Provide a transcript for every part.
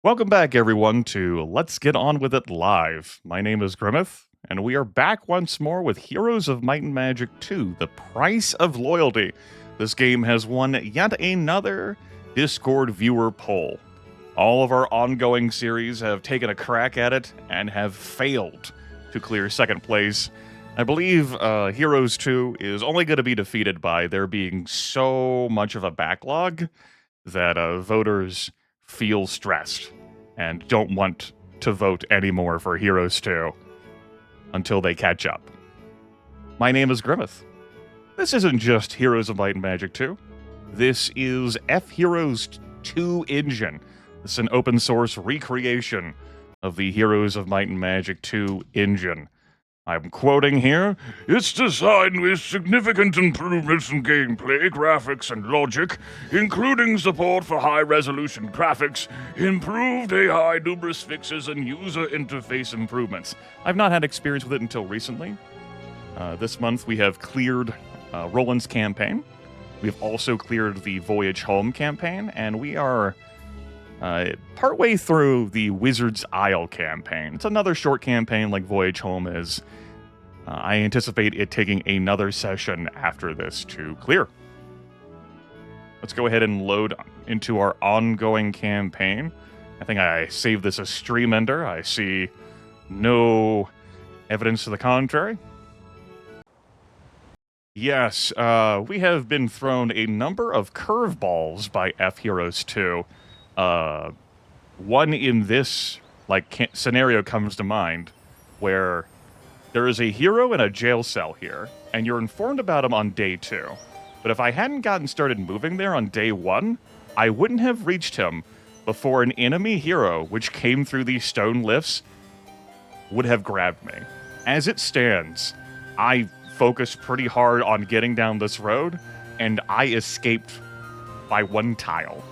Welcome back, everyone, to Let's Get On With It Live. My name is Grimith, and we are back once more with Heroes of Might and Magic 2, The Price of Loyalty. This game has won yet another Discord viewer poll. All of our ongoing series have taken a crack at it and have failed to clear second place. I believe Heroes 2 is only going to be defeated by there being so much of a backlog that voters feel stressed and don't want to vote anymore for Heroes 2 until they catch up. My name is Grimith. This isn't just Heroes of Might and Magic 2. This is fheroes2 engine. This is an open source recreation of the Heroes of Might and Magic 2 engine. I'm quoting here, "It's designed with significant improvements in gameplay, graphics, and logic, including support for high-resolution graphics, improved AI numerous fixes, and user interface improvements." I've not had experience with it until recently. This month we have cleared Roland's campaign. We've also cleared the Voyage Home campaign, and we are partway through the Wizard's Isle campaign. It's another short campaign like Voyage Home is. I anticipate it taking another session after this to clear. Let's go ahead and load into our ongoing campaign. I think I saved this as stream ender. I see no evidence to the contrary. Yes, we have been thrown a number of curveballs by fheroes2. One in this scenario comes to mind, where there is a hero in a jail cell here, and you're informed about him on day 2. But if I hadn't gotten started moving there on day 1, I wouldn't have reached him before an enemy hero, which came through these stone lifts, would have grabbed me. As it stands, I focused pretty hard on getting down this road, and I escaped by 1 tile.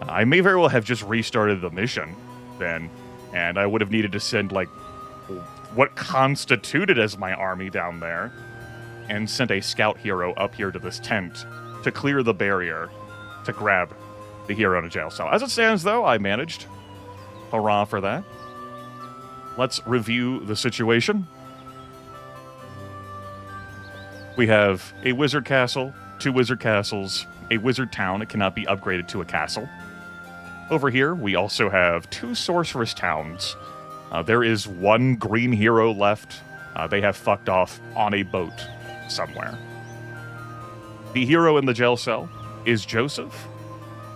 I may very well have just restarted the mission then, and I would have needed to send, what constituted as my army down there, and sent a scout hero up here to this tent to clear the barrier to grab the hero in a jail cell. As it stands, though, I managed. Hurrah for that. Let's review the situation. We have a wizard castle, 2 wizard castles, a wizard town. It cannot be upgraded to a castle. Over here, we also have 2 sorceress towns. There is 1 green hero left. They have fucked off on a boat somewhere. The hero in the jail cell is Joseph.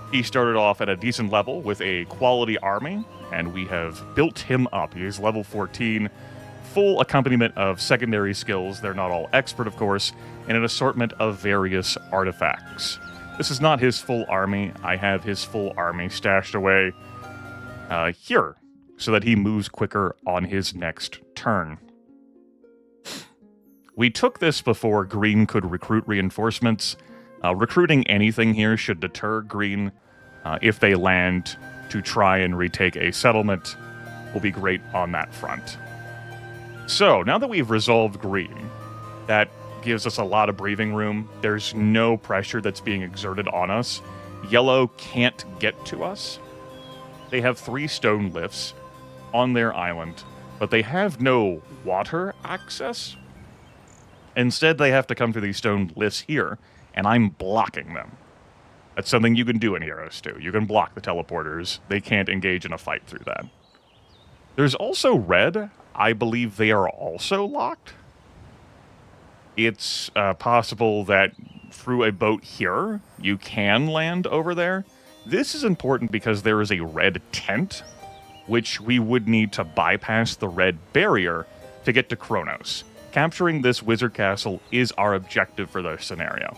He started off at a decent level with a quality army, and we have built him up. He is level 14, full accompaniment of secondary skills. They're not all expert, of course, and an assortment of various artifacts. This is not his full army. I have his full army stashed away here, so that he moves quicker on his next turn. We took this before Green could recruit reinforcements. Recruiting anything here should deter Green. If they land to try and retake a settlement, will be great on that front. So, now that we've resolved Green, that gives us a lot of breathing room. There's no pressure that's being exerted on us. Yellow can't get to us. They have 3 stone lifts on their island, but they have no water access. Instead, they have to come to these stone lifts here, and I'm blocking them. That's something you can do in Heroes 2. You can block the teleporters. They can't engage in a fight through that. There's also red. I believe they are also locked. It's possible that through a boat here, you can land over there. This is important because there is a red tent, which we would need to bypass the red barrier to get to Kronos. Capturing this wizard castle is our objective for this scenario.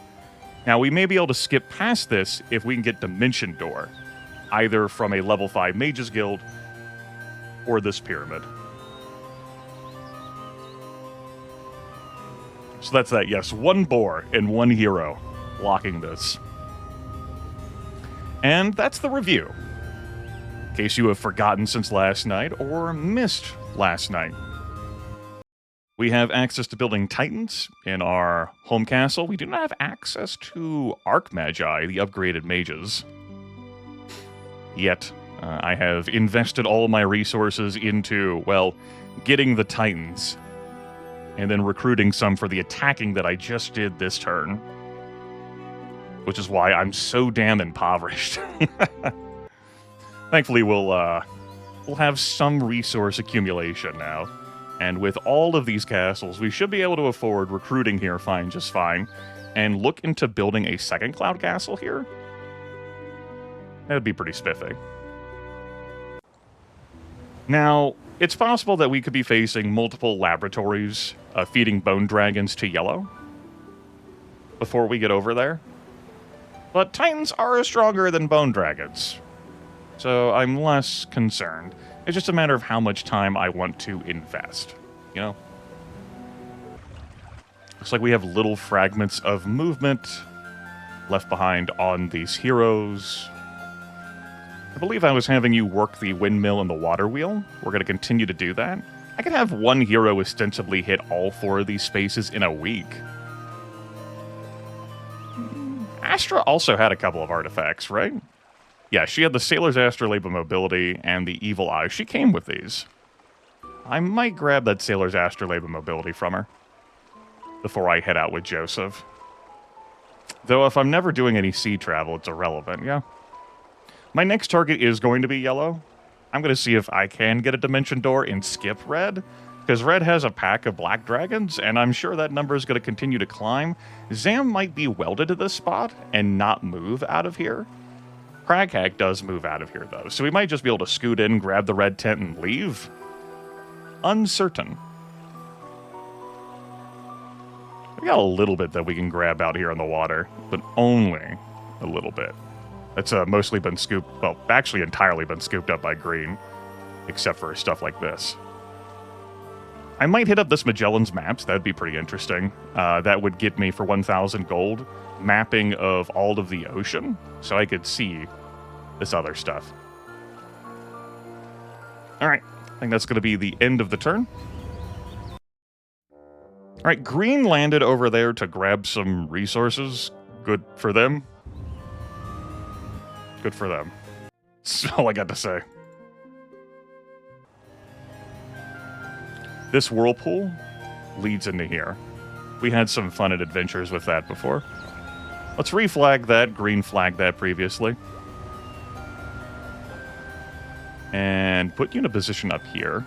Now, we may be able to skip past this if we can get Dimension Door, either from a level 5 Mages Guild or this pyramid. So that's that, yes. 1 boar and 1 hero blocking this. And that's the review. In case you have forgotten since last night or missed last night. We have access to building Titans in our home castle. We do not have access to Archmagi, the upgraded mages, yet. I have invested all my resources into, well, getting the Titans, and then recruiting some for the attacking that I just did this turn. Which is why I'm so damn impoverished. Thankfully, we'll have some resource accumulation now. And with all of these castles, we should be able to afford recruiting here just fine. And look into building a second cloud castle here. That'd be pretty spiffy. Now, it's possible that we could be facing multiple laboratories feeding bone dragons to yellow before we get over there. But Titans are stronger than bone dragons, so I'm less concerned. It's just a matter of how much time I want to invest, you know? Looks like we have little fragments of movement left behind on these heroes. I believe I was having you work the windmill and the water wheel. We're going to continue to do that. I could have one hero ostensibly hit all 4 of these spaces in a week. Astra also had a couple of artifacts, right? Yeah, she had the Sailor's Astrolabe of Mobility and the Evil Eye. She came with these. I might grab that Sailor's Astrolabe of Mobility from her before I head out with Joseph. Though if I'm never doing any sea travel, it's irrelevant, yeah? My next target is going to be yellow. I'm going to see if I can get a Dimension Door and skip red, because red has a pack of black dragons, and I'm sure that number is going to continue to climb. Zam might be welded to this spot and not move out of here. Craghack does move out of here, though, so we might just be able to scoot in, grab the red tent, and leave. Uncertain. We got a little bit that we can grab out here in the water, but only a little bit. It's mostly been scooped, well, actually entirely been scooped up by green, except for stuff like this. I might hit up this Magellan's Maps. That'd be pretty interesting. That would get me, for 1,000 gold, mapping of all of the ocean, so I could see this other stuff. All right, I think that's going to be the end of the turn. All right, green landed over there to grab some resources. Good for them. Good for them. That's all I got to say. This whirlpool leads into here. We had some fun at adventures with that before. Let's reflag that, green flagged that previously. And put you in a position up here.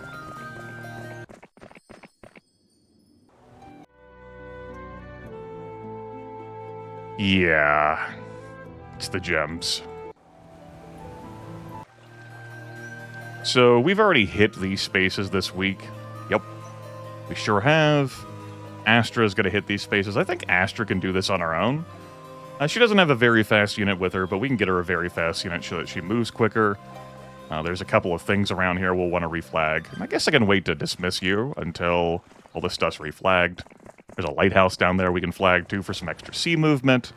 Yeah. It's the gems. So we've already hit these spaces this week. Yep. We sure have. Astra is going to hit these spaces. I think Astra can do this on her own. She doesn't have a very fast unit with her, but we can get her a very fast unit so that she moves quicker. There's a couple of things around here we'll want to reflag. I guess I can wait to dismiss you until all this stuff's reflagged. There's a lighthouse down there we can flag too for some extra sea movement.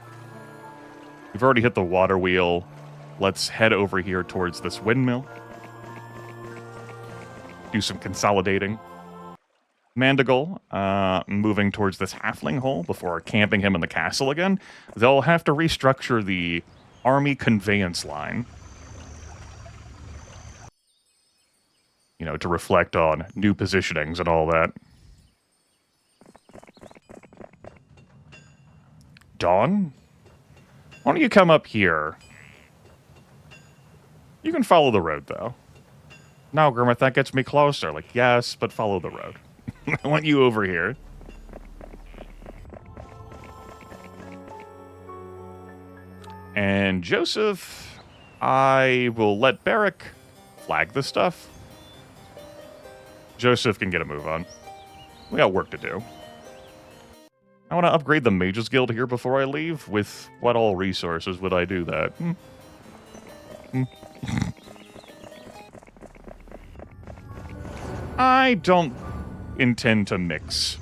We've already hit the water wheel. Let's head over here towards this windmill. Do some consolidating. Mandigal, moving towards this halfling hole before camping him in the castle again. They'll have to restructure the army conveyance line. You know, to reflect on new positionings and all that. Dawn? Why don't you come up here? You can follow the road, though. No, Grimith, that gets me closer. Like, yes, but follow the road. I want you over here. And Joseph, I will let Barrick flag this stuff. Joseph can get a move on. We got work to do. I want to upgrade the Mages Guild here before I leave. With what all resources would I do that? I don't intend to mix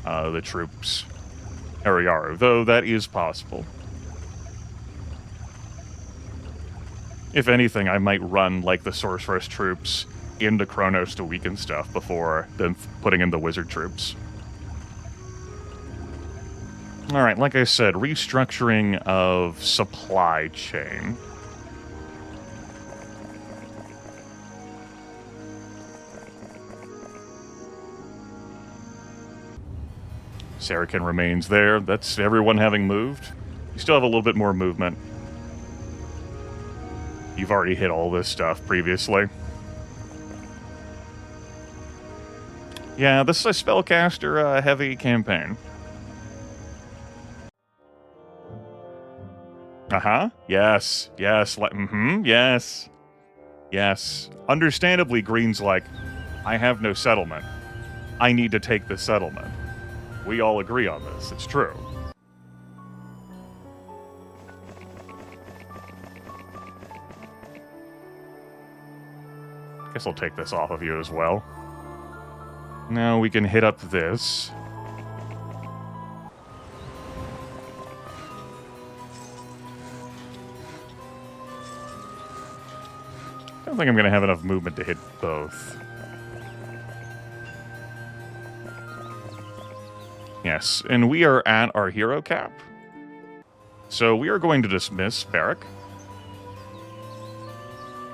the troops. Ariaru, though that is possible. If anything, I might run like the Sorceress troops into Kronos to weaken stuff before then putting in the wizard troops. Alright, like I said, restructuring of supply chain. Saracen remains there. That's everyone having moved. You still have a little bit more movement. You've already hit all this stuff previously. Yeah, this is a spellcaster heavy campaign. Yes. Yes. Yes. Yes. Understandably, Green's like, I have no settlement. I need to take the settlement. We all agree on this. It's true. Guess I'll take this off of you as well. Now we can hit up this. I don't think I'm going to have enough movement to hit both. Yes, and we are at our hero cap. So we are going to dismiss Barrack.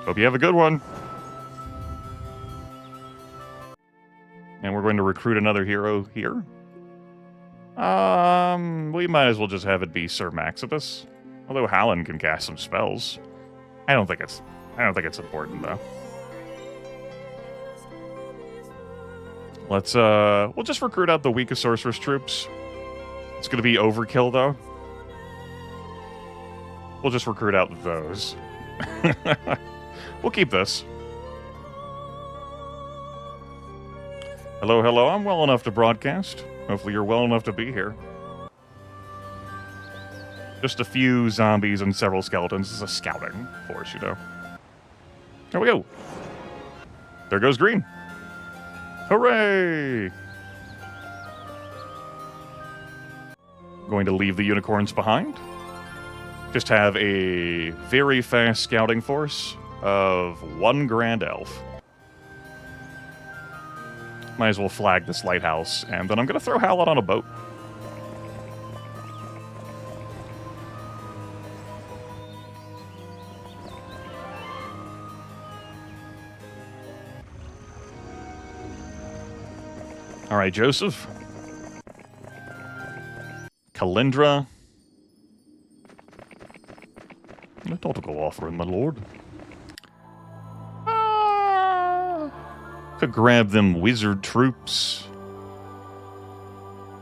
Hope you have a good one. And we're going to recruit another hero here. We might as well just have it be Sir Maximus. Although Hallen can cast some spells. I don't think it's important though. Let's we'll just recruit out the weakest sorceress troops. It's gonna be overkill though. We'll just recruit out those. We'll keep this. Hello, hello, I'm well enough to broadcast. Hopefully you're well enough to be here. Just a few zombies and several skeletons. This is a scouting force, you know. There we go. There goes Green. Hooray! Going to leave the unicorns behind. Just have a very fast scouting force of 1 Grand Elf. Might as well flag this lighthouse, and then I'm going to throw Howlett on a boat. All right, Joseph. Kalindra. A topical offering, my lord. Could grab them wizard troops.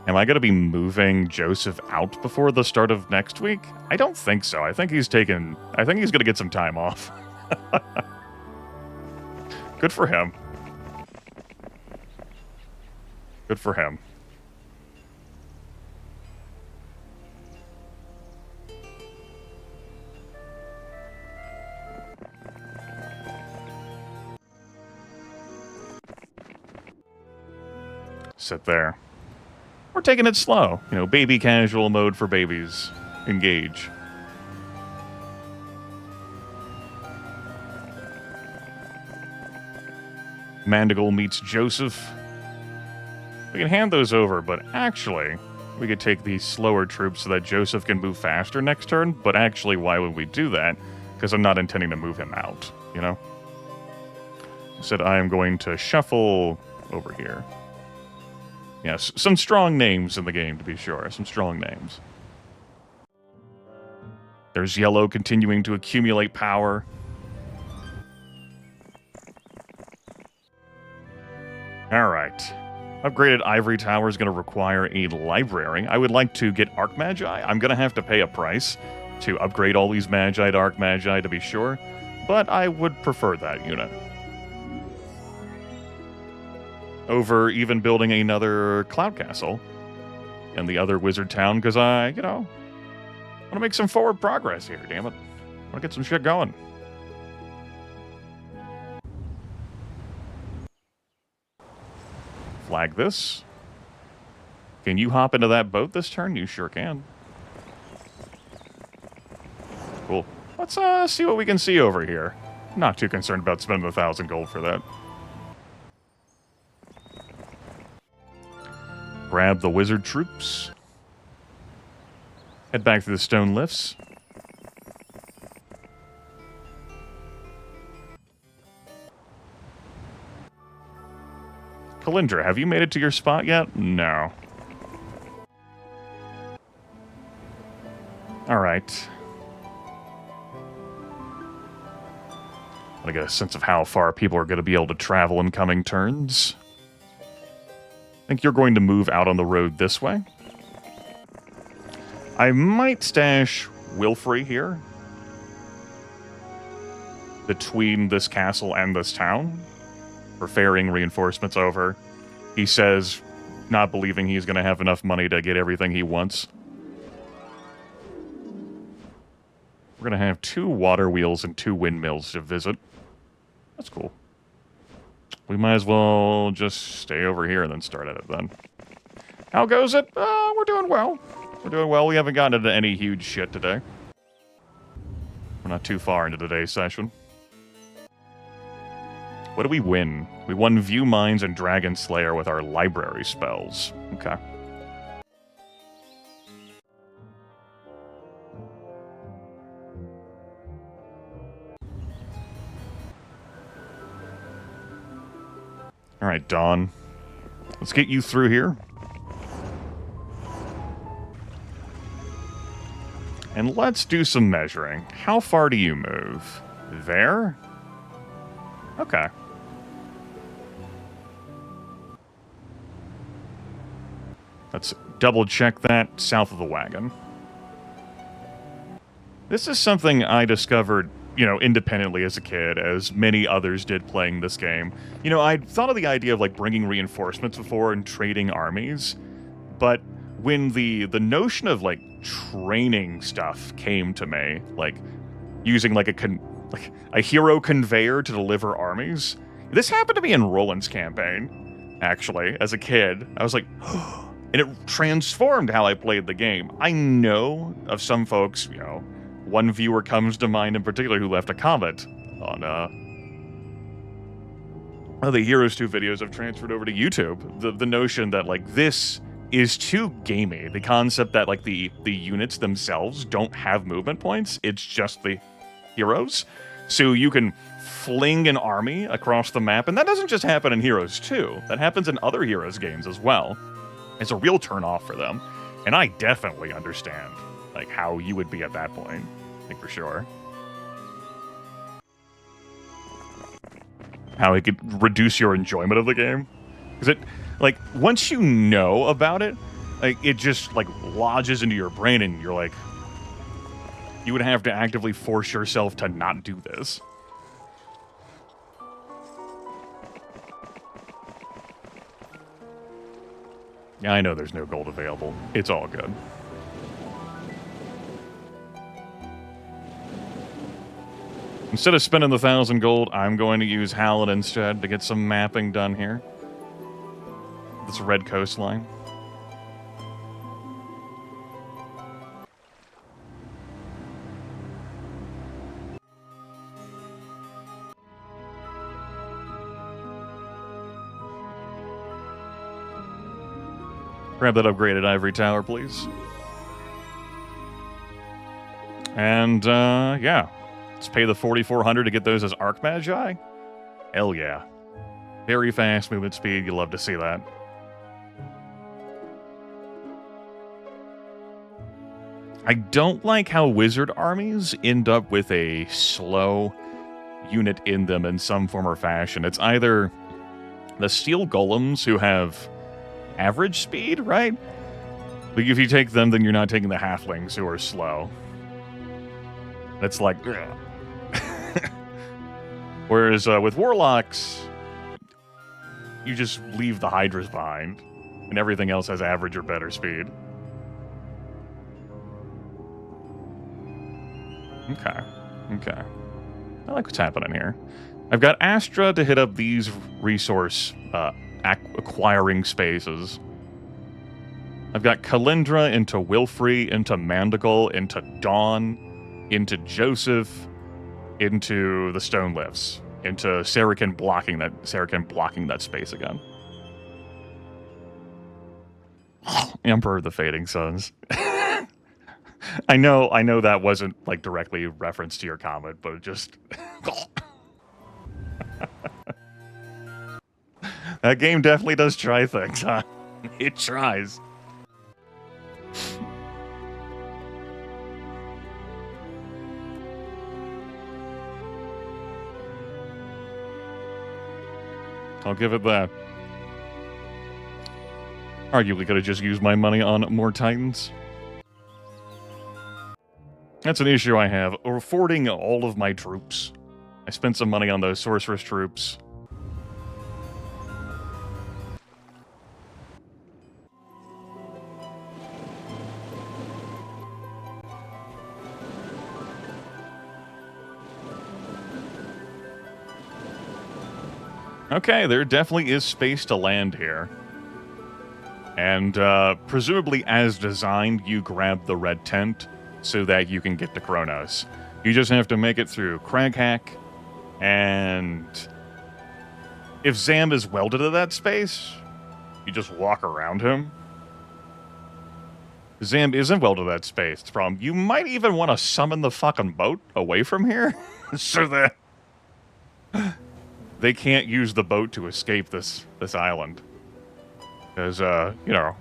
Am I going to be moving Joseph out before the start of next week? I don't think so. I think he's going to get some time off. Good for him. Good for him. Sit there. We're taking it slow. You know, baby casual mode for babies. Engage. Mandigal meets Joseph. We can hand those over, but actually, we could take these slower troops so that Joseph can move faster next turn. But actually, why would we do that? Because I'm not intending to move him out, you know? Said I am going to shuffle over here. Yes, some strong names in the game, to be sure. Some strong names. There's yellow continuing to accumulate power. All right. Upgraded Ivory Tower is going to require a library. I would like to get Arc Magi. I'm going to have to pay a price to upgrade all these Magi to Arc Magi, to be sure. But I would prefer that unit over even building another Cloud Castle in the other Wizard Town, because I, you know, want to make some forward progress here, damn it. I want to get some shit going. Flag this. Can you hop into that boat this turn? You sure can. Cool. Let's see what we can see over here. I'm not too concerned about spending 1,000 gold for that. Grab the wizard troops. Head back to the stone lifts. Kalindra, have you made it to your spot yet? No. right. I want to get a sense of how far people are going to be able to travel in coming turns. I think you're going to move out on the road this way. I might stash Wilfrey here, between this castle and this town, for ferrying reinforcements over. He says, not believing he's going to have enough money to get everything he wants. We're going to have 2 water wheels and 2 windmills to visit. That's cool. We might as well just stay over here and then start at it then. How goes it? We're doing well. We're doing well. We haven't gotten into any huge shit today. We're not too far into today's session. What do we win? We won View Mines and Dragon Slayer with our library spells. Okay. Alright, Dawn. Let's get you through here. And let's do some measuring. How far do you move? There? Okay. Let's double check that south of the wagon. This is something I discovered, you know, independently as a kid, as many others did playing this game. You know, I'd thought of the idea of, like, bringing reinforcements before and trading armies, but when the notion of, like, training stuff came to me, like, using, like, a hero conveyor to deliver armies, this happened to me in Roland's campaign, actually, as a kid. I was like, and it transformed how I played the game. I know of some folks, you know, one viewer comes to mind in particular who left a comment on the Heroes2 videos I've transferred over to YouTube. The notion that, like, this is too gamey. The concept that, like, the units themselves don't have movement points. It's just the heroes. So you can fling an army across the map, and that doesn't just happen in Heroes 2. That happens in other Heroes games as well. It's a real turn-off for them. And I definitely understand, like, how you would be at that point. I think for sure. How it could reduce your enjoyment of the game. Because it, like, once you know about it, like, it just, like, lodges into your brain and you're like, you would have to actively force yourself to not do this. Yeah, I know there's no gold available. It's all good. Instead of spending the 1,000 gold, I'm going to use Hallett instead to get some mapping done here. This red coastline. Grab that upgraded ivory tower, please. And, yeah. Let's pay the 4,400 to get those as Arc Magi. Hell yeah. Very fast movement speed. You love to see that. I don't like how wizard armies end up with a slow unit in them in some form or fashion. It's either the steel golems who have average speed, right? Like, if you take them, then you're not taking the halflings who are slow. It's like, whereas with warlocks, you just leave the hydras behind, and everything else has average or better speed. Okay, okay. I like what's happening here. I've got Astra to hit up these resource acquiring spaces. I've got Kalindra into Wilfrey, into Mandicle, into Dawn, into Joseph, into the Stone Lifts, into Saracen blocking that space again. Emperor of the Fading Suns. I know that wasn't, like, directly referenced to your comment, but it just that game definitely does try things, huh? It tries. I'll give it that. Arguably could have just used my money on more Titans. That's an issue I have. Affording all of my troops. I spent some money on those sorceress troops. Okay, there definitely is space to land here. And presumably as designed, you grab the red tent so that you can get to Kronos. You just have to make it through Craghack, and if Zam is welded to that space, you just walk around him. Zam isn't welded to that space. It's a problem. You might even want to summon the fucking boat away from here so that they can't use the boat to escape this island. Because, you know,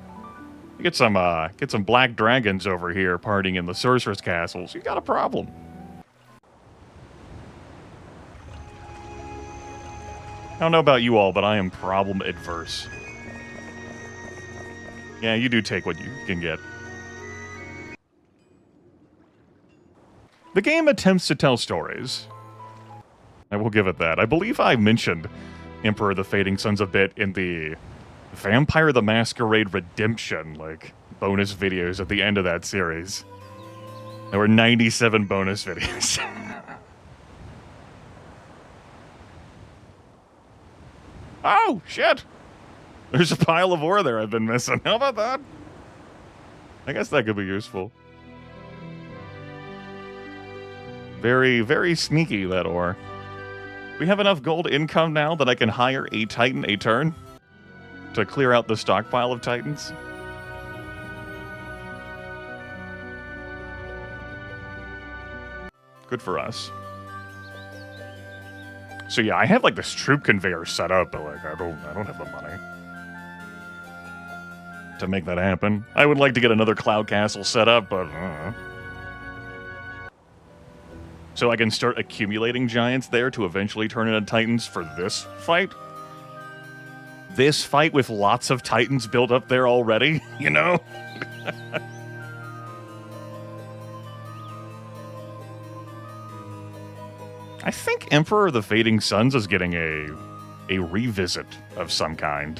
you get some black dragons over here partying in the sorceress castles. You got a problem. I don't know about you all, but I am problem adverse. Yeah, you do take what you can get. The game attempts to tell stories. I will give it that. I believe I mentioned Emperor of the Fading Suns a bit in the Vampire the Masquerade Redemption, like, bonus videos at the end of that series. There were 97 bonus videos. Oh, shit! There's a pile of ore there I've been missing. How about that? I guess that could be useful. Very, very sneaky, that ore. We have enough gold income now that I can hire a Titan a turn to clear out the stockpile of Titans. Good for us. So yeah, I have like this troop conveyor set up, but like I don't have the money to make that happen. I would like to get another cloud castle set up, but so I can start accumulating giants there to eventually turn into Titans for this fight. This fight with lots of Titans built up there already, you know? I think Emperor of the Fading Suns is getting a revisit of some kind.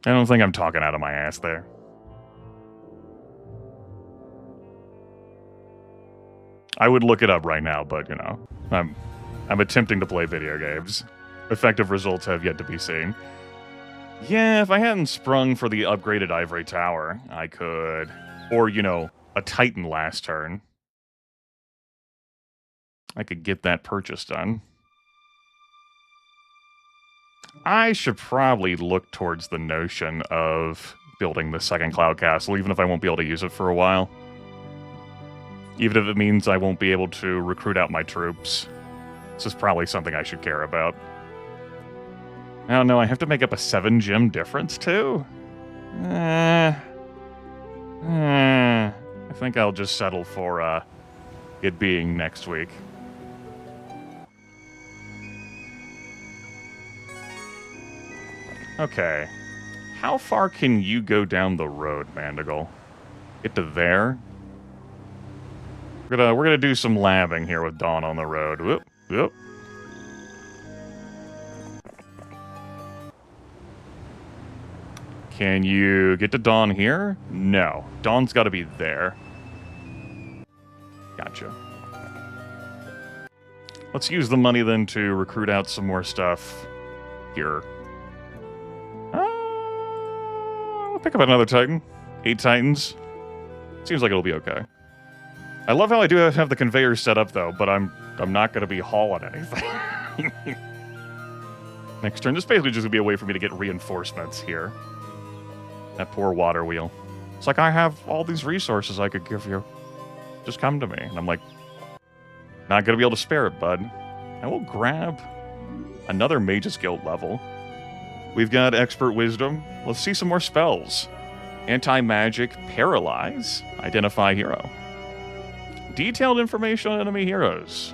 I don't think I'm talking out of my ass there. I would look it up right now, but, you know, I'm attempting to play video games. Effective results have yet to be seen. Yeah, if I hadn't sprung for the upgraded Ivory Tower, I could. Or, you know, a Titan last turn. I could get that purchase done. I should probably look towards the notion of building the second Cloud Castle, even if I won't be able to use it for a while. Even if it means I won't be able to recruit out my troops. This is probably something I should care about. I don't know, I have to make up a 7-gem difference, too? I think I'll just settle for, it being next week. Okay. How far can you go down the road, Mandigal? Get to there? We're gonna do some labbing here with Dawn on the road. Whoop, whoop. Can you get to Dawn here? No. Dawn's got to be there. Gotcha. Let's use the money then to recruit out some more stuff here. I'll pick up another Titan. 8 Titans. Seems like it'll be okay. I love how I do have the conveyor set up though, but I'm not going to be hauling anything. Next turn, this is basically just going to be a way for me to get reinforcements here. That poor water wheel. It's like, I have all these resources I could give you. Just come to me. And I'm like, not going to be able to spare it, bud. I will grab another Mage's Guild level. We've got Expert Wisdom. Let's see some more spells. Anti-Magic, Paralyze, Identify Hero. Detailed information on enemy heroes.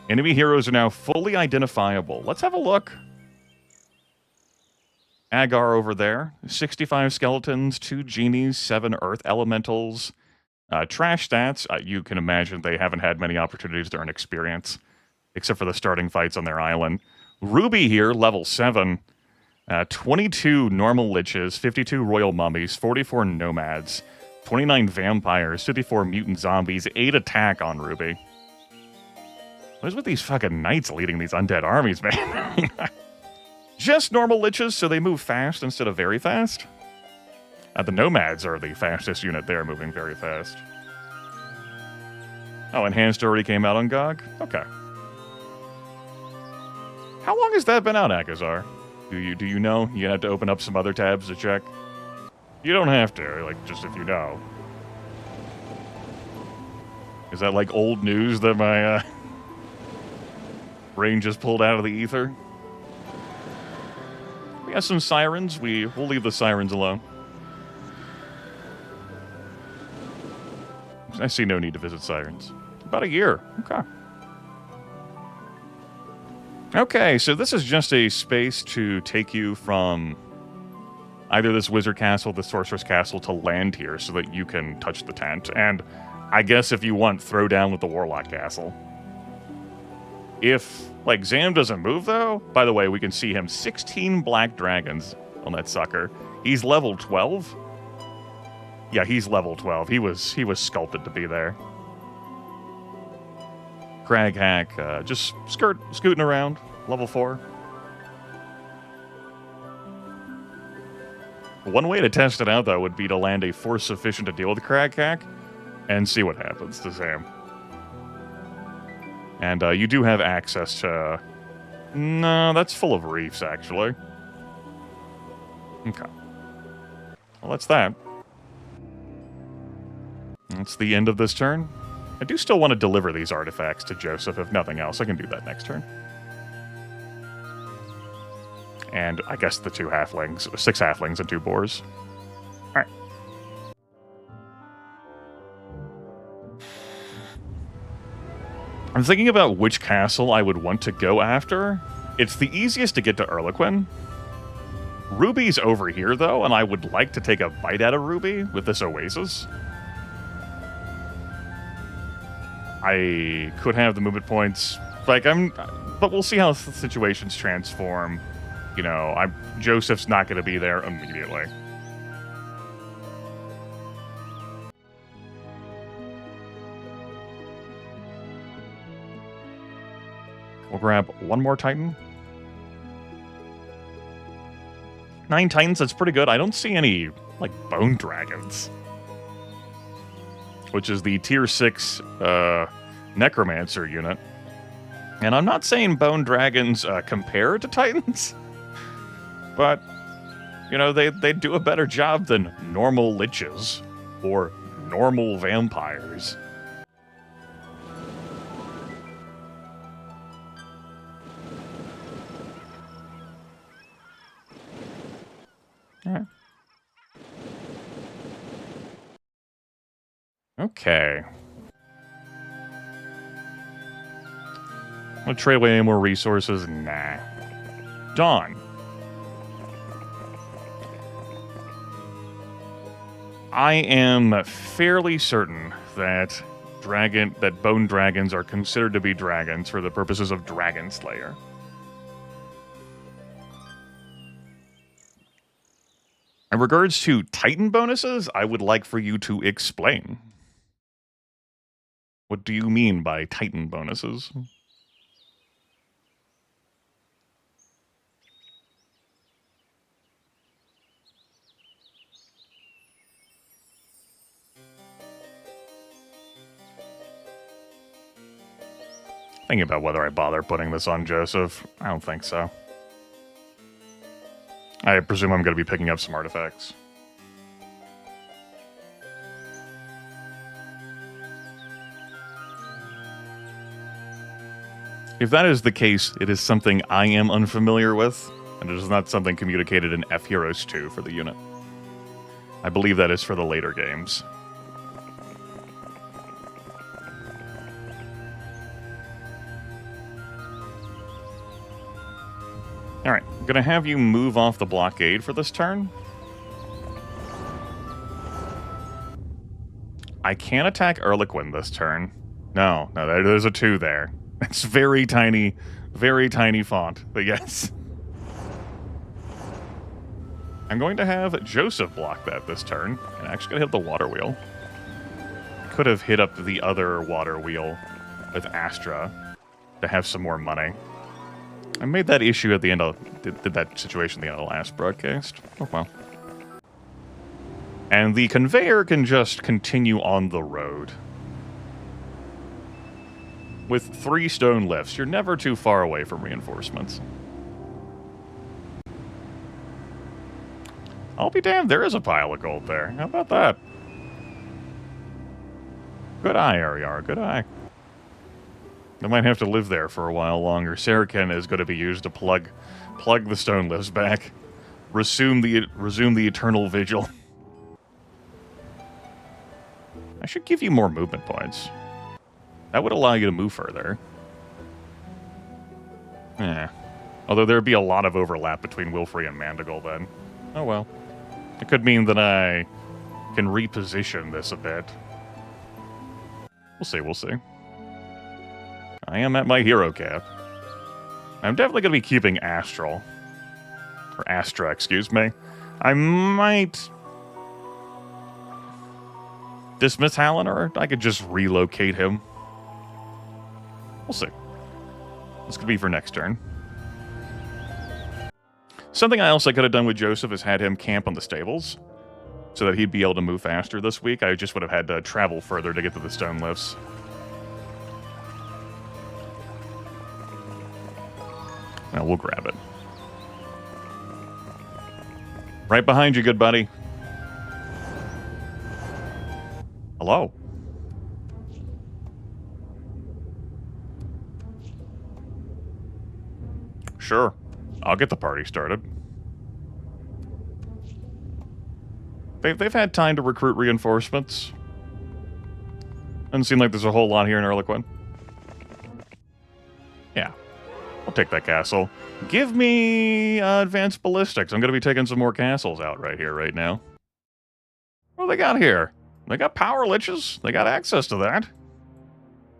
Enemy heroes are now fully identifiable. Let's have a look. Agar over there. 65 skeletons, 2 genies, 7 earth elementals. Trash stats. You can imagine they haven't had many opportunities to earn experience, except for the starting fights on their island. Ruby here, level 7. 22 normal liches, 52 royal mummies, 44 nomads, 29 vampires, 54 mutant zombies, 8 attack on Ruby. What is with these fucking knights leading these undead armies, man? Just normal liches, so they move fast instead of very fast. The nomads are the fastest unit there, moving very fast. Oh, enhanced already came out on GOG? Okay. How long has that been out, Akazar? Do you know? You have to open up some other tabs to check? You don't have to, like, just if you know. Is that like old news that my brain just pulled out of the ether? We have some sirens. We'll leave the sirens alone. I see no need to visit sirens. About a year. Okay. Okay, so this is just a space to take you from either this wizard castle, the sorceress castle, to land here so that you can touch the tent. And I guess if you want, throw down with the warlock castle. If, like, Zam doesn't move, though, by the way, we can see him 16 black dragons on that sucker. He's level 12. Yeah, he's level 12. He was sculpted to be there. Crag Hack, just scooting around, level 4. One way to test it out, though, would be to land a force sufficient to deal with Crag Hack and see what happens to Zam. And you do have access to... No, that's full of reefs, actually. Okay. Well, that's that. That's the end of this turn. I do still want to deliver these artifacts to Joseph, if nothing else. I can do that next turn. And I guess the 2 halflings, 6 halflings and 2 boars. Alright. I'm thinking about which castle I would want to go after. It's the easiest to get to Erlequin. Ruby's over here, though, and I would like to take a bite out of Ruby with this oasis. I could have the movement points, but we'll see how the situations transform. You know, Joseph's not going to be there immediately. We'll grab one more Titan. 9 Titans, that's pretty good. I don't see any, like, bone dragons. Which is the tier 6 necromancer unit. And I'm not saying bone dragons compare to Titans. But, you know, they do a better job than normal liches or normal vampires. Alright. Okay. Want to trade away any more resources? Nah. Dawn. I am fairly certain that bone dragons are considered to be dragons for the purposes of Dragon Slayer. In regards to Titan bonuses, I would like for you to explain. What do you mean by Titan bonuses? Thinking about whether I bother putting this on Joseph. I don't think so. I presume I'm going to be picking up some artifacts. If that is the case, it is something I am unfamiliar with, and it is not something communicated in fheroes2 for the unit. I believe that is for the later games. Alright, I'm gonna have you move off the blockade for this turn. I can't attack Erliquin this turn. No, there's a 2 there. It's very tiny font, but yes. I'm going to have Joseph block that this turn, and actually gonna hit the water wheel. Could have hit up the other water wheel with Astra to have some more money. I made that issue at the end of... did that situation at the end of the last broadcast. Oh, well. And the conveyor can just continue on the road. With 3 stone lifts, you're never too far away from reinforcements. I'll be damned, there is a pile of gold there. How about that? Good eye, Ariar, good eye. I might have to live there for a while longer. Saraken is going to be used to plug the stone lifts back. Resume the eternal vigil. I should give you more movement points. That would allow you to move further. Eh. Although there'd be a lot of overlap between Wilfrey and Mandigal then. Oh well. It could mean that I can reposition this a bit. We'll see, we'll see. I am at my hero cap. I'm definitely going to be keeping Astral. Or Astra, excuse me. I might dismiss Hallen, or I could just relocate him. We'll see. This could be for next turn. Something else I could have done with Joseph is had him camp on the stables, so that he'd be able to move faster this week. I just would have had to travel further to get to the stone lifts. Now we'll grab it. Right behind you, good buddy. Hello. Sure. I'll get the party started. They've had time to recruit reinforcements. Doesn't seem like there's a whole lot here in Erliquin. Yeah. I'll take that castle. Give me advanced ballistics. I'm going to be taking some more castles out right here, right now. What do they got here? They got power liches. They got access to that.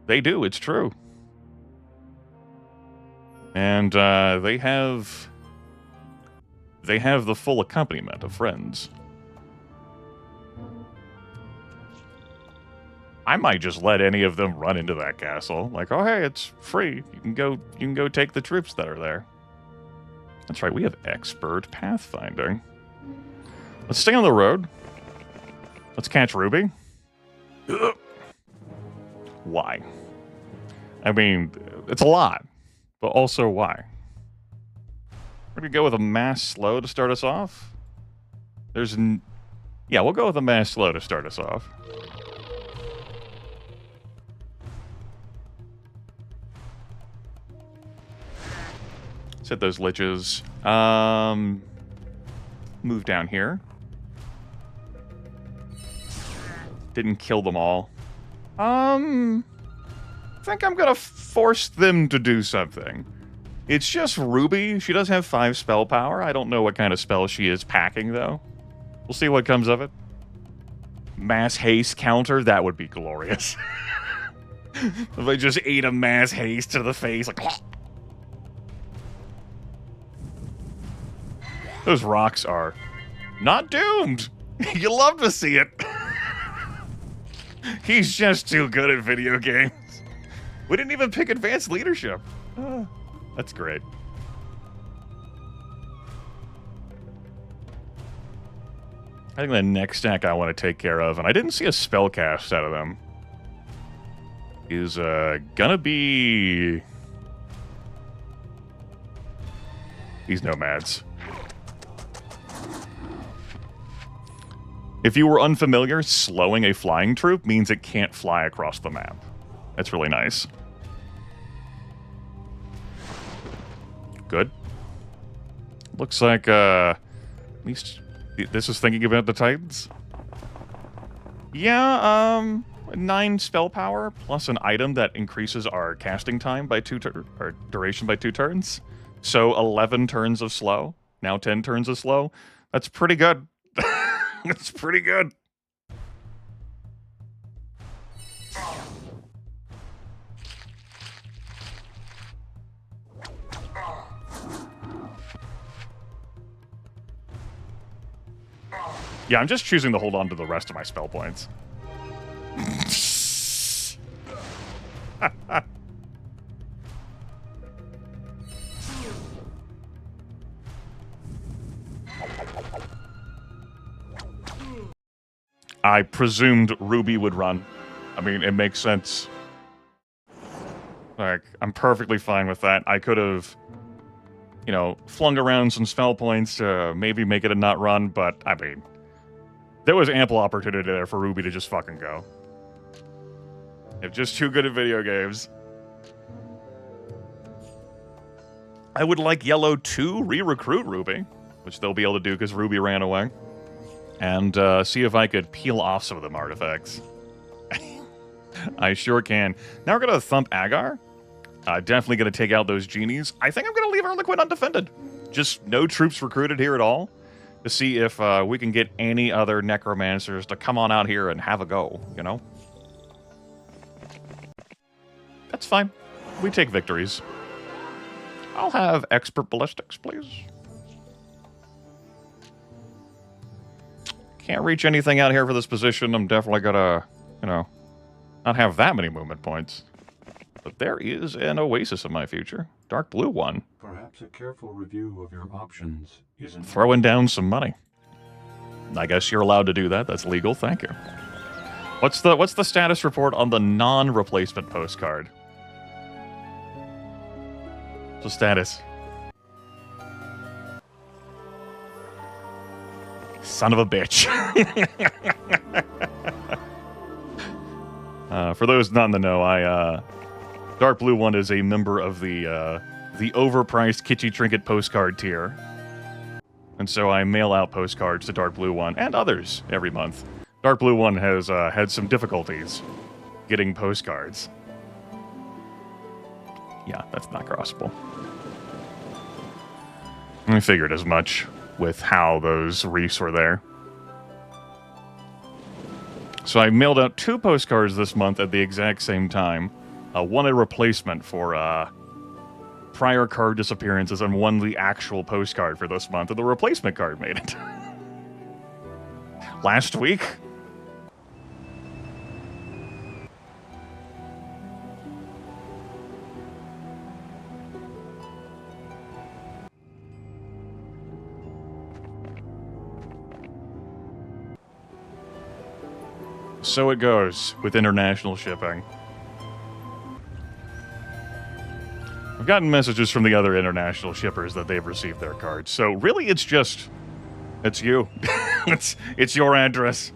They do, it's true. And they have the full accompaniment of friends. I might just let any of them run into that castle. Like, oh hey, it's free. You can go take the troops that are there. That's right, we have expert pathfinding. Let's stay on the road. Let's catch Ruby. Ugh. Why? I mean, it's a lot, but also why? We're gonna go with a mass slow to start us off. Yeah, we'll go with a mass slow to start us off. Let's hit those liches. Move down here. Didn't kill them all. I think I'm gonna force them to do something. It's just Ruby. She does have 5 spell power. I don't know what kind of spell she is packing, though. We'll see what comes of it. Mass haste counter? That would be glorious. If I just ate a mass haste to the face, like... Those rocks are not doomed. You love to see it. He's just too good at video games. We didn't even pick advanced leadership. That's great. I think the next stack I want to take care of, and I didn't see a spell cast out of them, is gonna be these nomads. If you were unfamiliar, slowing a flying troop means it can't fly across the map. That's really nice. Good. Looks like, at least This is thinking about the Titans? Yeah, 9 spell power plus an item that increases our casting time by or duration by 2 turns. So 11 turns of slow. Now 10 turns of slow. That's pretty good. That's pretty good. Yeah, I'm just choosing to hold on to the rest of my spell points. I presumed Ruby would run. I mean, it makes sense. Like, I'm perfectly fine with that. I could have, you know, flung around some spell points to maybe make it a not run, but, I mean, there was ample opportunity there for Ruby to just fucking go. They're just too good at video games. I would like Yellow to re-recruit Ruby, which they'll be able to do because Ruby ran away. And see if I could peel off some of them artifacts. I sure can. Now we're going to thump Agar. Definitely going to take out those genies. I think I'm going to leave Harlequin undefended. Just no troops recruited here at all. To see if we can get any other necromancers to come on out here and have a go, you know? That's fine. We take victories. I'll have expert ballistics, please. Can't reach anything out here for this position. I'm definitely gonna, you know, not have that many movement points. But there is an oasis in my future. Dark blue one. Perhaps a careful review of your options isn't... Throwing down some money. I guess you're allowed to do that. That's legal. Thank you. What's the status report on the non-replacement postcard? What's the status? Son of a bitch. For those not in the know, Dark Blue One is a member of the overpriced Kitschy Trinket postcard tier. And so I mail out postcards to Dark Blue One and others every month. Dark Blue One has had some difficulties getting postcards. Yeah, that's not crossable. I figured as much with how those reefs were there. So I mailed out 2 postcards this month at the exact same time. One a replacement for prior card disappearances, and one the actual postcard for this month, and the replacement card made it. Last week? So it goes with international shipping. I've gotten messages from the other international shippers that they've received their cards. So really, it's you. it's your address.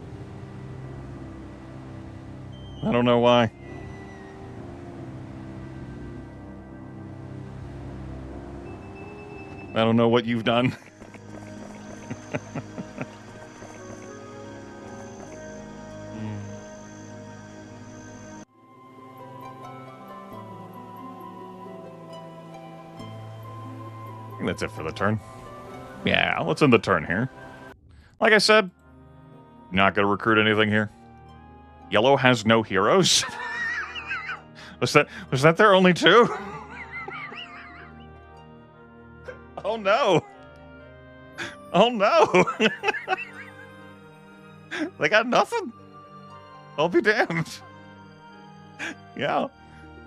I don't know why. I don't know what you've done. I think that's it for the turn. Yeah, let's end the turn here. Like I said, not gonna recruit anything here. Yellow has no heroes. was that their only 2? Oh no! Oh no! They got nothing. I'll be damned. Yeah,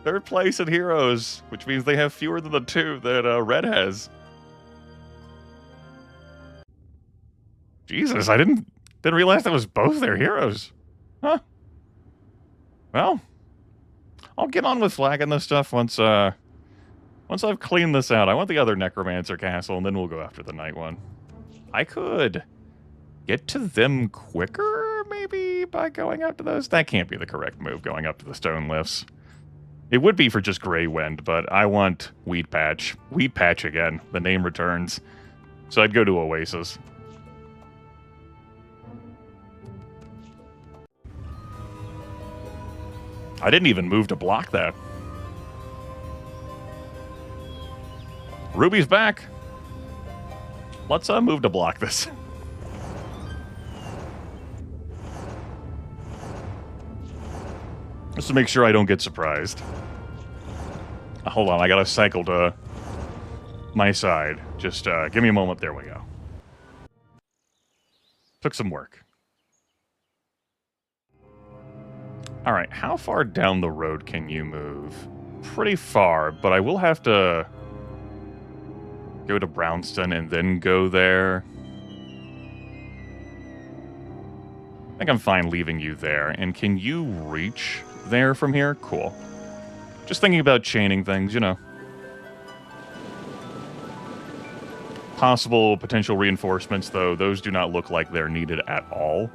3rd place in heroes, which means they have fewer than the 2 that Red has. Jesus, I didn't realize that was both their heroes. Huh. Well, I'll get on with flagging this stuff once I've cleaned this out. I want the other Necromancer castle, and then we'll go after the night one. I could get to them quicker, maybe, by going up to those. That can't be the correct move, going up to the stone lifts. It would be for just Grey Wind, but I want Weed Patch. Weed Patch again. The name returns. So I'd go to Oasis. I didn't even move to block that. Ruby's back. Let's move to block this. Just to make sure I don't get surprised. Hold on, I gotta cycle to my side. Just give me a moment. There we go. Took some work. Alright, how far down the road can you move? Pretty far, but I will have to go to Brownston and then go there. I think I'm fine leaving you there. And can you reach there from here? Cool. Just thinking about chaining things, you know. Possible potential reinforcements, though, those do not look like they're needed at all.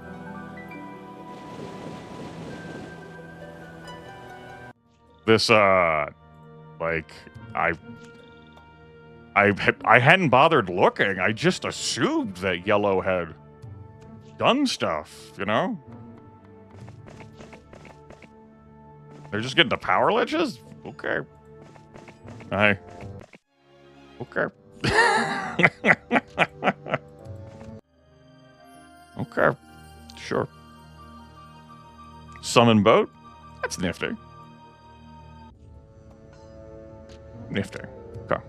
This, like, I hadn't bothered looking. I just assumed that Yellow had done stuff, you know? They're just getting the power ledges? Okay. Okay. Okay. Sure. Summon boat? That's nifty. Nifty. Okay.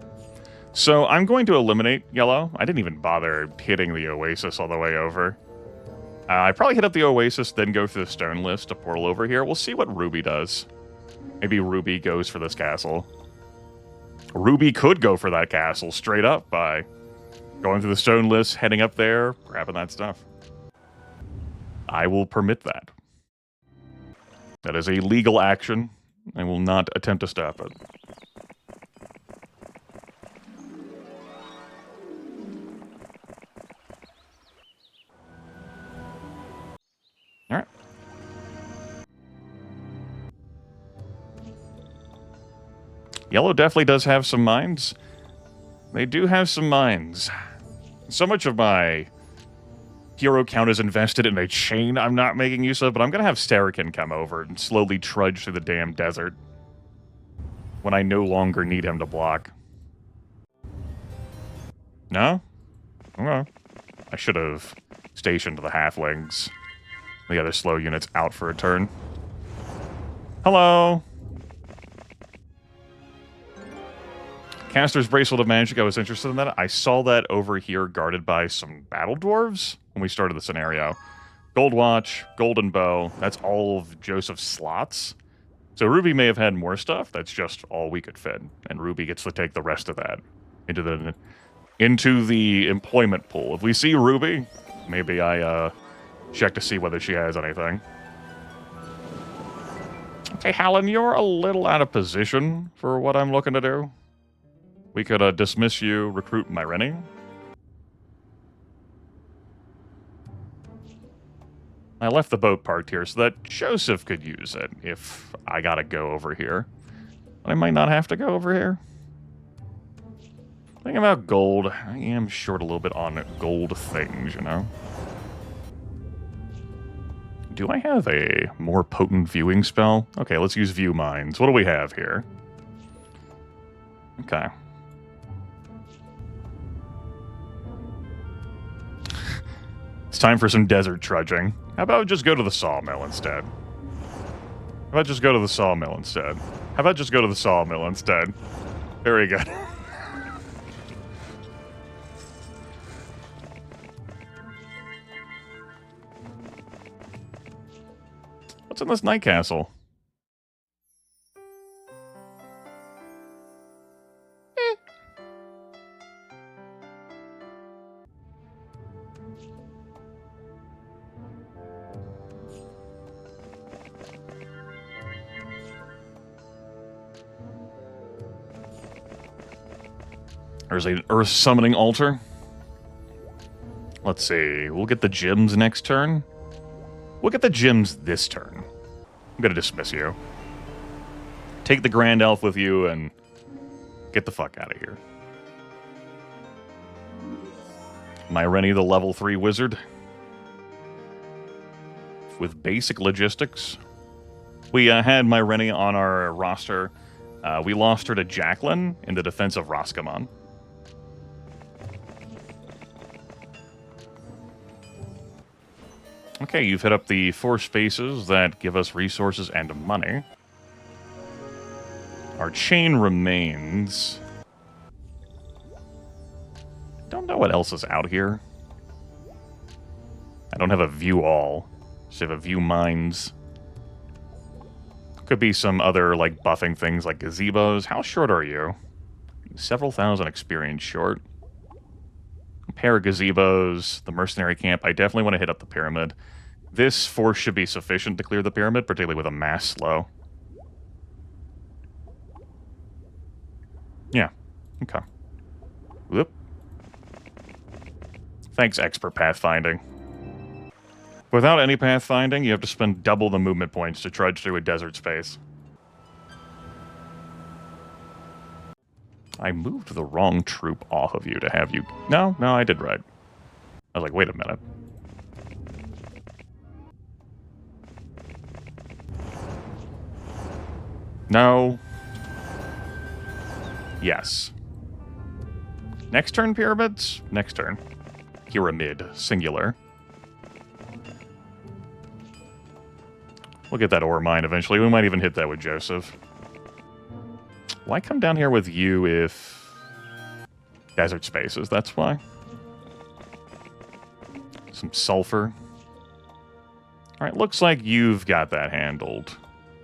So I'm going to eliminate Yellow. I didn't even bother hitting the Oasis all the way over. I probably hit up the Oasis, then go through the stone list to portal over here. We'll see what Ruby does. Maybe Ruby goes for this castle. Ruby could go for that castle straight up by going through the stone list, heading up there, grabbing that stuff. I will permit that. That is a legal action. I will not attempt to stop it. All right. Yellow definitely does have some mines. They do have some mines. So much of my hero count is invested in a chain I'm not making use of, but I'm going to have Sterican come over and slowly trudge through the damn desert when I no longer need him to block. No? Okay. I should have stationed the halflings. The other slow units out for a turn. Hello! Caster's Bracelet of Magic, I was interested in that. I saw that over here guarded by some battle dwarves when we started the scenario. Gold Watch, Golden Bow, that's all of Joseph's slots. So Ruby may have had more stuff, that's just all we could fit. And Ruby gets to take the rest of that into the employment pool. If we see Ruby, maybe I check to see whether she has anything. Okay, Hallen, you're a little out of position for what I'm looking to do. We could dismiss you, recruit Myrene. I left the boat parked here so that Joseph could use it if I gotta go over here. I might not have to go over here. Thinking about gold, I am short a little bit on gold things, you know? Do I have a more potent viewing spell? Okay, let's use View Minds. What do we have here? Okay. It's time for some desert trudging. How about just go to the sawmill instead? How about just go to the sawmill instead? How about just go to the sawmill instead? Very good. What's in this night castle? There's an earth summoning altar. Let's see. We'll get the gems next turn. We'll get the gems this turn. I'm going to dismiss you. Take the Grand Elf with you and get the fuck out of here. Myrene, the level 3 wizard. With basic logistics. We had Myrene on our roster. We lost her to Jacqueline in the defense of Roscommon. Okay, you've hit up the 4 spaces that give us resources and money. Our chain remains. Don't know what else is out here. I don't have a view all. Just have a view mines. Could be some other, like, buffing things like gazebos. How short are you? Several thousand experience short. A pair of gazebos, the mercenary camp. I definitely want to hit up the pyramid. This force should be sufficient to clear the pyramid, particularly with a mass slow. Yeah. Okay. Whoop. Thanks, expert pathfinding. Without any pathfinding, you have to spend double the movement points to trudge through a desert space. I moved the wrong troop off of you to have you... No, I did right. I was like, wait a minute. No. Yes. Next turn, pyramids? Next turn. Pyramid, singular. We'll get that ore mine eventually. We might even hit that with Joseph. Why come down here with you if... Desert spaces, that's why. Some sulfur. Alright, looks like you've got that handled.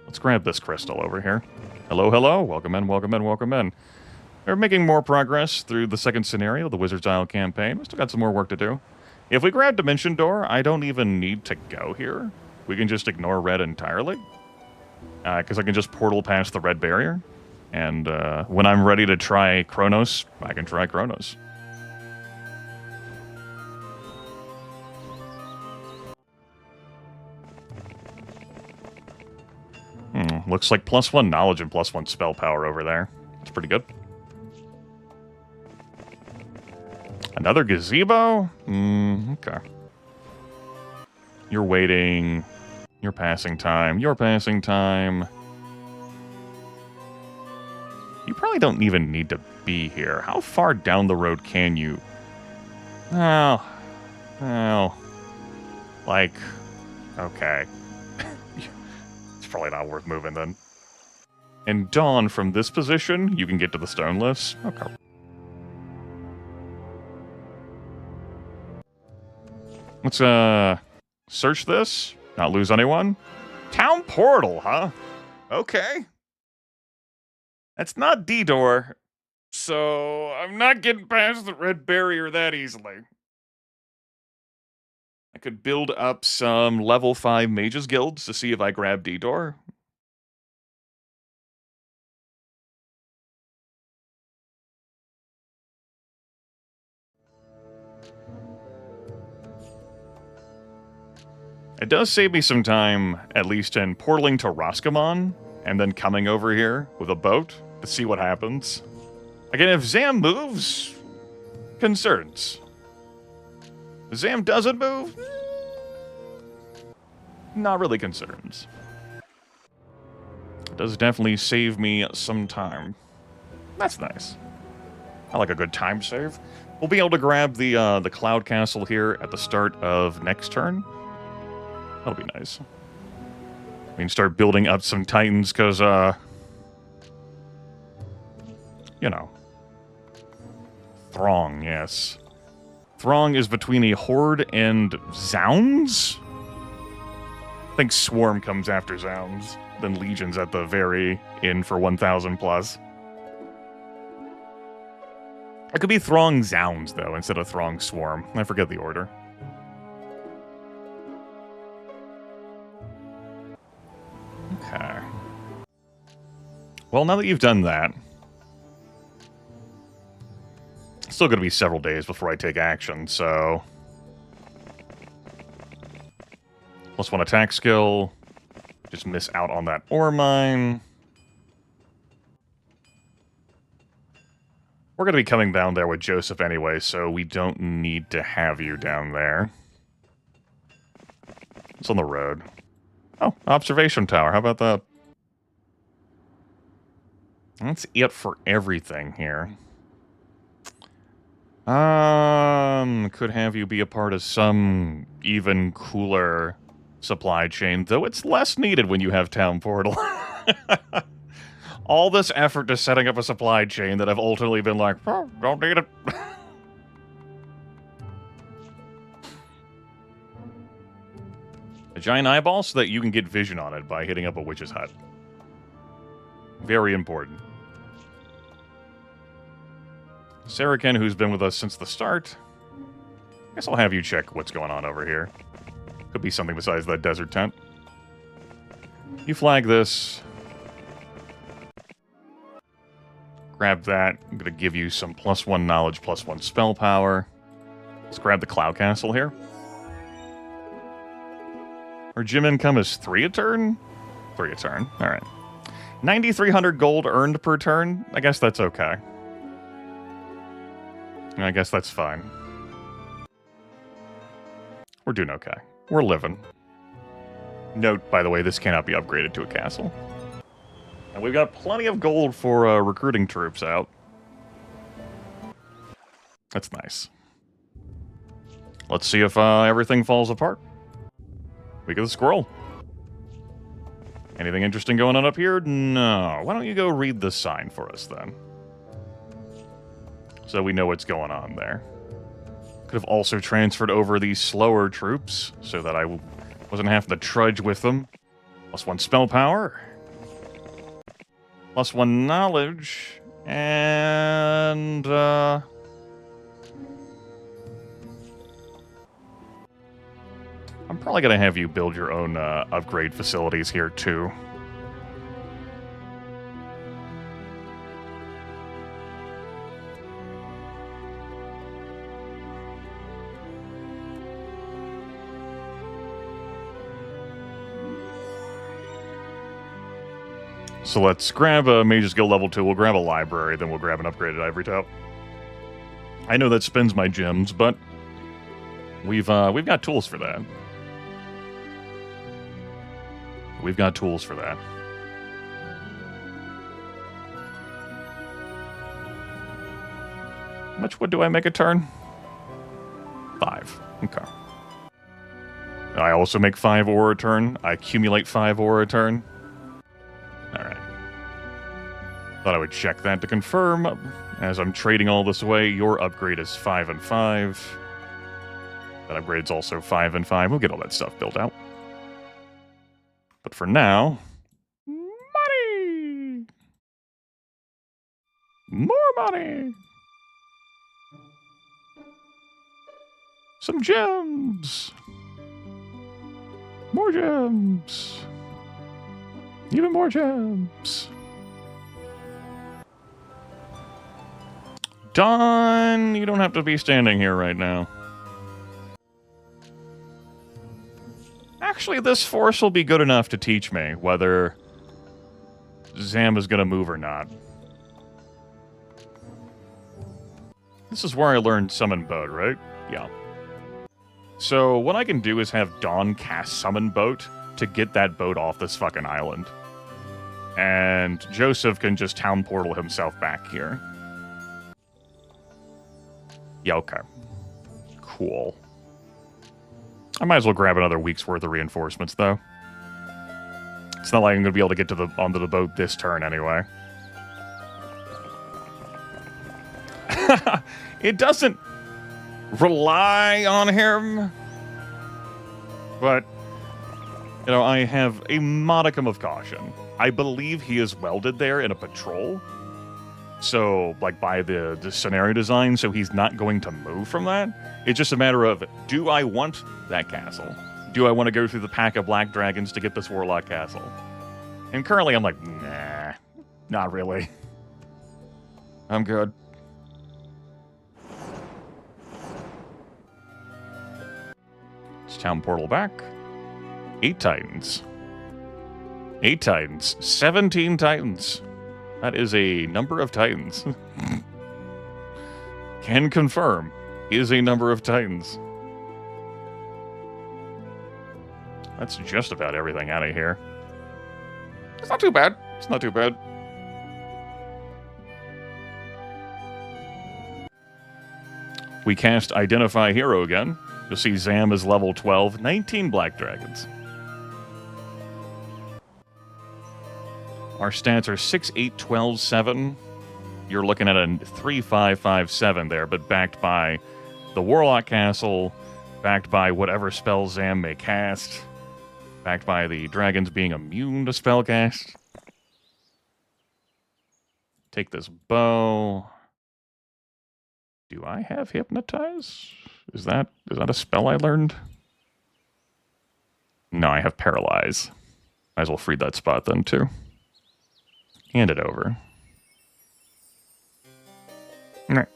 Let's grab this crystal over here. Hello, hello. Welcome in, welcome in, welcome in. We're making more progress through the second scenario, the Wizard's Isle campaign. We still got some more work to do. If we grab Dimension Door, I don't even need to go here. We can just ignore red entirely. Because I can just portal past the red barrier. And when I'm ready to try Kronos, I can try Kronos. Looks like +1 knowledge and +1 spell power over there. That's pretty good. Another gazebo? Okay. You're waiting. You're passing time. You're passing time. You probably don't even need to be here. How far down the road can you? Oh. Like, okay. It's probably not worth moving then. And Dawn, from this position, you can get to the stone lifts. Okay. Let's, search this. Not lose anyone. Town portal, huh? Okay. That's not D-door. So, I'm not getting past the red barrier that easily. I could build up some level 5 mages guilds to see if I grab D-door. It does save me some time, at least in portaling to Roscommon, and then coming over here with a boat to see what happens. Again, if Zam moves, concerns. If Zam doesn't move, not really concerns. It does definitely save me some time. That's nice. I like a good time save. We'll be able to grab the Cloud Castle here at the start of next turn. That'll be nice. We can start building up some Titans, because, you know. Throng, yes. Throng is between a Horde and Zounds? I think Swarm comes after Zounds, then Legion's at the very end for 1,000 plus. It could be Throng Zounds, though, instead of Throng Swarm. I forget the order. Okay. Well, now that you've done that, it's still going to be several days before I take action, so... +1 attack skill. Just miss out on that ore mine. We're going to be coming down there with Joseph anyway, so we don't need to have you down there. It's on the road. Oh, observation tower. How about that? That's it for everything here. Could have you be a part of some even cooler supply chain, though it's less needed when you have Town Portal. All this effort to setting up a supply chain that I've ultimately been like, oh, don't need it. A giant eyeball so that you can get vision on it by hitting up a witch's hut. Very important. Sarah-Ken, who's been with us since the start. Guess I'll have you check what's going on over here. Could be something besides that desert tent. You flag this. Grab that. I'm going to give you some +1 knowledge, +1 spell power. Let's grab the Cloud Castle here. Our gym income is 3 a turn? 3 a turn. Alright. 9,300 gold earned per turn? I guess that's okay. I guess that's fine. We're doing okay. We're living. Note, by the way, this cannot be upgraded to a castle. And we've got plenty of gold for recruiting troops out. That's nice. Let's see if everything falls apart. Week of the Squirrel. Anything interesting going on up here? No. Why don't you go read the sign for us, then? So we know what's going on there. Could have also transferred over these slower troops so that I wasn't having to trudge with them. +1 spell power. +1 knowledge. And, I'm probably going to have you build your own upgrade facilities here, too. So let's grab a Mage's Guild level 2, we'll grab a library, then we'll grab an upgraded ivory top. I know that spends my gems, but we've got tools for that. We've got tools for that. How much wood do I make a turn? 5. Okay. I also make 5 ore a turn. I accumulate 5 ore a turn. Alright. Thought I would check that to confirm. As I'm trading all this away, your upgrade is 5 and 5. That upgrade's also 5 and 5. We'll get all that stuff built out. But for now... money! More money! Some gems! More gems! Even more gems! Done! You don't have to be standing here right now. Actually, this force will be good enough to teach me whether Zam is going to move or not. This is where I learned Summon Boat, right? Yeah. So, what I can do is have Dawn cast Summon Boat to get that boat off this fucking island. And Joseph can just town portal himself back here. Yeah, okay. Cool. I might as well grab another week's worth of reinforcements, though. It's not like I'm going to be able to get to onto the boat this turn, anyway. It doesn't rely on him. But, you know, I have a modicum of caution. I believe he is welded there in a patrol. So, like, by the scenario design, so he's not going to move from that. It's just a matter of, do I want that castle? Do I want to go through the pack of black dragons to get this warlock castle? And currently I'm like, nah, not really. I'm good. It's town portal back. 8 titans. 8 titans. 17 titans. That is a number of titans. Can confirm. Is a number of titans. That's just about everything out of here. It's not too bad. It's not too bad. We cast Identify Hero again. You'll see Zam is level 12, 19 black dragons. Our stats are 6, 8, 12, 7. You're looking at a 3, 5, 5, 7 there, but backed by the Warlock Castle, backed by whatever spell Zam may cast, backed by the dragons being immune to spellcast. Take this bow. Do I have Hypnotize? Is that a spell I learned? No, I have Paralyze. Might as well free that spot then, too. Hand it over. Nah.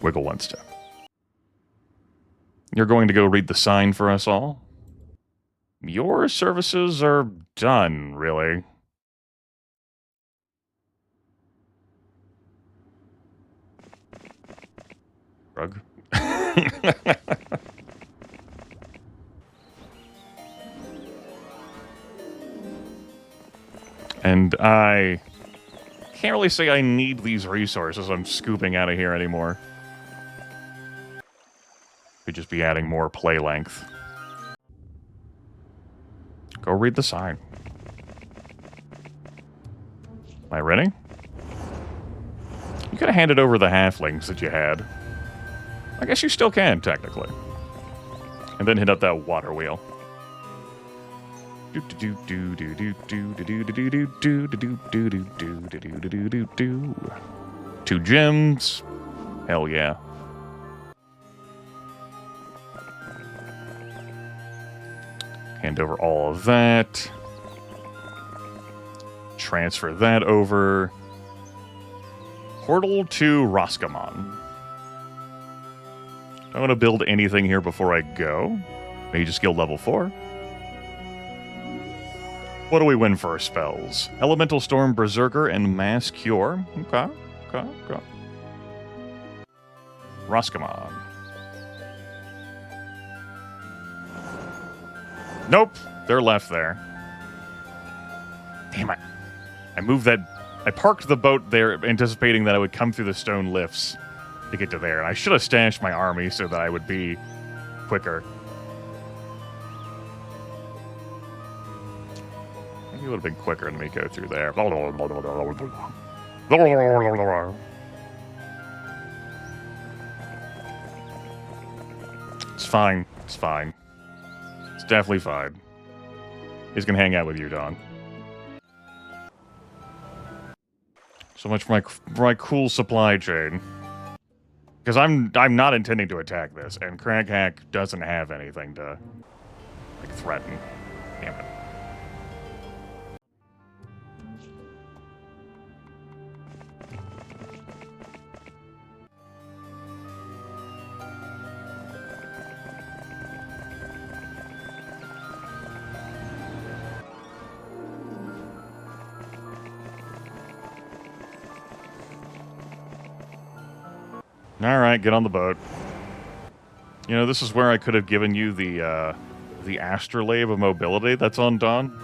Wiggle one step. You're going to go read the sign for us all? Your services are done, really. Rug. And I can't really say I need these resources I'm scooping out of here anymore. Could just be adding more play length. Go read the sign. Am I ready? You could have handed over the halflings that you had. I guess you still can, technically. And then hit up that water wheel. 2 gems. Hell yeah. Hand over all of that. Transfer that over. Portal to Roscommon. I want to build anything here before I go. Mage skill level 4. What do we win for our spells? Elemental Storm, Berserker, and Mass Cure. Okay. Roscommon. Nope, they're left there. Damn it. I moved that. I parked the boat there anticipating that I would come through the stone lifts to get to there. And I should have stashed my army so that I would be quicker. I think it would have been quicker than me go through there. It's fine. It's fine. It's definitely fine. He's gonna hang out with you, Don. So much for my cool supply chain. Because I'm not intending to attack this, and Craghack doesn't have anything to like threaten. Damn it. Alright, get on the boat. You know, this is where I could have given you the astrolabe of mobility that's on Dawn.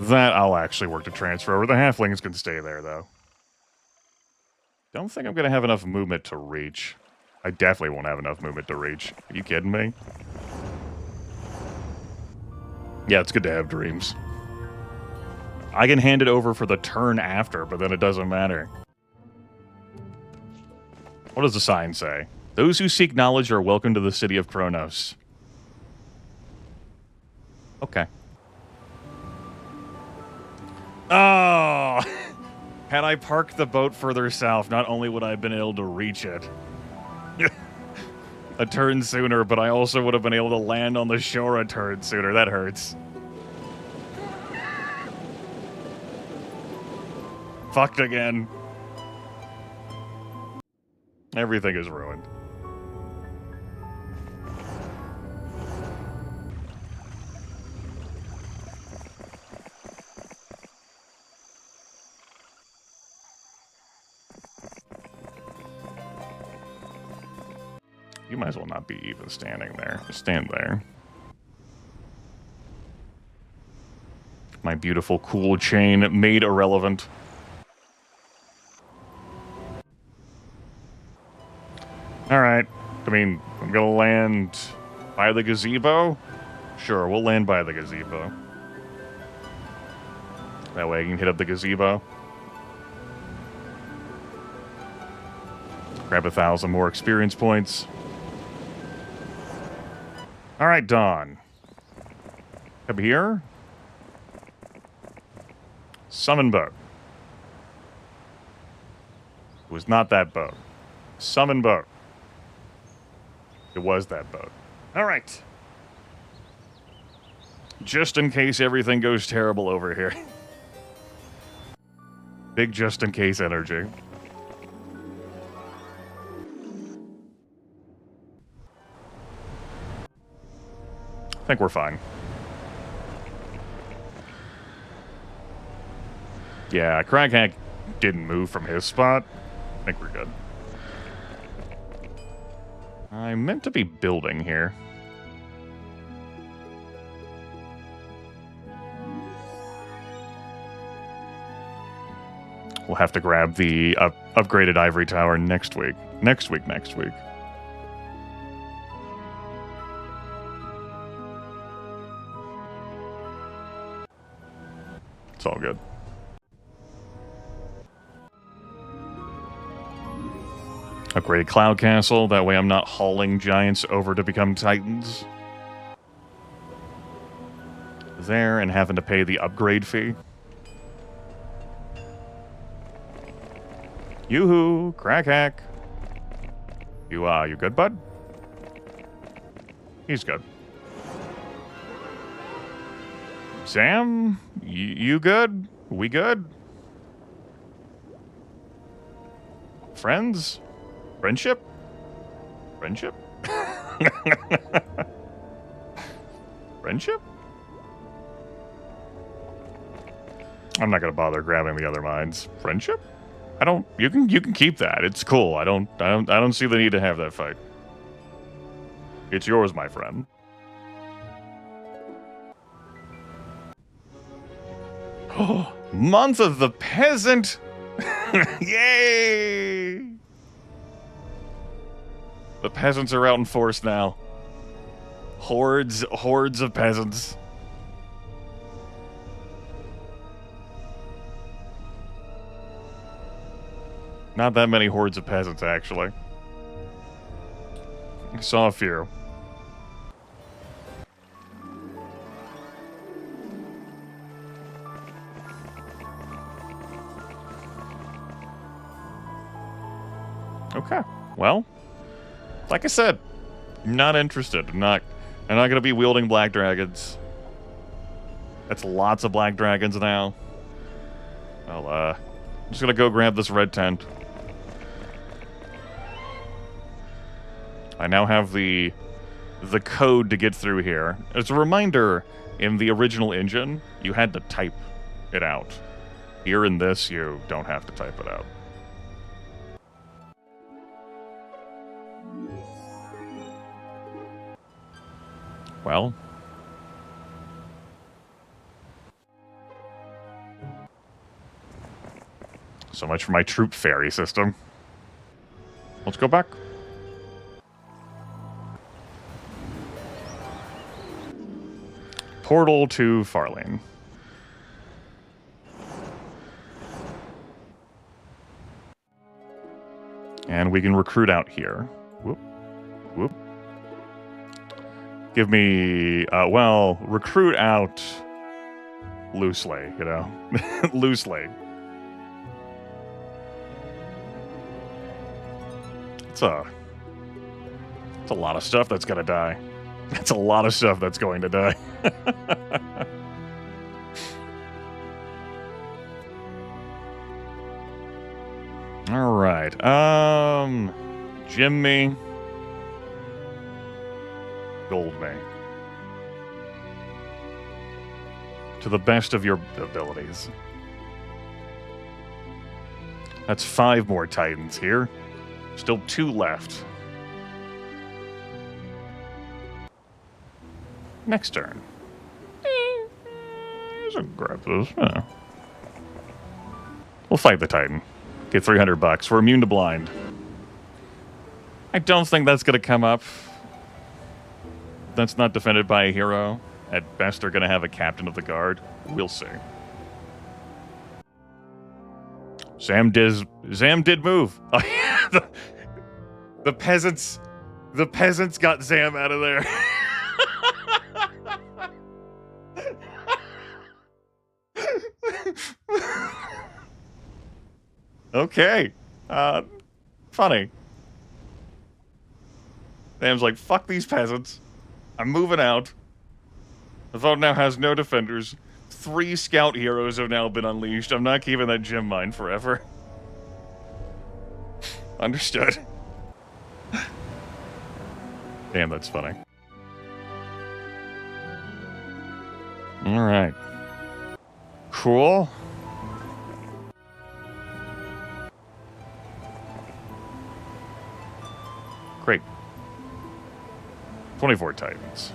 That I'll actually work to transfer over. The halflings can stay there, though. Don't think I'm going to have enough movement to reach. I definitely won't have enough movement to reach. Are you kidding me? Yeah, it's good to have dreams. I can hand it over for the turn after, but then it doesn't matter. What does the sign say? Those who seek knowledge are welcome to the city of Kronos. Okay. Oh! Had I parked the boat further south, not only would I have been able to reach it a turn sooner, but I also would have been able to land on the shore a turn sooner. That hurts. Fucked again. Everything is ruined. You might as well not be even standing there. Just stand there. My beautiful cool chain made irrelevant. Alright. I mean, I'm gonna land by the gazebo? Sure, we'll land by the gazebo. That way I can hit up the gazebo. Grab 1,000 more experience points. Alright, Dawn. Up here. Summon boat. It was not that boat. Summon boat. It was that boat. Alright. Just in case everything goes terrible over here. Big just in case energy. I think we're fine. Yeah, Crackhack didn't move from his spot. I think we're good. I meant to be building here. We'll have to grab the upgraded ivory tower next week. Next week. It's all good. Upgraded Cloud Castle. That way I'm not hauling giants over to become titans. There, and having to pay the upgrade fee. Yoo-hoo, Crackhack. You good, bud? He's good. Sam, you good? We good? Friends? Friendship? Friendship? Friendship? I'm not gonna bother grabbing the other mines. Friendship? You can keep that. It's cool. I don't see the need to have that fight. It's yours, my friend. Oh, Month of the Peasant! Yay! The peasants are out in force now. Hordes of peasants. Not that many hordes of peasants, actually. I saw a few. Okay. Well, like I said, not interested. I'm not gonna be wielding black dragons. That's lots of black dragons now. Well, I'm just gonna go grab this red tent. I now have the code to get through here. As a reminder, in the original engine, you had to type it out. Here in this, you don't have to type it out. Well. So much for my troop ferry system. Let's go back. Portal to Farlane. And we can recruit out here. Whoop. Whoop. Give me, well, recruit out loosely, you know? Loosely. It's a lot of stuff that's gonna die. That's a lot of stuff that's going to die. All right. Jimmy. Gold me. To the best of your abilities. That's 5 more Titans here. Still 2 left. Next turn. I'll grab those. Yeah. We'll fight the Titan. Get $300. We're immune to blind. I don't think that's going to come up. That's not defended by a hero. At best, they're going to have a captain of the guard. We'll see. Zam did move. Oh, yeah, the peasants got Zam out of there. Okay. Funny. Sam's like, fuck these peasants. I'm moving out. The vote now has no defenders. 3 scout heroes have now been unleashed. I'm not keeping that gem mine forever. Understood. Damn, that's funny. Alright. Cool. Great. 24 Titans.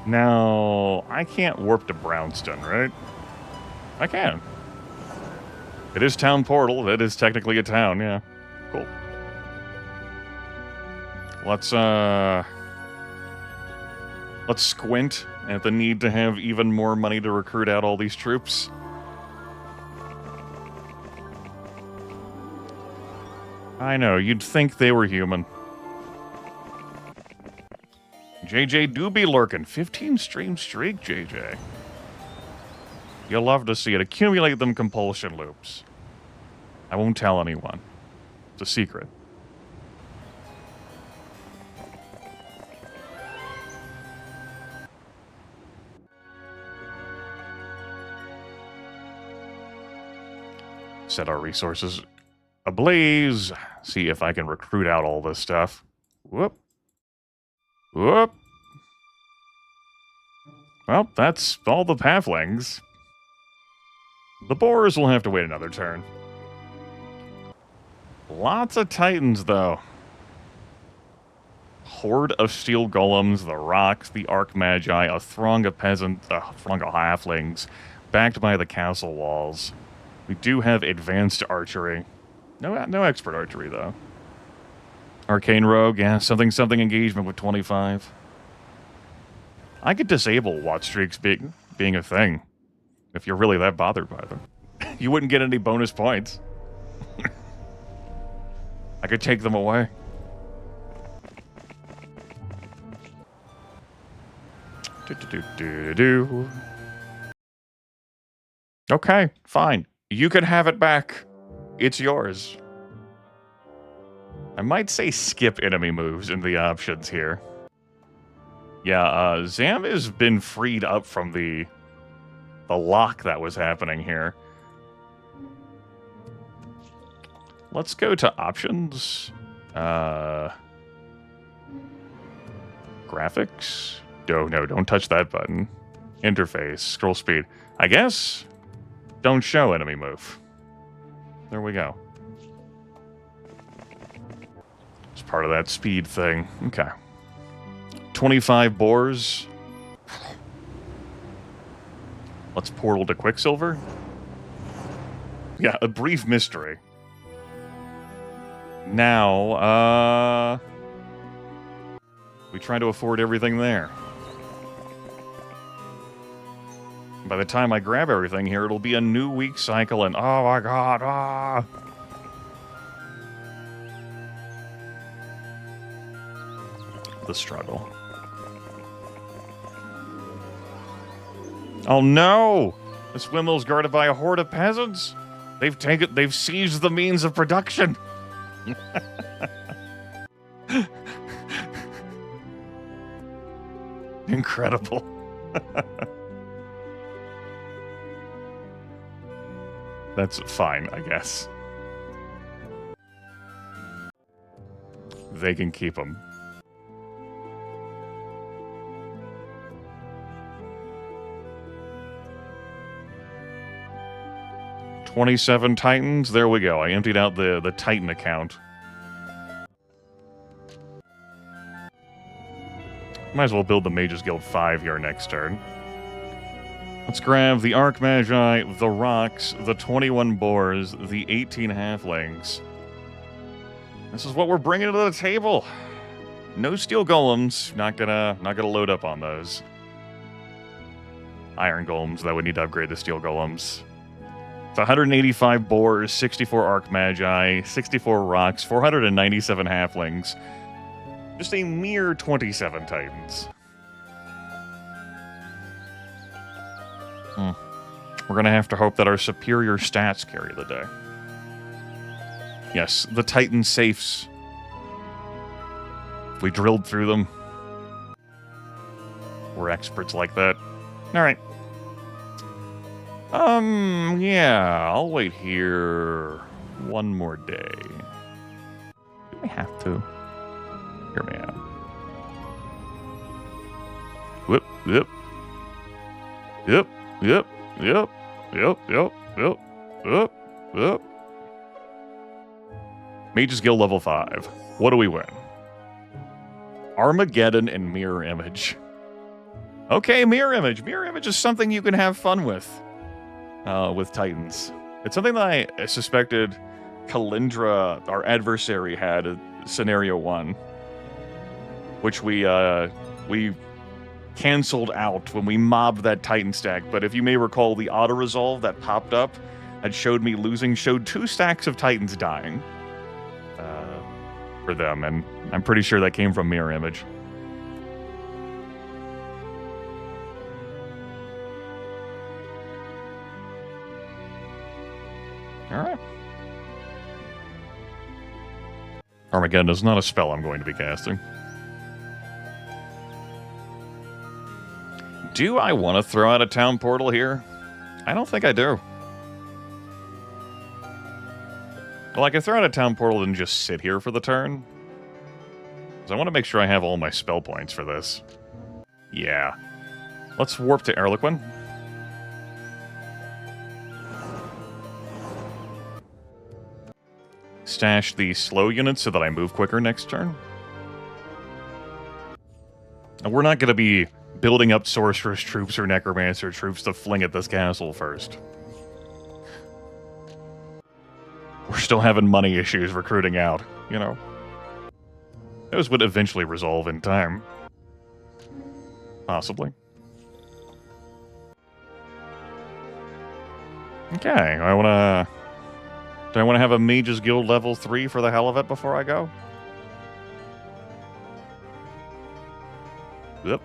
Now, I can't warp to Brownstone, right? I can. It is town portal. It is technically a town, yeah. Cool. Let's squint at the need to have even more money to recruit out all these troops. I know, you'd think they were human. JJ do be lurking. 15 stream streak, JJ. You'll love to see it. Accumulate them compulsion loops. I won't tell anyone. It's a secret. Set our resources ablaze. See if I can recruit out all this stuff. Whoop. Whoop. Well, that's all the halflings. The boars will have to wait another turn. Lots of titans, though. Horde of steel golems, the rocks, the arc magi, a throng of peasants, a throng of halflings, backed by the castle walls. We do have advanced archery. No expert archery, though. Arcane rogue, yeah, something engagement with 25. I could disable watch streaks being a thing, if you're really that bothered by them. You wouldn't get any bonus points. I could take them away. Okay, fine. You can have it back. It's yours. I might say skip enemy moves in the options here. Yeah, Zam has been freed up from the lock that was happening here. Let's go to options. Graphics? No, don't touch that button. Interface, scroll speed. I guess don't show enemy move. There we go. It's part of that speed thing. Okay. 25 boars. Let's portal to Quicksilver. Yeah, a brief mystery. Now, we try to afford everything there. By the time I grab everything here, it'll be a new week cycle, and oh my god, ah! The struggle. Oh no! This windmill's guarded by a horde of peasants? They've seized the means of production! Incredible. That's fine, I guess. They can keep them. $27 Titans. There we go. I emptied out the Titan account. Might as well build the Mages Guild 5 here next turn. Let's grab the Archmagi, the Rocks, the 21 Boars, the 18 Halflings. This is what we're bringing to the table. No Steel Golems. Not gonna load up on those. Iron Golems, though, we need to upgrade the Steel Golems. It's 185 Boars, 64 Archmagi, 64 Rocks, 497 Halflings. Just a mere 27 Titans. We're going to have to hope that our superior stats carry the day. Yes, the Titan safes. If we drilled through them. We're experts like that. Alright. Yeah, I'll wait here one more day. Do we have to? Hear me out. Whoop, yep. Yep, yep, yep, yep, yep, yep, yep, yep. Mage's Guild level 5. What do we win? Armageddon and Mirror Image. Okay, Mirror Image. Mirror Image is something you can have fun with Titans. It's something that I suspected Kalindra, our adversary, had in Scenario 1. Which we canceled out when we mobbed that Titan stack. But if you may recall, the auto-resolve that popped up that showed me losing showed 2 stacks of Titans dying for them, and I'm pretty sure that came from Mirror Image. Alright. Armageddon is not a spell I'm going to be casting. Do I want to throw out a town portal here? I don't think I do. Well, I can throw out a town portal and just sit here for the turn. Because I want to make sure I have all my spell points for this. Yeah. Let's warp to Erliquin. Stash the slow units so that I move quicker next turn. And we're not going to be building up Sorceress troops or Necromancer troops to fling at this castle first. We're still having money issues recruiting out, you know. Those would eventually resolve in time. Possibly. Okay, do I want to have a Mage's Guild level 3 for the hell of it before I go? Yep.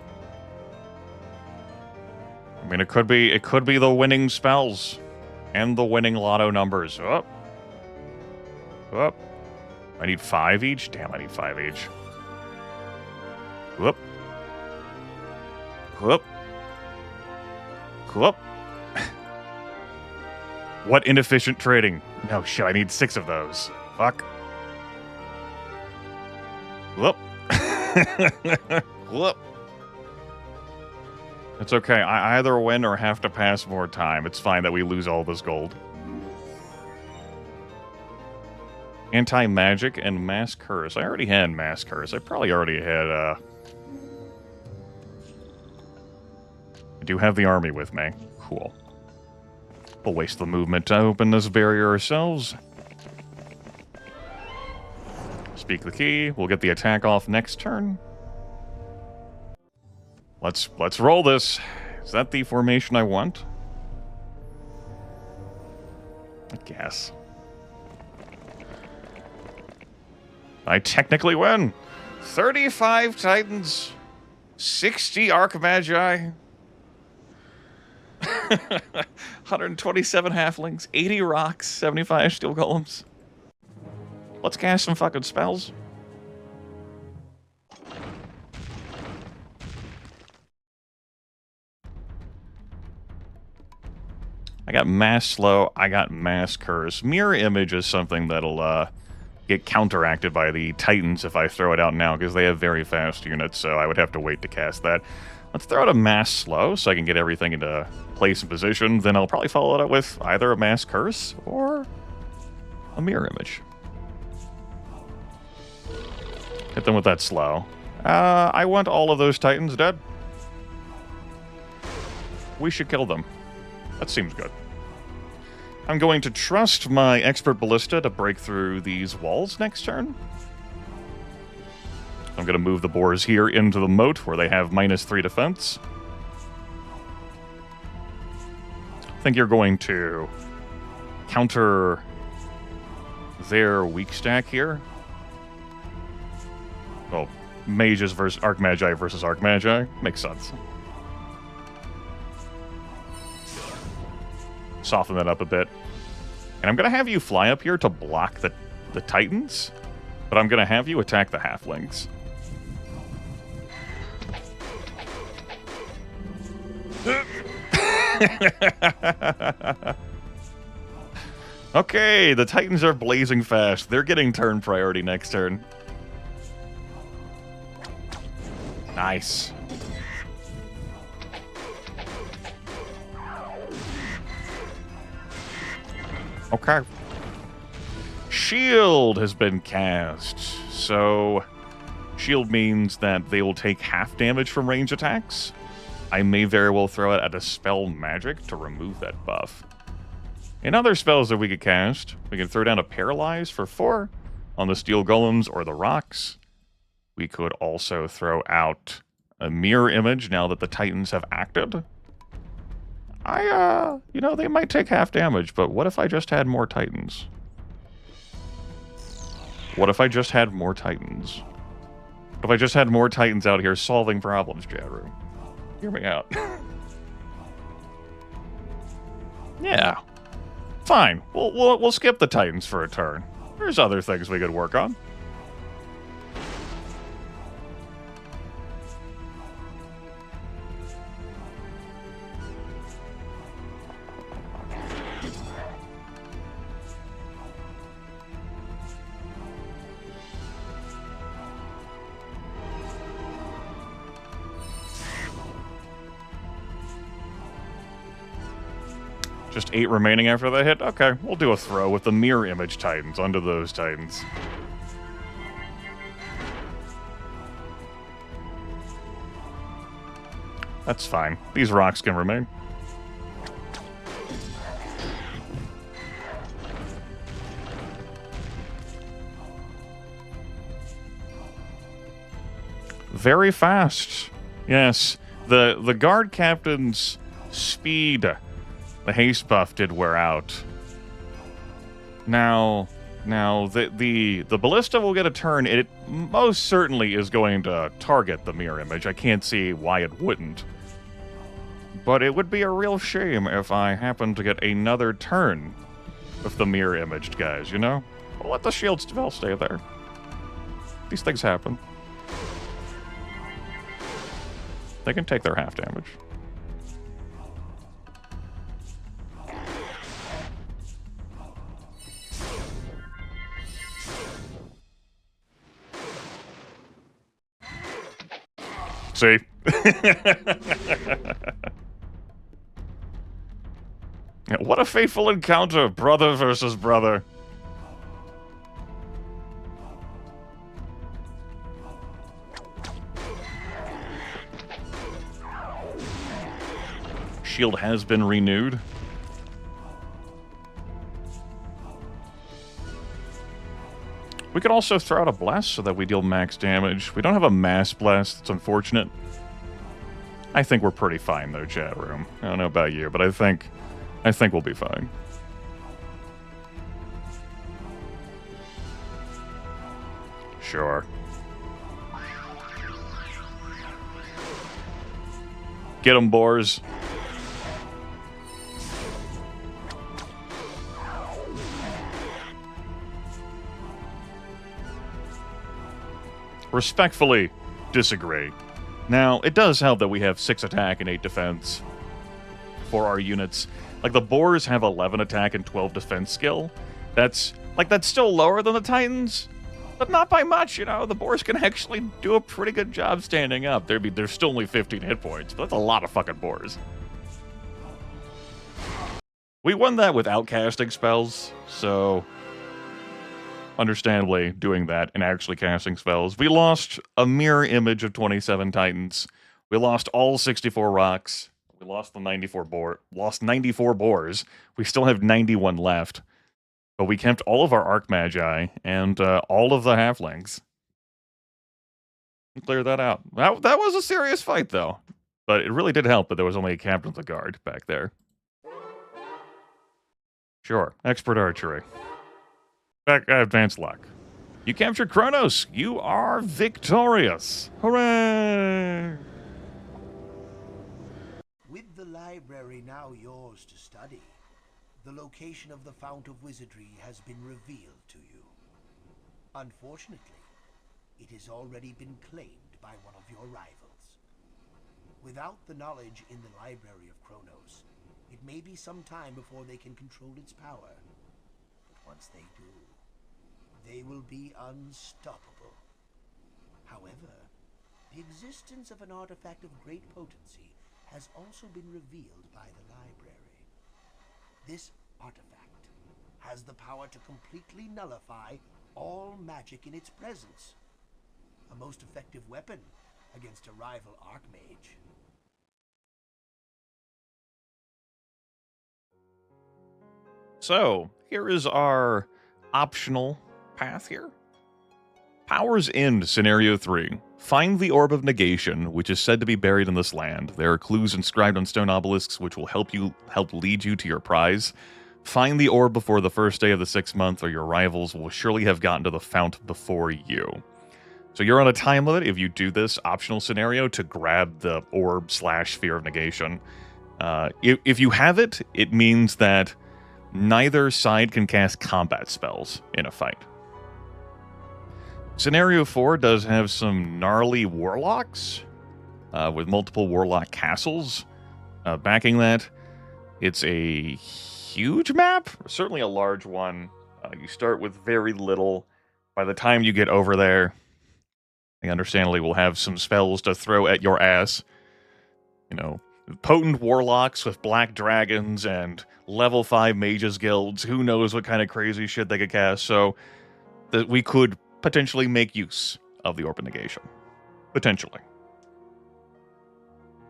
I mean, it could be the winning spells and the winning lotto numbers. Oh. Oh. I need 5 each? Damn, I need 5 each. Whoop. Whoop. Whoop. What inefficient trading. No, shit, I need 6 of those. Fuck. Whoop. Whoop. It's okay. I either win or have to pass more time. It's fine that we lose all this gold. Anti-magic and mass curse. I already had mass curse. I probably already had, I do have the army with me. Cool. We'll waste the movement to open this barrier ourselves. Speak the key. We'll get the attack off next turn. Let's roll this. Is that the formation I want? I guess. I technically win. 35 Titans, 60 Archmagi, 127 Halflings, 80 Rocks, 75 Steel Golems. Let's cast some fucking spells. I got Mass Slow, I got Mass Curse. Mirror Image is something that'll get counteracted by the Titans if I throw it out now, because they have very fast units, so I would have to wait to cast that. Let's throw out a Mass Slow so I can get everything into place and position. Then I'll probably follow it up with either a Mass Curse or a Mirror Image. Hit them with that Slow. I want all of those Titans dead. We should kill them. That seems good. I'm going to trust my Expert Ballista to break through these walls next turn. I'm going to move the boars here into the moat where they have -3 defense. I think you're going to counter their weak stack here. Well, mages versus Archmagi versus Archmagi. Makes sense. Soften that up a bit. And I'm going to have you fly up here to block the Titans, but I'm going to have you attack the Halflings. Okay, the Titans are blazing fast. They're getting turn priority next turn. Nice. Okay. Shield has been cast. So, shield means that they will take half damage from range attacks. I may very well throw it at a spell magic to remove that buff. In other spells that we could cast, we can throw down a Paralyze for 4 on the Steel Golems or the Rocks. We could also throw out a Mirror Image now that the Titans have acted. You know, they might take half damage, but what if I just had more Titans? What if I just had more Titans? What if I just had more Titans out here solving problems, chat room? Hear me out. Yeah. Fine. We'll skip the Titans for a turn. There's other things we could work on. Just 8 remaining after the hit? Okay, we'll do a throw with the Mirror Image Titans onto those Titans. That's fine. These rocks can remain. Very fast. Yes, the guard captain's speed. The haste buff did wear out. Now the ballista will get a turn. It most certainly is going to target the mirror image. I can't see why it wouldn't. But it would be a real shame if I happened to get another turn with the mirror imaged guys, you know? We'll let the shield spell stay there. These things happen. They can take their half damage. See? What a fateful encounter, brother versus brother. Shield has been renewed. We could also throw out a blast so that we deal max damage. We don't have a mass blast. It's unfortunate. I think we're pretty fine though, chat room. I don't know about you, but I think we'll be fine. Sure. Get 'em, boars. Respectfully disagree. Now, it does help that we have 6 attack and 8 defense for our units. Like, the boars have 11 attack and 12 defense skill. That's still lower than the Titans, but not by much, you know? The boars can actually do a pretty good job standing up. There's still only 15 hit points, but that's a lot of fucking boars. We won that without casting spells, so understandably doing that and actually casting spells. We lost a mirror image of 27 Titans. We lost all 64 rocks. We lost the 94 boars. We still have 91 left. But we kept all of our Archmagi and all of the halflings. Clear that out. That was a serious fight, though. But it really did help that there was only a captain of the guard back there. Sure, expert archery. Advanced luck. You captured Kronos. You are victorious. Hooray! With the library now yours to study, the location of the Fount of Wizardry has been revealed to you. Unfortunately, it has already been claimed by one of your rivals. Without the knowledge in the Library of Kronos, it may be some time before they can control its power. But once they do, they will be unstoppable. However, the existence of an artifact of great potency has also been revealed by the library. This artifact has the power to completely nullify all magic in its presence. A most effective weapon against a rival archmage. So, here is our optional path here. Powers End, Scenario 3. Find the Orb of Negation, which is said to be buried in this land. There are clues inscribed on stone obelisks which will help lead you to your prize. Find the orb before the first day of the 6th month, or your rivals will surely have gotten to the fount before you. So you're on a time limit if you do this optional scenario to grab the orb / Sphere of Negation. If you have it, it means that neither side can cast combat spells in a fight. Scenario 4 does have some gnarly warlocks with multiple warlock castles backing that. It's a huge map, certainly a large one. You start with very little. By the time you get over there, they understandably will have some spells to throw at your ass. You know, potent warlocks with black dragons and level 5 mages guilds. Who knows what kind of crazy shit they could cast. So that we could potentially make use of the Orb of Negation. Potentially.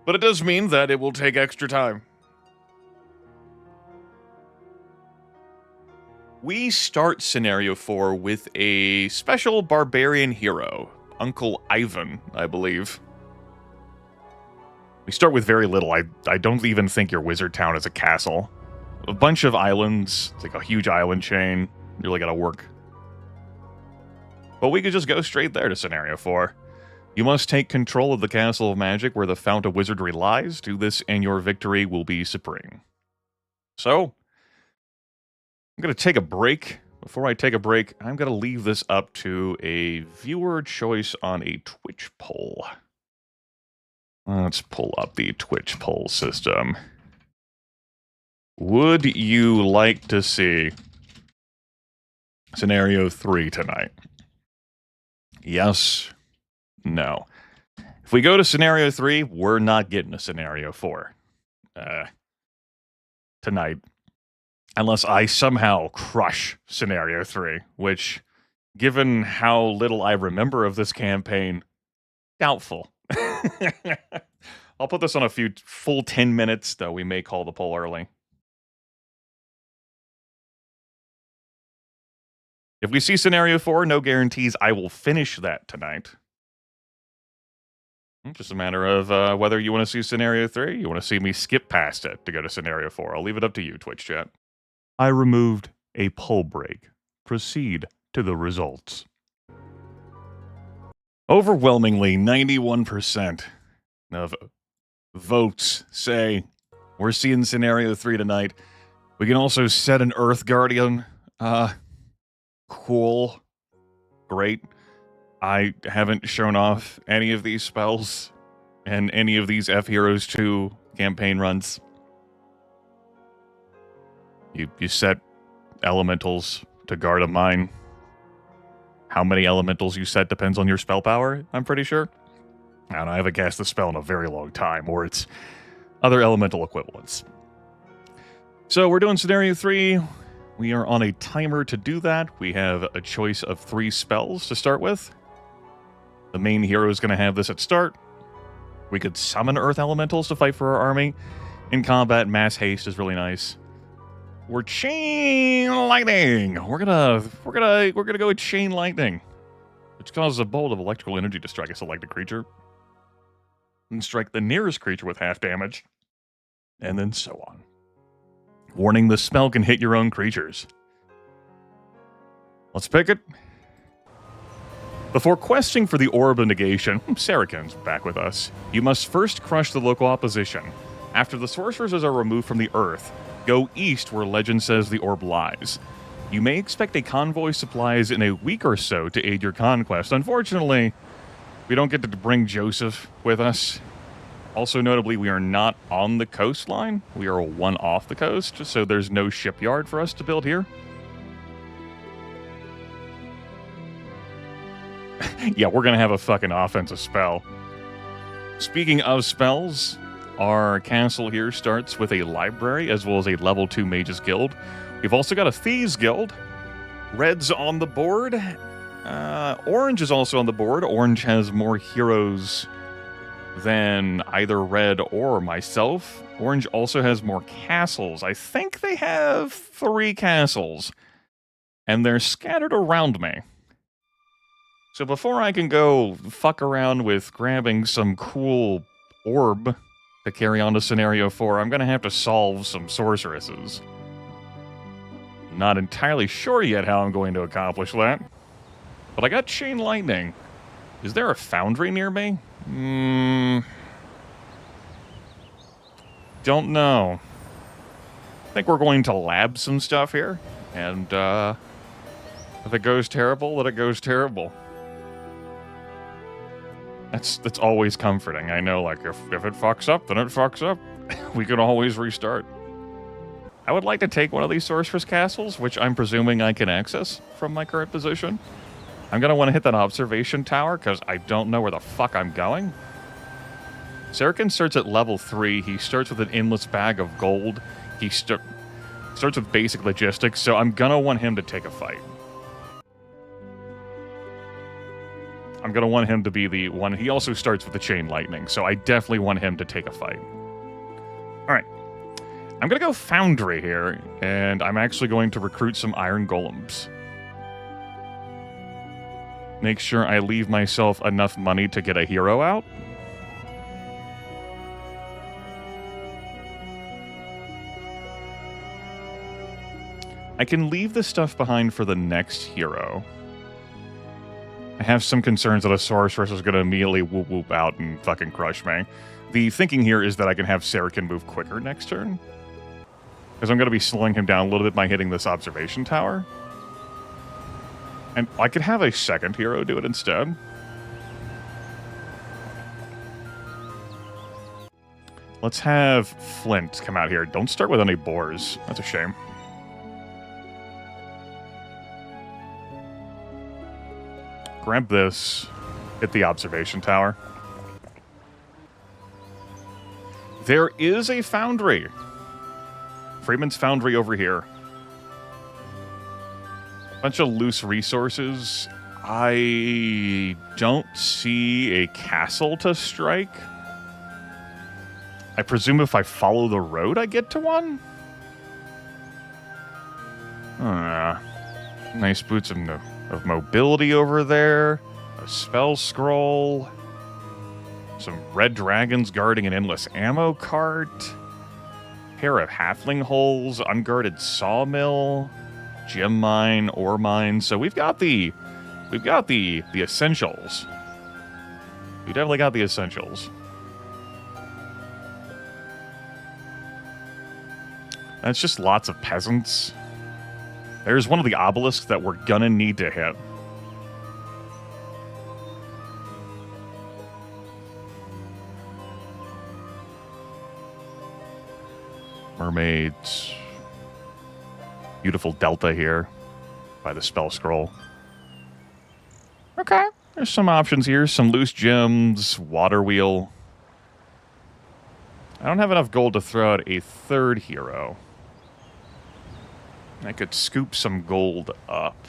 But it does mean that it will take extra time. We start Scenario 4 with a special barbarian hero, Uncle Ivan, I believe. We start with very little. I don't even think your wizard town is a castle. A bunch of islands. It's like a huge island chain. You really gotta work. But we could just go straight there to Scenario 4. You must take control of the Castle of Magic where the Fount of Wizardry lies. Do this and your victory will be supreme. So, I'm going to take a break. Before I take a break, I'm going to leave this up to a viewer choice on a Twitch poll. Let's pull up the Twitch poll system. Would you like to see Scenario 3 tonight? Yes. No. If we go to Scenario 3, we're not getting a Scenario 4. Tonight. Unless I somehow crush Scenario 3, which, given how little I remember of this campaign, doubtful. I'll put this on a full 10 minutes, though we may call the poll early. If we see Scenario 4, no guarantees I will finish that tonight. It's just a matter of whether you want to see Scenario 3, you want to see me skip past it to go to Scenario 4. I'll leave it up to you, Twitch chat. I removed a poll break. Proceed to the results. Overwhelmingly, 91% of votes say we're seeing Scenario 3 tonight. We can also set an Earth Guardian. Cool. Great. I haven't shown off any of these spells in any of these fheroes2 campaign runs. You set elementals to guard a mine. How many elementals you set depends on your spell power, I'm pretty sure. And I haven't cast the spell in a very long time, or its other elemental equivalents. So we're doing Scenario 3. We are on a timer to do that. We have a choice of 3 spells to start with. The main hero is going to have this at start. We could summon Earth Elementals to fight for our army. In combat, Mass Haste is really nice. We're Chain Lightning. We're gonna go with Chain Lightning, which causes a bolt of electrical energy to strike a selected creature, and strike the nearest creature with half damage, and then so on. Warning: the spell can hit your own creatures. Let's pick it. Before questing for the Orb of Negation, Sarrakin's back with us. You must first crush the local opposition. After the sorceresses are removed from the earth, go east where legend says the orb lies. You may expect a convoy supplies in a week or so to aid your conquest. Unfortunately, we don't get to bring Joseph with us. Also notably, we are not on the coastline. We are 1 off the coast, so there's no shipyard for us to build here. Yeah, we're gonna have a fucking offensive spell. Speaking of spells, our castle here starts with a library as well as a level 2 mages guild. We've also got a thieves guild. Red's on the board. Orange is also on the board. Orange has more heroes than either Red or myself. Orange also has more castles. I think they have 3 castles, and they're scattered around me. So before I can go fuck around with grabbing some cool orb to carry on to Scenario 4, I'm going to have to solve some sorceresses. Not entirely sure yet how I'm going to accomplish that. But I got Chain Lightning. Is there a foundry near me? Don't know. I think we're going to lab some stuff here. And if it goes terrible, then it goes terrible. That's always comforting. I know, like, if it fucks up, then it fucks up. We can always restart. I would like to take one of these sorceress castles, which I'm presuming I can access from my current position. I'm going to want to hit that observation tower, because I don't know where the fuck I'm going. Sarrakin starts at level 3. He starts with an endless bag of gold. He starts with basic logistics, so I'm going to want him to take a fight. I'm going to want him to be the one. He also starts with the Chain Lightning, so I definitely want him to take a fight. Alright. I'm going to go Foundry here, and I'm actually going to recruit some Iron Golems. Make sure I leave myself enough money to get a hero out. I can leave the stuff behind for the next hero. I have some concerns that a sorceress is going to immediately whoop out and fucking crush me. The thinking here is that I can have Sarrakin move quicker next turn, because I'm going to be slowing him down a little bit by hitting this observation tower. And I could have a second hero do it instead. Let's have Flint come out here. Don't start with any boars. That's a shame. Grab this. Hit the observation tower. There is a foundry. Freeman's Foundry over here. Bunch of loose resources. I don't see a castle to strike. I presume if I follow the road, I get to one? Nice boots of mobility over there. A spell scroll. Some red dragons guarding an endless ammo cart. Pair of halfling holes. Unguarded sawmill. Gem mine, ore mine. So we've got the essentials. We definitely got the essentials. That's just lots of peasants. There's one of the obelisks that we're gonna need to hit. Mermaids. Beautiful delta here by the spell scroll. Okay, there's some options here. Some loose gems, water wheel. I don't have enough gold to throw out a third hero. I could scoop some gold up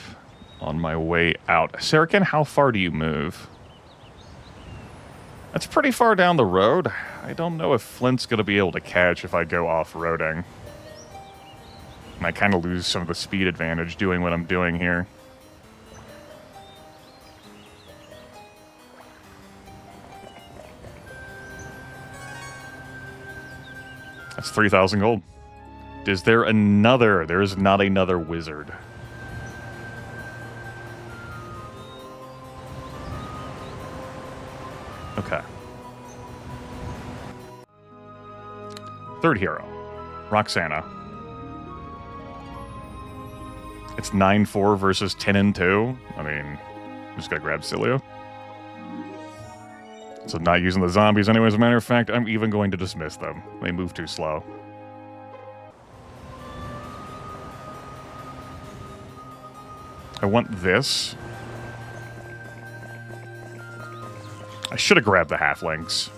on my way out. Sarikhan, how far do you move? That's pretty far down the road. I don't know if Flint's going to be able to catch if I go off-roading. And I kind of lose some of the speed advantage doing what I'm doing here. That's 3,000 gold. Is there another? There is not another wizard. Okay. Third hero, Roxana. It's 9-4 versus 10-2. I mean, I'm just gonna grab Cilio. So not using the zombies anyway. As a matter of fact, I'm even going to dismiss them. They move too slow. I want this. I should have grabbed the halflings.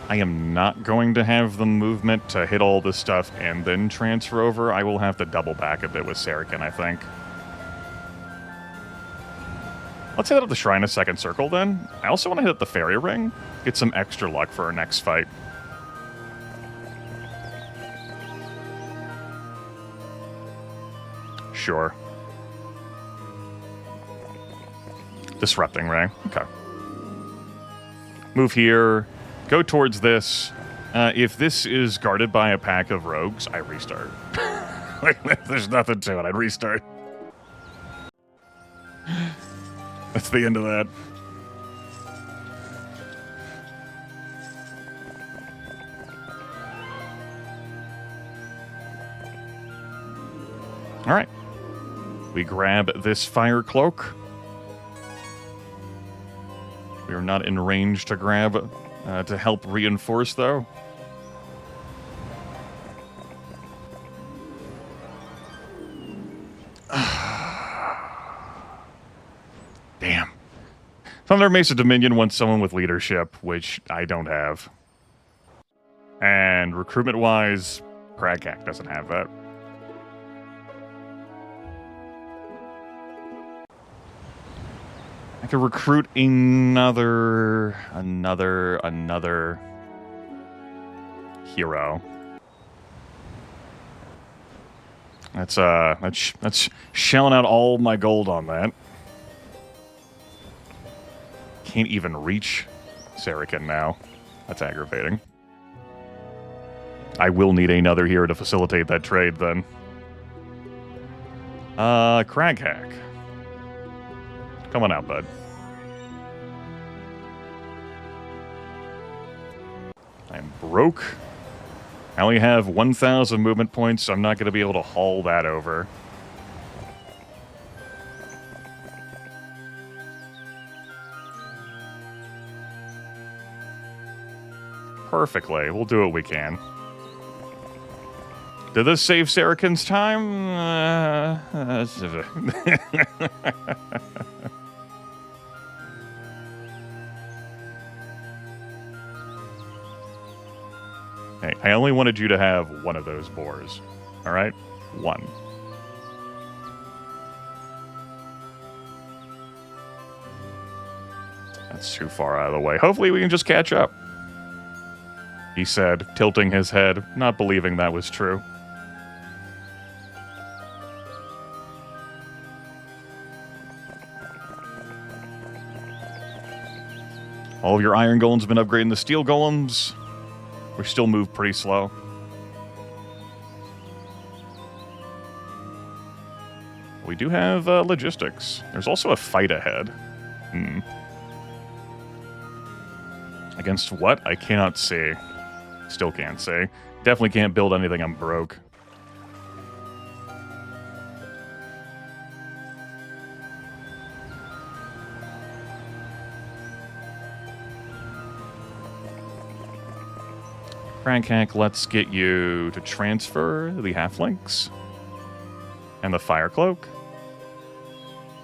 I am not going to have the movement to hit all this stuff and then transfer over. I will have to double back a bit with Sarikhan, I think. Let's hit up the Shrine of Second Circle, then. I also want to hit up the Fairy Ring. Get some extra luck for our next fight. Sure. Disrupting Ray. Okay. Move here. Go towards this. If this is guarded by a pack of rogues, I restart. There's nothing to it. I'd restart. That's the end of that. All right. We grab this fire cloak. We are not in range to grab to help reinforce, though. Damn. Thunder Mesa Dominion wants someone with leadership, which I don't have. And recruitment-wise, Craghack doesn't have that. I could recruit another hero. That's shelling out all my gold on that. Can't even reach Sarikhan now. That's aggravating. I will need another hero to facilitate that trade then. Craghack. Come on out, bud. I'm broke. I only have 1,000 movement points, so I'm not going to be able to haul that over. Perfectly. We'll do what we can. Did this save Sarikhan's time? Hey, I only wanted you to have one of those boars. All right? One. That's too far out of the way. Hopefully we can just catch up. He said, tilting his head, not believing that was true. All of your iron golems have been upgrading the steel golems. We still move pretty slow. We do have logistics. There's also a fight ahead. Against what? I cannot see. Still can't see. Definitely can't build anything. I'm broke. Craghack, let's get you to transfer the halflings and the fire cloak.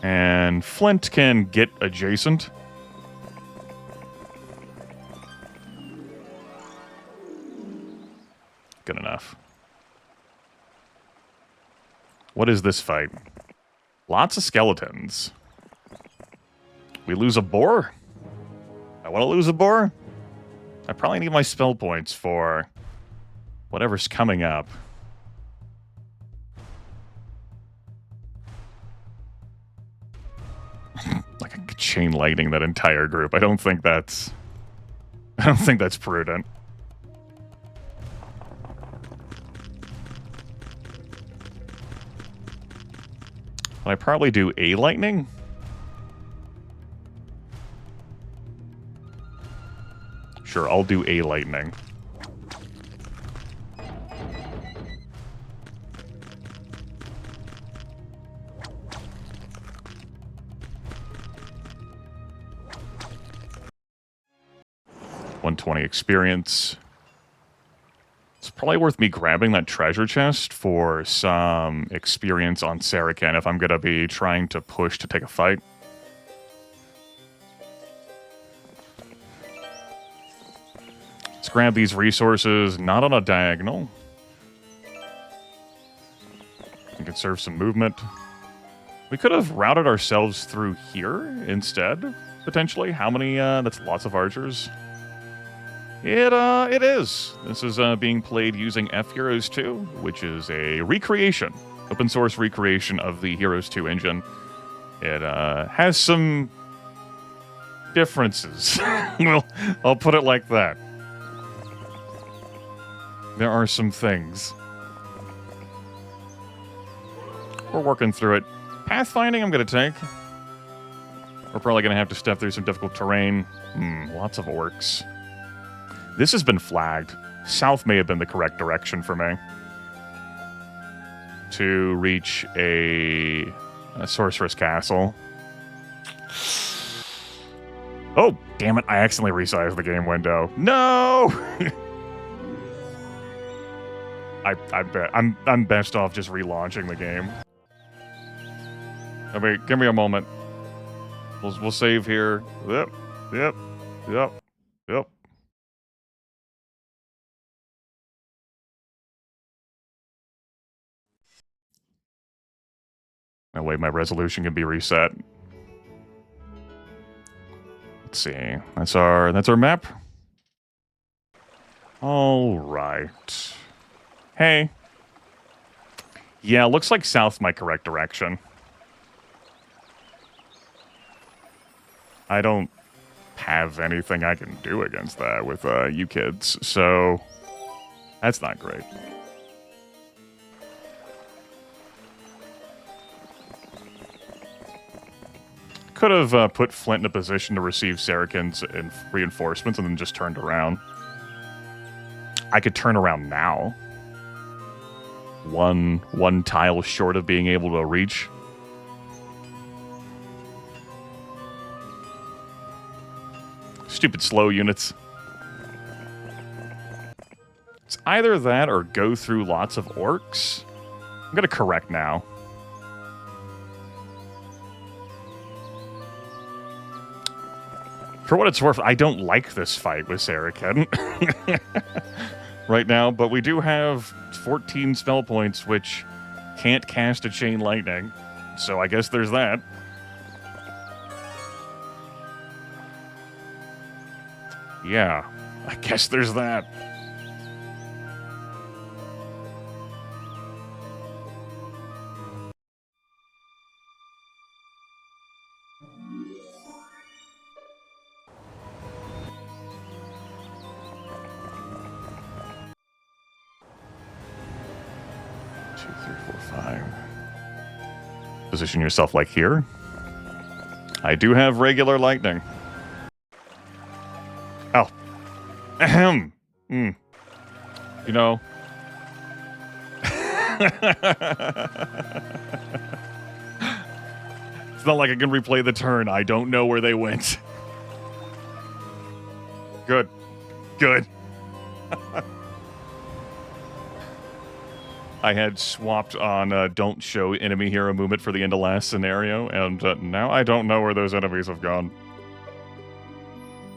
And Flint can get adjacent. Good enough. What is this fight? Lots of skeletons. We lose a boar? I want to lose a boar? I probably need my spell points for whatever's coming up. Like a chain lightning that entire group. I don't think that's prudent. I probably do a lightning. Sure, I'll do a lightning. $120 experience. It's probably worth me grabbing that treasure chest for some experience on Saracen if I'm going to be trying to push to take a fight. Let's grab these resources, not on a diagonal. We can serve some movement. We could have routed ourselves through here instead, potentially. How many? That's lots of archers. It is. This is being played using fheroes2, which is a recreation, open source recreation of the Heroes2 engine. It has some differences. Well, I'll put it like that. There are some things. We're working through it. Pathfinding I'm going to take. We're probably going to have to step through some difficult terrain. Lots of orcs. This has been flagged. South may have been the correct direction for me. To reach a sorceress castle. Oh, damn it. I accidentally resized the game window. No! I bet. I'm best off just relaunching the game. I mean, give me a moment. We'll save here. Yep. That way my resolution can be reset. Let's see. That's our map. All right. Hey. Yeah, looks like south my correct direction. I don't have anything I can do against that with you kids, so that's not great. Could have put Flint in a position to receive Saracens and reinforcements and then just turned around. I could turn around now. One tile short of being able to reach. Stupid slow units. It's either that or go through lots of orcs. I'm gonna correct now. For what it's worth, I don't like this fight with Saracen right now, but we do have 14 spell points, which can't cast a chain lightning. So I guess there's that. Yeah, I guess there's that. Position yourself like here. I do have regular lightning. Oh. Ahem. You know. It's not like I can replay the turn. I don't know where they went. Good. I had swapped on don't show enemy hero movement for the end of last scenario, and now I don't know where those enemies have gone.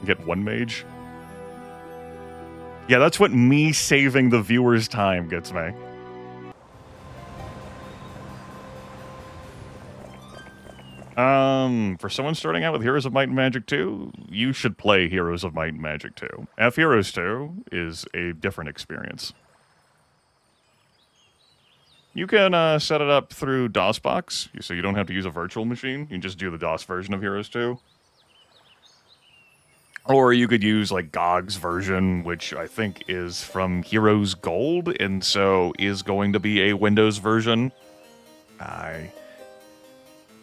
Get one mage. Yeah, that's what me saving the viewer's time gets me. For someone starting out with Heroes of Might and Magic 2, you should play Heroes of Might and Magic 2. fheroes2 is a different experience. You can set it up through DOSBox, so you don't have to use a virtual machine. You can just do the DOS version of Heroes 2. Or you could use, like, GOG's version, which I think is from Heroes Gold, and so is going to be a Windows version.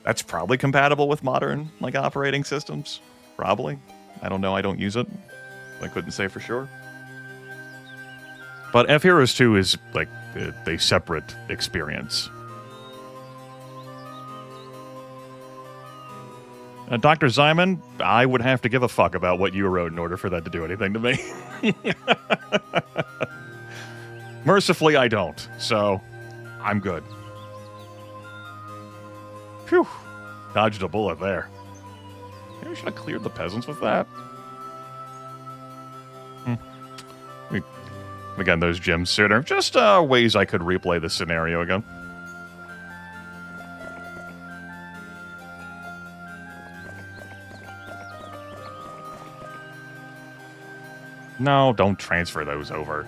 That's probably compatible with modern, like, operating systems. Probably. I don't know. I don't use it. I couldn't say for sure. But fheroes2 is, like, a separate experience. Dr. Zyman, I would have to give a fuck about what you wrote in order for that to do anything to me. Mercifully, I don't, so I'm good. Phew. Dodged a bullet there. Maybe we should have cleared the peasants with that. Again, those gems sooner. Just ways I could replay this scenario again. No, don't transfer those over.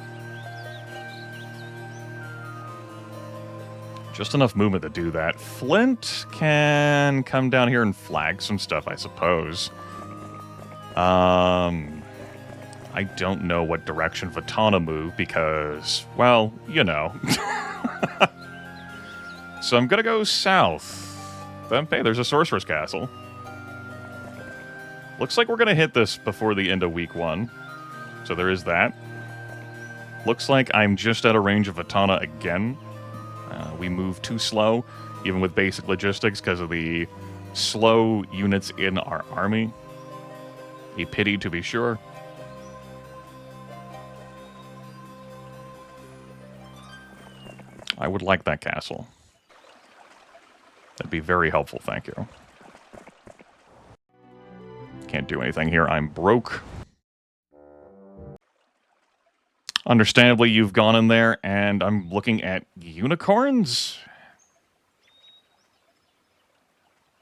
Just enough movement to do that. Flint can come down here and flag some stuff, I suppose. I don't know what direction Vitana moved because, well, you know. So I'm gonna go south. Hey, there's a Sorcerer's Castle. Looks like we're gonna hit this before the end of week 1. So there is that. Looks like I'm just out of range of Vitana again. We move too slow, even with basic logistics, because of the slow units in our army. A pity, to be sure. I would like that castle. That'd be very helpful, thank you. Can't do anything here, I'm broke. Understandably, you've gone in there, and I'm looking at unicorns?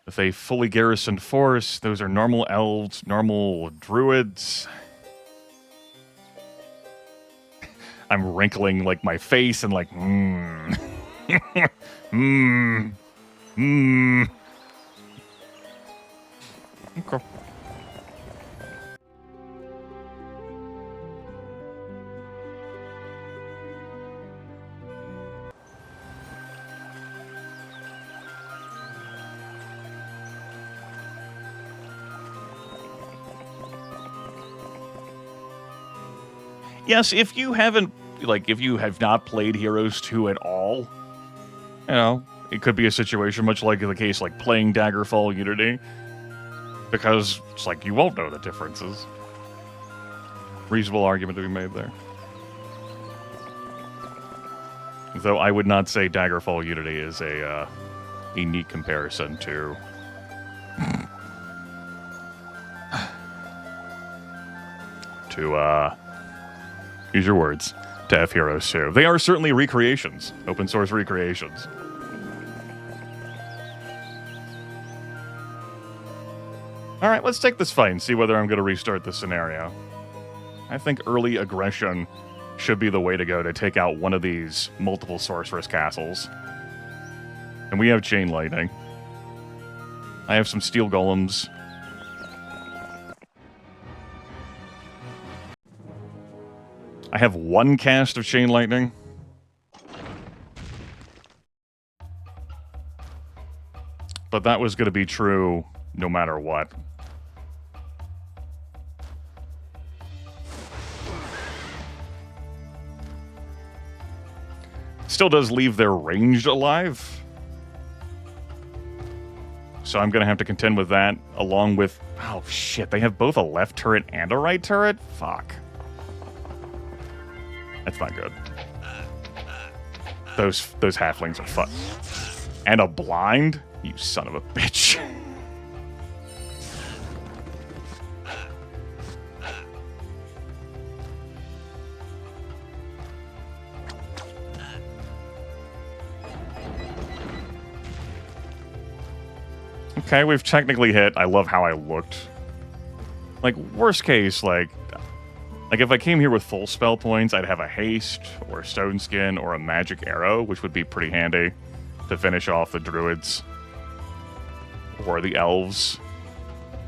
With a fully garrisoned force, those are normal elves, normal druids. I'm wrinkling, like, my face and, like, Okay. Yes, if you haven't, like, if you have not played Heroes 2 at all, you know, it could be a situation much like the case, like, playing Daggerfall Unity, because it's like you won't know the differences. Reasonable argument to be made there. Though I would not say Daggerfall Unity is a neat comparison to... use your words, to fheroes2. They are certainly recreations, open source recreations. Alright, let's take this fight and see whether I'm going to restart this scenario. I think early aggression should be the way to go to take out one of these multiple sorceress castles. And we have chain lightning. I have some steel golems. I have one cast of chain lightning. But that was going to be true no matter what. Still does leave their ranged alive. So I'm going to have to contend with that, along with... Oh, shit, they have both a left turret and a right turret? Fuck. That's not good. Those halflings are fun. And a blind? You son of a bitch. Okay, we've technically hit. I love how I looked. Like, worst case, like if I came here with full spell points, I'd have a haste, or a stone skin, or a magic arrow, which would be pretty handy to finish off the druids. Or the elves.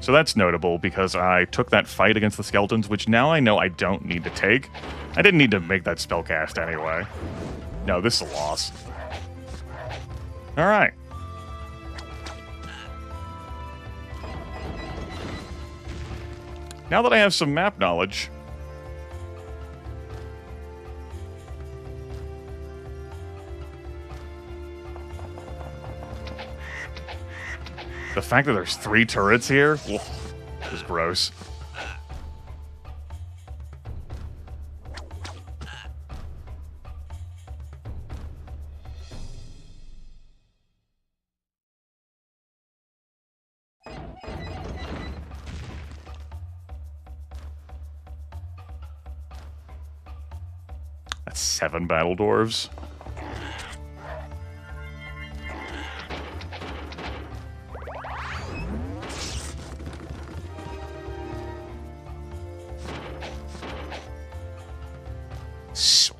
So that's notable, because I took that fight against the skeletons, which now I know I don't need to take. I didn't need to make that spell cast anyway. No, this is a loss. Alright. Now that I have some map knowledge, the fact that there's 3 turrets here is gross. That's 7 battle dwarves.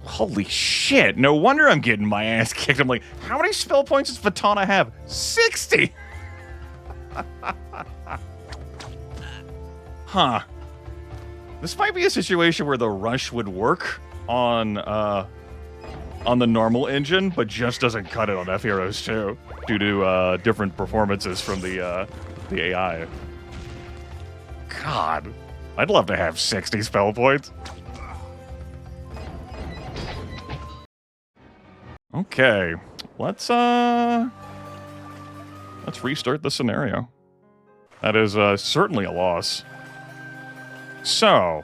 Holy shit, no wonder I'm getting my ass kicked. I'm like, how many spell points does Vitana have? 60! Huh. This might be a situation where the rush would work on the normal engine, but just doesn't cut it on fheroes2 due to different performances from the AI. God, I'd love to have 60 spell points. Okay, let's restart the scenario. That is certainly a loss. So,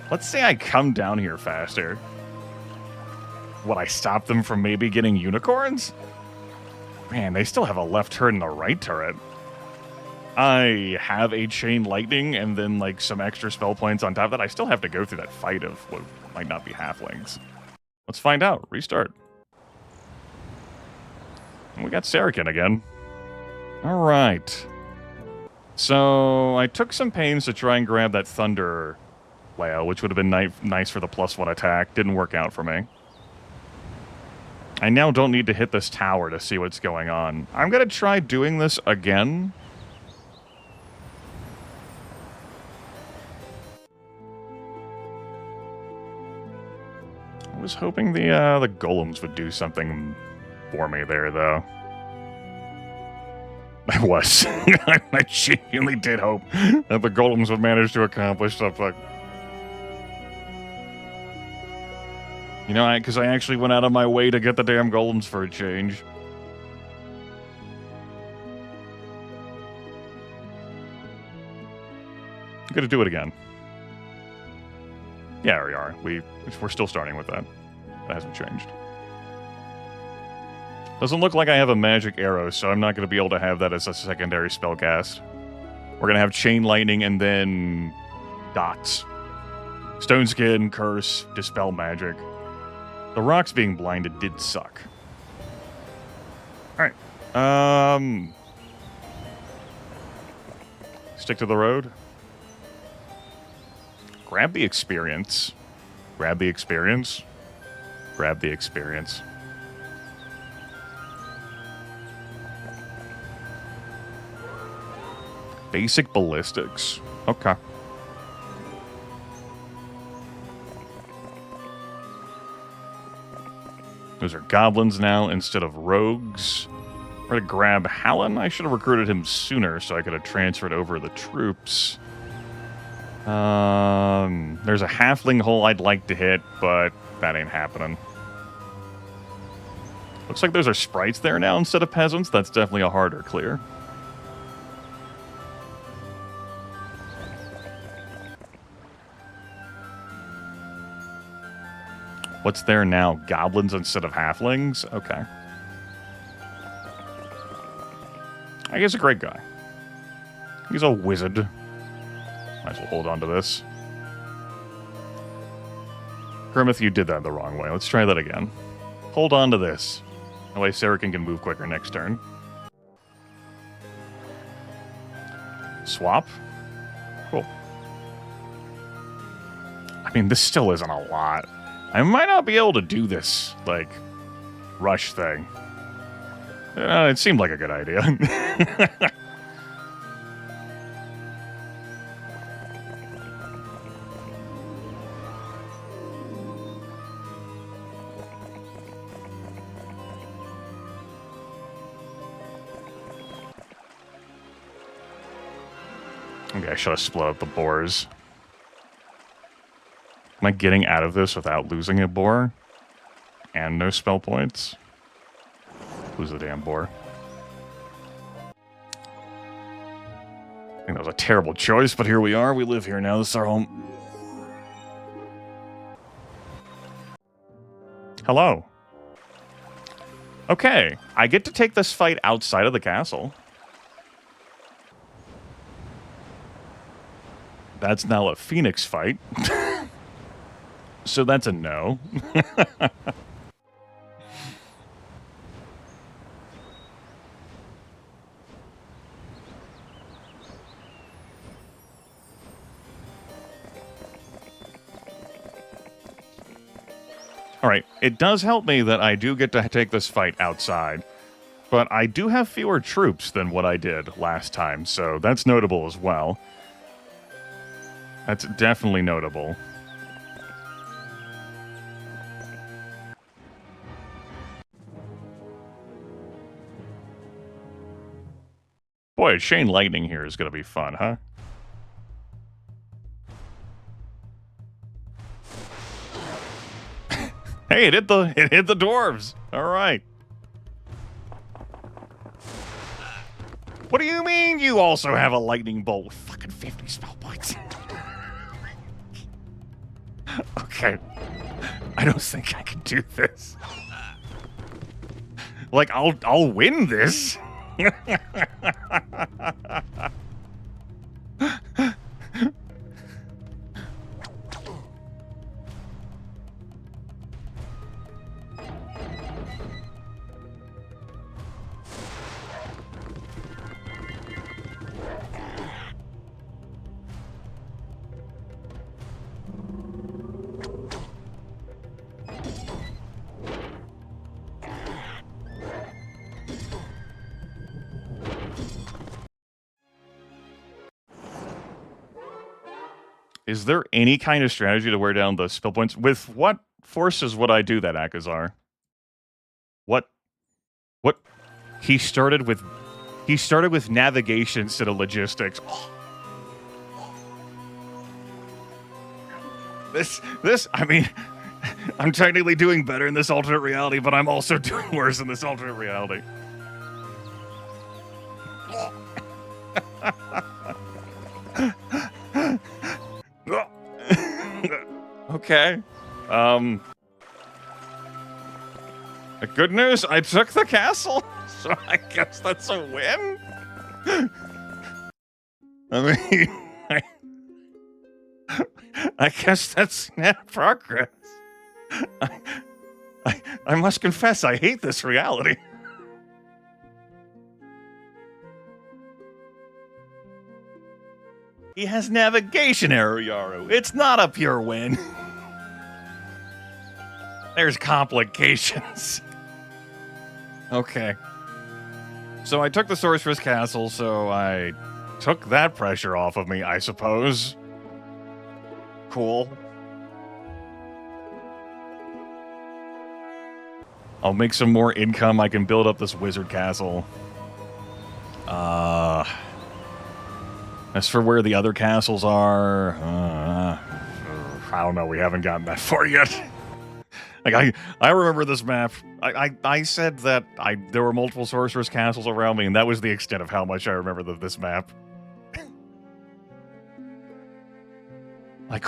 let's say I come down here faster. Would I stop them from maybe getting unicorns? Man, they still have a left turret and a right turret. I have a chain lightning and then like some extra spell points on top of that. I still have to go through that fight of what might not be halflings. Let's find out. Restart. And we got Sarrakin again. All right. So I took some pains to try and grab that thunder layout, which would have been nice for the +1 attack. Didn't work out for me. I now don't need to hit this tower to see what's going on. I'm going to try doing this again. I was hoping the golems would do something for me there, though. I was. I genuinely did hope that the golems would manage to accomplish something. You know, because I actually went out of my way to get the damn golems for a change. I'm gonna do it again. Yeah, we are. We're still starting with that. That hasn't changed. Doesn't look like I have a magic arrow, so I'm not going to be able to have that as a secondary spellcast. We're going to have chain lightning and then dots. Stone skin, curse, dispel magic. The rocks being blinded did suck. Alright. Stick to the road. Grab the experience. Grab the experience. Grab the experience. Basic ballistics. Okay. Those are goblins now instead of rogues. We're going to grab Hallen. I should have recruited him sooner so I could have transferred over the troops. There's a halfling hole I'd like to hit, but that ain't happening. Looks like those are sprites there now instead of peasants. That's definitely a harder clear. What's there now? Goblins instead of halflings? Okay. I guess a great guy. He's a wizard. Might as well hold on to this. Grimith, you did that the wrong way. Let's try that again. Hold on to this. That way Sarah can move quicker next turn. Swap. Cool. I mean, this still isn't a lot. I might not be able to do this, like, rush thing. It seemed like a good idea. Okay, I should have split up the boars. Am I getting out of this without losing a boar? And no spell points? Lose the damn boar. I think that was a terrible choice, but here we are. We live here now. This is our home. Hello. Okay, I get to take this fight outside of the castle. That's now a phoenix fight. So that's a no. All right, it does help me that I do get to take this fight outside, but I do have fewer troops than what I did last time, so that's notable as well. That's definitely notable. Boy, Chain Lightning here is going to be fun, huh? Hey, it hit the dwarves. All right. What do you mean you also have a lightning bolt with fucking 50 spell points? Okay. I don't think I can do this. Like, I'll win this. Is there any kind of strategy to wear down the spell points? With what forces would I do that, Akazar? What? He started with navigation instead of logistics. Oh. This, I mean, I'm technically doing better in this alternate reality, but I'm also doing worse in this alternate reality. Okay. The good news, I took the castle, so I guess that's a win. I mean, I guess that's net progress. I must confess, I hate this reality. He has navigation, Aruyaru. It's not a pure win. There's complications. Okay. So I took the Sorceress Castle, so I took that pressure off of me, I suppose. Cool. I'll make some more income. I can build up this Wizard Castle. As for where the other castles are, I don't know. We haven't gotten that far yet. Like I remember this map. I said that there were multiple sorceress castles around me, and that was the extent of how much I remember this map. I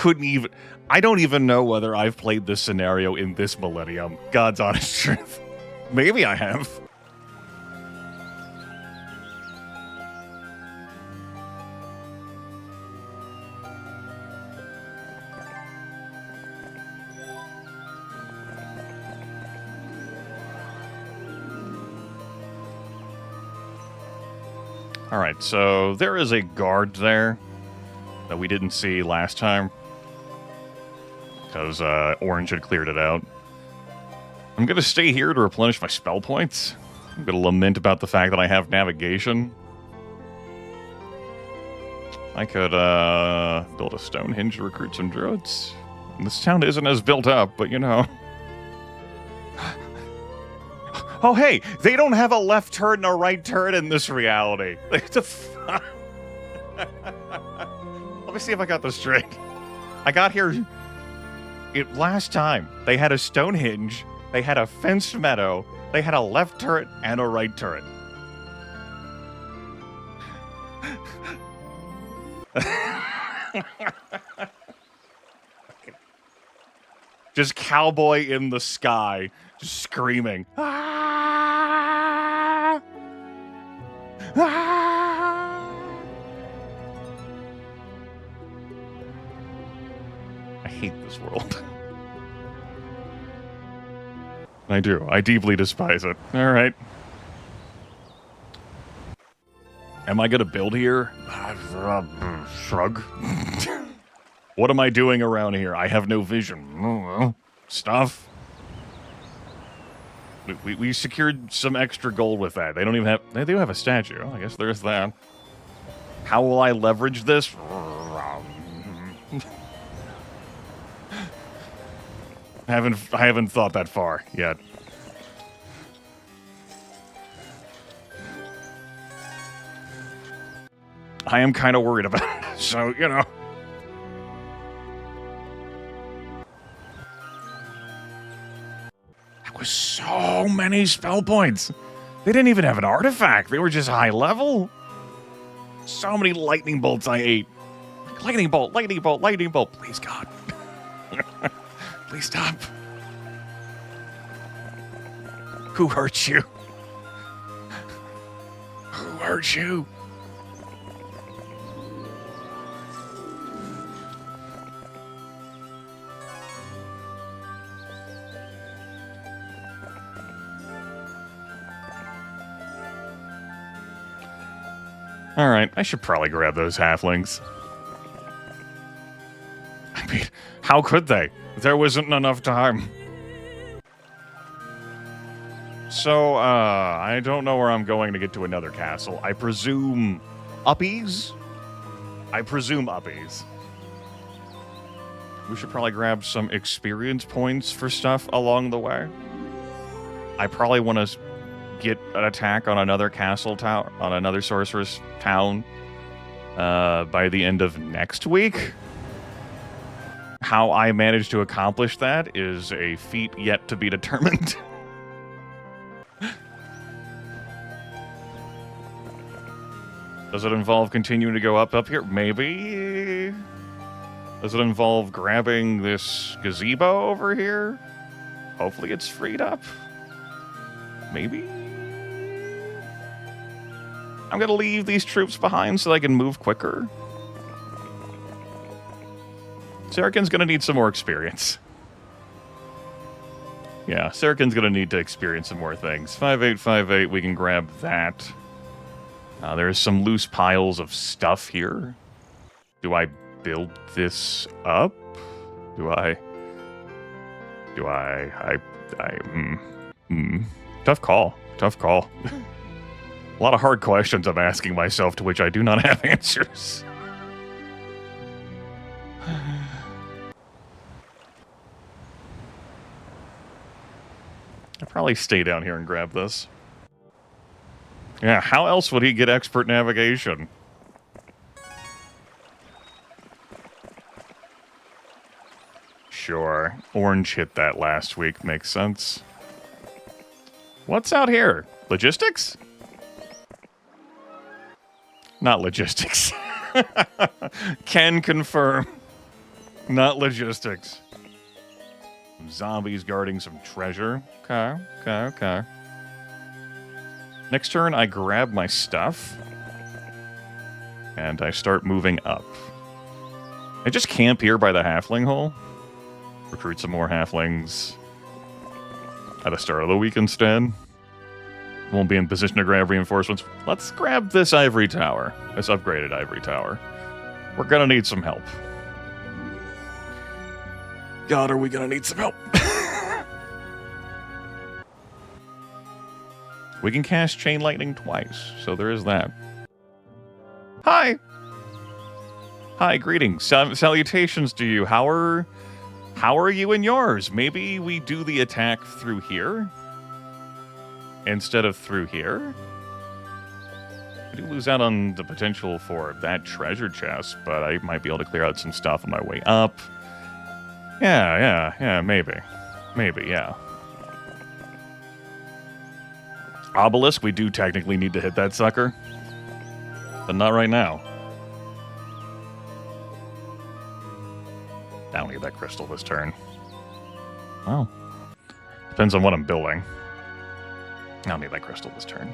don't even know whether I've played this scenario in this millennium. God's honest truth. Maybe I have. All right, so there is a guard there that we didn't see last time because Orange had cleared it out. I'm going to stay here to replenish my spell points. I'm going to lament about the fact that I have navigation. I could build a Stonehenge to recruit some druids. And this town isn't as built up, but you know. Oh, hey, they don't have a left turret and a right turret in this reality. Let me see if I got this straight. I got here. Last time, they had a Stonehenge, they had a fenced meadow, they had a left turret and a right turret. Just cowboy in the sky, just screaming. Ah! Ah! I hate this world. I do. I deeply despise it. All right. Am I going to build here? Shrug. What am I doing around here? I have no vision. Stuff. We secured some extra gold with that. They don't even have... They do have a statue. I guess there's that. How will I leverage this? I haven't thought that far yet. I am kind of worried about it, so, you know. That was so many spell points. They didn't even have an artifact. They were just high level. So many lightning bolts I ate. Lightning bolt, lightning bolt, lightning bolt. Please, God. Please stop. Who hurt you? Who hurt you? All right, I should probably grab those halflings. I mean, how could they? There wasn't enough time. So, I don't know where I'm going to get to another castle. I presume Uppies? I presume Uppies. We should probably grab some experience points for stuff along the way. I probably want to get an attack on another castle town, on another sorceress town, by the end of next week. How I managed to accomplish that is a feat yet to be determined. Does it involve continuing to go up here? Maybe. Does it involve grabbing this gazebo over here? Hopefully it's freed up. Maybe. I'm gonna leave these troops behind so I can move quicker. Sarakin's gonna need some more experience. Yeah, Sarakin's gonna need to experience some more things. 5858, we can grab that. There's some loose piles of stuff here. Do I build this up? Tough call. Tough call. A lot of hard questions I'm asking myself to which I do not have answers. I'll probably stay down here and grab this. Yeah, how else would he get expert navigation? Sure. Orange hit that last week. Makes sense. What's out here? Logistics? Not logistics. Can confirm. Not logistics. Some zombies guarding some treasure. Okay. Next turn, I grab my stuff. And I start moving up. I just camp here by the halfling hole. Recruit some more halflings at the start of the week instead. Won't be in position to grab reinforcements. Let's grab this ivory tower. This upgraded ivory tower. We're gonna need some help. God, are we gonna need some help? We can cast Chain Lightning twice, so there is that. Hi! Hi, greetings. Salutations to you. How are you and yours? Maybe we do the attack through here? Instead of through here? I do lose out on the potential for that treasure chest, but I might be able to clear out some stuff on my way up. Yeah, maybe. Maybe, yeah. Obelisk, we do technically need to hit that sucker. But not right now. I don't need that crystal this turn. Well, depends on what I'm building. I don't need that crystal this turn.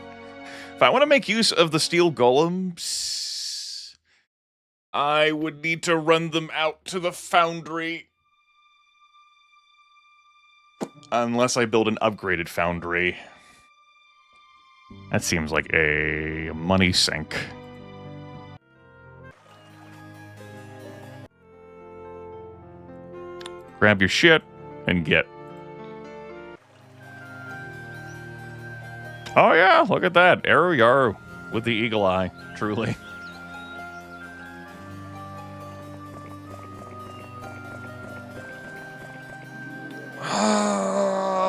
If I want to make use of the steel golems, I would need to run them out to the foundry. Unless I build an upgraded foundry. That seems like a money sink. Grab your shit and get. Oh yeah, look at that. Arrow Yarrow with the eagle eye, truly.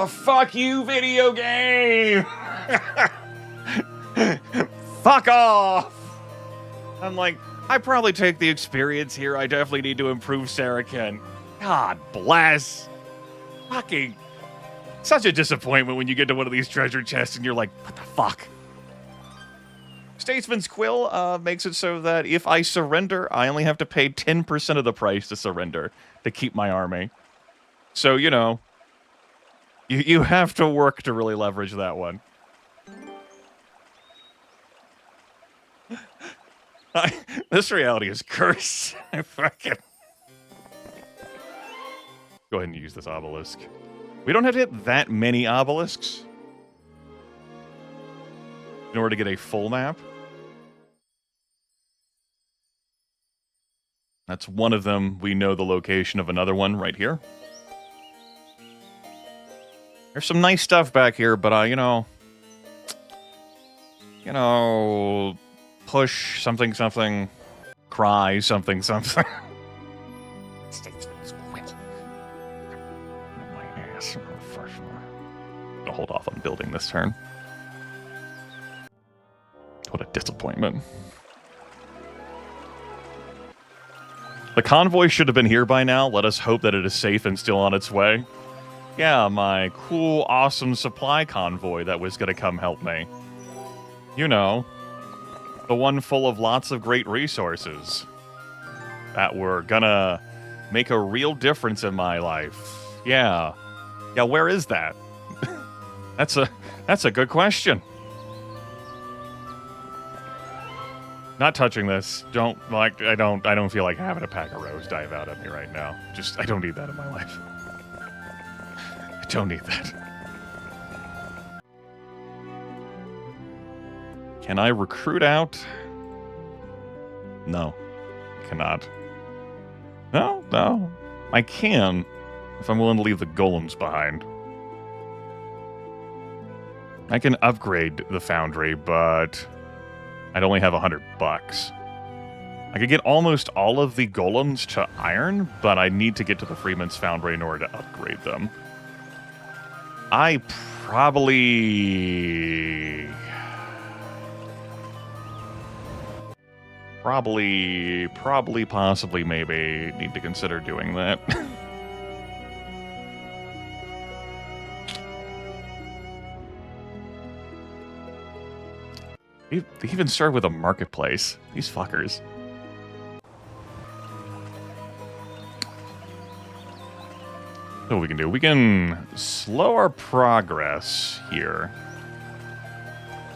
Fuck you, video game! Fuck off! I'm like, I probably take the experience here. I definitely need to improve Saracen. God bless. Fucking. Such a disappointment when you get to one of these treasure chests and you're like, what the fuck? Statesman's Quill makes it so that if I surrender, I only have to pay 10% of the price to surrender to keep my army. So, you know, you have to work to really leverage that one. This reality is cursed. I fucking... Go ahead and use this obelisk. We don't have to hit that many obelisks in order to get a full map. That's one of them. We know the location of another one right here. There's some nice stuff back here, but, you know, push something, something, cry something, something. I'll hold off on building this turn. What a disappointment. The convoy should have been here by now. Let us hope that it is safe and still on its way. Yeah, my cool, awesome supply convoy that was going to come help me. You know, the one full of lots of great resources that were gonna make a real difference in my life. Yeah. Yeah, where is that? That's a good question. Not touching this. I don't feel like having a pack of rows dive out at me right now. Just, I don't need that in my life. I don't need that. Can I recruit out? No. Cannot. No. I can, if I'm willing to leave the golems behind. I can upgrade the foundry, but I'd only have $100. I could get almost all of the golems to iron, but I need to get to the Freeman's Foundry in order to upgrade them. I probably, possibly, maybe need to consider doing that. They even started with a marketplace. These fuckers. So what we can do, we can slow our progress here.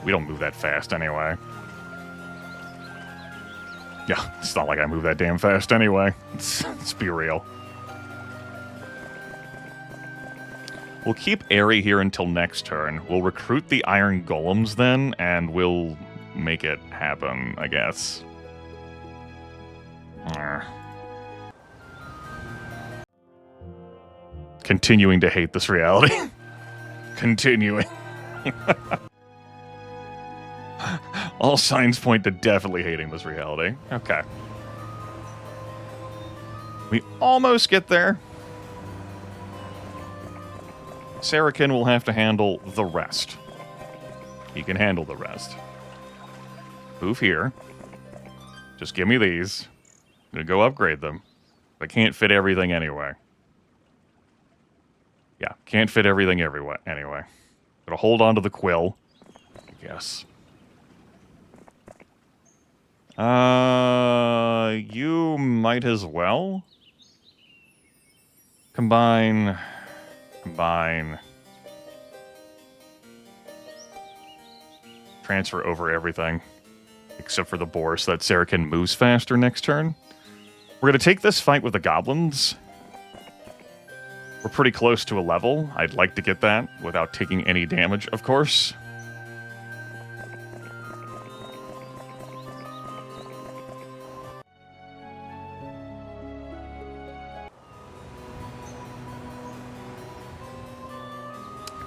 We don't move that fast anyway. Yeah, it's not like I move that damn fast anyway. Let's be real. We'll keep Airy here until next turn. We'll recruit the Iron Golems then, and we'll make it happen, I guess. Continuing to hate this reality. Continuing. All signs point to definitely hating this reality. Okay. We almost get there. Sarakin will have to handle the rest. He can handle the rest. Move here. Just give me these. I'm going to go upgrade them. I can't fit everything anyway. Yeah, can't fit everything everywhere anyway. Gotta hold on to the quill. I guess. You might as well. Combine. Transfer over everything. Except for the boar, so that Sarakin moves faster next turn. We're going to take this fight with the goblins. We're pretty close to a level. I'd like to get that without taking any damage, of course.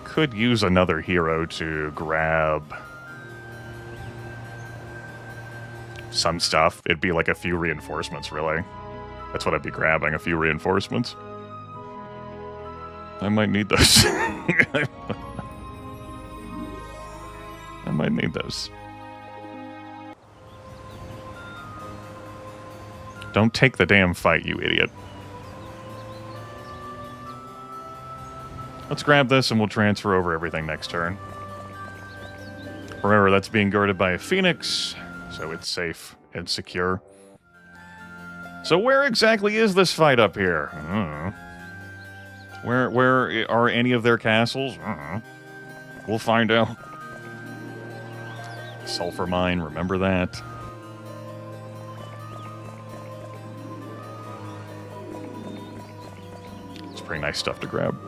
Could use another hero to grab some stuff. It'd be like a few reinforcements, really. That's what I'd be grabbing, a few reinforcements. I might need those. I might need those. Don't take the damn fight, you idiot. Let's grab this and we'll transfer over everything next turn. Remember, that's being guarded by a phoenix, so it's safe and secure. So where exactly is this fight up here? I don't know. Where are any of their castles? I don't know. We'll find out. Sulfur mine, remember that. It's pretty nice stuff to grab.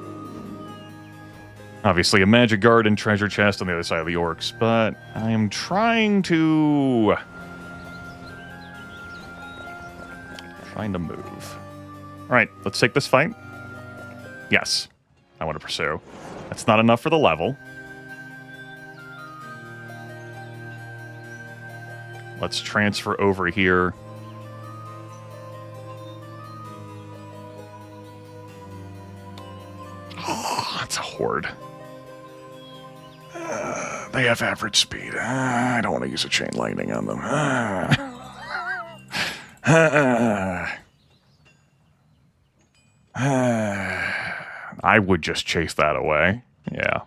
Obviously, a magic guard and treasure chest on the other side of the orcs, but I am trying to move. All right, let's take this fight. Yes, I want to pursue. That's not enough for the level. Let's transfer over here. Oh, that's a horde. They have average speed. I don't want to use a chain lightning on them. I would just chase that away. Yeah.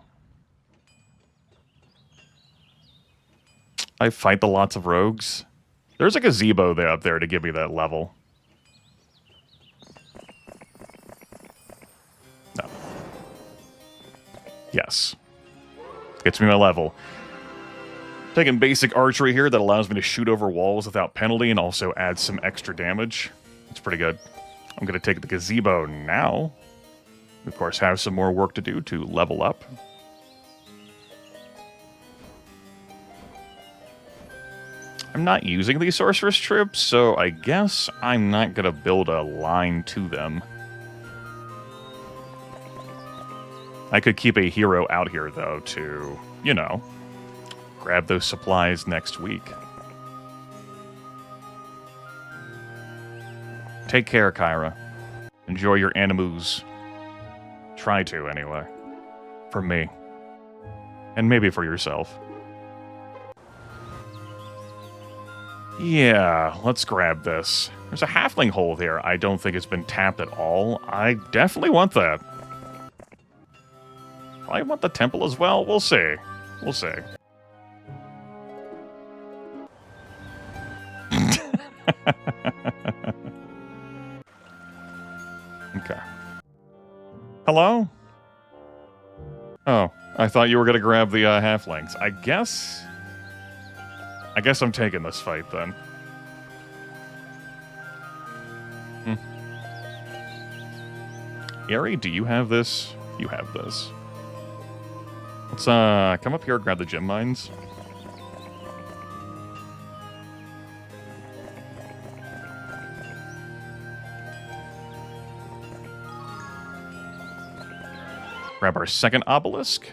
I fight the lots of rogues. There's a gazebo there up there to give me that level. No. Yes. Gets me my level. Taking basic archery here that allows me to shoot over walls without penalty and also adds some extra damage. It's pretty good. I'm going to take the gazebo now. Of course, have some more work to do to level up. I'm not using these sorceress troops, so I guess I'm not going to build a line to them. I could keep a hero out here, though, to, you know, grab those supplies next week. Take care, Kyra. Enjoy your animus. Try to, anyway. For me. And maybe for yourself. Yeah, let's grab this. There's a halfling hole there. I don't think it's been tapped at all. I definitely want that. I want the temple as well. We'll see. We'll see. Okay. Hello? Oh, I thought you were going to grab the halflings. I guess I'm taking this fight then. Ari, do you have this you have this. Let's come up here and grab the gem mines. Grab our second obelisk.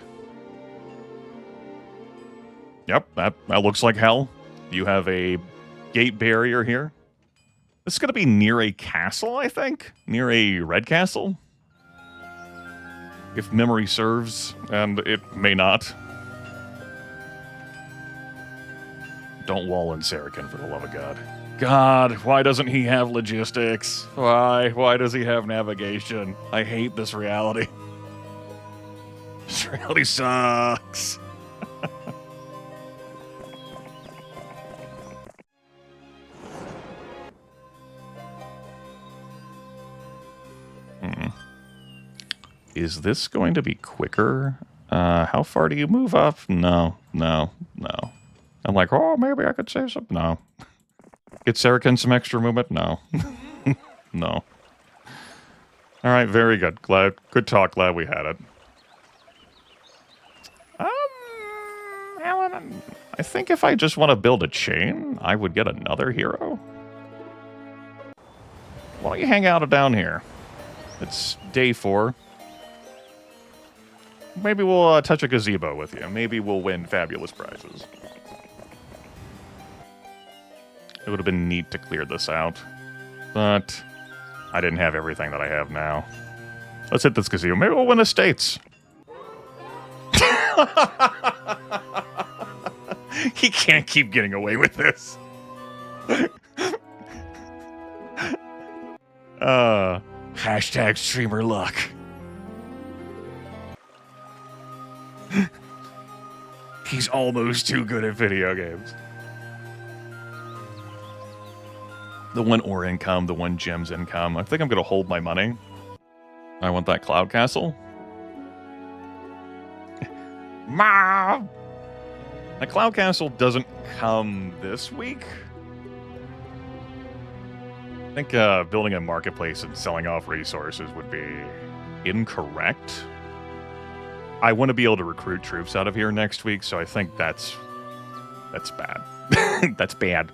Yep, that looks like hell. You have a gate barrier here. This is going to be near a castle, I think. Near a red castle. If memory serves, and it may not. Don't wall in Saracen, for the love of God. God, why doesn't he have logistics? Why? Why does he have navigation? I hate this reality. This reality sucks. Is this going to be quicker? How far do you move up? No. I'm like, oh, maybe I could say something. No. Get Saracen some extra movement? No. No. All right, very good. Good talk. Glad we had it. I think if I just want to build a chain, I would get another hero. Why don't you hang out down here? It's day 4. Maybe we'll touch a gazebo with you. Maybe we'll win fabulous prizes. It would have been neat to clear this out. But I didn't have everything that I have now. Let's hit this gazebo. Maybe we'll win estates. He can't keep getting away with this. Hashtag streamer luck. He's almost too good at video games. The one ore income, the one gems income. I think I'm going to hold my money. I want that cloud castle. Mom! The cloud castle doesn't come this week. I think building a marketplace and selling off resources would be incorrect. I want to be able to recruit troops out of here next week, so I think that's bad. That's bad.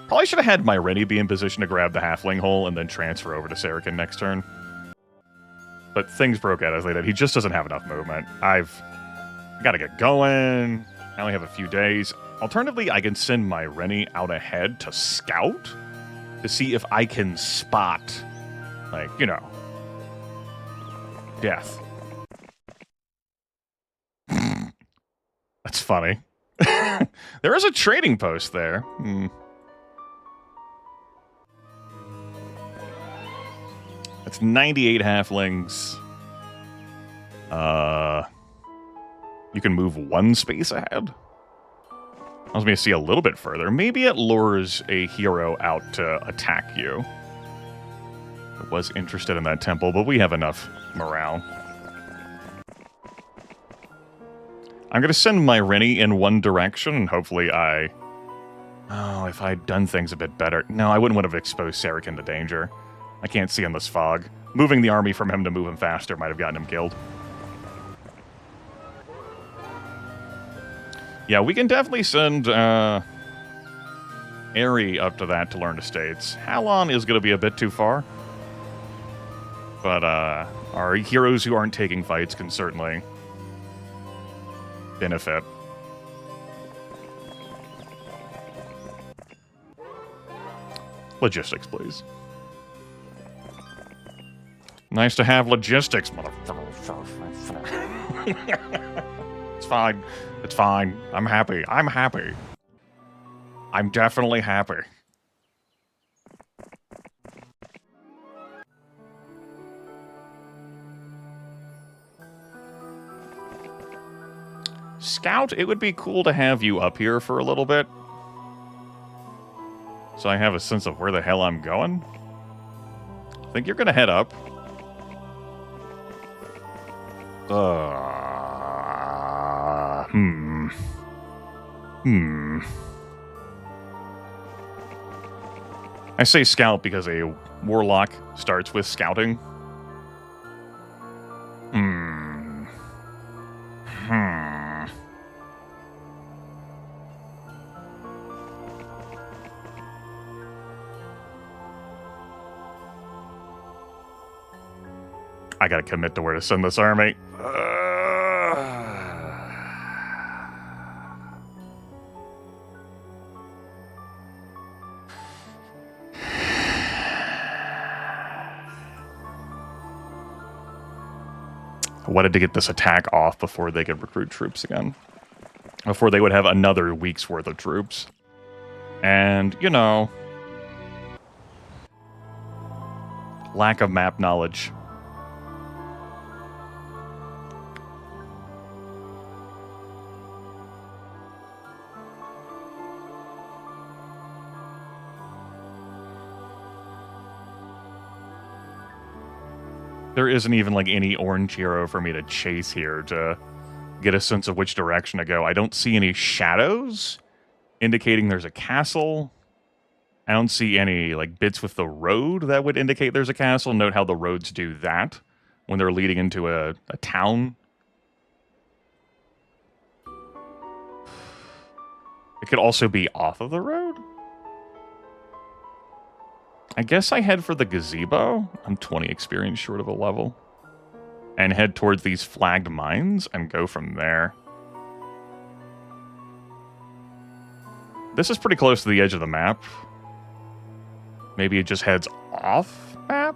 Probably should have had my Rennie be in position to grab the halfling hole and then transfer over to Saracen next turn. But things broke out as they did. He just doesn't have enough movement. I got to get going. I only have a few days. Alternatively, I can send my Rennie out ahead to scout to see if I can spot, like, you know, death. That's funny. There is a trading post there. That's 98 halflings. You can move one space ahead. I was going to see a little bit further. Maybe it lures a hero out to attack you. I was interested in that temple, but we have enough morale. I'm going to send my Rennie in one direction, and hopefully Oh, if I'd done things a bit better. No, I wouldn't want to have exposed Saracen to danger. I can't see in this fog. Moving the army from him to move him faster might have gotten him killed. Yeah, we can definitely send Airy up to that to learn estates. Halon is going to be a bit too far. But our heroes who aren't taking fights can certainly benefit. Logistics, please. Nice to have logistics, motherfucker. It's fine. It's fine. I'm happy. I'm happy. I'm definitely happy. Scout, it would be cool to have you up here for a little bit. So I have a sense of where the hell I'm going. I think you're going to head up. I say scout because a warlock starts with scouting. I gotta commit to where to send this army. I wanted to get this attack off before they could recruit troops again. Before they would have another week's worth of troops. And, you know, lack of map knowledge. There isn't even, like, any orange hero for me to chase here to get a sense of which direction to go. I don't see any shadows indicating there's a castle. I don't see any, like, bits with the road that would indicate there's a castle. Note how the roads do that when they're leading into a town. It could also be off of the road. I guess I head for the gazebo. I'm 20 experience short of a level. And head towards these flagged mines and go from there. This is pretty close to the edge of the map. Maybe it just heads off map?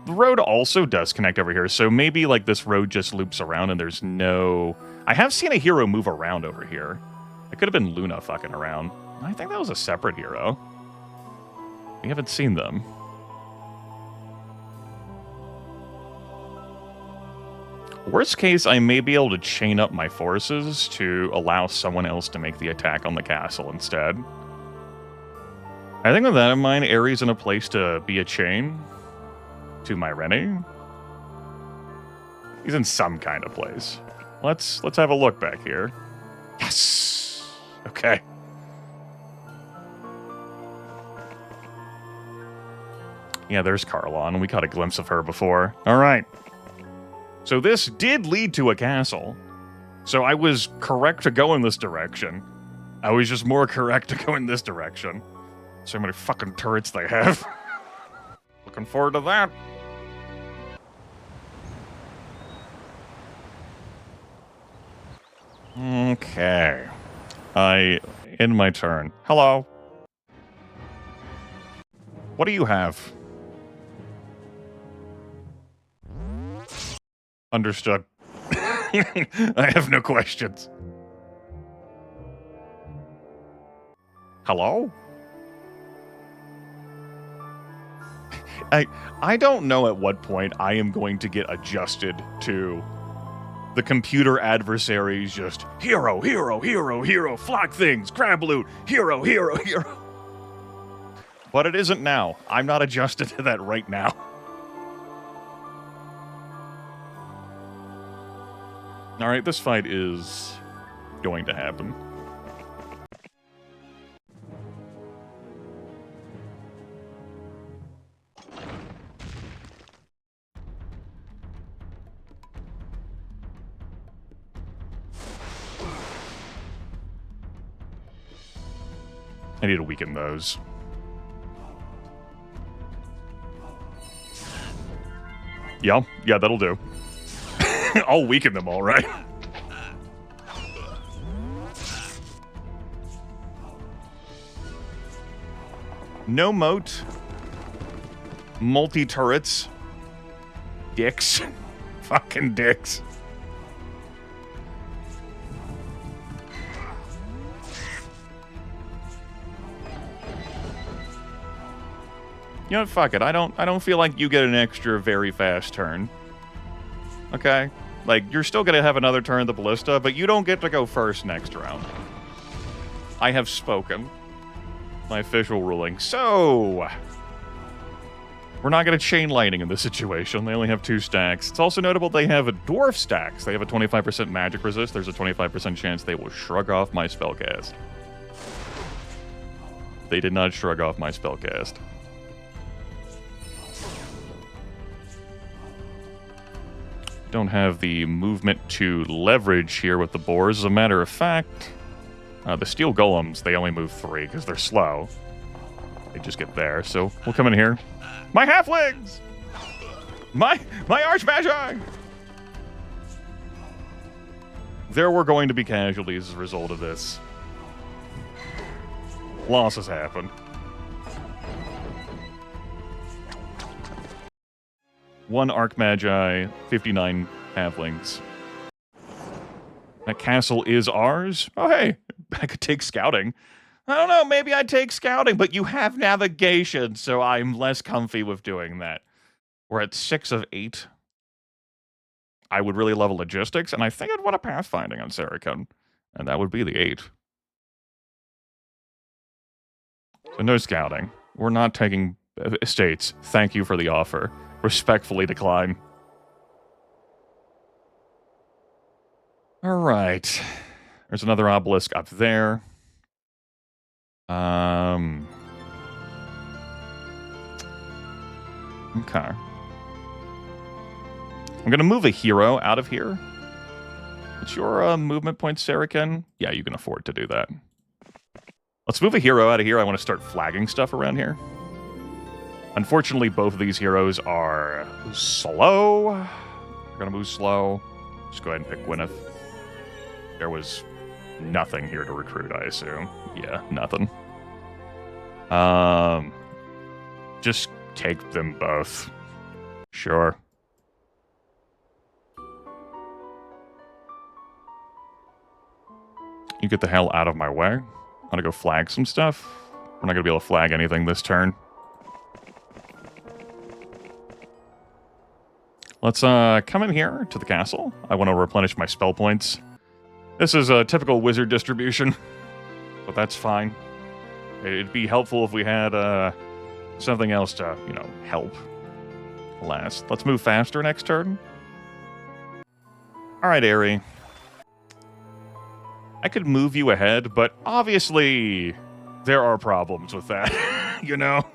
The road also does connect over here, so maybe like this road just loops around and there's no... I have seen a hero move around over here. It could have been Luna fucking around. I think that was a separate hero. We haven't seen them. Worst case, I may be able to chain up my forces to allow someone else to make the attack on the castle instead. I think with that in mind, Ares in a place to be a chain to my Rennie. He's in some kind of place. Let's have a look back here. Yes! Okay. Yeah, there's Carlon. We caught a glimpse of her before. All right. So this did lead to a castle. So I was correct to go in this direction. I was just more correct to go in this direction. So many fucking turrets they have. Looking forward to that. Okay. In my turn. Hello. What do you have? Understood. I have no questions. Hello? I don't know at what point I am going to get adjusted to the computer adversaries just hero, hero, hero, hero, flock things, crab loot, hero, hero, hero. But it isn't now. I'm not adjusted to that right now. Alright, this fight is going to happen. I need to weaken those. Yeah, that'll do. I'll weaken them all right. No moat. Multi-turrets. Dicks. Fucking dicks. You know what, fuck it. I don't feel like you get an extra very fast turn. Okay? Like, you're still gonna have another turn of the ballista, but you don't get to go first next round. I have spoken. My official ruling. So, we're not gonna chain lightning in this situation. They only have 2 stacks. It's also notable they have a dwarf stacks. They have a 25% magic resist. There's a 25% chance they will shrug off my spellcast. They did not shrug off my spellcast. Don't have the movement to leverage here with the boars. As a matter of fact, the steel golems, they only move 3 because they're slow. They just get there, so we'll come in here. My halflings! My Archmagi! There were going to be casualties as a result of this. Losses happen. One Archmagi, 59 halflings. That castle is ours? Oh, hey, I could take scouting. I don't know, maybe I'd take scouting, but you have navigation, so I'm less comfy with doing that. We're at 6 of 8. I would really love logistics, and I think I'd want a pathfinding on Saracon, and that would be the 8. So no scouting. We're not taking estates. Thank you for the offer. Respectfully decline. All right. There's another obelisk up there. Okay. I'm going to move a hero out of here. What's your movement point, Saracen? Yeah, you can afford to do that. Let's move a hero out of here. I want to start flagging stuff around here. Unfortunately, both of these heroes are slow. We're going to move slow. Just go ahead and pick Grimith. There was nothing here to recruit, I assume. Yeah, nothing. Just take them both. Sure. You get the hell out of my way. I'm gonna go flag some stuff. We're not gonna be able to flag anything this turn. Let's come in here to the castle. I want to replenish my spell points. This is a typical wizard distribution, but that's fine. It'd be helpful if we had something else to, you know, help. Alas, let's move faster next turn. All right, Aerie. I could move you ahead, but obviously there are problems with that, you know?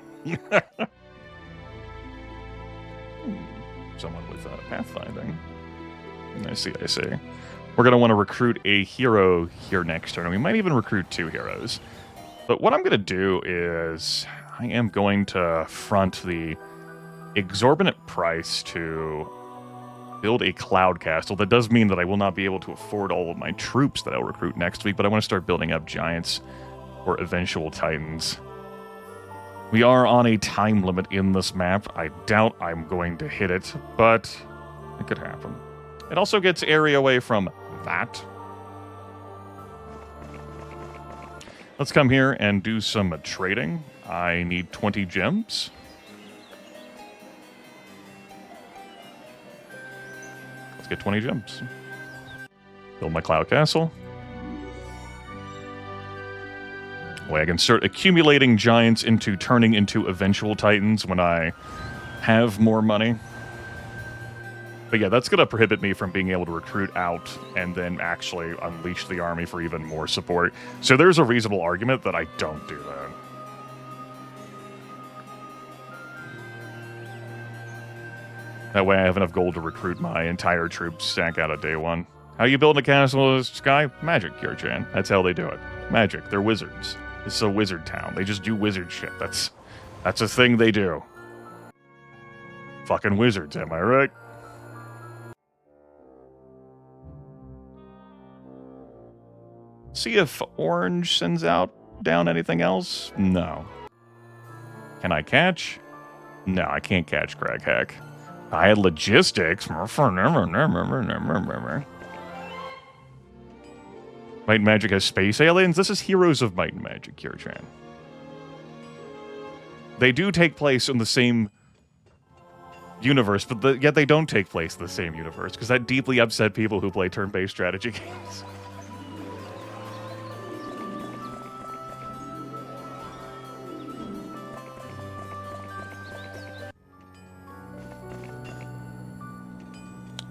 Someone with pathfinding. I see. We're going to want to recruit a hero here next turn. We might even recruit 2 heroes. But what I'm going to do is I am going to front the exorbitant price to build a cloud castle. That does mean that I will not be able to afford all of my troops that I'll recruit next week, but I want to start building up giants or eventual titans. We are on a time limit in this map. I doubt I'm going to hit it, but it could happen. It also gets area away from that. Let's come here and do some trading. I need 20 gems. Let's get 20 gems. Build my cloud castle. Way I can start accumulating giants into turning into eventual titans when I have more money. But yeah, that's going to prohibit me from being able to recruit out and then actually unleash the army for even more support. So there's a reasonable argument that I don't do that. That way I have enough gold to recruit my entire troop stack out of day one. How you building a castle, Sky? Magic, Kira-chan. That's how they do it. Magic. They're wizards. This is a wizard town. They just do wizard shit. That's a thing they do. Fucking wizards, am I right? See if orange sends out down anything else? No. Can I catch? No, I can't catch Crag Hack. I had logistics. Might and Magic has space aliens? This is Heroes of Might and Magic, Kira-chan. They do take place in the same universe, but yet they don't take place in the same universe, because that deeply upset people who play turn-based strategy games.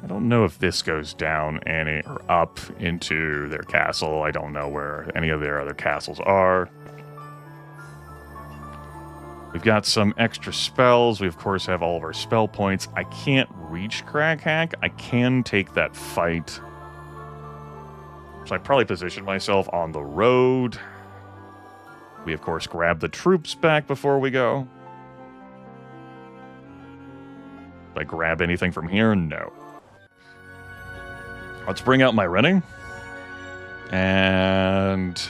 I don't know if this goes down any or up into their castle. I don't know where any of their other castles are. We've got some extra spells. We, of course, have all of our spell points. I can't reach Crag Hack. I can take that fight. So I probably position myself on the road. We, of course, grab the troops back before we go. Do I grab anything from here? No. Let's bring out my running. And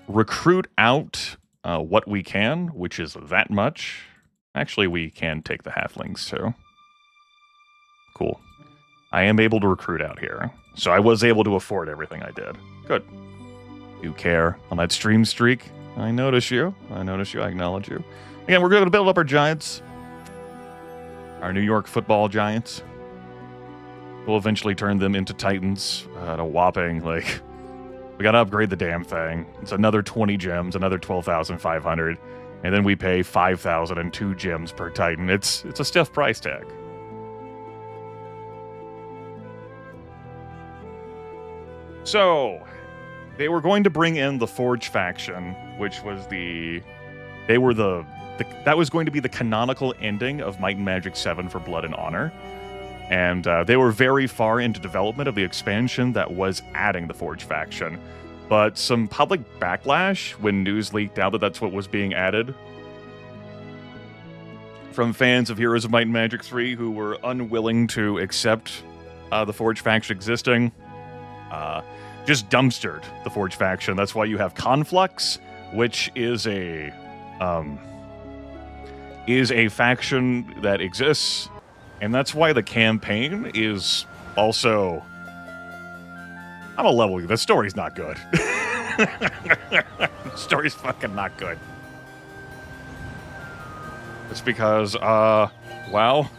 recruit out what we can, which is that much. Actually, we can take the halflings too. Cool. I am able to recruit out here. So I was able to afford everything I did. Good. You care on that stream streak. I notice you. I notice you. I acknowledge you. Again, we're going to build up our Giants. Our New York football Giants. We'll eventually turn them into Titans at a whopping, like... We got to upgrade the damn thing. It's another 20 gems, another 12,500. And then we pay 5,002 gems per Titan. It's a stiff price tag. So, they were going to bring in the Forge faction, which was that was going to be the canonical ending of Might and Magic 7 for Blood and Honor. And they were very far into development of the expansion that was adding the Forge faction. But some public backlash when news leaked out that that's what was being added from fans of Heroes of Might and Magic 3 who were unwilling to accept the Forge faction existing. Just dumpstered the Forge faction. That's why you have Conflux, which is a faction that exists, and that's why the campaign is also... I'm gonna level you. The story's not good. The story's fucking not good. It's because, well,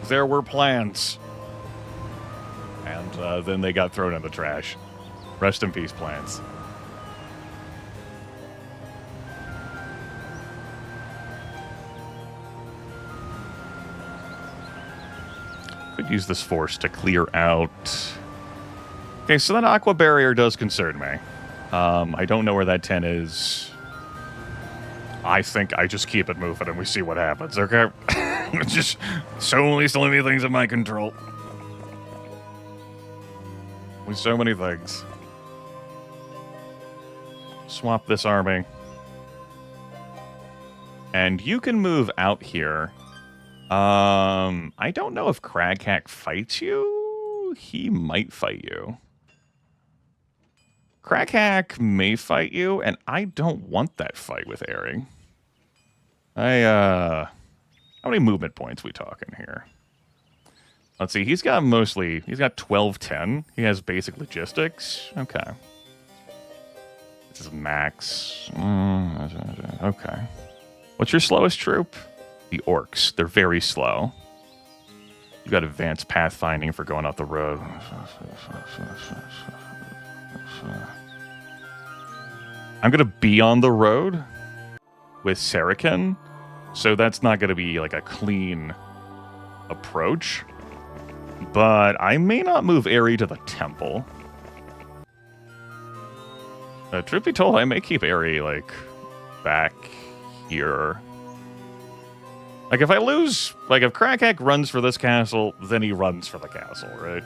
there were plans. And then they got thrown in the trash. Rest in peace, plans. Could use this force to clear out. Okay, so that aqua barrier does concern me. I don't know where that 10 is. I think I just keep it moving and we see what happens, okay? It's just so many things in my control. With so many things. Swap this army. And you can move out here. I don't know if Craghack fights you. He might fight you. Craghack may fight you, and I don't want that fight with Airy. How many movement points we talking here? Let's see, he's got 12-10. He has basic logistics. Okay. This is max. Okay. What's your slowest troop? The orcs. They're very slow. You got advanced pathfinding for going off the road. I'm going to be on the road with Saracen, so that's not going to be like a clean approach. But I may not move Airy to the temple. Truth be told, I may keep Airy, like, back here. Like, if I lose... Like, if Craghack runs for this castle, then he runs for the castle, right?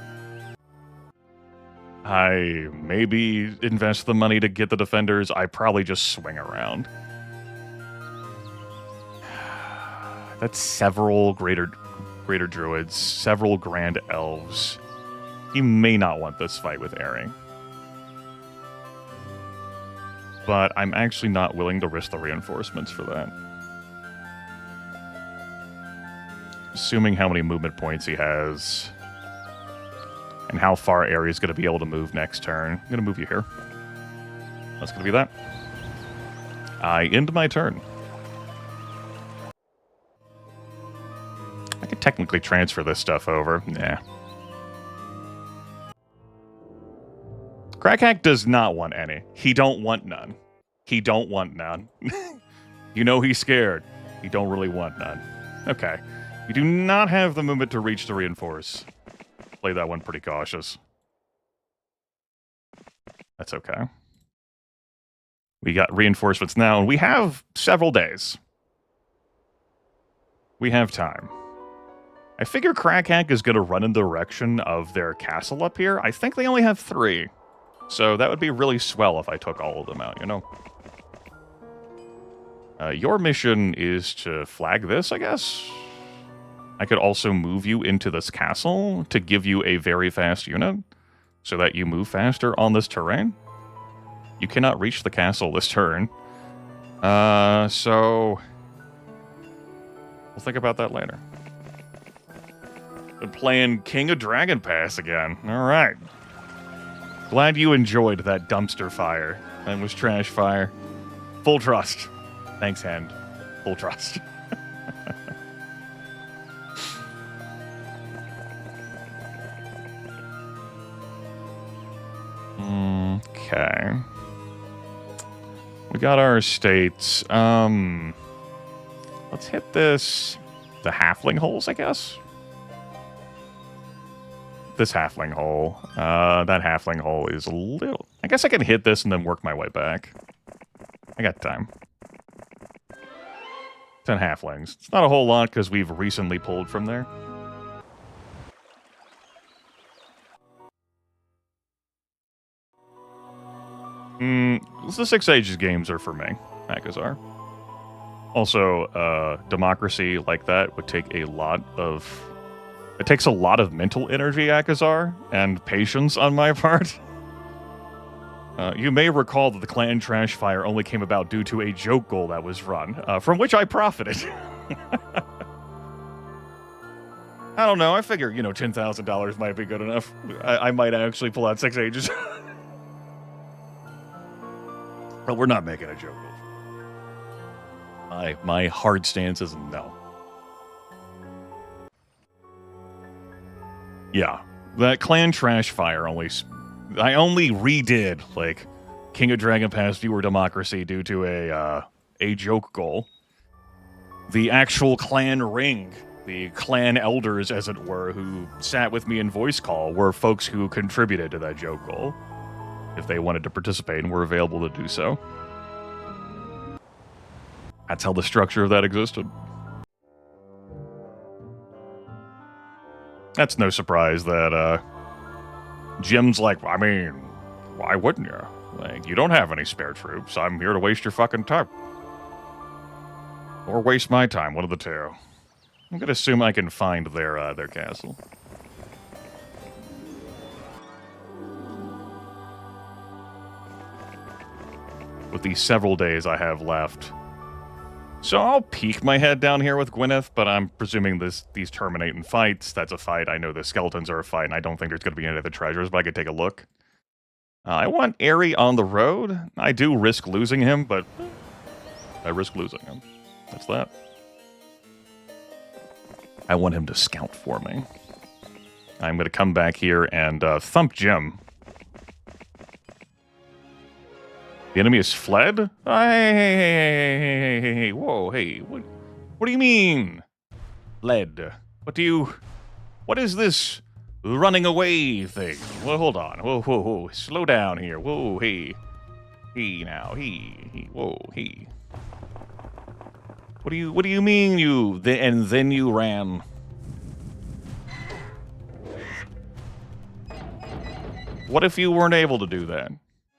I maybe invest the money to get the defenders. I probably just swing around. That's several greater druids, several grand elves. He may not want this fight with Airy. But I'm actually not willing to risk the reinforcements for that. Assuming how many movement points he has and how far Airy's going to be able to move next turn. I'm going to move you here. That's going to be that. I end my turn. I could technically transfer this stuff over. Nah. Craghack does not want any. He don't want none. He don't want none. You know he's scared. He don't really want none. Okay. We do not have the movement to reach to reinforce. Play that one pretty cautious. That's okay. We got reinforcements now, and we have several days. We have time. I figure Craghack is going to run in the direction of their castle up here. I think they only have 3. So that would be really swell if I took all of them out, you know? Your mission is to flag this, I guess? I could also move you into this castle to give you a very fast unit so that you move faster on this terrain. You cannot reach the castle this turn. So we'll think about that later. Been playing King of Dragon Pass again. All right. Glad you enjoyed that dumpster fire. That was trash fire. Full trust. Thanks, Hand. Full trust. Okay. We got our estates. Let's hit this. The halfling holes, I guess. This halfling hole. That halfling hole is a little... I guess I can hit this and then work my way back. I got time. 10 halflings. It's not a whole lot because we've recently pulled from there. The Six Ages games are for me. Akazar. Also, democracy like that would take a lot of... It takes a lot of mental energy, Akazar, and patience on my part. You may recall that the clan trash fire only came about due to a joke goal that was run, from which I profited. I don't know, I figure, you know, $10,000 might be good enough. I might actually pull out 6 Ages. But we're not making a joke goal. My hard stance is no. Yeah, that clan trash fire only... I only redid, like, King of Dragon Pass Viewer Democracy due to a joke goal. The actual clan ring, the clan elders, as it were, who sat with me in voice call, were folks who contributed to that joke goal. If they wanted to participate and were available to do so. That's how the structure of that existed. That's no surprise that, Jim's like, I mean, why wouldn't you? Like, you don't have any spare troops. I'm here to waste your fucking time. Or waste my time, one of the two. I'm gonna assume I can find their castle. With the several days I have left. So I'll peek my head down here with Grimith, but I'm presuming these terminate in fights. That's a fight. I know the skeletons are a fight, and I don't think there's going to be any other treasures, but I could take a look. I want Airy on the road. I do risk losing him, but I risk losing him. That's that. I want him to scout for me. I'm going to come back here and thump Jim. The enemy has fled? Hey, whoa, hey, what do you mean? Fled. What is this running away thing? Well, hold on. Whoa, slow down here. Whoa, hey. Hey now, he, whoa, hey. What do you mean and then you ran? What if you weren't able to do that?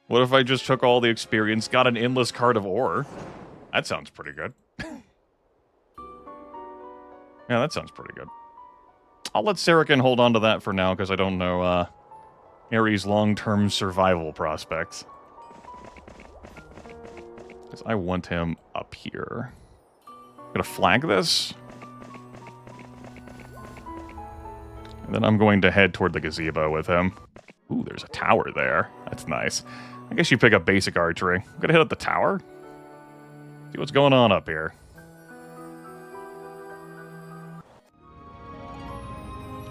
What if I just took all the experience, got an endless card of ore? That sounds pretty good. Yeah, that sounds pretty good. I'll let Sarikhan hold on to that for now, because I don't know Ares' long-term survival prospects. Because I want him up here. Gonna flag this. And then I'm going to head toward the gazebo with him. Ooh, there's a tower there. That's nice. I guess you pick up basic archery. I'm gonna hit up the tower. See what's going on up here.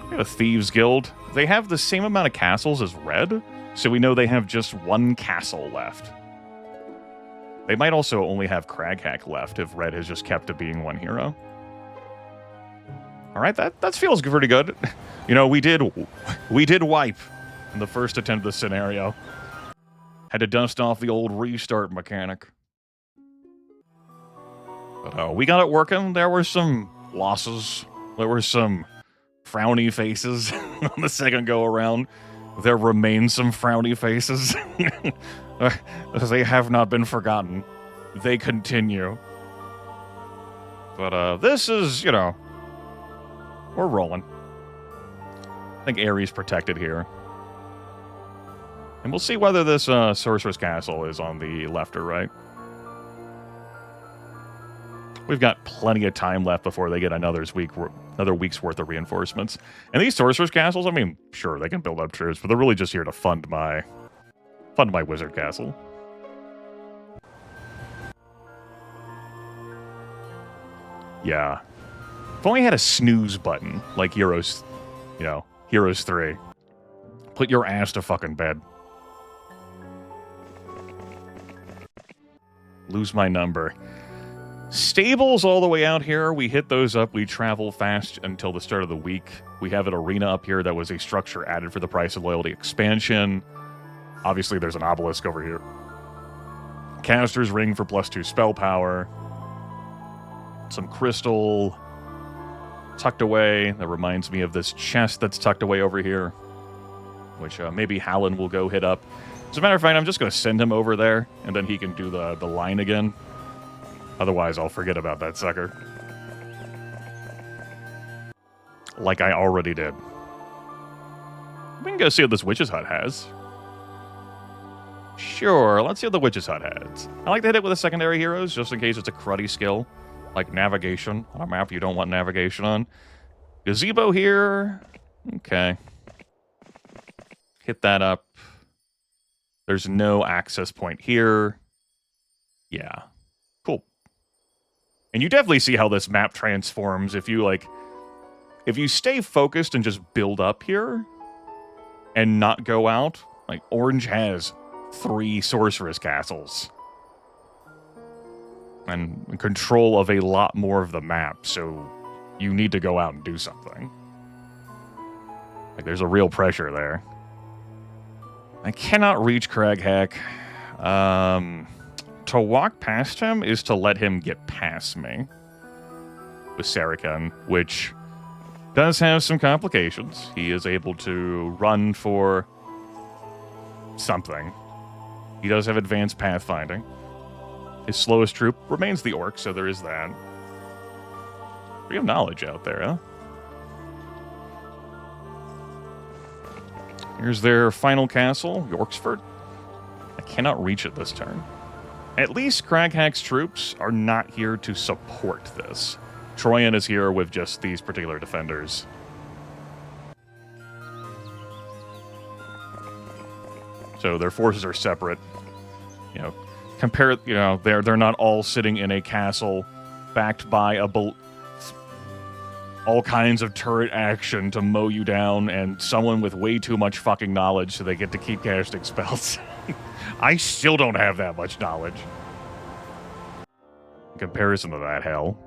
We got a Thieves Guild. They have the same amount of castles as Red, so we know they have just one castle left. They might also only have Craghack left if Red has just kept to being one hero. Alright, that feels pretty good. You know, we did wipe in the first attempt of this scenario. Had to dust off the old restart mechanic. But we got it working. There were some losses. There were some frowny faces on the second go-around. There remain some frowny faces. They have not been forgotten. They continue. But this is, you know, we're rolling. I think Ares protected here. And we'll see whether this Sorcerer's Castle is on the left or right. We've got plenty of time left before they get another week's worth of reinforcements. And these Sorcerer's Castles, I mean, sure, they can build up troops, but they're really just here to fund my Wizard Castle. Yeah. If only I had a snooze button, like Heroes, you know, Heroes 3. Put your ass to fucking bed. Lose my number. Stables all the way out here. We hit those up. We travel fast until the start of the week. We have an arena up here that was a structure added for the price of loyalty expansion. Obviously, there's an obelisk over here. Caster's ring for +2 spell power. Some crystal tucked away. That reminds me of this chest that's tucked away over here, which maybe Hallen will go hit up. As a matter of fact, I'm just going to send him over there, and then he can do the line again. Otherwise, I'll forget about that sucker. Like I already did. We can go see what this witch's hut has. Sure, let's see what the witch's hut has. I like to hit it with a secondary heroes, just in case it's a cruddy skill. Like navigation. On a map you don't want navigation on. Gazebo here. Okay. Hit that up. There's no access point here. Yeah. Cool. And you definitely see how this map transforms if you stay focused and just build up here and not go out. Like, Orange has 3 sorceress castles and control of a lot more of the map, so you need to go out and do something. Like, there's a real pressure there. I cannot reach Craghack. To walk past him is to let him get past me with Sarikhan, which does have some complications. He is able to run for something. He does have advanced pathfinding. His slowest troop remains the orc, so there is that. We have knowledge out there, huh? Here's their final castle, Yorksford. I cannot reach it this turn. At least Craghack's troops are not here to support this. Troyan is here with just these particular defenders. So their forces are separate. You know, they're not all sitting in a castle backed by all kinds of turret action to mow you down and someone with way too much fucking knowledge so they get to keep casting spells. I still don't have that much knowledge. In comparison to that, hell.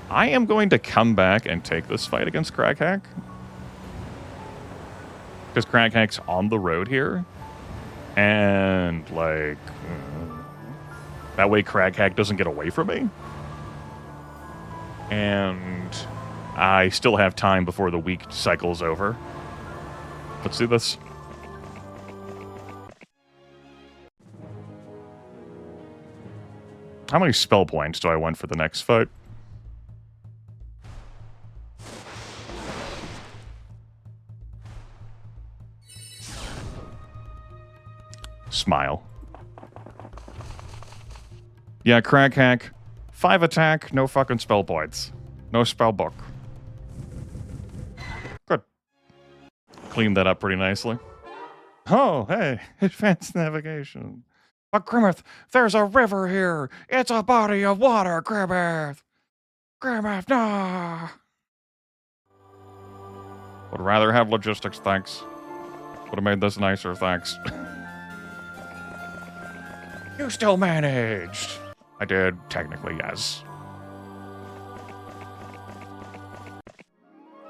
I am going to come back and take this fight against Craghack. Because Craghack's on the road here. And, like... that way Craghack doesn't get away from me. And I still have time before the week cycle's over. Let's do this. How many spell points do I want for the next fight? Smile. Yeah, Craghack. 5 attack, no fucking spell points. No spell book. Good. Cleaned that up pretty nicely. Oh, hey, advanced navigation. But Grimith, there's a river here. It's a body of water, Grimith. Grimith, nah. Would rather have logistics, thanks. Would have made this nicer, thanks. You still managed. I did, technically, yes.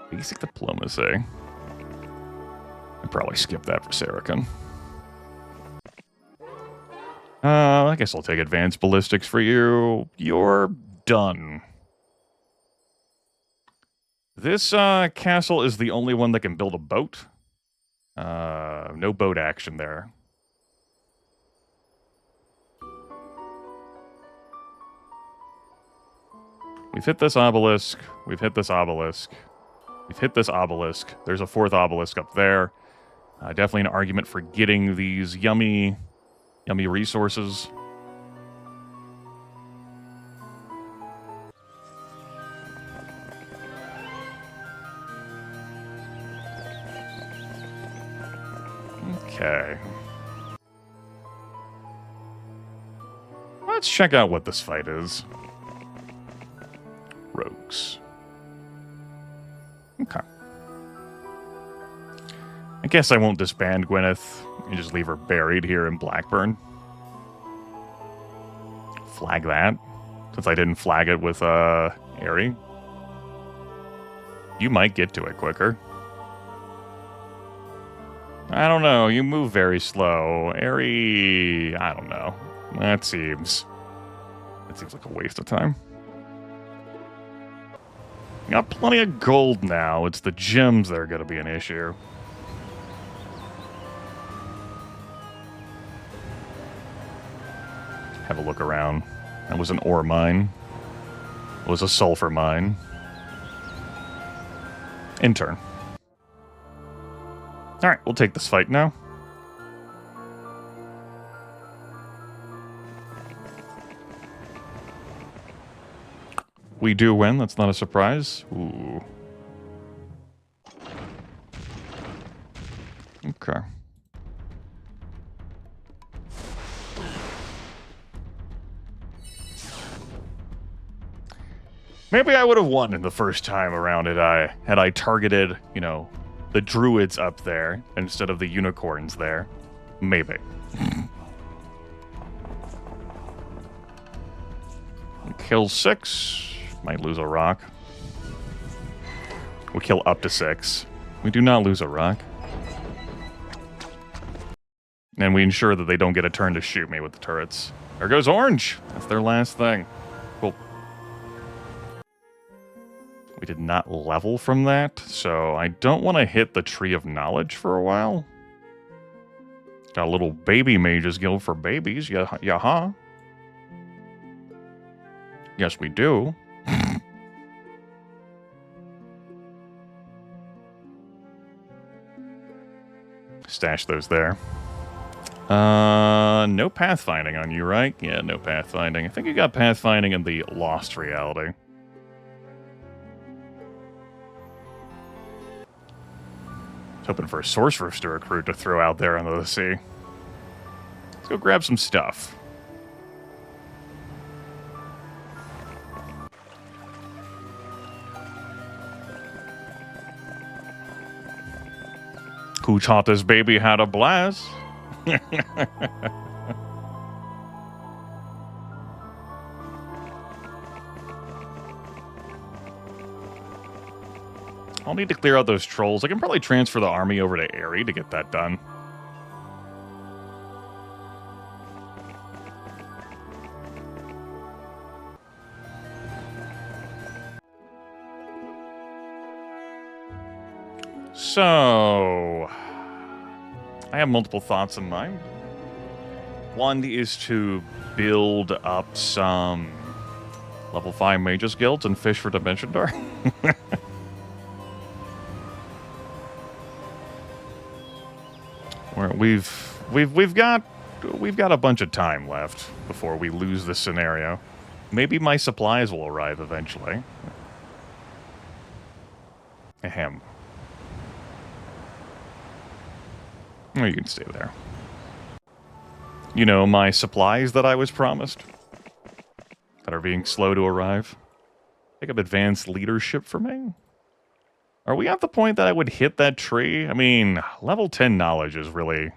Basic diplomacy. I'd probably skip that for Sarikhan. I guess I'll take advanced ballistics for you. You're done. This castle is the only one that can build a boat. No boat action there. We've hit this obelisk. We've hit this obelisk. We've hit this obelisk. There's a fourth obelisk up there. Definitely an argument for getting these yummy resources. Okay. Let's check out what this fight is. Rogues. Okay. I guess I won't disband Grimith and just leave her buried here in Blackburn. Flag that, since I didn't flag it with Aerie. You might get to it quicker. I don't know, you move very slow. Aerie, I don't know. That seems like a waste of time. Got plenty of gold now. It's the gems that are going to be an issue. Have a look around. That was an ore mine. It was a sulfur mine. Intern. Alright, we'll take this fight now. We do win, that's not a surprise. Ooh. Okay. Maybe I would have won in the first time around had I targeted, you know, the druids up there instead of the unicorns there. Maybe. Kill 6. Might lose a rock. We kill up to 6. We do not lose a rock. And we ensure that they don't get a turn to shoot me with the turrets. There goes orange. That's their last thing. Cool. We did not level from that, so I don't want to hit the Tree of Knowledge for a while. Got a little baby mages guild for babies. Yeah, huh? Yes, we do. Stash those there. No pathfinding on you, right? Yeah, no pathfinding. I think you got pathfinding in the Lost Reality. Hoping for a sorceress to recruit to throw out there into the sea. Let's go grab some stuff. Who taught this baby how to blast? I'll need to clear out those trolls. I can probably transfer the army over to Aerie to get that done. So, I have multiple thoughts in mind. One is to build up some level 5 mages guilds and fish for Dimension Door. We've got a bunch of time left before we lose this scenario. Maybe my supplies will arrive eventually. Ahem. Oh, you can stay there. You know, my supplies that I was promised that are being slow to arrive. Pick up advanced leadership for me. Are we at the point that I would hit that tree? I mean, level 10 knowledge is really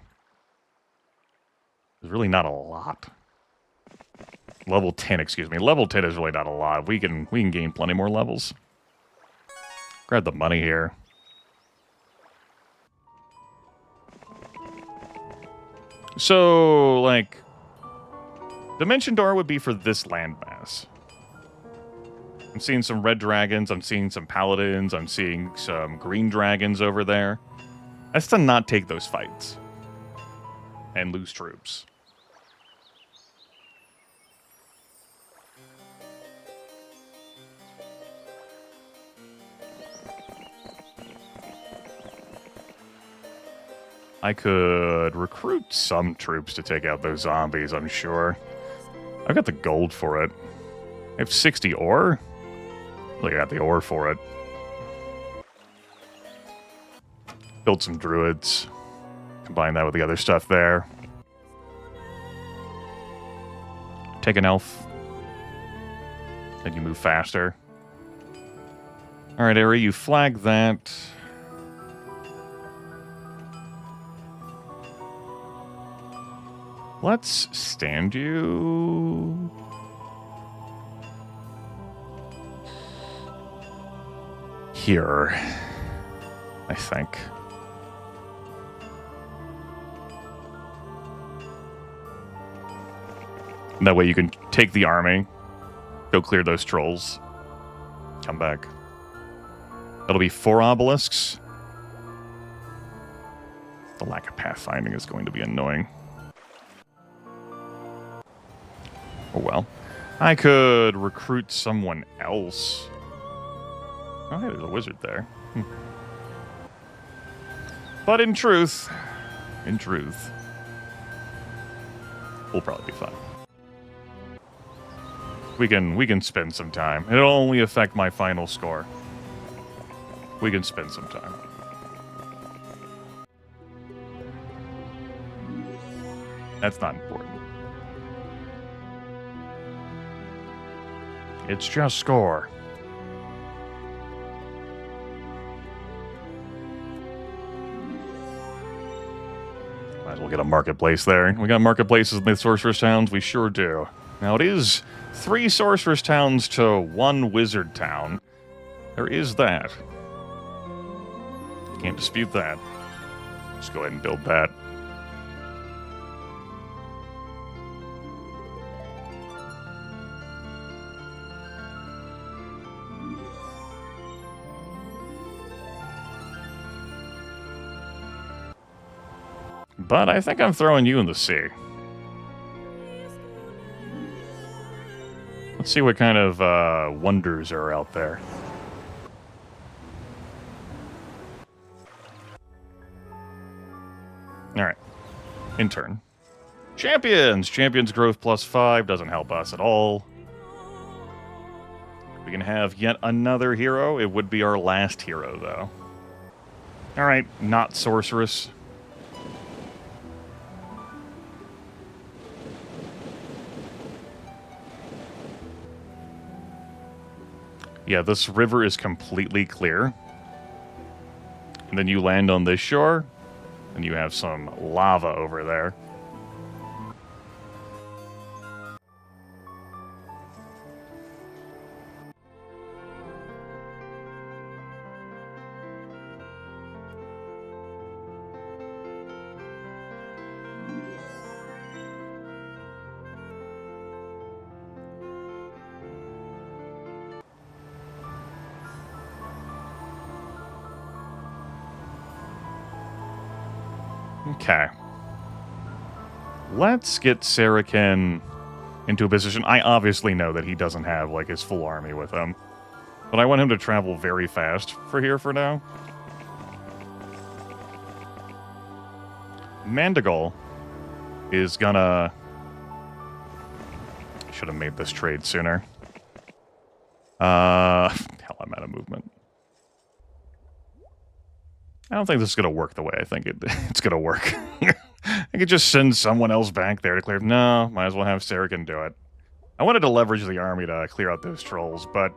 not a lot. Level 10, excuse me. Level 10 is really not a lot. We can gain plenty more levels. Grab the money here. So, like, Dimension Door would be for this landmass. I'm seeing some red dragons, I'm seeing some paladins, I'm seeing some green dragons over there. That's to not take those fights. And lose troops. I could recruit some troops to take out those zombies, I'm sure. I've got the gold for it. I have 60 ore? Look, I got the ore for it. Build some druids. Combine that with the other stuff there. Take an elf. Then you move faster. Alright, Ari, you flag that. Let's stand you... here, I think. And that way you can take the army, go clear those trolls, come back. That'll be 4 obelisks. The lack of pathfinding is going to be annoying. Oh well. I could recruit someone else. Oh, hey, there's a wizard there. But in truth, we'll probably be fine. We can spend some time. It'll only affect my final score. We can spend some time. That's not important. It's just score. Might as well get a marketplace there. We got marketplaces in the sorceress towns. We sure do. Now it is 3 sorceress towns to 1 wizard town. There is that. Can't dispute that. Just go ahead and build that. But I think I'm throwing you in the sea. Let's see what kind of wonders are out there. Alright. In turn. Champions! Champions growth +5 doesn't help us at all. We can have yet another hero. It would be our last hero, though. Alright, not sorceress. Yeah, this river is completely clear. And then you land on this shore, and you have some lava over there. Okay. Let's get Sarakin into a position. I obviously know that he doesn't have, like, his full army with him. But I want him to travel very fast for here for now. Mandigal is gonna... Should have made this trade sooner. Hell, I'm out of movement. I don't think this is going to work the way I think it's going to work. I could just send someone else back there to clear... No, might as well have Sarakin do it. I wanted to leverage the army to clear out those trolls, but...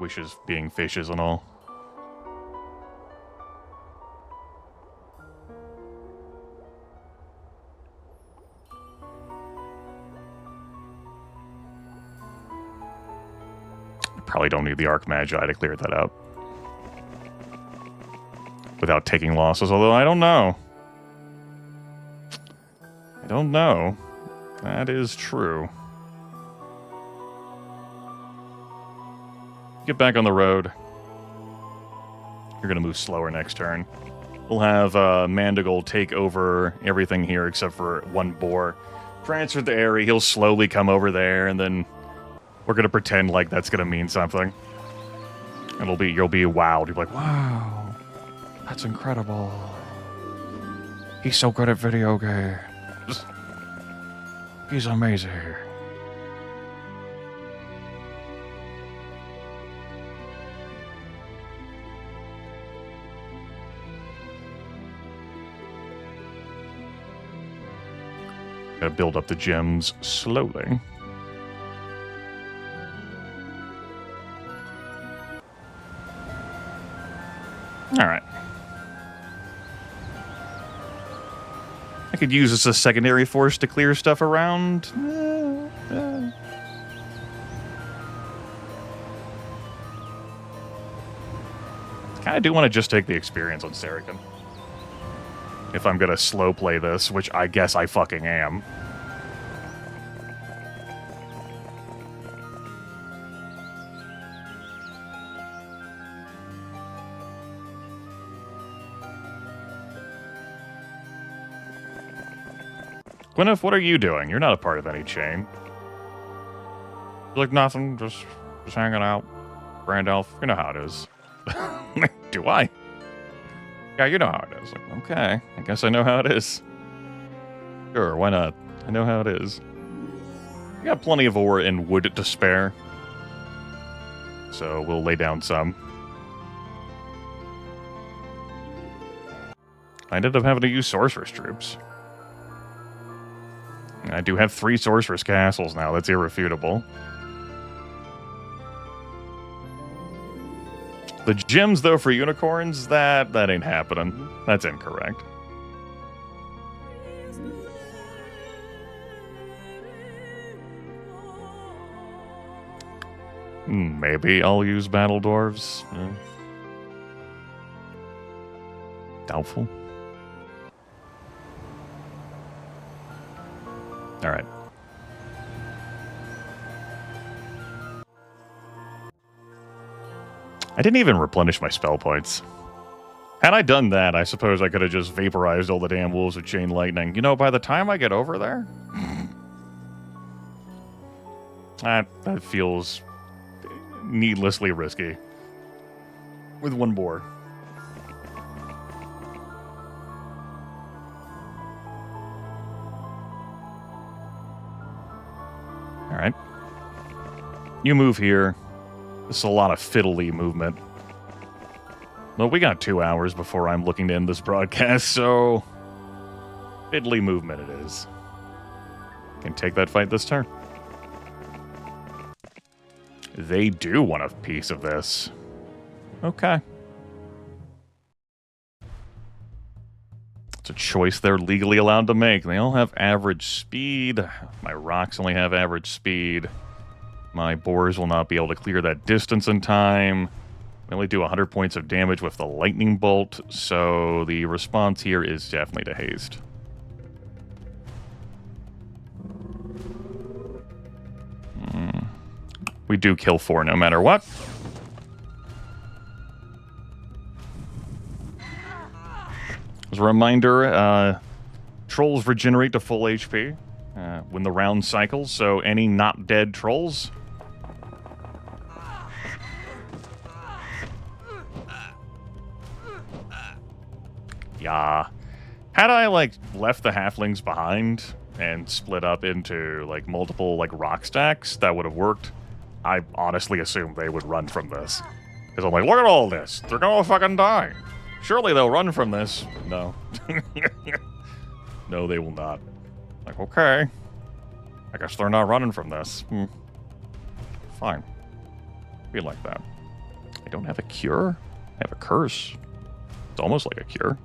Wishes being fishes and all. Probably don't need the Archmagi to clear that out. Without taking losses, although I don't know. I don't know. That is true. Get back on the road. You're going to move slower next turn. We'll have Mandigal take over everything here except for 1 boar. Transfer the area. He'll slowly come over there, and then... We're going to pretend like that's going to mean something. You'll be wowed. You'll be like, wow, that's incredible. He's so good at video games. He's amazing. Gotta build up the gems slowly. Alright. I could use this as a secondary force to clear stuff around. I do want to just take the experience on Sarikon. If I'm gonna slow play this, which I guess I fucking am. Grimith, what are you doing? You're not a part of any chain. Like nothing, just hanging out. Brandalf, you know how it is. Do I? Yeah, you know how it is. Like, okay, I guess I know how it is. Sure, why not? I know how it is. We got plenty of ore and wood to spare. So we'll lay down some. I ended up having to use sorceress troops. I do have 3 sorceress castles now. That's irrefutable. The gems, though, for unicorns, that ain't happening. That's incorrect. Maybe I'll use battle dwarves. Doubtful. All right. I didn't even replenish my spell points. Had I done that, I suppose I could have just vaporized all the damn wolves with chain lightning. You know, by the time I get over there, that feels needlessly risky. With one boar. Alright. You move here. This is a lot of fiddly movement. Well, we got 2 hours before I'm looking to end this broadcast, so fiddly movement it is. Can take that fight this turn. They do want a piece of this. Okay. It's a choice they're legally allowed to make. They all have average speed. My rocks only have average speed. My boars will not be able to clear that distance in time. We only do 100 points of damage with the lightning bolt, so the response here is definitely to haste. We do kill 4 no matter what. As a reminder, trolls regenerate to full HP when the round cycles, so any not dead trolls... Yeah. Had I, like, left the halflings behind and split up into, like, multiple, like, rock stacks, that would have worked. I honestly assumed they would run from this. Because I'm like, look at all this. They're gonna fucking die. Surely they'll run from this. No. No, they will not. Like, okay. I guess they're not running from this. Fine. Be like that. I don't have a cure. I have a curse. It's almost like a cure.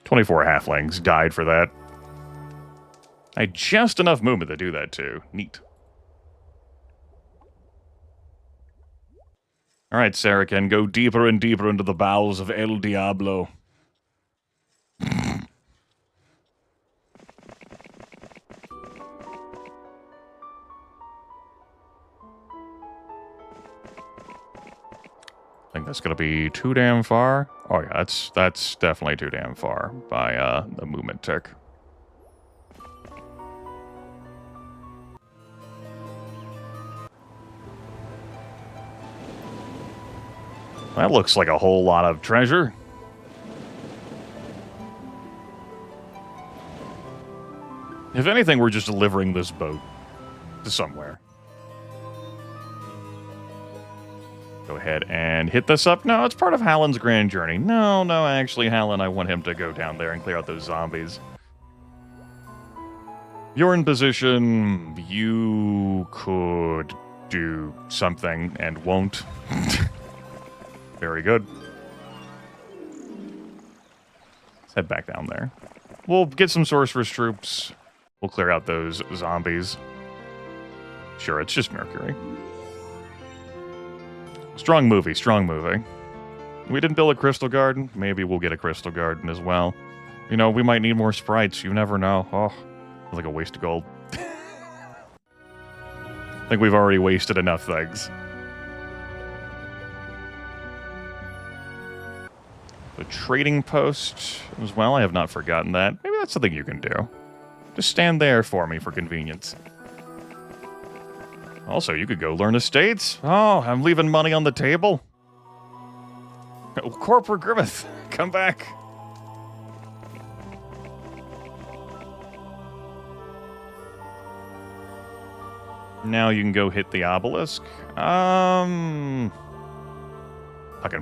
"24 halflings died for that. I had just enough movement to do that too. Neat. Alright, Sarikon, go deeper and deeper into the bowels of El Diablo. think that's going to be too damn far. Oh yeah, that's definitely too damn far by the movement tick. That looks like a whole lot of treasure. If anything, we're just delivering this boat to somewhere. Go ahead and hit this up. No, it's part of Hallen's grand journey. No, actually, Hallen, I want him to go down there and clear out those zombies. You're in position. You could do something and won't. Very good. Let's head back down there. We'll get some sorceress troops. We'll clear out those zombies. Sure, it's just Mercury. Strong movie, strong movie. We didn't build a crystal garden. Maybe we'll get a crystal garden as well. You know, we might need more sprites. You never know. Oh, like a waste of gold. I think we've already wasted enough things. The trading post as well. I have not forgotten that. Maybe that's something you can do. Just stand there for me for convenience. Also, you could go learn estates. Oh, I'm leaving money on the table. Oh, Corporate Grimith, come back. Now you can go hit the obelisk. Fucking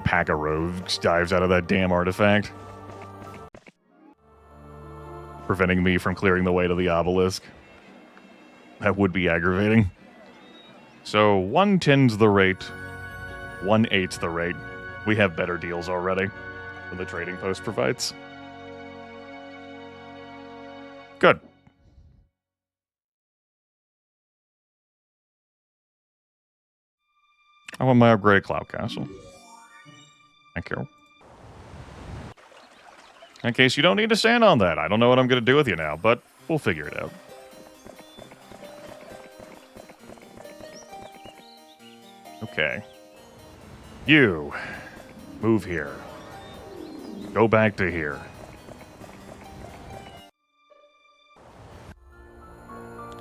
pack of rogues dives out of that damn artifact. Preventing me from clearing the way to the obelisk. That would be aggravating. So 110's the rate, 1/8's the rate. We have better deals already than the trading post provides. Good. I want my upgraded Cloud Castle. Thank you. In case you don't need to stand on that, I don't know what I'm going to do with you now, but we'll figure it out. Okay. You, move here. Go back to here.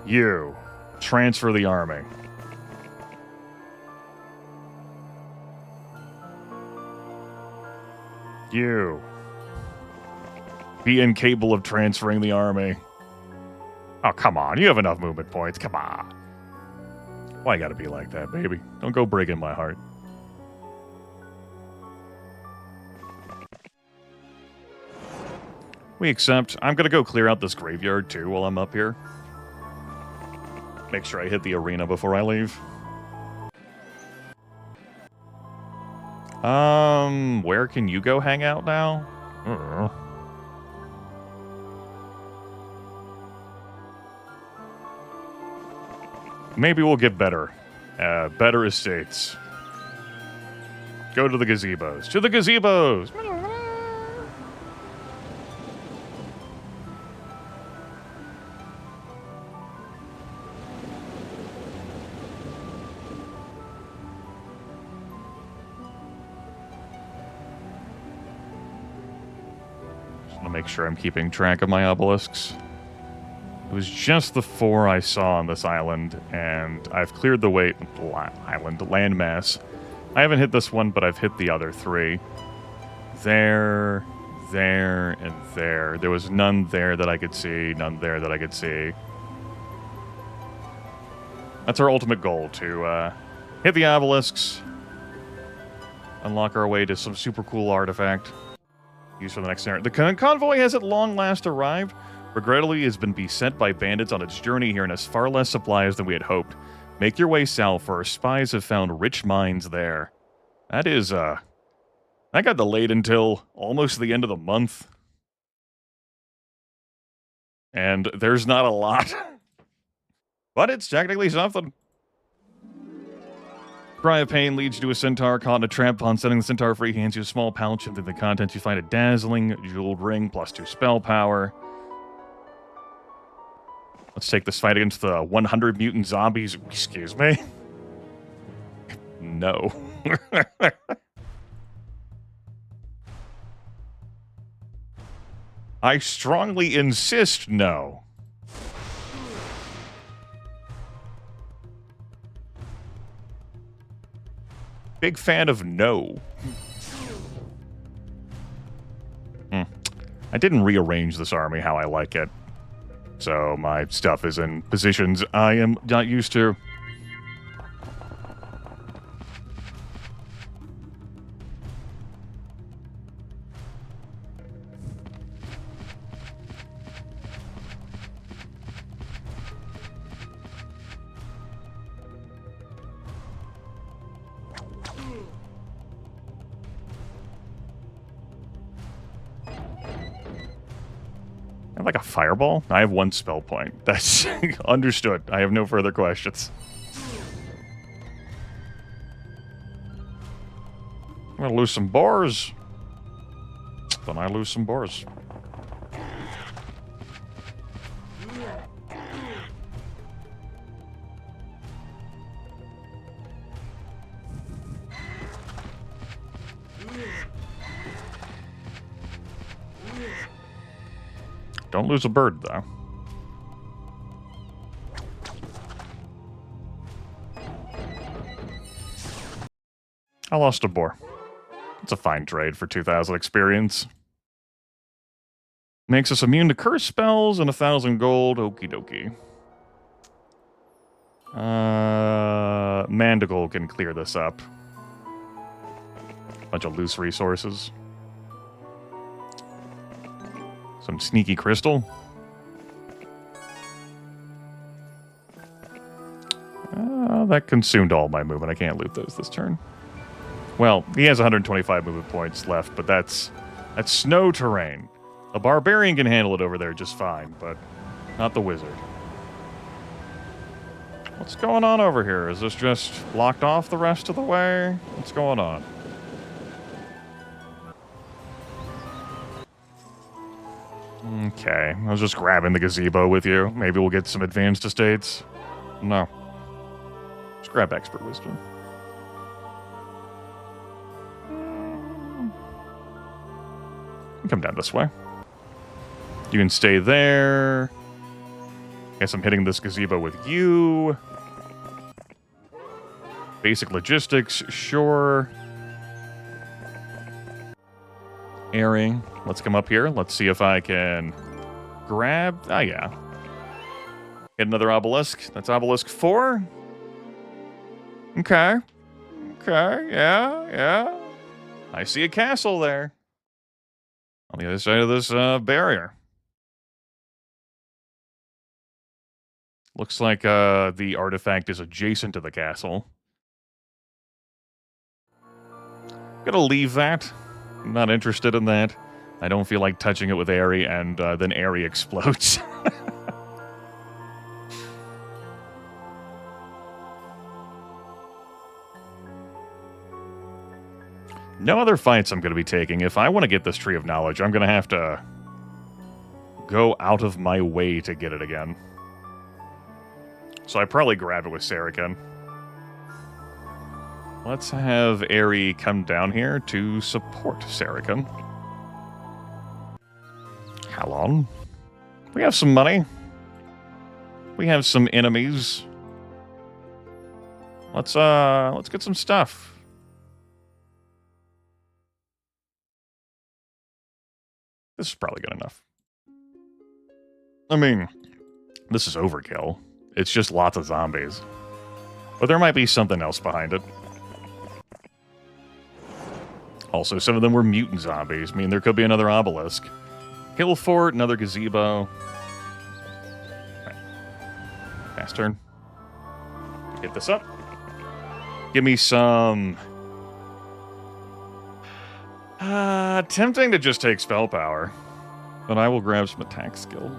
You, transfer the army. You, be incapable of transferring the army. Oh, come on. You have enough movement points. Come on. Why you gotta be like that, baby? Don't go breaking my heart. We accept. I'm gonna go clear out this graveyard, too, while I'm up here. Make sure I hit the arena before I leave. Where can you go hang out now? I don't know. Maybe we'll get better. Better estates. Go to the gazebos. To the gazebos! Just want to make sure I'm keeping track of my obelisks. It was just the 4 I saw on this island, and I've cleared the way... landmass. I haven't hit this one, but I've hit the other 3. There, and there. There was none there that I could see, none there that I could see. That's our ultimate goal, to hit the obelisks, unlock our way to some super cool artifact, used for the next scenario. The convoy has at long last arrived. Regrettably, it has been beset by bandits on its journey here and has far less supplies than we had hoped. Make your way south, for our spies have found rich mines there. That is, that got delayed until almost the end of the month. And there's not a lot. But it's technically something. Cry of pain leads you to a centaur caught in a trap. Upon setting the centaur free, he hands you a small pouch. Within the contents, you find a dazzling jeweled ring plus 2 spell power. Let's take this fight against the 100 mutant zombies. Excuse me? No. I strongly insist no. Big fan of no. I didn't rearrange this army how I like it. So my stuff is in positions I am not used to. I have like a fireball? I have 1 spell point. That's understood. I have no further questions. I'm gonna lose some boars. Then I lose some boars. Don't lose a bird, though. I lost a boar. It's a fine trade for 2,000 experience. Makes us immune to curse spells and 1,000 gold. Okie dokie. Mandicle can clear this up. Bunch of loose resources. Some sneaky crystal. That consumed all my movement. I can't loot those this turn. Well, he has 125 movement points left, but that's snow terrain. A barbarian can handle it over there just fine, but not the wizard. What's going on over here? Is this just blocked off the rest of the way? What's going on? Okay, I was just grabbing the gazebo with you. Maybe we'll get some advanced estates. No. Just grab expert wisdom. Come down this way. You can stay there. Guess I'm hitting this gazebo with you. Basic logistics, sure. Airing. Let's come up here. Let's see if I can grab... Ah, yeah. Hit another obelisk. That's obelisk 4. Okay. Okay, yeah. I see a castle there. On the other side of this barrier. Looks like the artifact is adjacent to the castle. Gonna leave that. I'm not interested in that. I don't feel like touching it with Airy, and then Airy explodes. No other fights I'm going to be taking. If I want to get this Tree of Knowledge, I'm going to have to go out of my way to get it again. So I probably grab it with Sarikhan. Let's have Airy come down here to support Sarikhan. Halon. We have some money. We have some enemies. Let's get some stuff. This is probably good enough. I mean, this is overkill. It's just lots of zombies. But there might be something else behind it. Also, some of them were mutant zombies. I mean, there could be another obelisk. Hill fort, another gazebo. Right. Fast turn. Hit this up. Give me some... tempting to just take spell power. But I will grab some attack skill.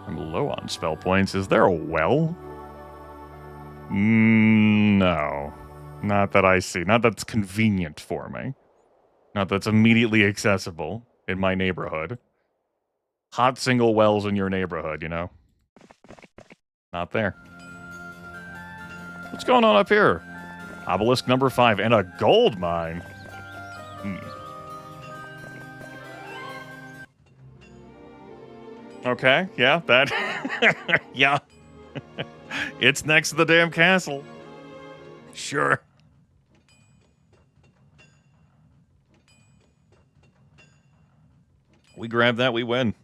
I'm low on spell points. Is there a well? No. Not that I see. Not that's convenient for me. Not that's immediately accessible in my neighborhood. Hot single wells in your neighborhood, you know? Not there. What's going on up here? Obelisk number 5 and a gold mine. Okay, yeah, that... yeah. It's next to the damn castle. Sure. We grab that, we win.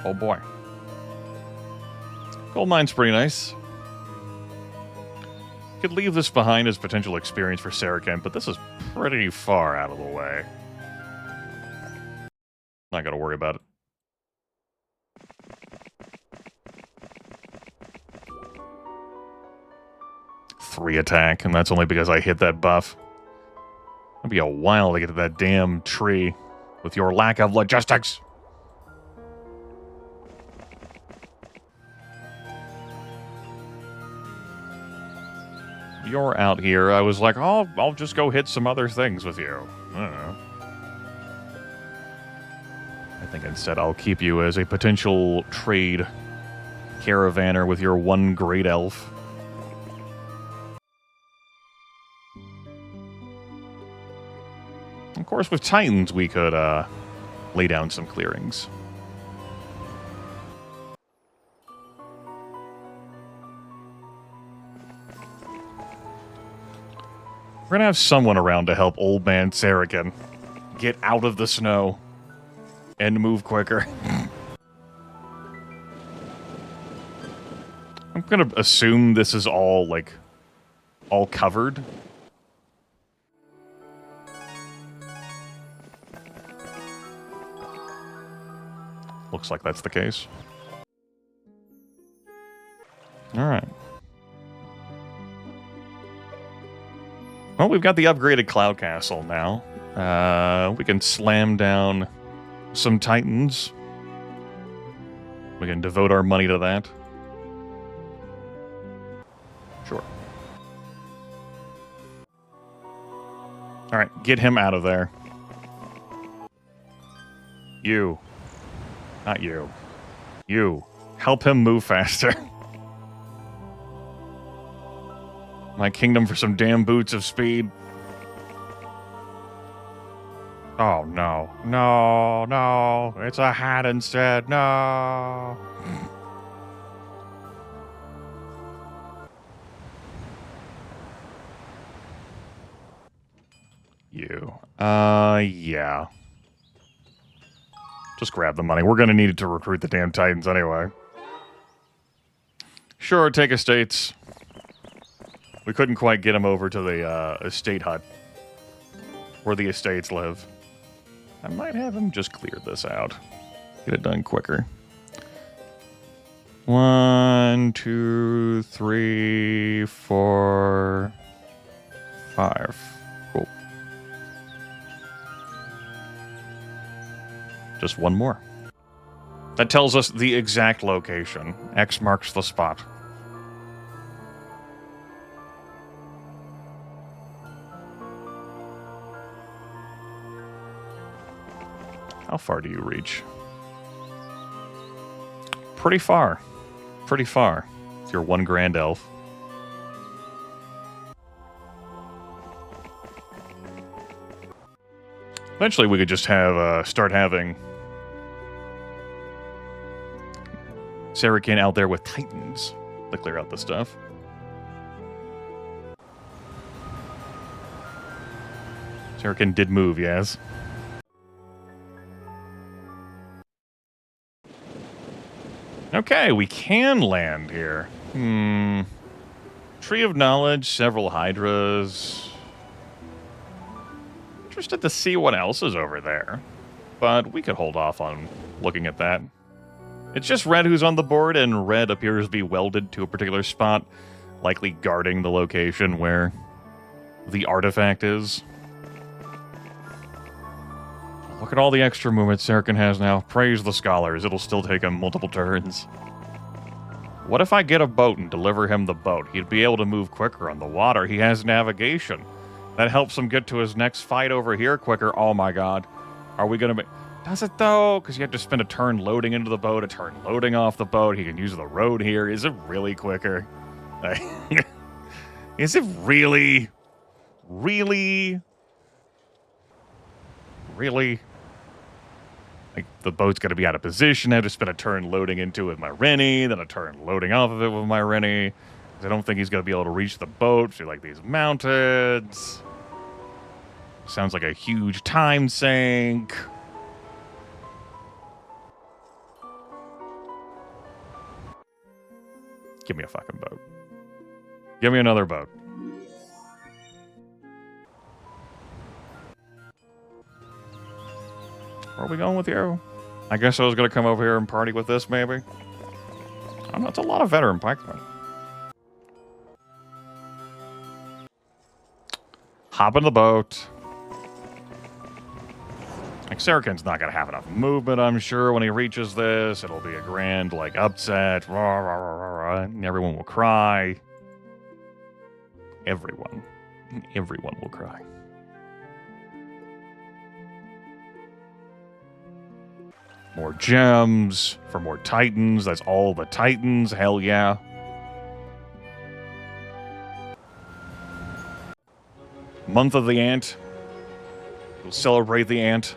Oh boy. Gold mine's pretty nice. Could leave this behind as potential experience for Saracen, but this is pretty far out of the way. Not gotta worry about it. Three attack, and that's only because I hit that buff. It'll be a while to get to that damn tree with your lack of logistics. You're out here. I was like, oh, I'll just go hit some other things with you. I don't know. I think instead I'll keep you as a potential trade caravaner with your one great elf. Of course, with Titans, we could lay down some clearings. We're gonna have someone around to help old man Saracen get out of the snow and move quicker. I'm gonna assume this is all, like, all covered. Looks like that's the case. Alright. Well, we've got the upgraded Cloud Castle now. We can slam down some Titans. We can devote our money to that. Sure. Alright, get him out of there. You. Not you. You. Help him move faster. My kingdom for some damn boots of speed. Oh, no. No, no. It's a hat instead. No. You. Yeah. Just grab the money. We're gonna need it to recruit the damn Titans anyway. Sure, take estates. We couldn't quite get him over to the estate hut where the estates live. I might have him just clear this out. Get it done quicker. 1, 2, 3, 4, 5. Cool. Just one more. That tells us the exact location. X marks the spot. How far do you reach? Pretty far. Pretty far. With your one grand elf. Eventually we could just have, start having Saracen out there with Titans to clear out the stuff. Saracen did move, yes. Okay, we can land here. Tree of Knowledge, several Hydras. Interested to see what else is over there. But we could hold off on looking at that. It's just red who's on the board, and red appears to be welded to a particular spot, likely guarding the location where the artifact is. Look at all the extra movement Saracen has now. Praise the scholars. It'll still take him multiple turns. What if I get a boat and deliver him the boat? He'd be able to move quicker on the water. He has navigation. That helps him get to his next fight over here quicker. Oh my god. Are we going to be... Does it though? Because you have to spend a turn loading into the boat, a turn loading off the boat. He can use the road here. Is it really quicker? Is it really? Really? Really? Like, the boat's going to be out of position. I have to spend a turn loading into it with my Rennie, then a turn loading off of it with my Rennie. 'Cause I don't think he's going to be able to reach the boat through, like, these mountains. Sounds like a huge time sink. Give me a fucking boat. Give me another boat. Where are we going with you? I guess I was going to come over here and party with this, maybe. I don't know, it's a lot of veteran pikemen. Hop in the boat. Like, Sarakin's not going to have enough movement, I'm sure, when he reaches this. It'll be a grand, like, upset. Rah, rah, rah, rah, rah, and everyone will cry. Everyone. Everyone will cry. More gems for more titans. That's all the titans. Hell yeah. Month of the Ant. We'll celebrate the Ant.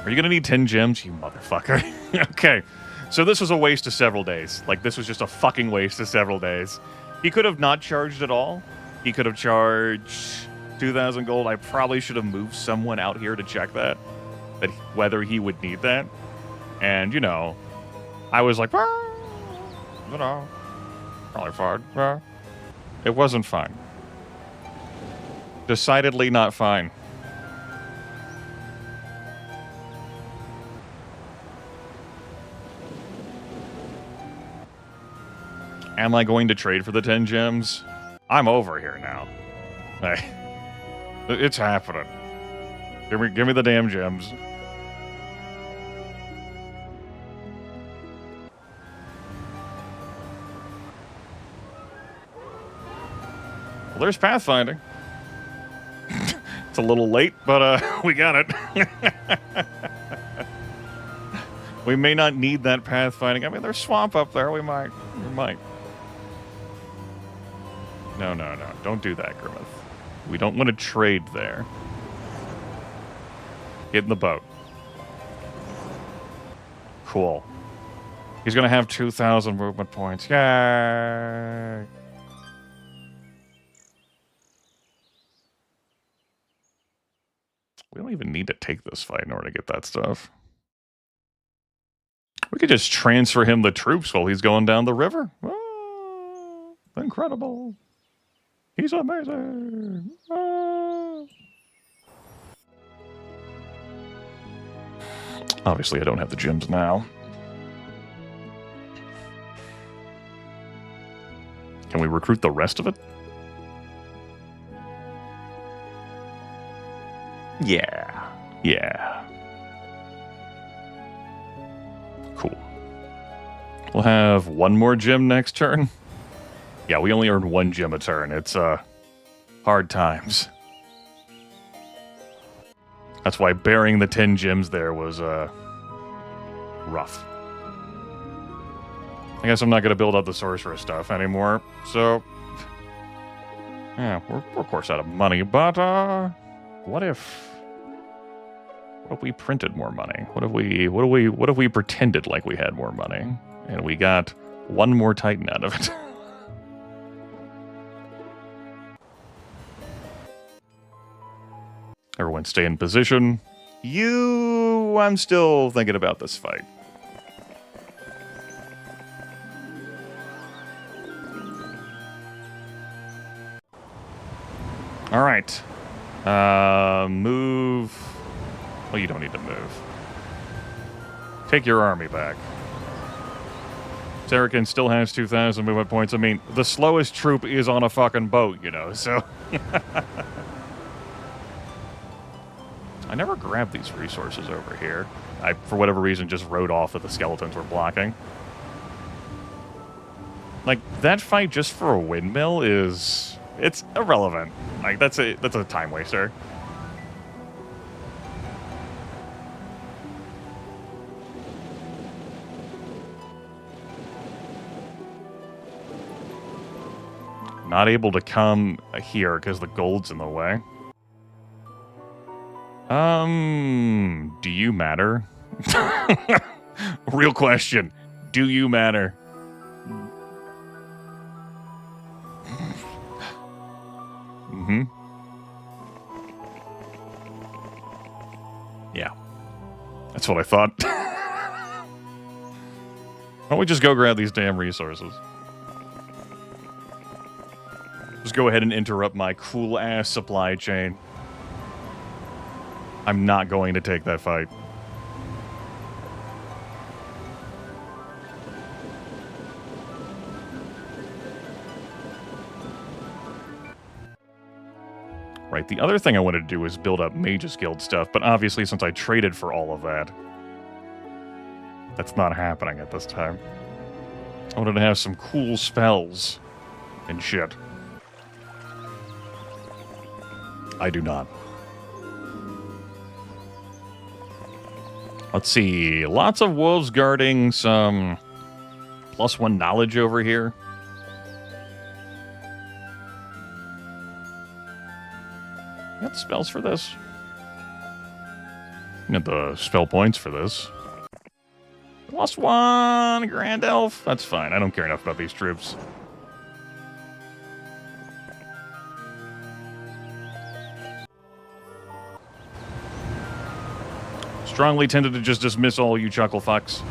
Are you going to need 10 gems? You motherfucker. Okay. So this was a waste of several days. Like, this was just a fucking waste of several days. He could have not charged at all. He could have charged 2,000 gold. I probably should have moved someone out here to check that whether he would need that. And, you know, I was like, you know, probably fine. It wasn't fine. Decidedly not fine. Am I going to trade for the 10 gems? I'm over here now. Hey, it's happening. Give me the damn gems. Well, there's pathfinding. It's a little late, but we got it. We may not need that pathfinding. I mean, there's swamp up there. We might. No. Don't do that, Grimith. We don't want to trade there. Get in the boat. Cool. He's going to have 2,000 movement points. Yay! We don't even need to take this fight in order to get that stuff. We could just transfer him the troops while he's going down the river. Oh, incredible. He's amazing. Oh. Obviously, I don't have the gems now. Can we recruit the rest of it? Yeah. Cool. We'll have one more gem next turn. Yeah, we only earn 1 gem a turn. It's, hard times. That's why burying the 10 gems there was, rough. I guess I'm not going to build up the sorcerer stuff anymore, so... Yeah, we're of course out of money, but, what if we printed more money? What if we pretended like we had more money, and we got 1 more Titan out of it? Everyone stay in position. I'm still thinking about this fight. All right. Move. Well, you don't need to move. Take your army back. Sarakin still has 2,000 movement points. I mean, the slowest troop is on a fucking boat, you know, so... I never grabbed these resources over here. I, for whatever reason, just rode off that the skeletons were blocking. Like, that fight just for a windmill is... It's irrelevant. Like, that's a time waster. Not able to come here because the gold's in the way. Do you matter? Real question. Do you matter? Mm-hmm. Yeah. That's what I thought. Why don't we just go grab these damn resources? Just go ahead and interrupt my cool-ass supply chain. I'm not going to take that fight. Right, the other thing I wanted to do was build up Mage's Guild stuff, but obviously since I traded for all of that, that's not happening at this time. I wanted to have some cool spells and shit. I do not. Let's see. Lots of wolves guarding, some +1 knowledge over here. You got the spells for this? You got the spell points for this. +1 Grand Elf. That's fine. I don't care enough about these troops. Strongly tended to just dismiss all you chuckle fucks.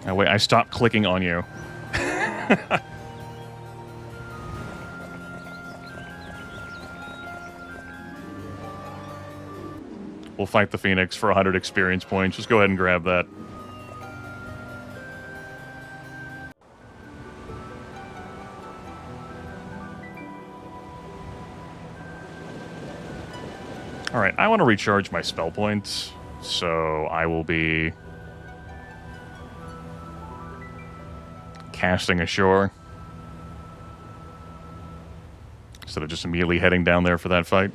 Oh, wait, I stopped clicking on you. We'll fight the Phoenix for 100 experience points. Just go ahead and grab that. Alright, I want to recharge my spell points, so I will be casting ashore instead of just immediately heading down there for that fight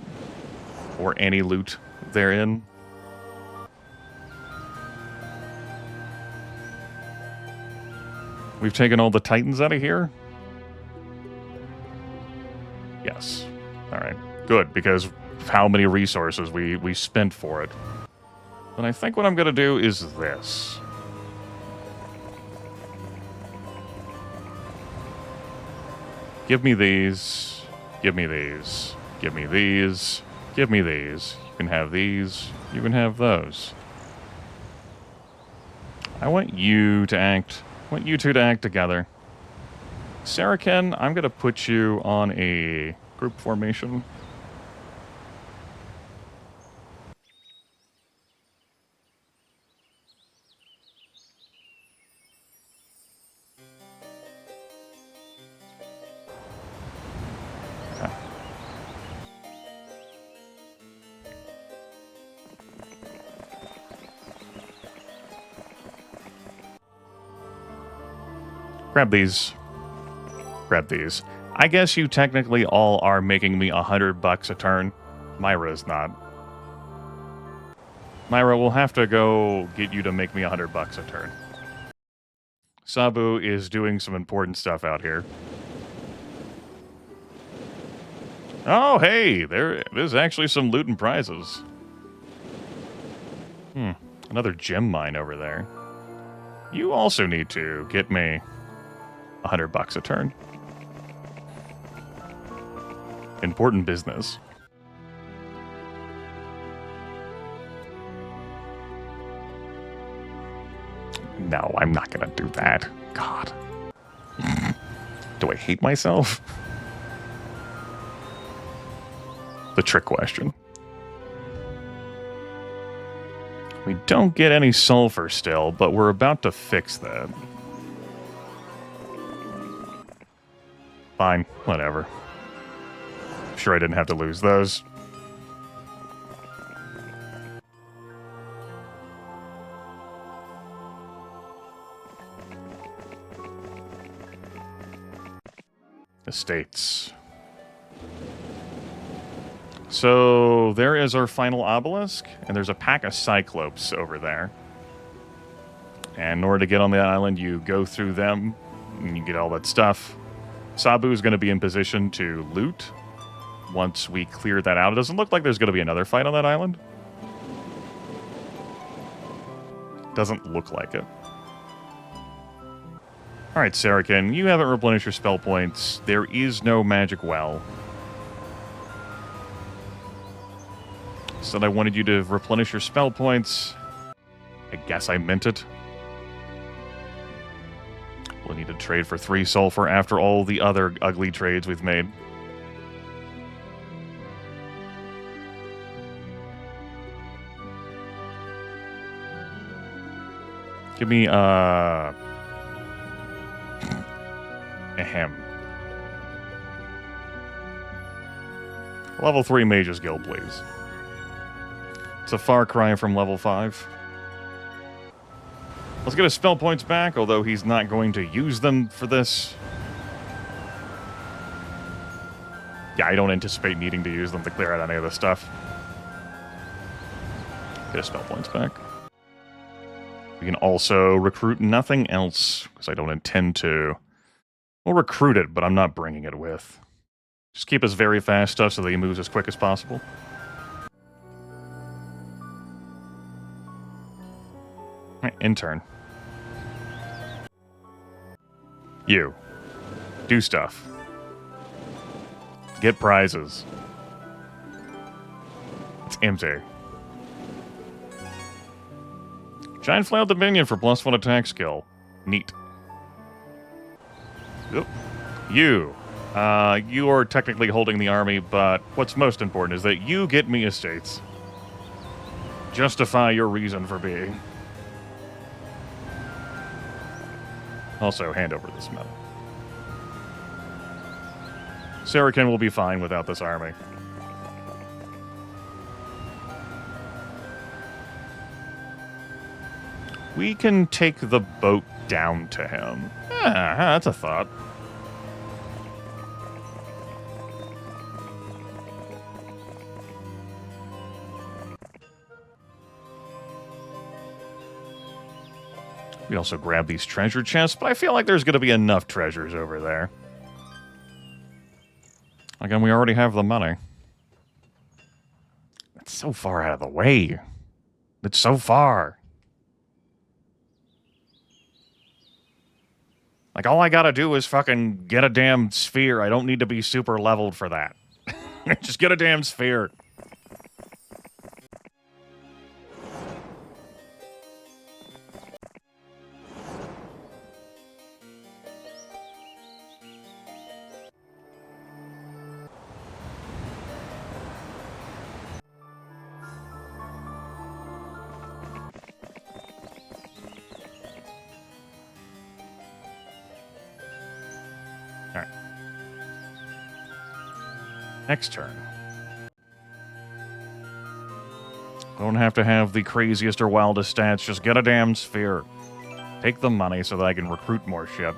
or any loot therein. We've taken all the Titans out of here? Yes. Alright, good, because of how many resources we spent for it. But I think what I'm going to do is this. Give me these. Give me these. Give me these. Give me these. You can have these. You can have those. I want you to act. I want you two to act together. Saraken, I'm going to put you on a group formation. Grab these. Grab these. I guess you technically all are making me $100 a turn. Myra's not. Myra, we'll have to go get you to make me $100 a turn. Sabu is doing some important stuff out here. Oh, hey, there's actually some loot and prizes. Another gem mine over there. You also need to get me $100 a turn. Important business. No, I'm not gonna do that. God. Do I hate myself? The trick question. We don't get any sulfur still, but we're about to fix that. Fine, whatever. Sure I didn't have to lose those. Estates. So there is our final obelisk, and there's a pack of cyclopes over there. And in order to get on the island, you go through them, and you get all that stuff. Sabu is going to be in position to loot once we clear that out. It doesn't look like there's going to be another fight on that island. Doesn't look like it. Alright, Saracen, you haven't replenished your spell points. There is no magic well. Said I wanted you to replenish your spell points. I guess I meant it. We'll need to trade for 3 sulfur after all the other ugly trades we've made. Give me, ahem. Level 3 Mage's Guild, please. It's a far cry from level 5. Let's get his spell points back, although he's not going to use them for this. Yeah, I don't anticipate needing to use them to clear out any of this stuff. Get his spell points back. We can also recruit nothing else, because I don't intend to. We'll recruit it, but I'm not bringing it with. Just keep his very fast stuff so that he moves as quick as possible. Alright, intern. You. Do stuff. Get prizes. It's empty. Giant Flail Dominion for +1 attack skill. Neat. Yep. You. You are technically holding the army, but what's most important is that you get me estates. Justify your reason for being. Also, hand over this metal. Saracen will be fine without this army. We can take the boat down to him. Ah, that's a thought. We also grab these treasure chests, but I feel like there's going to be enough treasures over there. Again, we already have the money. It's so far out of the way. It's so far. Like, all I gotta do is fucking get a damn sphere. I don't need to be super leveled for that. Just get a damn sphere. Next turn. Don't have to have the craziest or wildest stats. Just get a damn sphere. Take the money so that I can recruit more shit.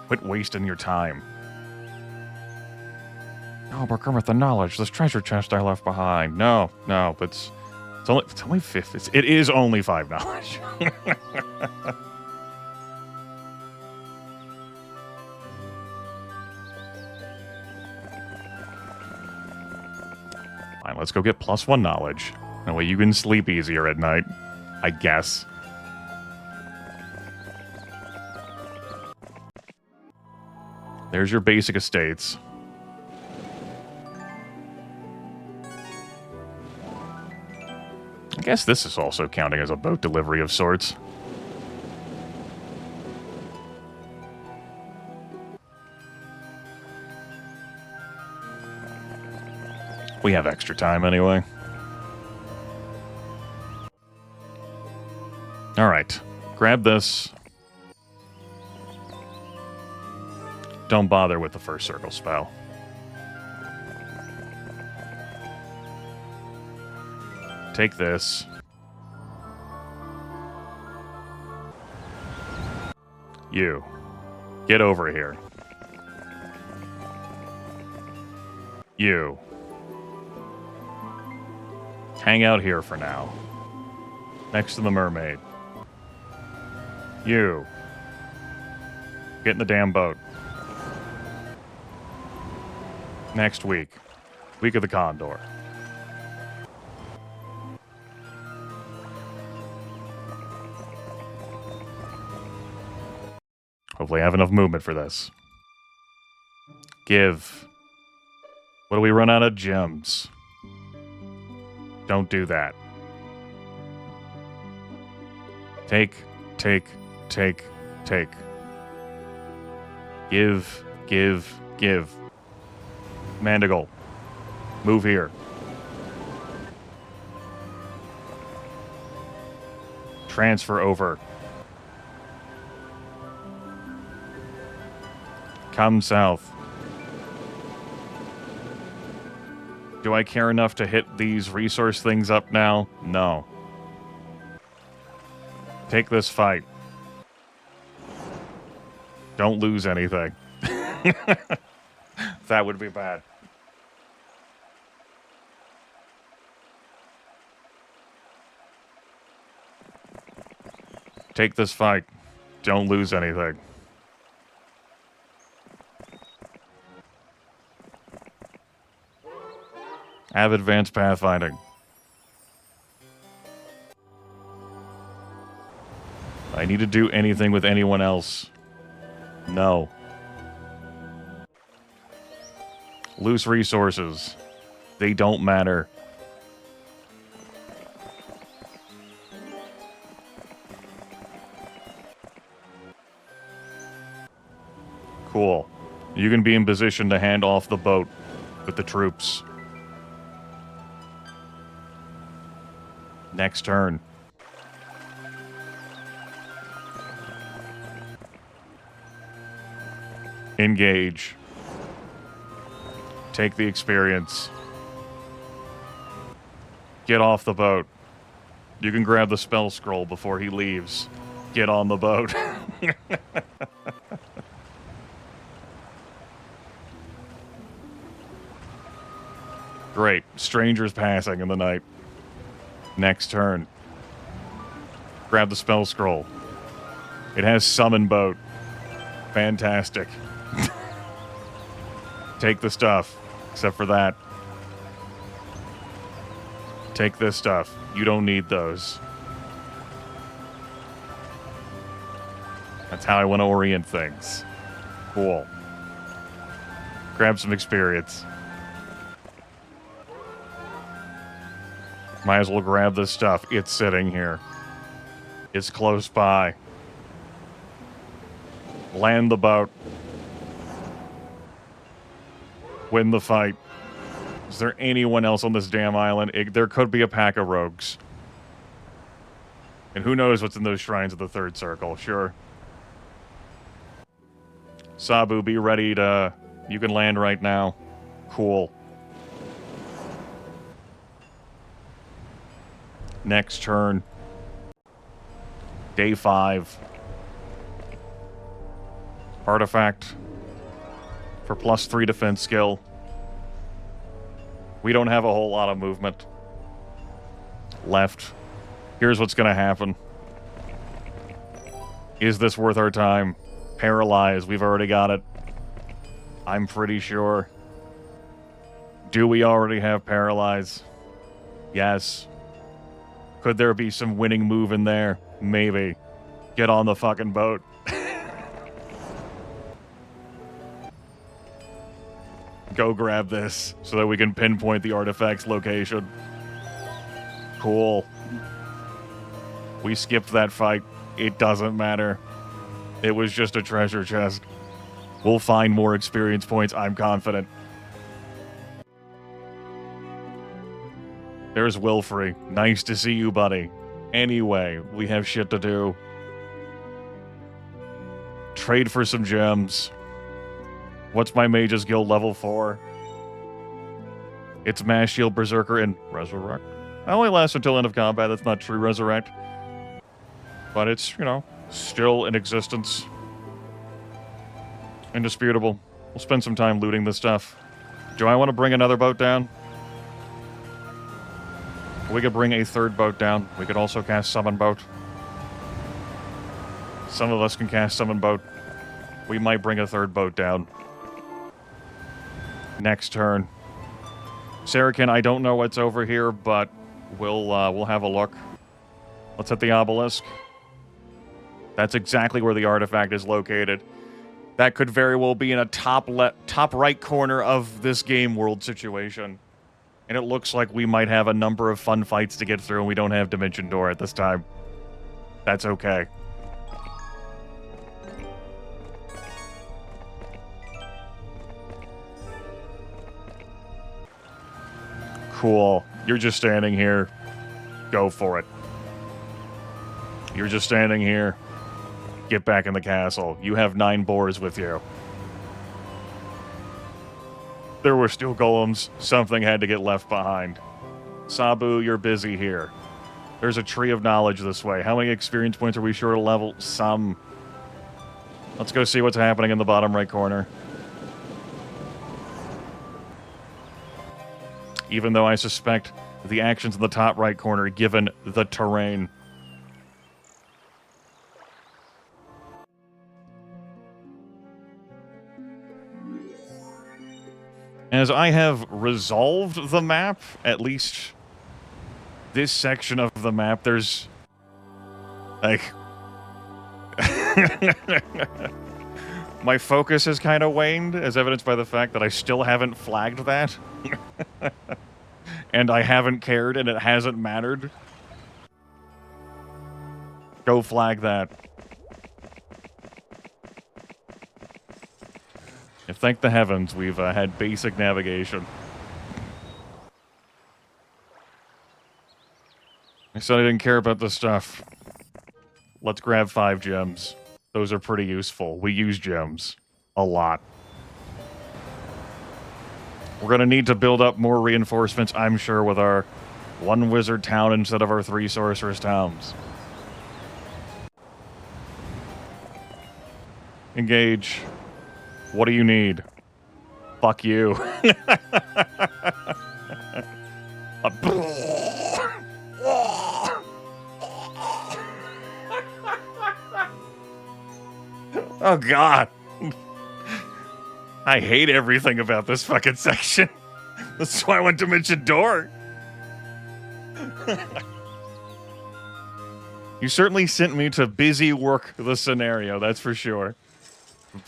Quit wasting your time. Oh, but Grimith, the knowledge. This treasure chest I left behind. No, it's only 5. It is only 5 knowledge. Fine, let's go get +1 knowledge. That way you can sleep easier at night, I guess. There's your basic estates. I guess this is also counting as a boat delivery of sorts. We have extra time anyway. Alright. Grab this. Don't bother with the first circle spell. Take this. You. Get over here. You. Hang out here for now. Next to the mermaid. You. Get in the damn boat. Next week. Week of the Condor. Hopefully I have enough movement for this. Give. What do we run out of? Gems. Don't do that. Take. Give. Mandigle. Move here. Transfer over. Come south. Do I care enough to hit these resource things up now? No. Take this fight. Don't lose anything. That would be bad. Take this fight. Don't lose anything. Have advanced pathfinding. I need to do anything with anyone else. No. Loose resources. They don't matter. Cool. You can be in position to hand off the boat with the troops. Next turn. Engage. Take the experience. Get off the boat. You can grab the spell scroll before he leaves. Get on the boat. Great. Strangers passing in the night. Next turn. Grab the spell scroll. It has summon boat. Fantastic. Take the stuff. Except for that. Take this stuff. You don't need those. That's how I want to orient things. Cool. Grab some experience. Might as well grab this stuff. It's sitting here. It's close by. Land the boat. Win the fight. Is there anyone else on this damn island? There could be a pack of rogues. And who knows what's in those shrines of the third circle, sure. Sabu, be ready to... You can land right now. Cool. Next turn. Day 5. Artifact. For +3 defense skill. We don't have a whole lot of movement left. Here's what's going to happen. Is this worth our time? Paralyze. We've already got it. I'm pretty sure. Do we already have Paralyze? Yes. Could there be some winning move in there? Maybe. Get on the fucking boat. Go grab this so that we can pinpoint the artifact's location. Cool. We skipped that fight. It doesn't matter. It was just a treasure chest. We'll find more experience points, I'm confident. There's Wilfrey. Nice to see you, buddy. Anyway, we have shit to do. Trade for some gems. What's my Mage's Guild level 4? It's Mass Shield, Berserker, and Resurrect. That only lasts until end of combat. That's not true Resurrect. But it's, you know, still in existence. Indisputable. We'll spend some time looting this stuff. Do I want to bring another boat down? We could bring a third boat down. We could also cast Summon Boat. Some of us can cast Summon Boat. We might bring a third boat down. Next turn. Saracen, I don't know what's over here, but we'll have a look. Let's hit the obelisk. That's exactly where the artifact is located. That could very well be in a top right corner of this game world situation. And it looks like we might have a number of fun fights to get through, and we don't have Dimension Door at this time. That's okay. Cool. You're just standing here. Go for it. You're just standing here. Get back in the castle. You have 9 boars with you. There were steel golems. Something had to get left behind. Sabu, you're busy here. There's a tree of knowledge this way. How many experience points are we sure to level? Some. Let's go see what's happening in the bottom right corner. Even though I suspect the actions in the top right corner, given the terrain. As I have resolved the map, at least this section of the map, there's, like, my focus has kind of waned, as evidenced by the fact that I still haven't flagged that. And I haven't cared, and it hasn't mattered. Go flag that. If thank the heavens, we've had basic navigation. I said I didn't care about this stuff. Let's grab 5 gems. Those are pretty useful. We use gems. A lot. We're going to need to build up more reinforcements, I'm sure, with our 1 wizard town instead of our 3 sorceress towns. Engage. What do you need? Fuck you. Oh, God. I hate everything about this fucking section. That's why I went to Dimension Door. You certainly sent me to busy work the scenario, that's for sure.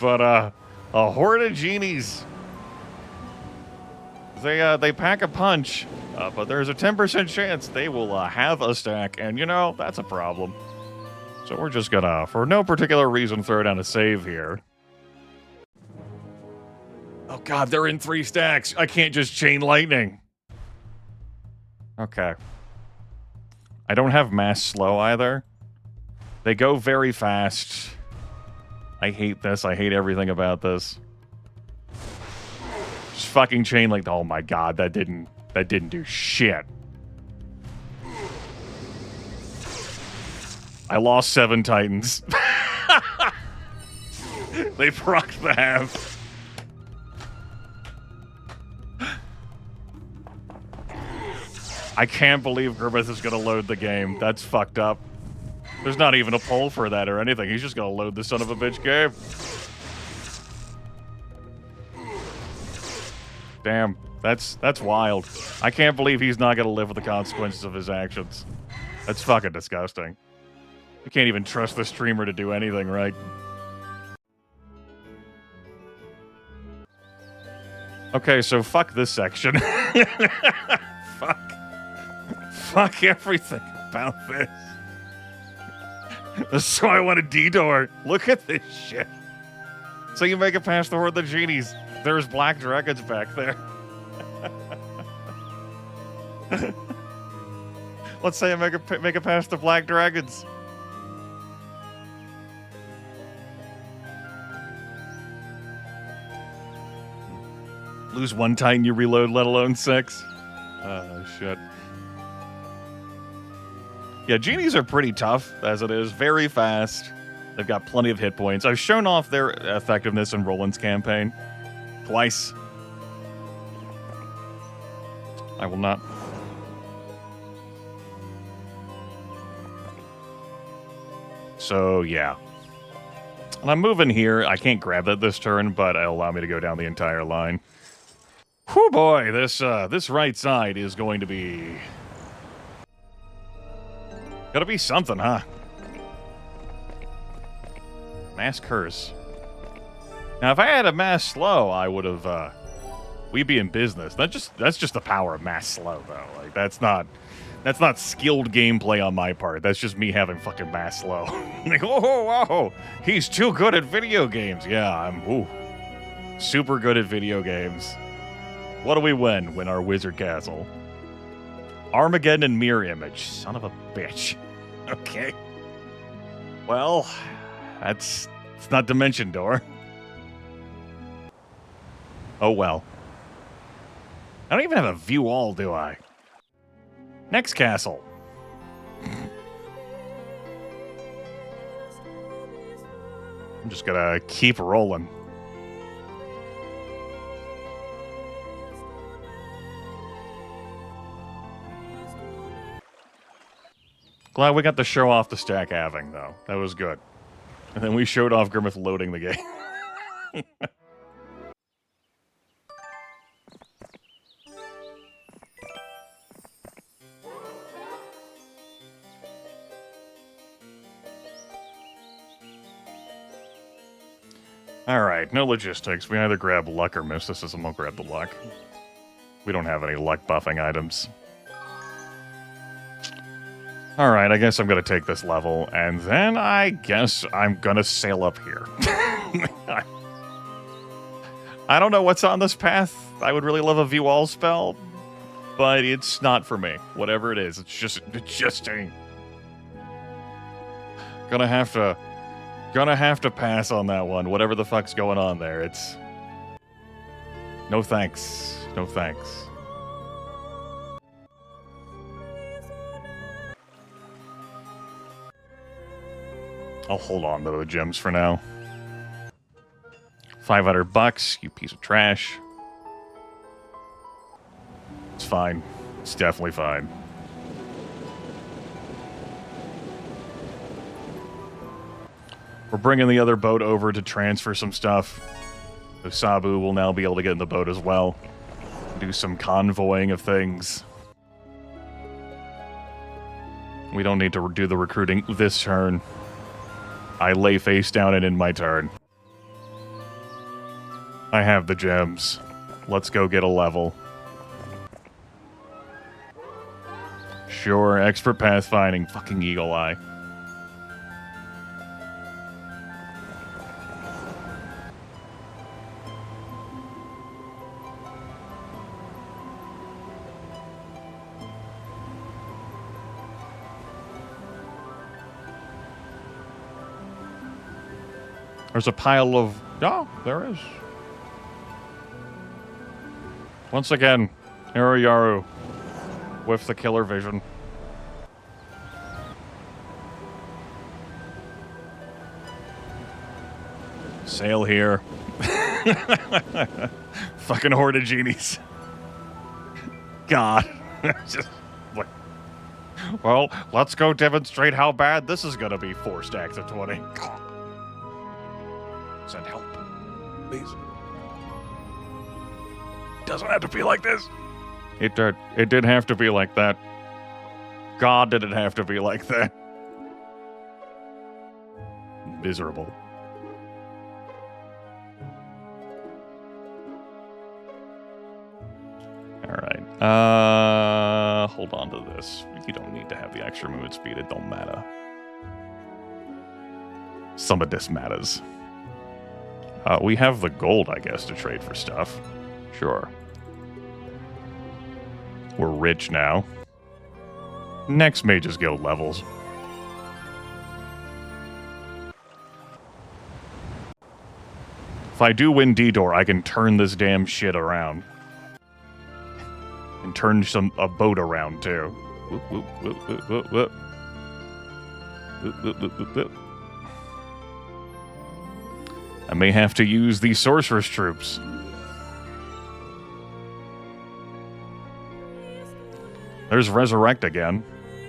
But, a horde of genies. They pack a punch, but there's a 10% chance they will have a stack, and you know, that's a problem. So we're just gonna, for no particular reason, throw down a save here. Oh God, they're in 3 stacks. I can't just chain lightning. Okay. I don't have mass slow either. They go very fast. I hate this. I hate everything about this. Just fucking chain like, oh my God, that didn't do shit. I lost 7 titans. They procced the half. I can't believe Grimith is gonna load the game. That's fucked up. There's not even a poll for that or anything. He's just gonna load the son of a bitch game. Damn, that's wild. I can't believe he's not gonna live with the consequences of his actions. That's fucking disgusting. You can't even trust the streamer to do anything right. Okay, so fuck this section. Fuck everything about this. That's why I want a detour. Look at this shit. So you make it past the Horde of the Genies. There's black dragons back there. Let's say I make it past the black dragons. Lose 1 Titan, you reload, let alone 6. Shit. Yeah, genies are pretty tough, as it is. Very fast. They've got plenty of hit points. I've shown off their effectiveness in Roland's campaign. Twice. I will not. So, yeah. And I'm moving here. I can't grab that this turn, but it'll allow me to go down the entire line. Whew, boy, this right side is going to be... Gotta be something, huh? Mass curse. Now, if I had a mass slow, I would have, we'd be in business. That's just the power of mass slow, though. Like, that's not skilled gameplay on my part. That's just me having fucking mass slow. Like, oh, he's too good at video games. Yeah, I'm, super good at video games. What do we win? Win our wizard castle. Armageddon and mirror image. Son of a bitch. Okay. Well, it's not Dimension Door. Oh well. I don't even have a view all, do I? Next castle. I'm just gonna keep rolling. Glad we got to show off the stack halving, though. That was good. And then we showed off Grimith loading the game. Alright, no logistics. We either grab luck or mysticism. We'll grab the luck. We don't have any luck buffing items. Alright, I guess I'm gonna take this level, and then I guess I'm gonna sail up here. I don't know what's on this path. I would really love a view all spell, but it's not for me. Whatever it is, it just ain't. Gonna have to pass on that one. Whatever the fuck's going on there, it's... No thanks. No thanks. I'll hold on to the gems for now. $500, you piece of trash. It's fine. It's definitely fine. We're bringing the other boat over to transfer some stuff. So Sabu will now be able to get in the boat as well. Do some convoying of things. We don't need to do the recruiting this turn. I lay face down and in my turn. I have the gems. Let's go get a level. Sure, expert pathfinding. Fucking eagle eye. There's a pile of... Oh, there is. Once again, Yaru with the killer vision. Sail here. Fucking horde of genies. God. Just like... Well, let's go demonstrate how bad this is gonna be. 4 stacks of 20. Send help, please. Doesn't have to be like this. It did. It did have to be like that. God, did it have to be like that? Miserable. All right. Hold on to this. You don't need to have the extra movement speed. It don't matter. Some of this matters. We have the gold, I guess, to trade for stuff. Sure. We're rich now. Next Mages Guild levels. If I do win D-Door, I can turn this damn shit around. And turn a boat around, too. Whoop, whoop, whoop, whoop, whoop, whoop. Whoop, whoop, whoop, whoop, whoop. I may have to use the Sorceress troops. There's Resurrect again.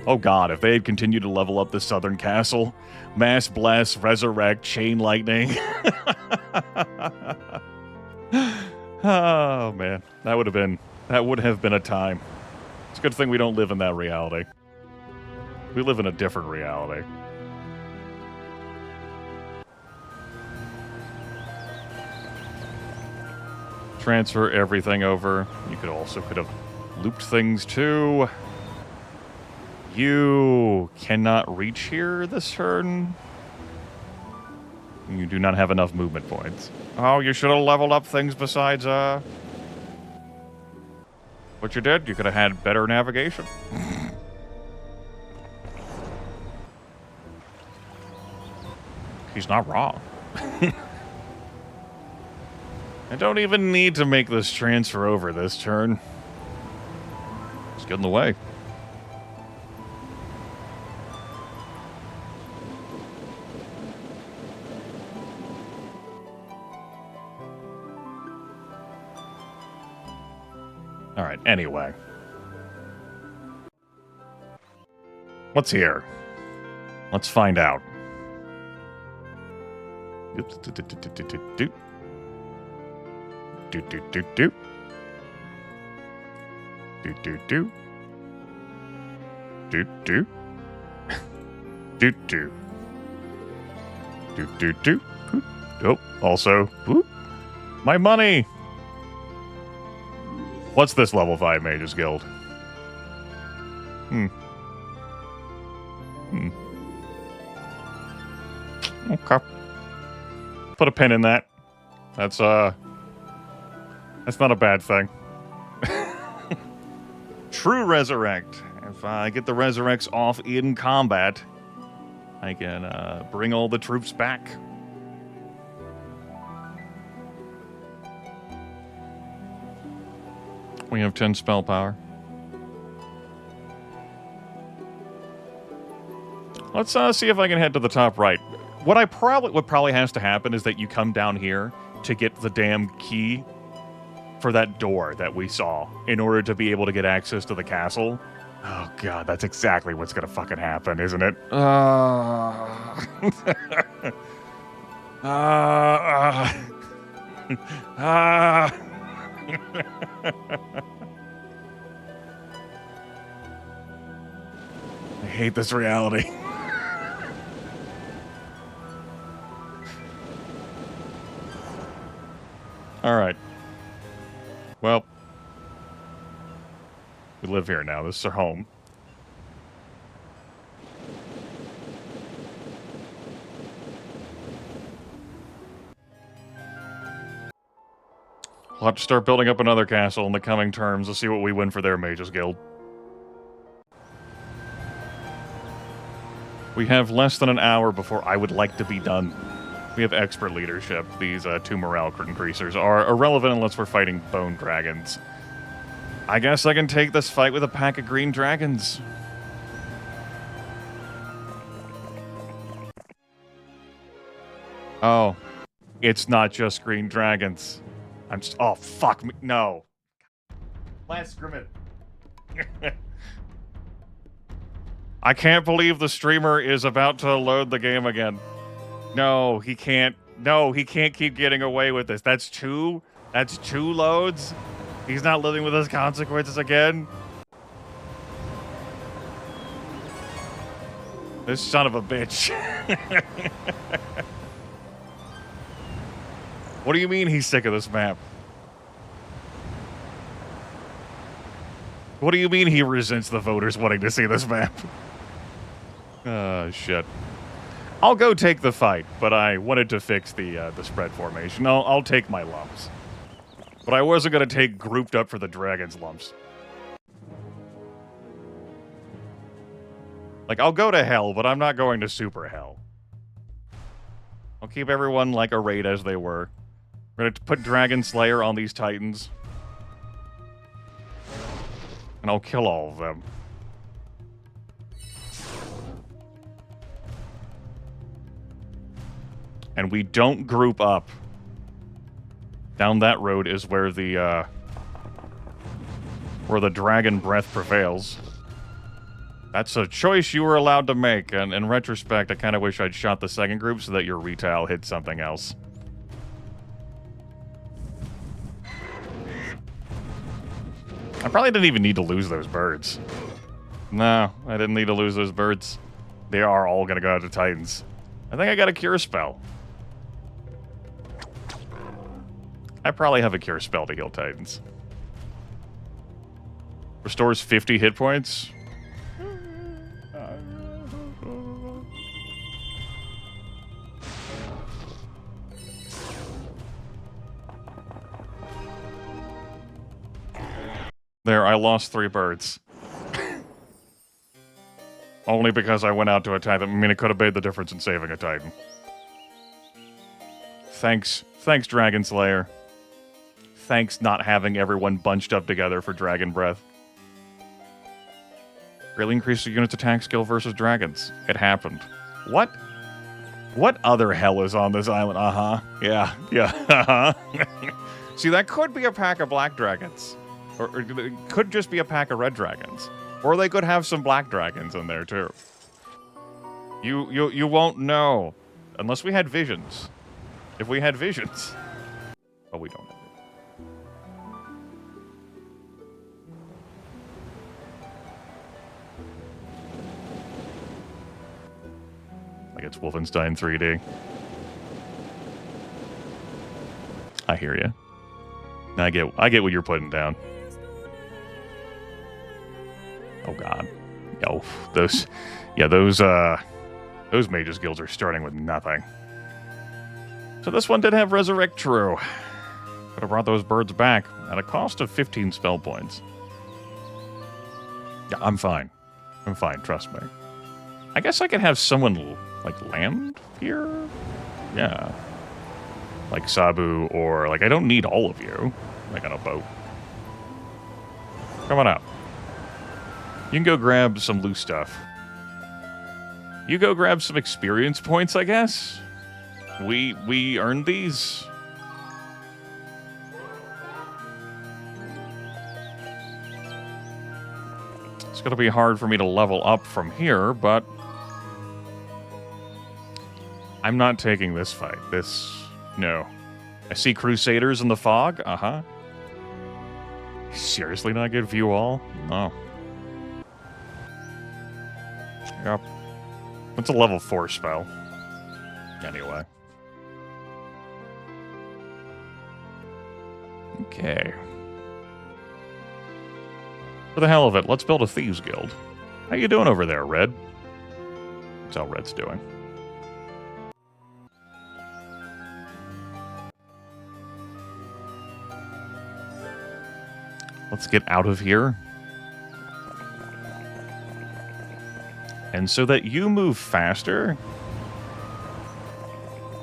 Oh god, if they had continued to level up the southern castle, mass blast, resurrect, chain lightning. Oh man, that would have been a time. It's a good thing we don't live in that reality. We live in a different reality. Transfer everything over. You could have looped things too. You cannot reach here this turn. You do not have enough movement points. Oh, you should have leveled up things besides, what you did. You could have had better navigation. He's not wrong. I don't even need to make this transfer over this turn. Just get in the way. Alright, anyway. What's here? Let's find out. Do. Do do do do. Do do do. Do do. Do do. Do do do. Oh, also, whoop. My money! What's this level 5 Mages Guild? Okay. Put a pin in that. That's not a bad thing. True Resurrect. If I get the Resurrects off in combat, I can bring all the troops back. We have 10 spell power. Let's see if I can head to the top right. What probably has to happen is that you come down here to get the damn key for that door that we saw in order to be able to get access to the castle. Oh god, that's exactly what's gonna fucking happen, isn't it? I hate this reality. Alright. Well, we live here now. This is our home. We'll have to start building up another castle in the coming terms. Let's see what we win for their Mages Guild. We have less than an hour before I would like to be done. We have expert leadership. These 2 morale increasers are irrelevant unless we're fighting bone dragons. I guess I can take this fight with a pack of green dragons. Oh, it's not just green dragons. Oh, fuck me. No. Last Grimith. I can't believe the streamer is about to load the game again. No, he can't. No, he can't keep getting away with this. That's two loads. He's not living with his consequences again. This son of a bitch. What do you mean he's sick of this map? What do you mean he resents the voters wanting to see this map? Shit. I'll go take the fight, but I wanted to fix the spread formation. I'll take my lumps. But I wasn't going to take grouped up for the dragon's lumps. Like, I'll go to hell, but I'm not going to super hell. I'll keep everyone, like, arrayed as they were. We're going to put Dragon Slayer on these titans. And I'll kill all of them. And we don't group up. Down that road is where the dragon breath prevails. That's a choice you were allowed to make, and in retrospect, I kind of wish I'd shot the second group so that your retail hit something else. I probably didn't even need to lose those birds. No, I didn't need to lose those birds. They are all gonna go out to Titans. I think I got a cure spell. I probably have a cure spell to heal Titans. Restores 50 hit points. There, I lost 3 birds. Only because I went out to attack them. I mean, it could have made the difference in saving a Titan. Thanks, Dragon Slayer. Thanks not having everyone bunched up together for Dragon Breath. Really increased the unit's attack skill versus dragons. It happened. What? What other hell is on this island? Uh-huh. Yeah, uh-huh. See, that could be a pack of black dragons. Or it could just be a pack of red dragons. Or they could have some black dragons in there, too. You won't know. Unless we had visions. If we had visions. But we don't have it. Like it's Wolfenstein 3D. I hear you. I get what you're putting down. Oh god. Yo, those mages guilds are starting with nothing. So this one did have Resurrect True. Could have brought those birds back at a cost of 15 spell points. Yeah, I'm fine. I'm fine, trust me. I guess I could have someone, like, land here? Yeah. Like Sabu, or, like, I don't need all of you. Like, on a boat. Come on out. You can go grab some loose stuff. You go grab some experience points, I guess? We earned these. It's gonna be hard for me to level up from here, but I'm not taking this fight. No. I see Crusaders in the fog? Uh-huh. Seriously not get view all? No. Yep. It's a level 4 spell. Anyway. Okay. For the hell of it, let's build a Thieves Guild. How you doing over there, Red? That's how Red's doing. Let's get out of here. And so that you move faster,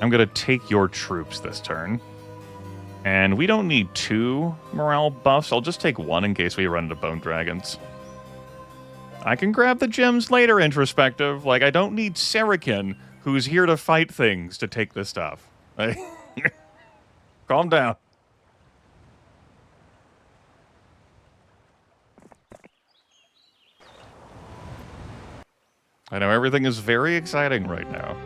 I'm going to take your troops this turn. And we don't need 2 morale buffs. I'll just take 1 in case we run into bone dragons. I can grab the gems later, introspective. Like, I don't need Serikin, who's here to fight things, to take this stuff. Calm down. I know everything is very exciting right now.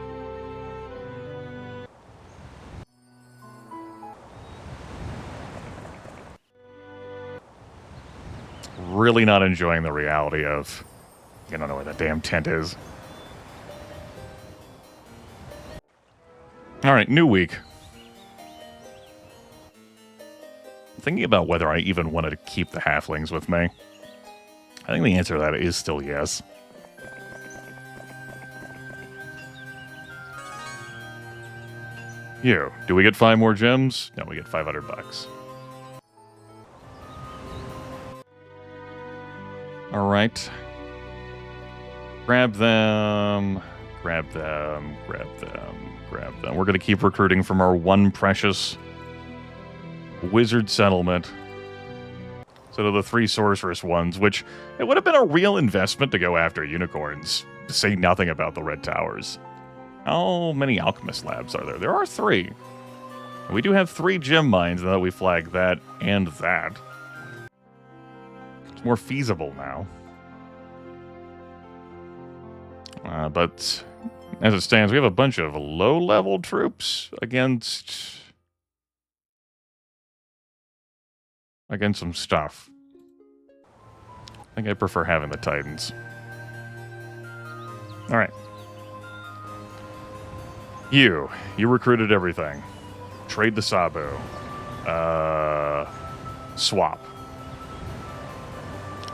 Really not enjoying the reality of... I don't know where that damn tent is. Alright, new week. Thinking about whether I even wanted to keep the halflings with me. I think the answer to that is still yes. You. Do we get 5 more gems? No, we get 500 bucks. Alright. Grab them. Grab them. Grab them. Grab them. We're going to keep recruiting from our one precious wizard settlement. So to the 3 sorceress ones, which it would have been a real investment to go after unicorns, to say nothing about the red towers. How many alchemist labs are there? There are 3. We do have 3 gem mines, now that we flag that and that. It's more feasible now. But as it stands, we have a bunch of low-level troops against some stuff. I think I prefer having the Titans. All right. You recruited everything. Trade the Sabu. Swap.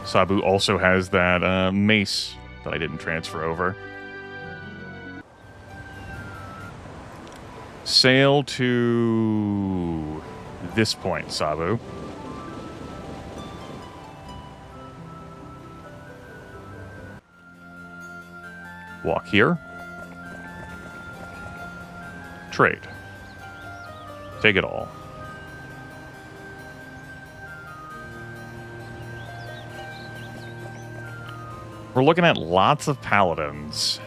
Sabu also has that mace that I didn't transfer over. Sail to this point, Sabu. Walk here. Trade. Take it all. We're looking at lots of paladins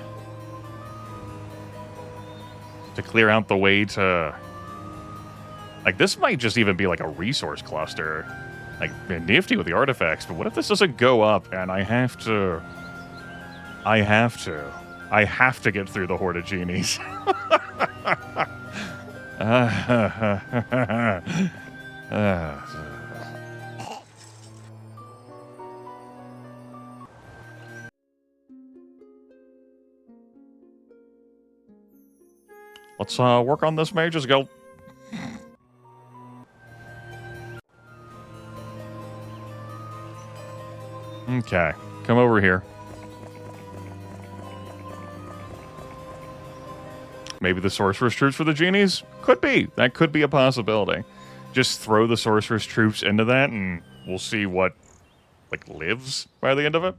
to clear out the way to... Like, this might just even be like a resource cluster. Like, nifty with the artifacts, but what if this doesn't go up and I have to get through the Horde of Genies. Let's work on this Mage's Guild. Okay, come over here. Maybe the Sorcerer's troops for the Genies? Could be. That could be a possibility. Just throw the Sorcerer's troops into that and we'll see what, like, lives by the end of it.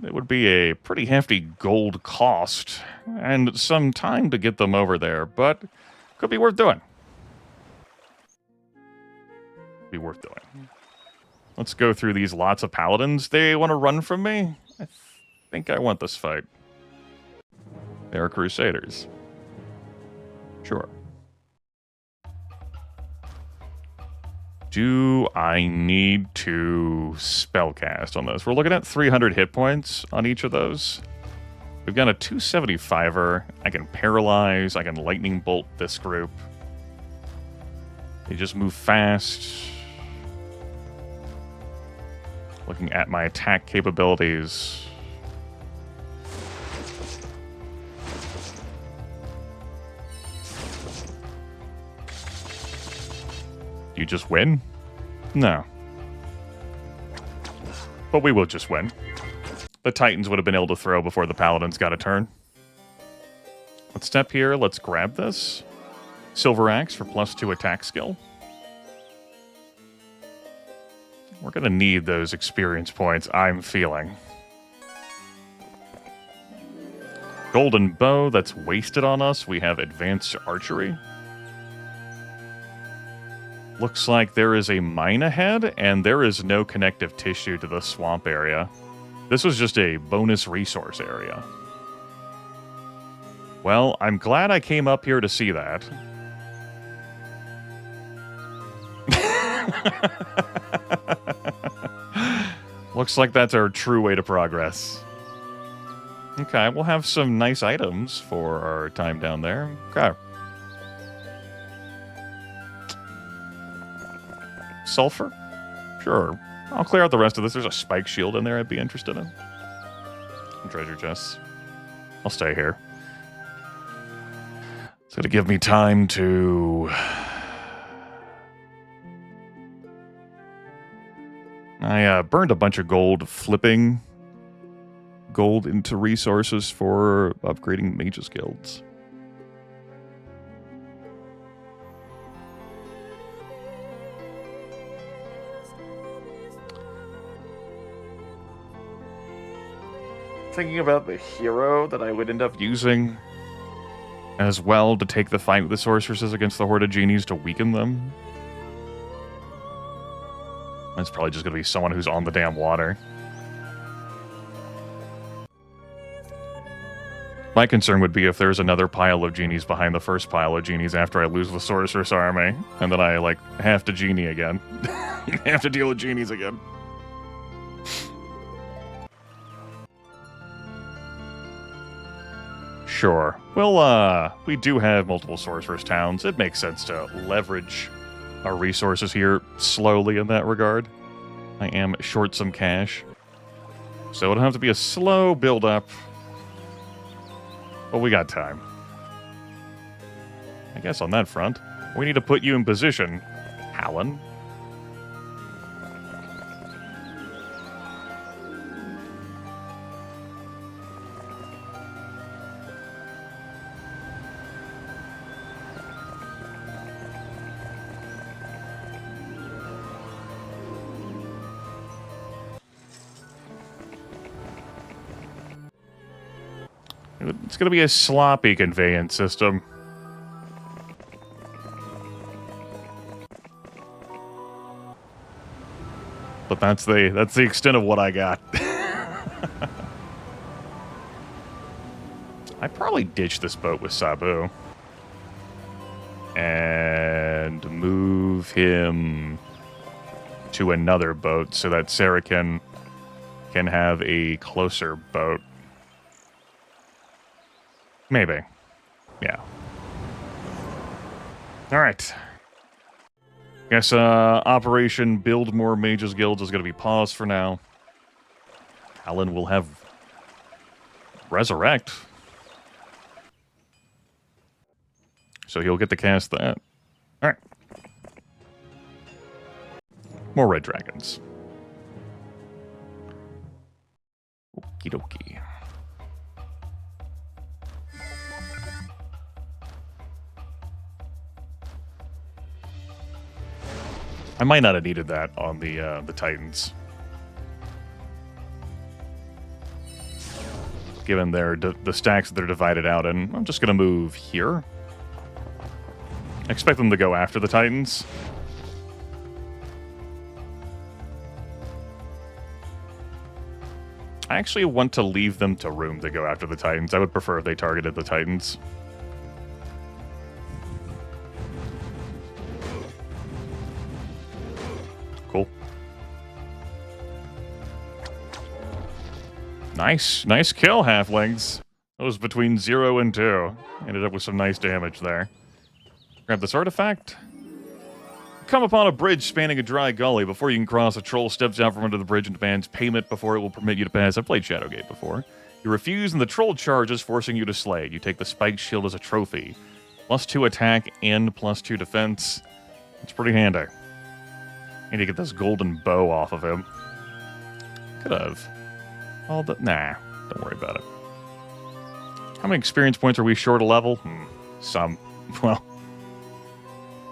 It would be a pretty hefty gold cost and some time to get them over there, but could be worth doing. Be worth doing. Let's go through these lots of paladins. They want to run from me? I think I want this fight. They are Crusaders. Sure. Do I need to spellcast on this? We're looking at 300 hit points on each of those. We've got a 275er. I can paralyze. I can lightning bolt this group. They just move fast. Looking at my attack capabilities. You just win? No. But we will just win. The Titans would have been able to throw before the Paladins got a turn. Let's step here. Let's grab this. Silver Axe for +2 attack skill. We're going to need those experience points, I'm feeling. Golden Bow, that's wasted on us. We have Advanced Archery. Looks like there is a mine ahead, and there is no connective tissue to the swamp area. This was just a bonus resource area. Well, I'm glad I came up here to see that. Looks like that's our true way to progress. Okay, we'll have some nice items for our time down there. Okay. Sulfur? Sure. I'll clear out the rest of this. There's a spike shield in there I'd be interested in. And treasure chests. I'll stay here. It's going to give me time to... I burned a bunch of gold flipping gold into resources for upgrading mages guilds. Thinking about the hero that I would end up using as well to take the fight with the sorceresses against the Horde of Genies to weaken them. That's probably just going to be someone who's on the damn water. My concern would be if there's another pile of genies behind the first pile of genies after I lose the sorceress army, and then I, like, have to genie again. Have to deal with genies again. Sure. We do have multiple sorcerer's towns. It makes sense to leverage our resources here slowly in that regard. I am short some cash. So it'll have to be a slow build-up. But we got time. I guess on that front, we need to put you in position, Alan. It's going to be a sloppy conveyance system. But that's the extent of what I got. I'd probably ditch this boat with Sabu. And move him to another boat so that Sarah can have a closer boat. Maybe. Yeah. Alright. Guess Operation Build More Mages Guilds is going to be paused for now. Alan will have Resurrect. So he'll get to cast that. Alright. More red dragons. Okie dokie. I might not have needed that on the Titans. Given the stacks that they're divided out in, I'm just going to move here. I expect them to go after the Titans. I actually want to leave them to room to go after the Titans. I would prefer if they targeted the Titans. Cool. Nice kill, halflings. That was between 0 and 2. Ended up with some nice damage there. Grab this artifact. Come upon a bridge spanning a dry gully. Before you can cross, a troll steps out from under the bridge and demands payment before it will permit you to pass. I've played Shadowgate before. You refuse, and the troll charges, forcing you to slay. You take the spiked shield as a trophy. +2 attack and +2 defense. It's pretty handy. Need to get this golden bow off of him. Could have. Nah, don't worry about it. How many experience points are we short a level? Some. Well,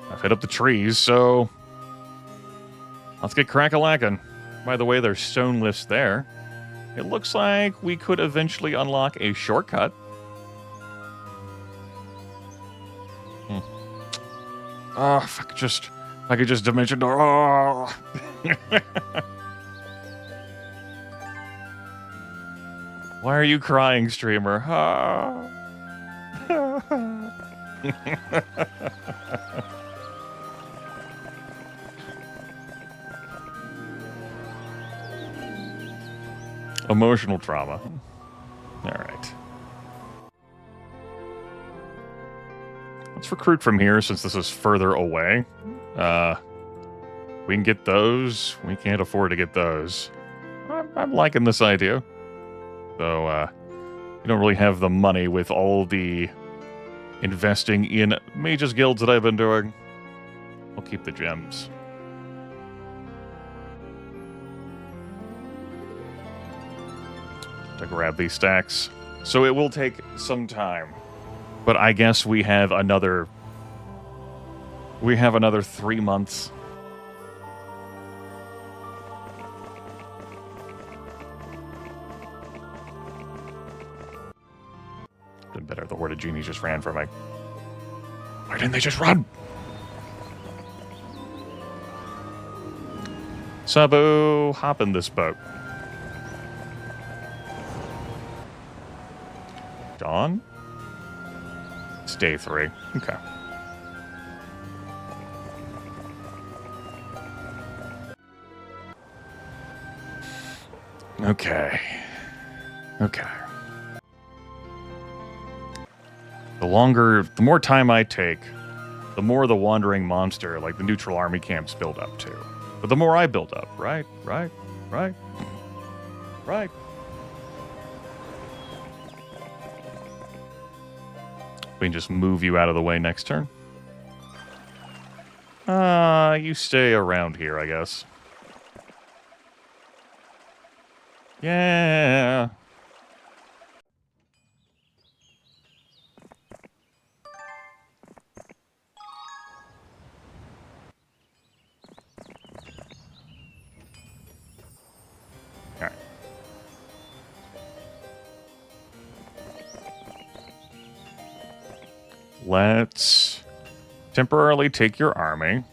I've hit up the trees, so let's get crack-a-lackin'. By the way, there's stone lifts there. It looks like we could eventually unlock a shortcut. Oh, if I could just dimension door. Oh. Why are you crying, streamer? Oh. Emotional trauma. All right. Let's recruit from here since this is further away. We can get those. We can't afford to get those. I'm liking this idea. So, we don't really have the money with all the investing in Mages Guilds that I've been doing. I'll keep the gems. To grab these stacks. So it will take some time. But I guess we have another 3 months. Been better if the Horde of Genies just ran from me. Why didn't they just run? Sabu, hop in this boat. Dawn? It's day 3. Okay. Okay. The more time I take, the more the wandering monster, like the neutral army camps, build up to. But the more I build up, right? We can just move you out of the way next turn. You stay around here, I guess. Yeah. All right. Let's temporarily take your army.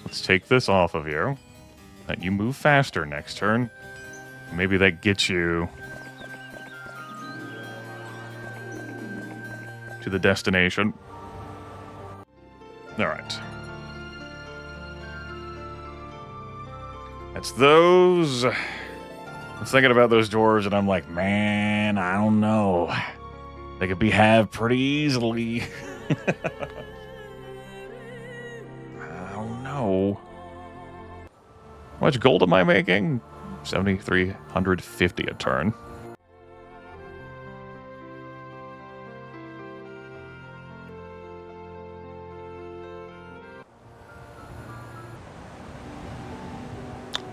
Let's take this off of you. Let you move faster next turn. Maybe that gets you to the destination. All right. That's those. I was thinking about those doors, and I'm like, man, I don't know. They could be halved pretty easily. I don't know. How much gold am I making? 7,350 a turn.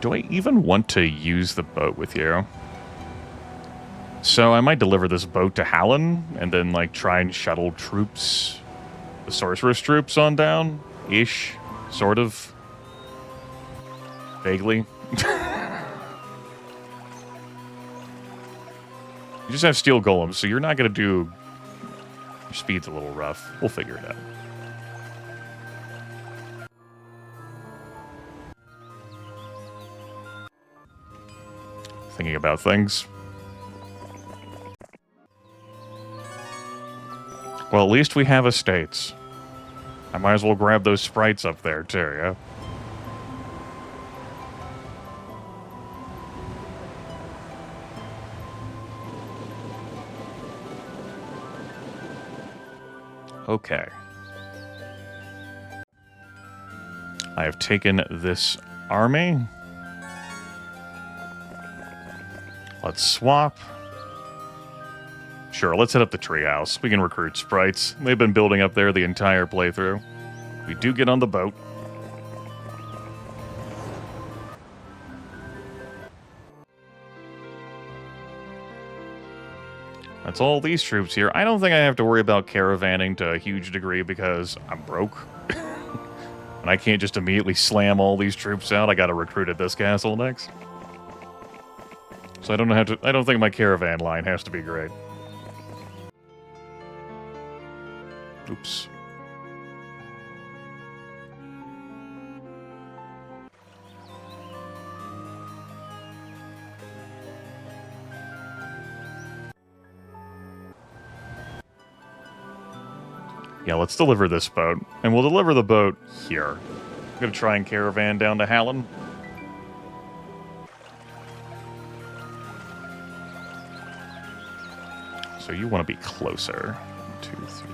Do I even want to use the boat with you? So I might deliver this boat to Hallen and then like try and shuttle troops, the sorceress troops on down ish, sort of, vaguely. You just have steel golems, so you're not gonna do. Your speed's a little rough. We'll figure it out. Thinking about things. Well, at least we have estates. I might as well grab those sprites up there, too, yeah? Okay. I have taken this army. Let's swap. Sure, let's hit up the treehouse. We can recruit sprites. They've been building up there the entire playthrough. We do get on the boat. That's all these troops here. I don't think I have to worry about caravanning to a huge degree because I'm broke. And I can't just immediately slam all these troops out. I gotta recruit at this castle next. So I don't think my caravan line has to be great. Oops. Yeah, let's deliver this boat. And we'll deliver the boat here. I'm going to try and caravan down to Hallen. So you want to be closer. 2, 3.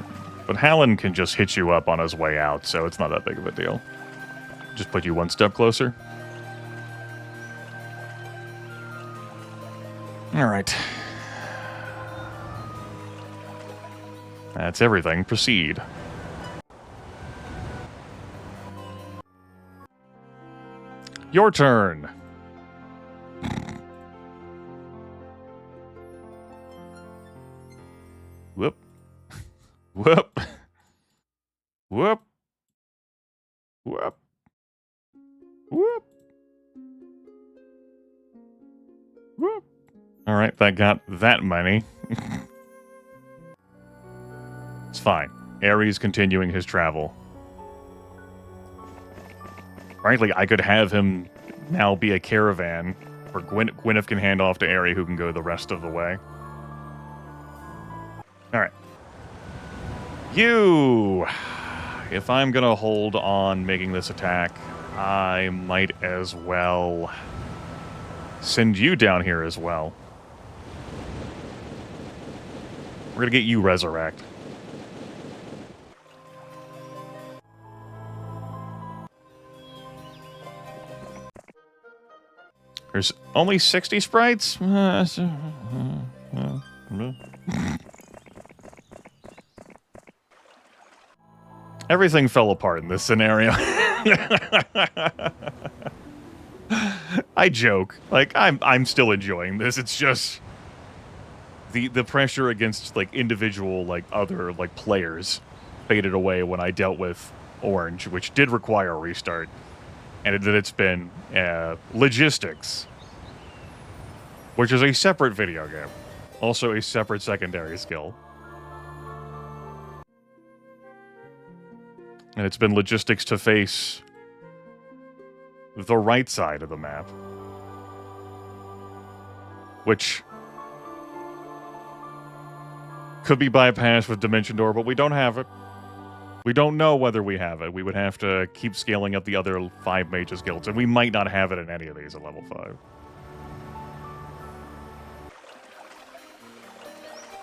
But Hallen can just hit you up on his way out, so it's not that big of a deal. Just put you one step closer. All right. That's everything. Proceed. Your turn. Whoop. Whoop. Whoop. Whoop. Whoop. Whoop. All right, that got that money. It's fine. Ares continuing his travel. Frankly, I could have him now be a caravan, or Grimith can hand off to Ares, who can go the rest of the way. Alright. You! If I'm gonna hold on making this attack, I might as well send you down here as well. We're gonna get you resurrect. There's only 60 sprites? Everything fell apart in this scenario. I joke. Like, I'm still enjoying this. It's just the pressure against like individual like other like players faded away when I dealt with Orange, which did require a restart. And that it's been logistics, which is a separate video game. Also a separate secondary skill. And it's been logistics to face the right side of the map. Which could be bypassed with Dimension Door, but we don't have it. We don't know whether we have it. We would have to keep scaling up the other 5 mages guilds, and we might not have it in any of these at level 5.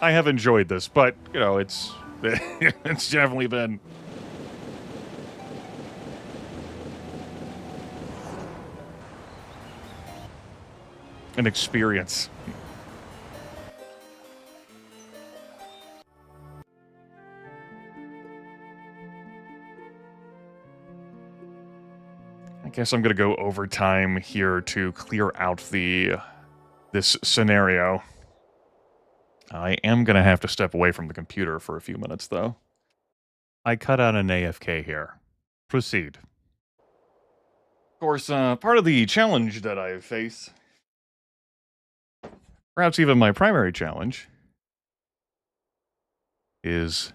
I have enjoyed this, but, you know, it's it's definitely been an experience. I guess I'm gonna go overtime here to clear out this scenario. I am gonna have to step away from the computer for a few minutes, though. I cut out an AFK here. Proceed. Of course, part of the challenge that I face, perhaps even my primary challenge, is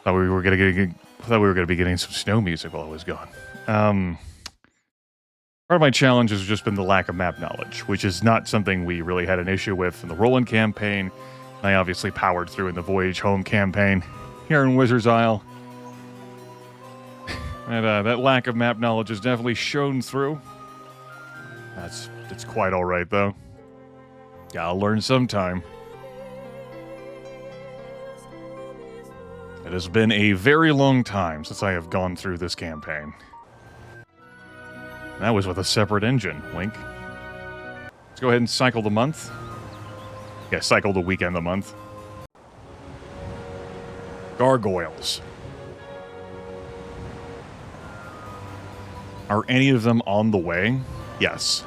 thought we were gonna be getting some snow music while I was gone. Part of my challenge has just been the lack of map knowledge, which is not something we really had an issue with in the Roland campaign. I obviously powered through in the Voyage Home campaign here in Wizard's Isle. And that lack of map knowledge has definitely shown through. It's quite all right, though. Gotta learn sometime. It has been a very long time since I have gone through this campaign. That was with a separate engine, wink. Let's go ahead and cycle the month. Yeah, cycle the weekend the month. Gargoyles. Are any of them on the way? Yes.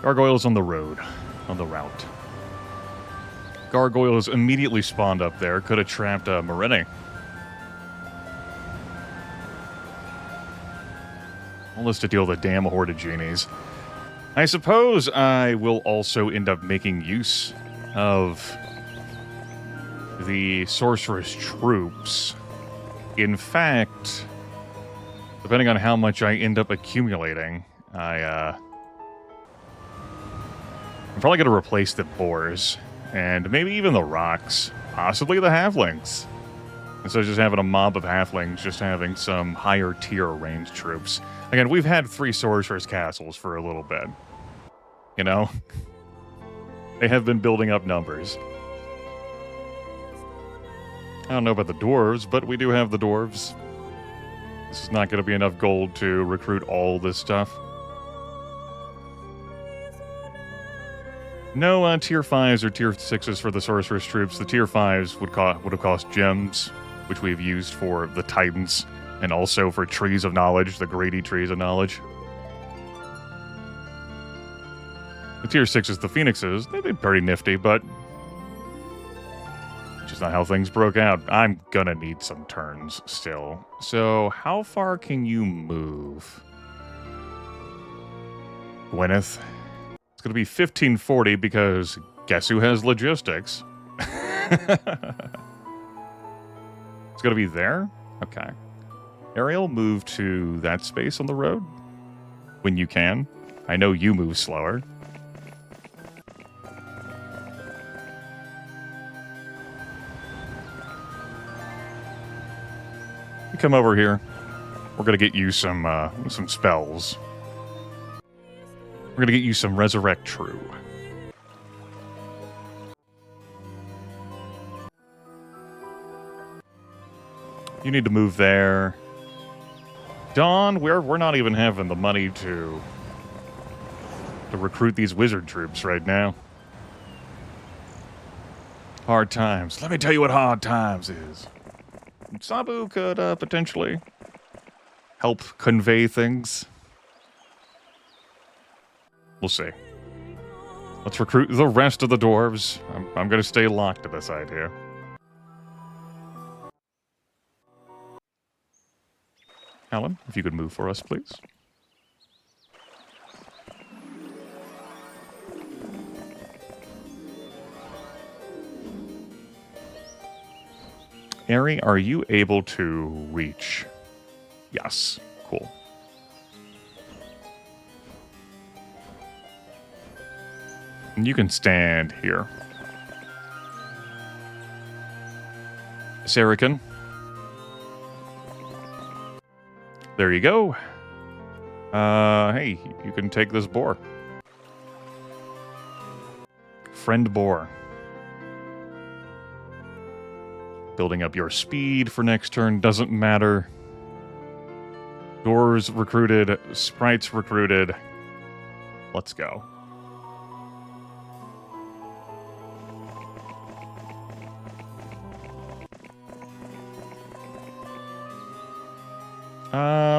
Gargoyles on the road. On the route. Gargoyles immediately spawned up there. Could have trapped Marini. All this to deal with the damn horde of genies. I suppose I will also end up making use of the sorceress troops. In fact, depending on how much I end up accumulating, I'm probably going to replace the boars, and maybe even the rocks, possibly the halflings. Instead of just having a mob of halflings, just having some higher tier ranged troops. Again, we've had 3 sorceress castles for a little bit. You know? They have been building up numbers. I don't know about the dwarves, but we do have the dwarves. This is not going to be enough gold to recruit all this stuff. No tier 5s or tier 6s for the sorceress troops. The tier 5s would have cost gems, which we've used for the titans, and also for trees of knowledge, the greedy trees of knowledge. The tier 6s, the phoenixes, they've been pretty nifty, but just not how things broke out. I'm gonna need some turns still. So how far can you move? Gwyneth? It's gonna be 1540 because guess who has logistics? It's gonna be there? Okay. Ariel, move to that space on the road when you can. I know you move slower. You come over here. We're gonna get you some spells. We're gonna get you some Resurrect True. You need to move there. Dawn, we're not even having the money to recruit these wizard troops right now. Hard times. Let me tell you what hard times is. Sabu could potentially help convey things. We'll see. Let's recruit the rest of the dwarves. I'm going to stay locked to this idea. Alan, if you could move for us, please. Ari, are you able to reach? Yes. Cool. And you can stand here. Saracen. There you go. Hey, you can take this boar. Friend boar. Building up your speed for next turn doesn't matter. Doors recruited, sprites recruited. Let's go.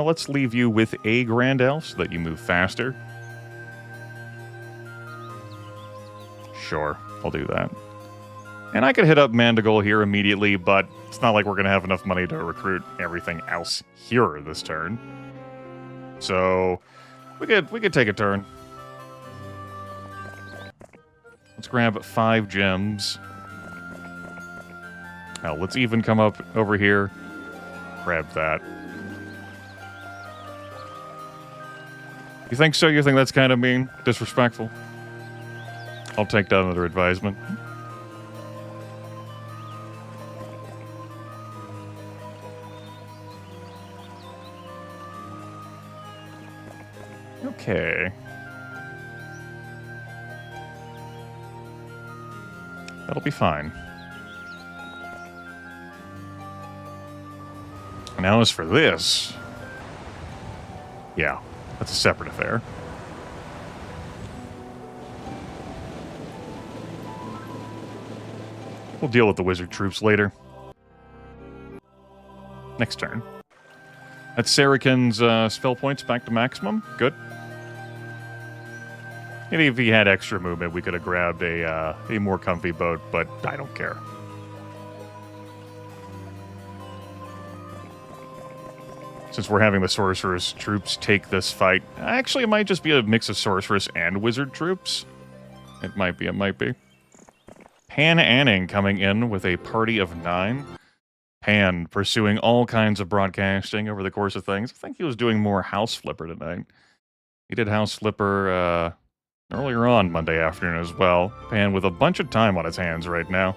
Let's leave you with a Grand Elf so that you move faster. Sure, I'll do that. And I could hit up Mandagul here immediately, but it's not like we're going to have enough money to recruit everything else here this turn. So, we could take a turn. Let's grab 5 gems. Hell, let's even come up over here. Grab that. You think so? You think that's kind of mean? Disrespectful? I'll take that under advisement. Okay. That'll be fine. Now as for this... Yeah, that's a separate affair. We'll deal with the wizard troops later. Next turn. That's Saracen's spell points back to maximum. Good. Maybe if he had extra movement, we could have grabbed a more comfy boat, but I don't care. Since we're having the sorceress troops take this fight, actually it might just be a mix of sorceress and wizard troops. It might be, Pan Anning coming in with a party of 9. Pan pursuing all kinds of broadcasting over the course of things. I think he was doing more House Flipper tonight. He did House Flipper earlier on Monday afternoon as well. Pan with a bunch of time on his hands right now.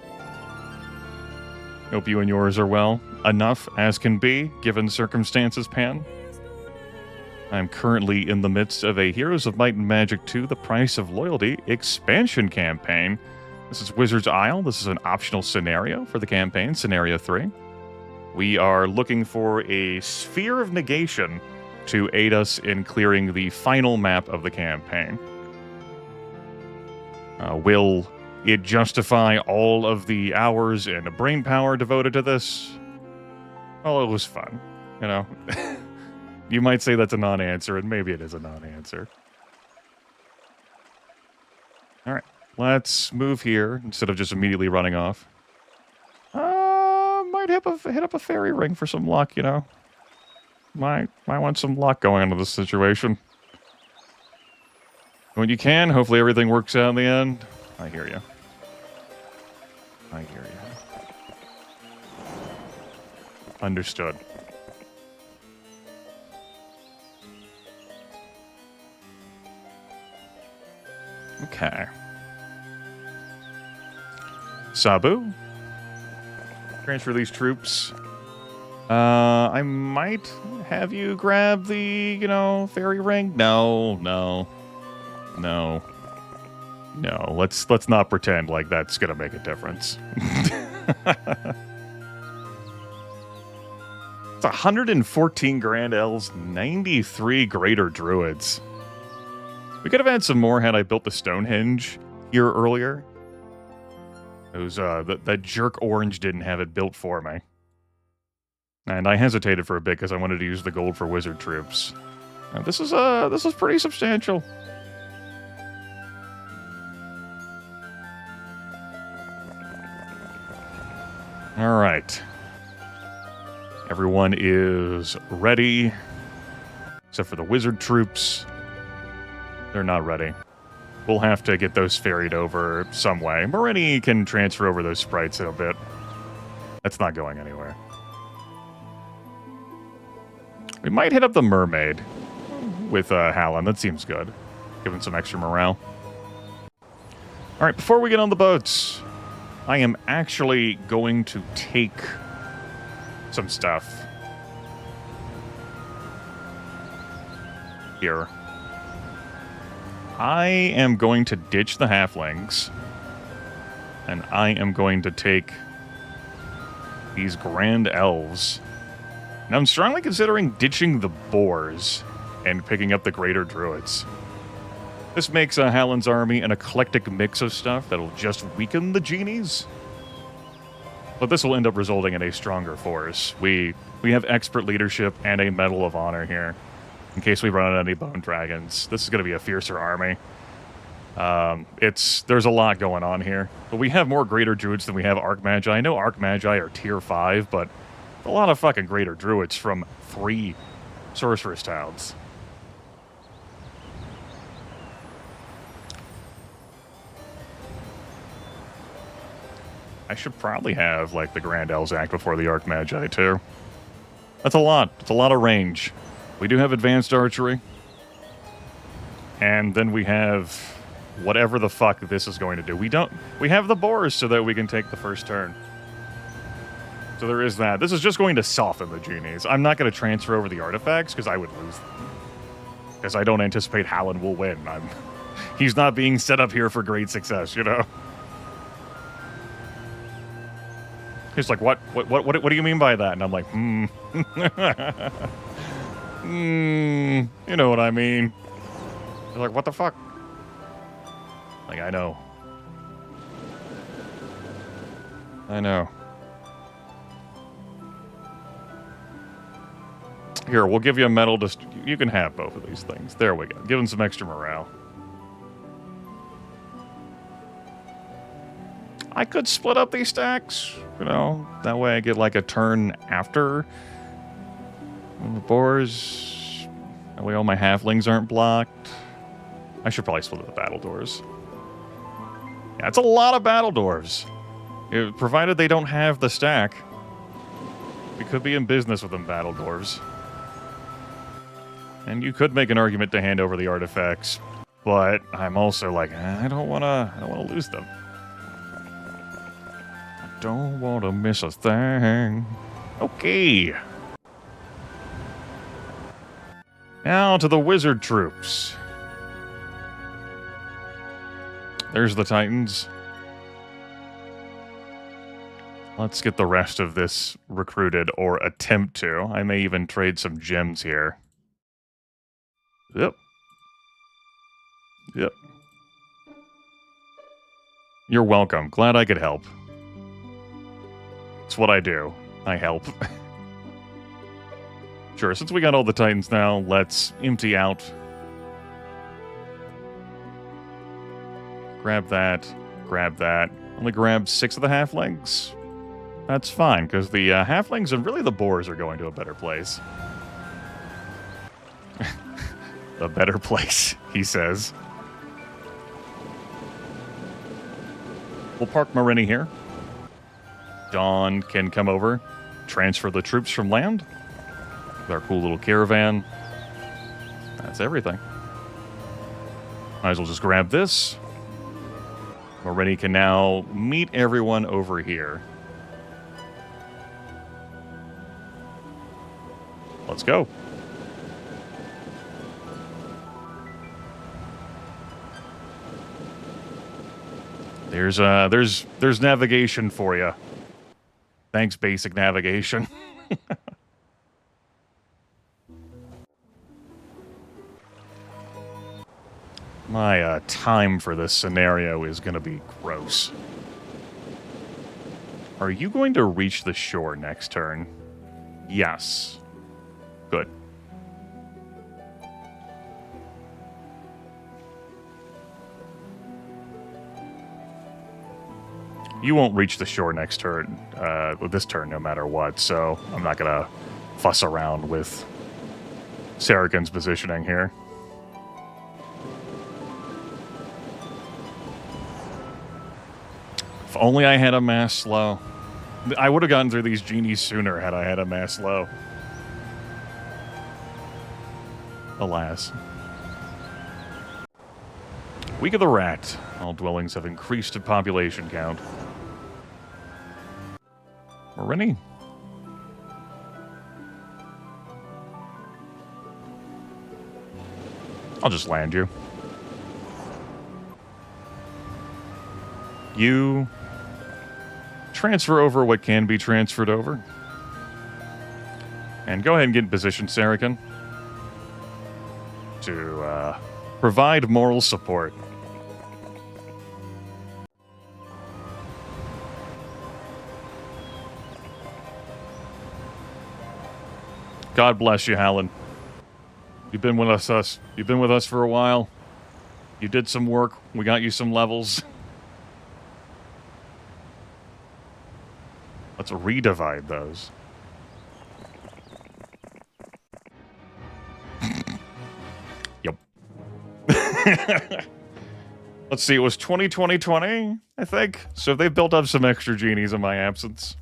Hope you and yours are well. Enough as can be, given circumstances, Pan. I'm currently in the midst of a Heroes of Might and Magic 2, The Price of Loyalty expansion campaign. This is Wizard's Isle. This is an optional scenario for the campaign, Scenario 3. We are looking for a Sphere of Negation to aid us in clearing the final map of the campaign. Will it justify all of the hours and brain power devoted to this? Well, it was fun, you know. You might say that's a non-answer, and maybe it is a non-answer. All right, let's move here instead of just immediately running off. Might hit up a fairy ring for some luck, you know. Might want some luck going into this situation. When you can, hopefully everything works out in the end. I hear you. I hear you. Understood. Okay. Sabu? Transfer these troops. I might have you grab the, fairy ring. No. Let's not pretend like that's gonna make a difference. It's 114 Grand Elves, 93 Greater Druids. We could have had some more had I built the Stonehenge here earlier. It was, that jerk orange didn't have it built for me. And I hesitated for a bit because I wanted to use the gold for wizard troops. This is pretty substantial. All right. Everyone is ready, except for the wizard troops. They're not ready. We'll have to get those ferried over some way. Morini can transfer over those sprites in a bit. That's not going anywhere. We might hit up the mermaid with Hallen. That seems good. Give him some extra morale. All right, before we get on the boats, I am actually going to take some stuff here. I am going to ditch the halflings, and I am going to take these grand elves. Now, I'm strongly considering ditching the boars and picking up the greater druids. This makes Hallen's army an eclectic mix of stuff that'll just weaken the genies. But this will end up resulting in a stronger force. We have expert leadership and a Medal of Honor here, in case we run into any bone dragons. This is going to be a fiercer army. There's a lot going on here. But we have more greater druids than we have Archmagi. I know Archmagi are tier 5, but a lot of fucking greater druids from 3 sorceress towns. I should probably have, like, the Grand Elves act before the Archmagi, too. That's a lot. It's a lot of range. We do have advanced archery. And then we have whatever the fuck this is going to do. We have the boars so that we can take the first turn. So there is that. This is just going to soften the genies. I'm not going to transfer over the artifacts because I would lose them. Because I don't anticipate Hallen will win. He's not being set up here for great success, you know? He's like, what do you mean by that? And I'm like, you know what I mean. They're like, what the fuck? Like, I know. Here, we'll give you a medal. You can have both of these things. There we go. Give them some extra morale. I could split up these stacks, you know, that way I get like a turn after the boars. That way all my halflings aren't blocked. I should probably split up the battle doors. Yeah, it's a lot of battle dwarves. Provided they don't have the stack. We could be in business with them battle dwarves. And you could make an argument to hand over the artifacts, but I'm also like, I don't wanna lose them. Don't want to miss a thing. Okay. Now to the wizard troops. There's the Titans. Let's get the rest of this recruited, or attempt to. I may even trade some gems here. Yep. You're welcome. Glad I could help. It's what I do. I help. Sure, since we got all the Titans now, let's empty out. Grab that. Only grab 6 of the halflings. That's fine, because the halflings and really the boars are going to a better place. The better place, he says. We'll park Morini here. Dawn can come over, transfer the troops from land with our cool little caravan. That's everything. Might as well just grab this. Morini can now meet everyone over here. Let's go. There's navigation for you. Thanks, basic navigation. My time for this scenario is going to be gross. Are you going to reach the shore next turn? Yes. Good. You won't reach the shore next turn, this turn no matter what, so I'm not going to fuss around with Sarragon's positioning here. If only I had a mass slow. I would have gotten through these genies sooner had I had a mass slow. Alas. Week of the Rat. All dwellings have increased in population count. Morini. I'll just land you. You transfer over what can be transferred over. And go ahead and get in position, Sarragon, to provide moral support. God bless you, Hallen. You've been with us. You've been with us for a while. You did some work. We got you some levels. Let's redivide those. Yep. Let's see, it was 2020, I think. So they've built up some extra genies in my absence.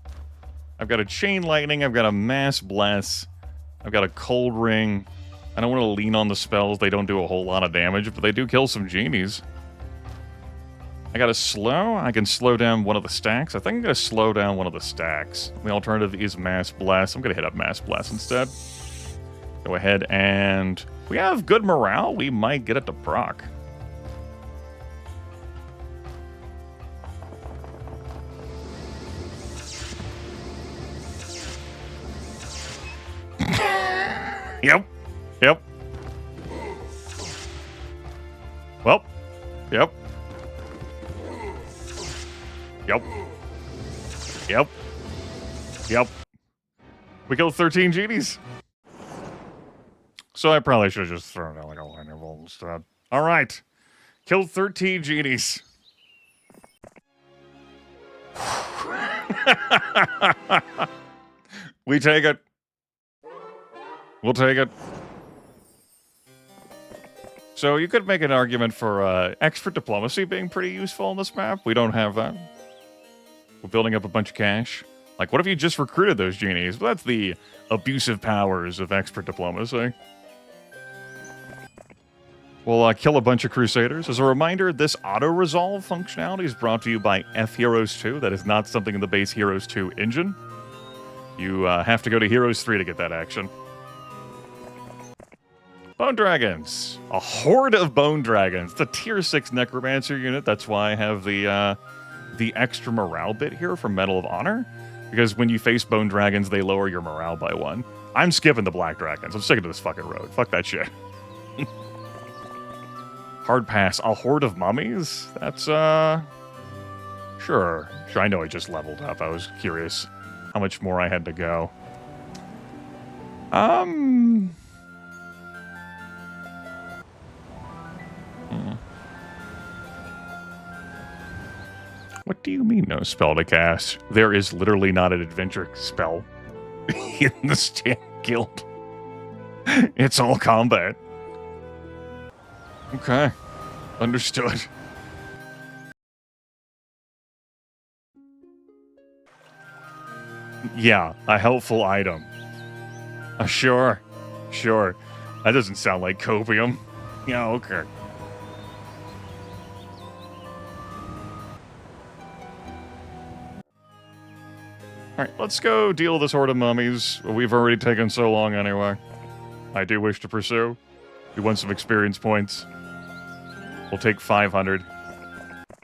I've got a Chain Lightning, I've got a Mass Bless, I've got a Cold Ring. I don't want to lean on the spells. They don't do a whole lot of damage, but they do kill some genies. I got a slow. I can slow down one of the stacks. I think I'm going to slow down one of the stacks. The alternative is Mass Blast. I'm going to hit up Mass Blast instead. Go ahead and... we have good morale. We might get it to proc. Yep. Yep. Well. Yep. Yep. Yep. Yep. We killed 13 genies. So I probably should have just thrown out like a lightning bolt instead. All right. Killed 13 genies. We take it. We'll take it. So you could make an argument for expert diplomacy being pretty useful on this map. We don't have that. We're building up a bunch of cash. Like, what if you just recruited those genies? Well, that's the abusive powers of expert diplomacy. We'll kill a bunch of Crusaders. As a reminder, this auto-resolve functionality is brought to you by fheroes2. That is not something in the base Heroes 2 engine. You have to go to Heroes 3 to get that action. Bone Dragons. A horde of Bone Dragons. The tier 6 Necromancer unit. That's why I have the extra morale bit here from Medal of Honor. Because when you face Bone Dragons, they lower your morale by 1. I'm skipping the Black Dragons. I'm sticking to this fucking road. Fuck that shit. Hard pass. A horde of mummies? That's, Sure. I know I just leveled up. I was curious how much more I had to go. What do you mean no spell to cast? There is literally not an adventure spell in the Stand Guild. It's all combat. Okay. Understood. Yeah, a helpful item. Sure. Sure. That doesn't sound like copium. Yeah, okay. Alright, let's go deal with this horde of mummies. We've already taken so long anyway. I do wish to pursue. We want some experience points. We'll take 500.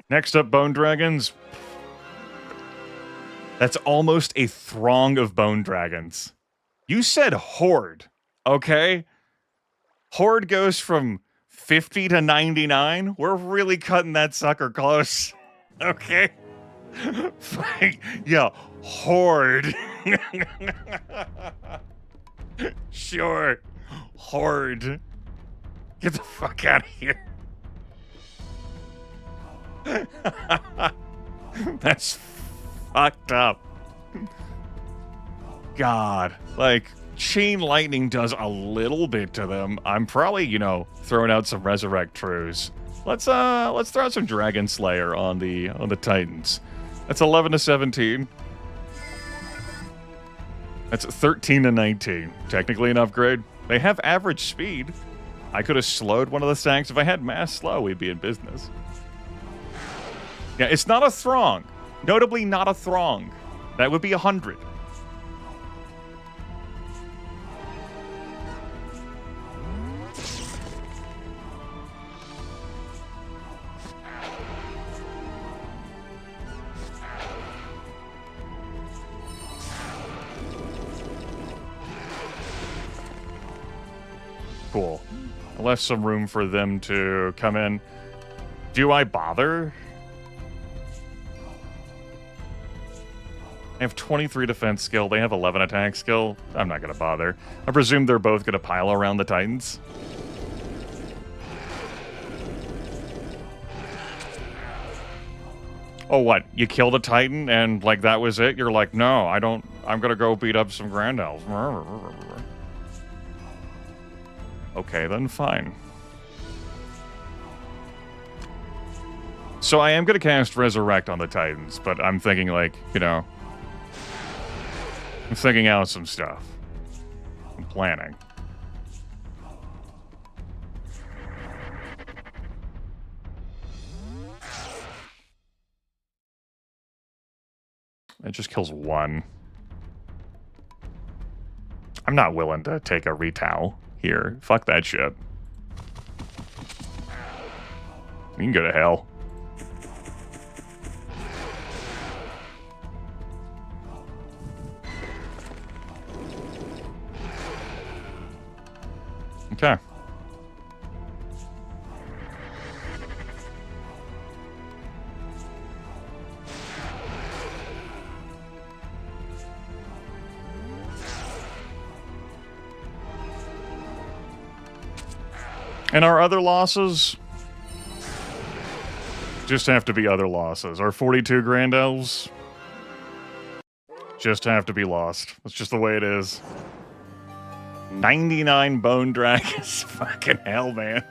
Next up, Bone Dragons. That's almost a throng of Bone Dragons. You said horde, okay? Horde goes from 50 to 99? We're really cutting that sucker close. Okay. Yeah, horde. Sure. Horde. Get the fuck out of here. That's fucked up. God. Like, chain lightning does a little bit to them. I'm probably, throwing out some resurrect trues. Let's throw out some Dragon Slayer on the Titans. That's 11 to 17. That's 13 to 19. Technically an upgrade. They have average speed. I could have slowed one of the stacks. If I had mass slow, we'd be in business. Yeah, it's not a throng. Notably not a throng. That would be 100. Cool. I left some room for them to come in. Do I bother? I have 23 defense skill. They have 11 attack skill. I'm not going to bother. I presume they're both going to pile around the Titans. Oh, what? You killed a Titan and, like, that was it? You're like, no, I don't... I'm going to go beat up some Grand Elves. Okay, then fine. So I am going to cast Resurrect on the Titans, but I'm thinking, like, I'm thinking out some stuff. I'm planning. It just kills one. I'm not willing to take a retowel here. Fuck that shit. You can go to hell. Okay. And our other losses just have to be other losses. Our 42 Grand Elves just have to be lost. That's just the way it is. 99 Bone Dragons. Fucking hell, man.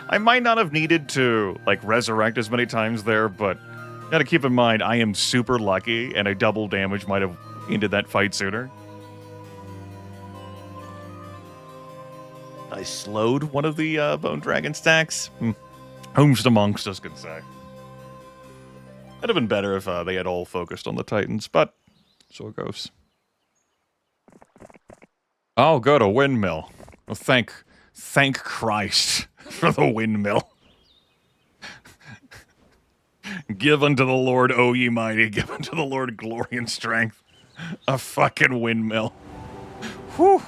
I might not have needed to, like, resurrect as many times there, but you gotta keep in mind, I am super lucky, and a double damage might have ended that fight sooner. I slowed one of the Bone Dragon stacks. Whom's amongst us can say. That'd have been better if they had all focused on the Titans, but so it goes. Oh, good, a windmill. Well, thank Christ for the windmill. Give unto the Lord, O ye mighty, give unto the Lord glory and strength. A fucking windmill. Whew.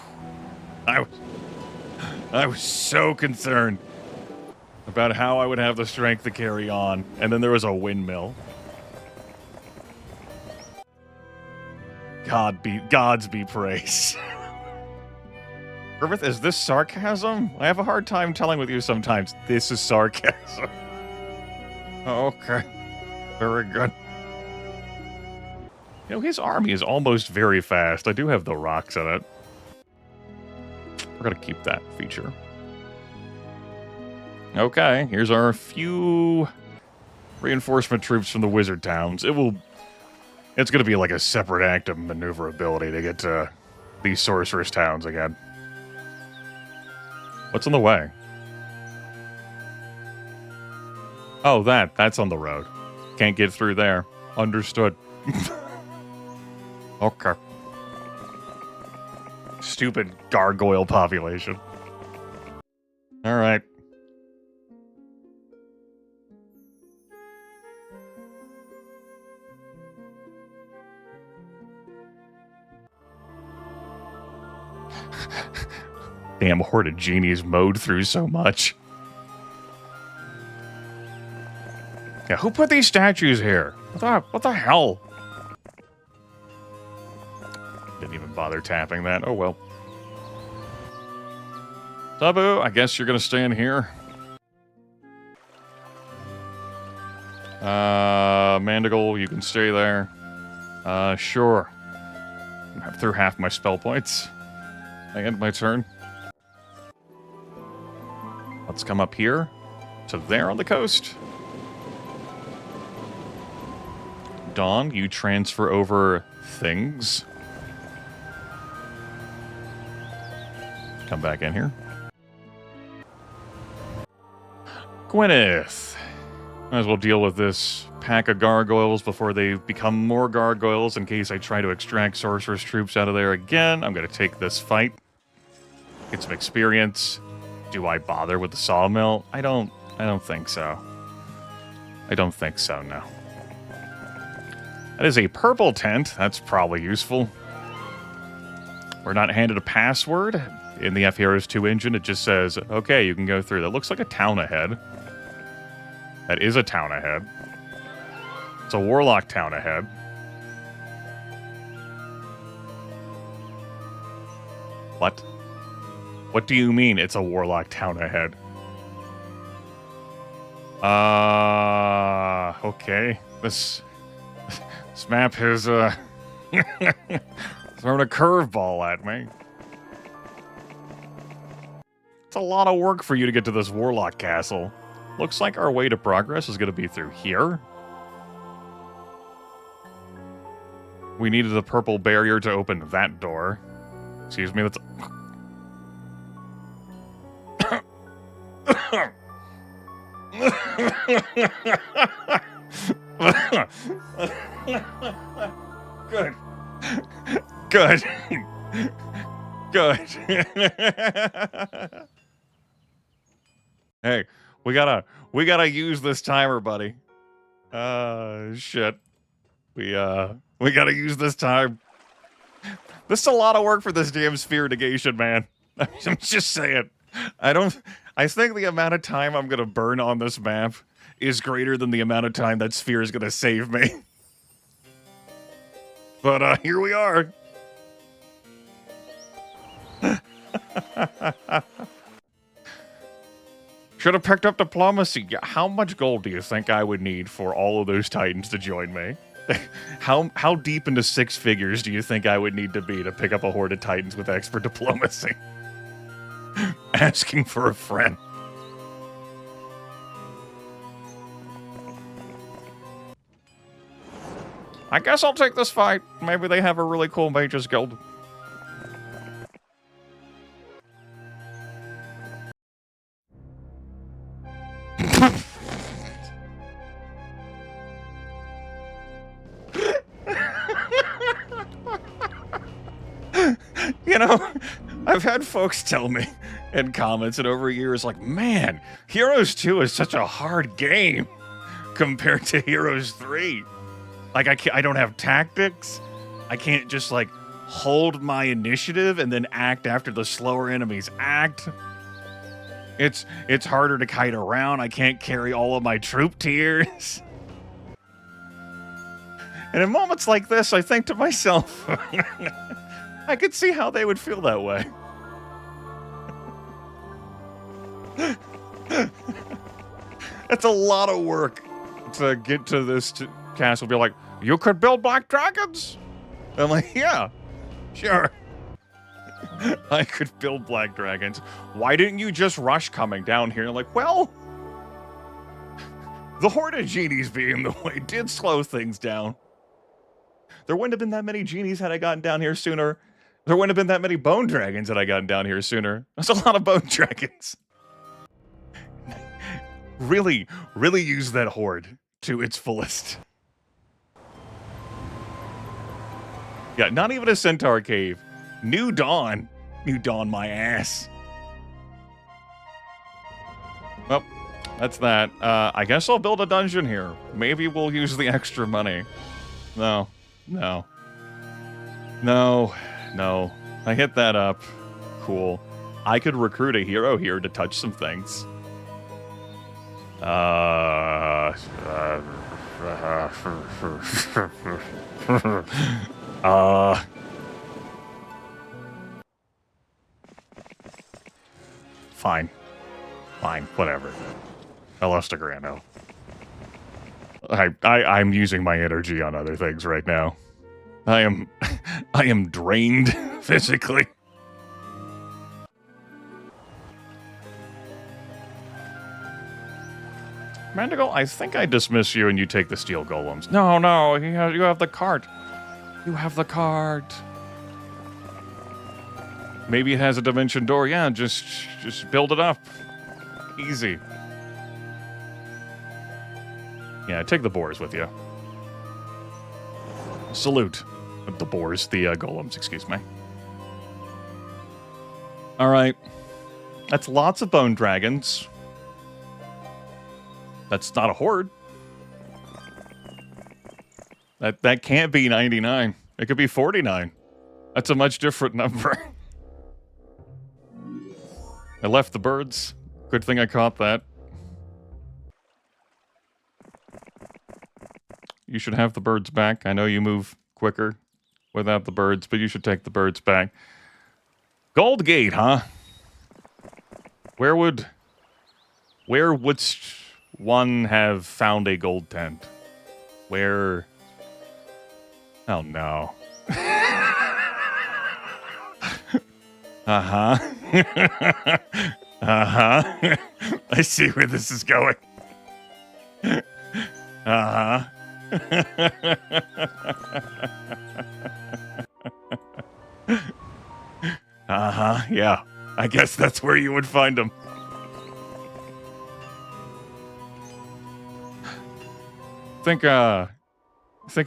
I was so concerned about how I would have the strength to carry on, and then there was a windmill. Gods be praised. Grimith, is this sarcasm? I have a hard time telling with you sometimes. This is sarcasm. Okay. Very good. His army is almost very fast. I do have the rocks in it. We're going to keep that feature. Okay, here's our few reinforcement troops from the wizard towns. It's going to be like a separate act of maneuverability to get to these sorceress towns again. What's in the way? Oh, that's on the road. Can't get through there. Understood. Okay. Stupid gargoyle population. All right. Damn horde of genies mowed through so much. Yeah, who put these statues here? What the hell? Didn't even bother tapping that. Oh well. Sabu, I guess you're gonna stay in here. Mandigle, you can stay there. Sure. I'm through half my spell points. I end my turn. Let's come up here to there on the coast. Dawn, you transfer over things. Come back in here. Grimith. Might as well deal with this pack of gargoyles before they become more gargoyles in case I try to extract sorcerer's troops out of there again. I'm going to take this fight. Get some experience. Do I bother with the sawmill? I don't think so. I don't think so, no. That is a purple tent. That's probably useful. We're not handed a password. In the fheroes2 engine, it just says, okay, you can go through. That looks like a town ahead. That is a town ahead. It's a warlock town ahead. What? What do you mean it's a warlock town ahead? Okay. This map has, thrown a curveball at me. It's a lot of work for you to get to this warlock castle. Looks like our way to progress is going to be through here. We needed the purple barrier to open that door. Excuse me, that's... Good. Good. Good. Hey, we gotta use this timer, buddy. Shit. We gotta use this time. This is a lot of work for this damn sphere negation, man. I'm just saying. I think the amount of time I'm gonna burn on this map is greater than the amount of time that sphere is gonna save me. But, here we are. Should have picked up diplomacy. How much gold do you think I would need for all of those titans to join me? How deep into six figures do you think I would need to be to pick up a horde of titans with expert diplomacy? Asking for a friend. I guess I'll take this fight. Maybe they have a really cool mages guild. You know, I've had folks tell me in comments and over years, like, man, Heroes 2 is such a hard game compared to Heroes 3. Like, I don't have tactics. I can't just, like, hold my initiative and then act after the slower enemies act. It's harder to kite around. I can't carry all of my troop tiers. And in moments like this, I think to myself, I could see how they would feel that way. That's a lot of work to get to this castle. Be like, you could build black dragons? I'm like, yeah, sure. I could build black dragons. Why didn't you just rush coming down here? Like, well, the horde of genies being the way did slow things down. There wouldn't have been that many genies had I gotten down here sooner. There wouldn't have been that many bone dragons had I gotten down here sooner. That's a lot of bone dragons. Really use that horde to its fullest. Yeah, not even a centaur cave. New Dawn. New Dawn my ass. Well, that's that. I guess I'll build a dungeon here. Maybe we'll use the extra money. No. I hit that up. Cool. I could recruit a hero here to touch some things. Fine. Fine, whatever. I lost a Grano. I'm using my energy on other things right now. I am drained physically. Mandigo, I think I dismiss you and you take the steel golems. No, no, you have the cart. You have the cart. Maybe it has a dimension door. Yeah, just build it up. Easy. Yeah, take the boars with you. Salute. The boars, the golems, excuse me. Alright. That's lots of bone dragons. That's not a horde. That can't be 99. It could be 49. That's a much different number. I left the birds. Good thing I caught that. You should have the birds back. I know you move quicker without the birds, but you should take the birds back. Gold Gate, huh? Where would one have found a gold tent? Where? Oh no. Uh-huh. Uh-huh. I see where this is going. Uh-huh. Uh-huh, yeah. I guess that's where you would find them. Think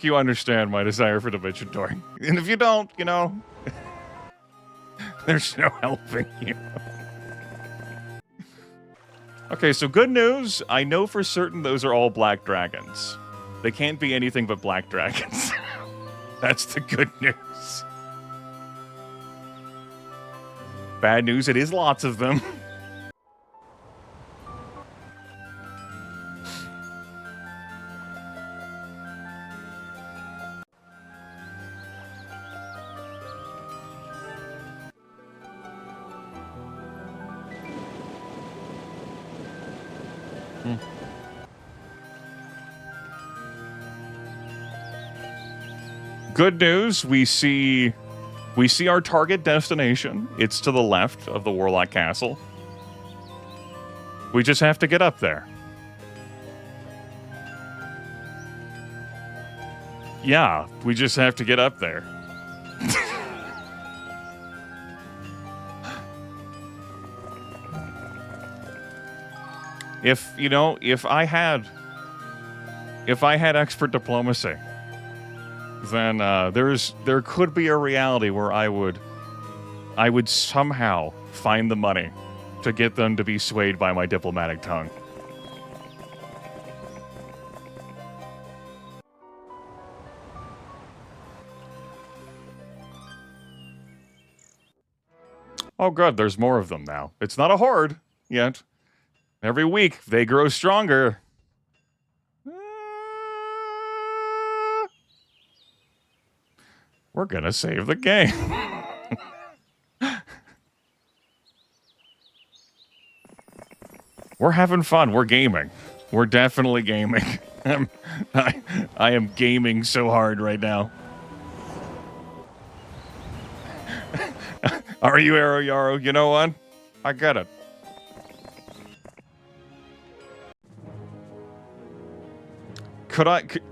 you understand my desire for dimension touring. And if you don't, you know, there's no helping you. Okay, so good news. I know for certain those are all black dragons. They can't be anything but black dragons. That's the good news. Bad news, it is lots of them. Good news, we see our target destination. It's to the left of the Warlock Castle. We just have to get up there. Yeah, we just have to get up there. If I had expert diplomacy, then there could be a reality where I would somehow find the money to get them to be swayed by my diplomatic tongue. Oh good, there's more of them now. It's not a horde yet. Every week they grow stronger. We're gonna save the game. We're having fun. We're gaming. We're definitely gaming. I am gaming so hard right now. Are you, Arrow Yarrow? You know what? I get it.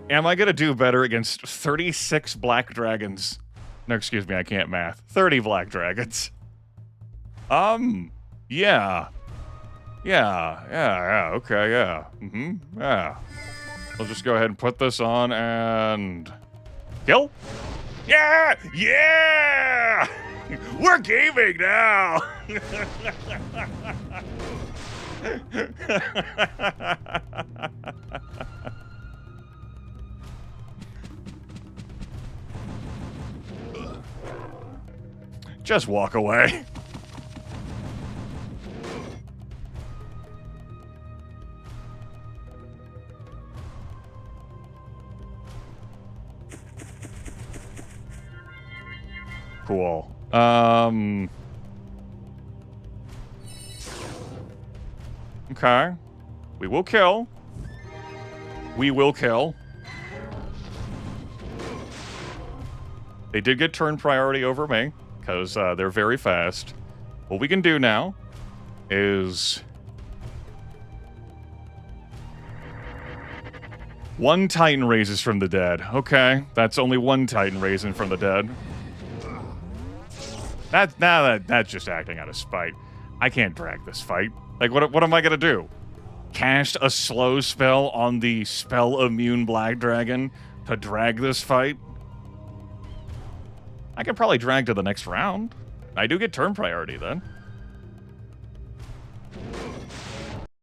Am I gonna do better against 36 black dragons? No, excuse me, I can't math. 30 black dragons. Yeah. Yeah, okay, yeah. Yeah. I'll just go ahead and put this on and... Kill? Yeah! Yeah! We're gaming now! Just walk away. Cool. Okay. We will kill. We will kill. They did get turn priority over me, because they're very fast. What we can do now is... one Titan raises from the dead. Okay, that's only one Titan raising from the dead. That's just acting out of spite. I can't drag this fight. Like, what am I gonna do? Cast a slow spell on the spell-immune Black Dragon to drag this fight? I could probably drag to the next round. I do get turn priority then.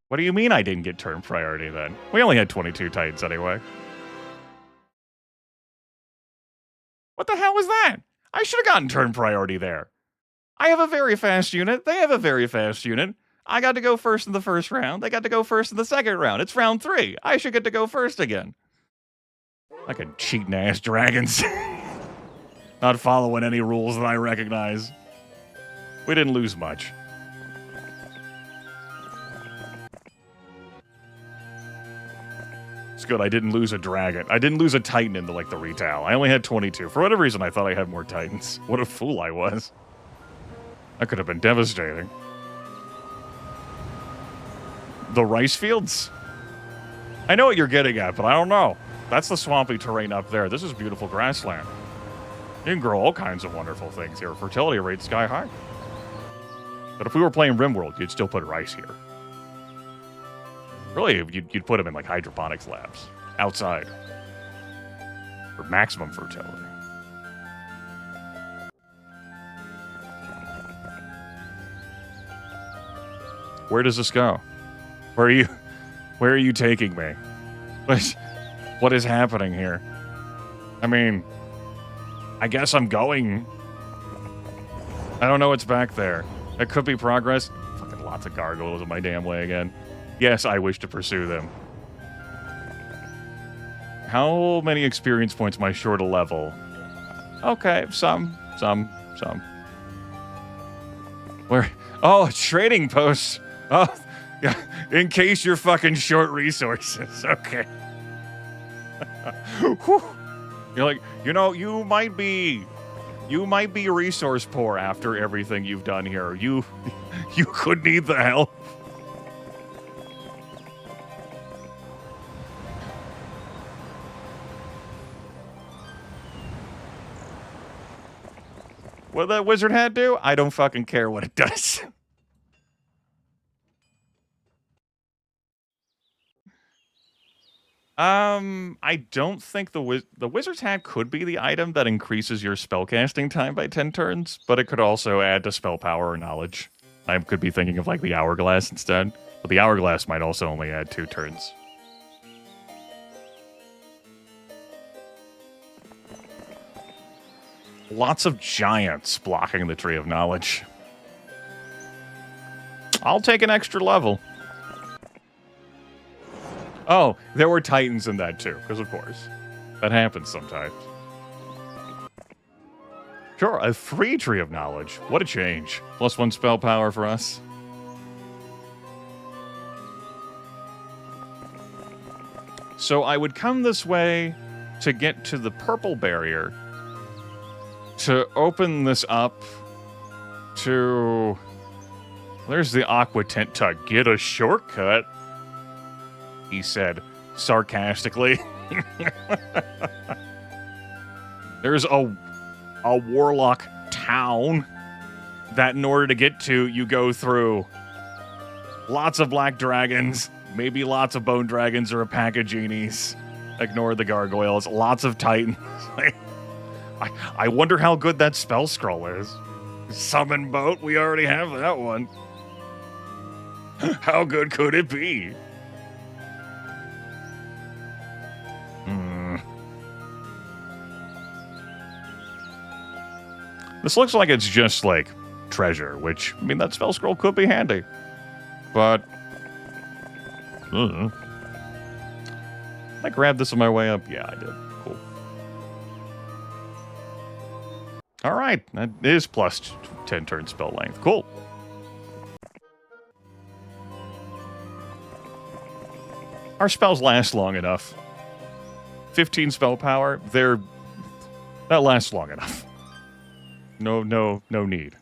What do you mean I didn't get turn priority then? We only had 22 Titans anyway. What the hell was that? I should have gotten turn priority there. I have a very fast unit. They have a very fast unit. I got to go first in the first round. They got to go first in the second round. It's round 3. I should get to go first again. Fucking cheating ass dragons. Not following any rules that I recognize. We didn't lose much. It's good I didn't lose a dragon. I didn't lose a Titan into, like, the retail. I only had 22. For whatever reason, I thought I had more Titans. What a fool I was. That could have been devastating. The rice fields? I know what you're getting at, but I don't know. That's the swampy terrain up there. This is beautiful grassland. You can grow all kinds of wonderful things here. Fertility rate's sky high. But if we were playing RimWorld, you'd still put rice here. Really, you'd put them in, like, hydroponics labs. Outside. For maximum fertility. Where does this go? Where are you taking me? What is happening here? I mean, I guess I'm going. I don't know what's back there. It could be progress. Fucking lots of gargoyles in my damn way again. Yes, I wish to pursue them. How many experience points am I short a level? Okay, some. Where? Oh, trading posts. Oh, yeah. In case you're fucking short resources. Okay. You're like, you know, you might be resource poor after everything you've done here. You could need the help. What did that wizard hat do? I don't fucking care what it does. I don't think the wizard's hat could be the item that increases your spellcasting time by 10 turns, but it could also add to spell power or knowledge. I could be thinking of, like, the hourglass instead, but the hourglass might also only add 2 turns. Lots of giants blocking the Tree of Knowledge. I'll take an extra level. Oh, there were Titans in that too, because of course. That happens sometimes. Sure, a free Tree of Knowledge. What a change. +1 spell power for us. So I would come this way to get to the purple barrier, to open this up to... There's the aqua tent to get a shortcut, he said sarcastically. There's a warlock town that in order to get to, you go through lots of black dragons, maybe lots of bone dragons or a pack of genies. Ignore the gargoyles. Lots of titans. I wonder how good that spell scroll is. Summon boat, we already have that one. How good could it be? This looks like it's just, like, treasure, which, I mean, that spell scroll could be handy. But... I grabbed this on my way up? Yeah, I did. Cool. All right, that is plus 10 turn spell length. Cool. Our spells last long enough. 15 spell power, that lasts long enough. No need.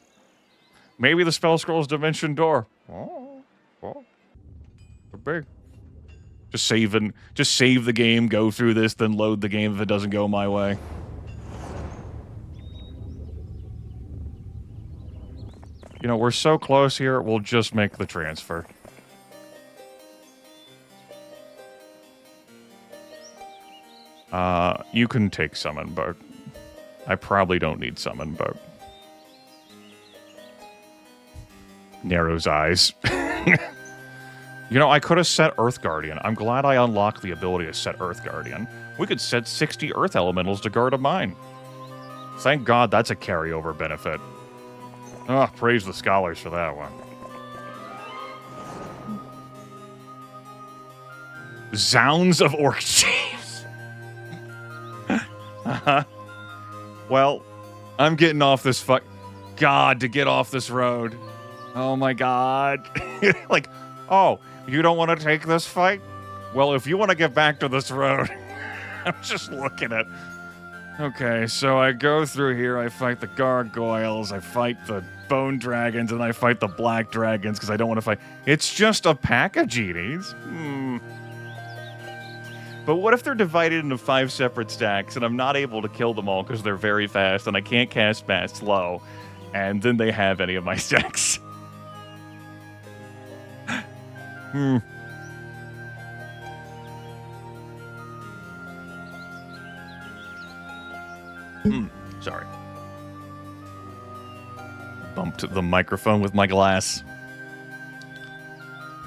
Maybe the spell scroll's Dimension Door. Oh, big. Just save the game, go through this, then load the game if it doesn't go my way. You know, we're so close here, we'll just make the transfer. You can take Summon Boat. I probably don't need Summon Boat. Narrows eyes. You know, I could have set Earth Guardian. I'm glad I unlocked the ability to set Earth Guardian. We could set 60 Earth Elementals to guard a mine. Thank God that's a carryover benefit. Oh, praise the scholars for that one. Zounds of Orc Chiefs. Well, I'm getting off this God, to get off this road. Oh my God. Like, oh, you don't want to take this fight? Well, if you want to get back to this road, I'm just looking at... Okay, so I go through here, I fight the gargoyles, I fight the bone dragons, and I fight the black dragons because I don't want to fight... It's just a pack of genies. But what if they're divided into 5 separate stacks and I'm not able to kill them all because they're very fast and I can't cast Mass Slow, and then they have any of my stacks? Sorry. Bumped the microphone with my glass.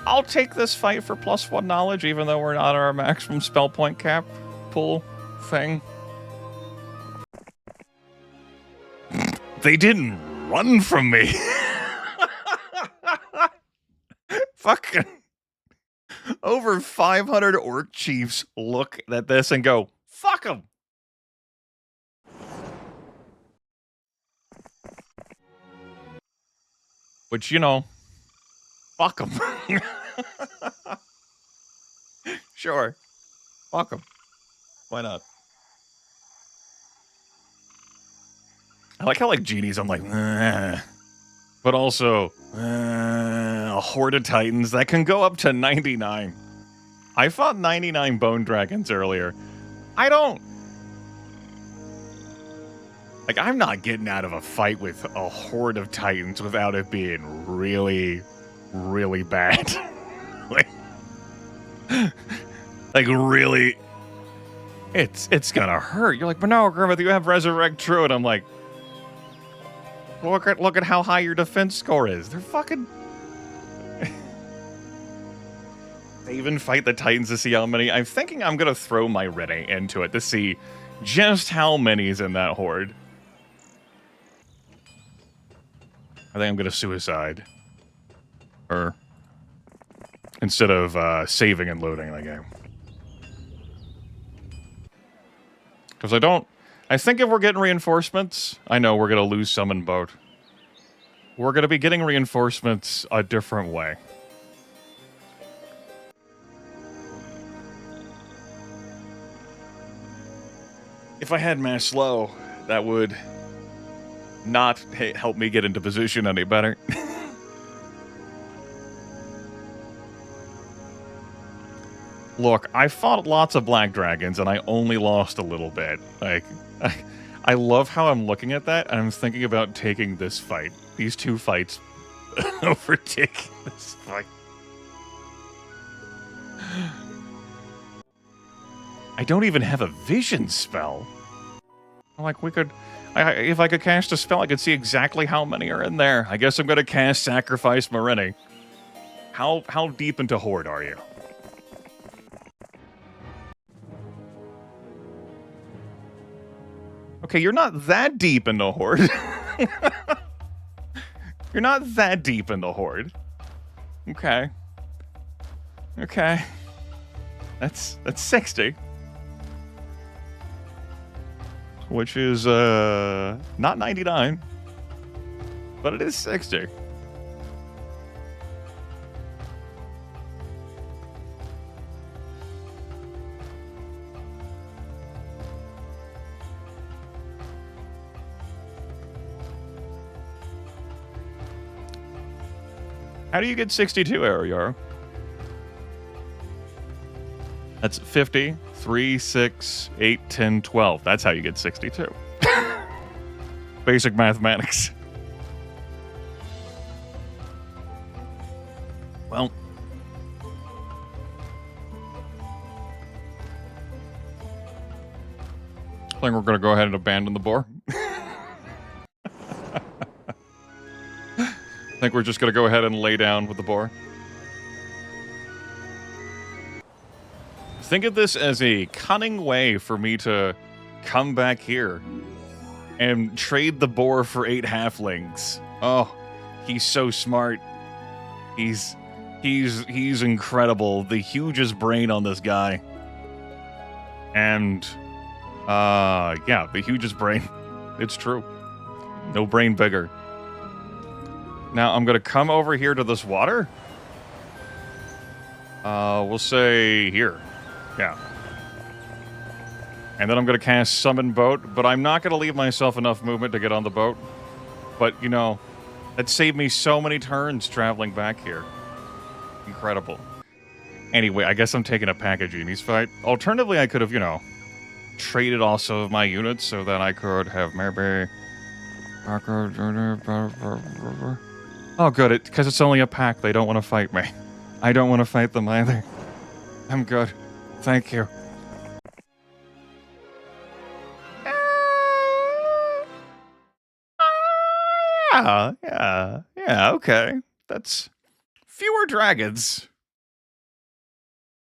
I'll take this fight for +1 knowledge, even though we're not at our maximum spell point cap pool thing. They didn't run from me. Fucking over 500 orc chiefs look at this and go, fuck them. Which, you know, fuck them. Sure. Fuck them. Why not? I like how, like, genies, I'm like, but also, a horde of titans that can go up to 99. I fought 99 bone dragons earlier. I don't... Like, I'm not getting out of a fight with a horde of titans without it being really, really bad. like, really... It's gonna hurt. You're like, but no, Grimith, you have Resurrect True. And I'm like... Look at how high your defense score is. They're fucking... They even fight the Titans to see how many. I'm thinking I'm gonna throw my Rene into it to see just how many's in that horde. I think I'm gonna suicide. Or... Instead of saving and loading the game. Because I think if we're getting reinforcements, I know we're going to lose Summon Boat. We're going to be getting reinforcements a different way. If I had Mass Slow, that would not help me get into position any better. Look, I fought lots of black dragons, and I only lost a little bit. Like, I love how I'm looking at that, and I'm thinking about taking this fight. These 2 fights over taking this fight. I don't even have a vision spell. Like, if I could cast a spell, I could see exactly how many are in there. I guess I'm going to cast Sacrifice Marini. How deep into Horde are you? Okay, you're not that deep in the Horde. You're not that deep in the Horde. Okay. Okay. That's 60. which is not 99, but it is 60. How do you get 62, Ariar? That's 50, 3, 6, 8, 10, 12. That's how you get 62. Basic mathematics. Well. I think we're going to go ahead and abandon the boar. I think we're just going to go ahead and lay down with the boar. Think of this as a cunning way for me to come back here and trade the boar for 8 halflings. Oh, he's so smart. He's incredible. The hugest brain on this guy. And, yeah, the hugest brain. It's true. No brain bigger. Now, I'm going to come over here to this water. We'll say here. Yeah. And then I'm going to cast Summon Boat, but I'm not going to leave myself enough movement to get on the boat. But, you know, that saved me so many turns traveling back here. Incredible. Anyway, I guess I'm taking a pack of Genie's fight. Alternatively, I could have, you know, traded also my units so that I could have maybe... Oh, good, because it's only a pack. They don't want to fight me. I don't want to fight them either. I'm good. Thank you. Yeah, okay. That's fewer dragons.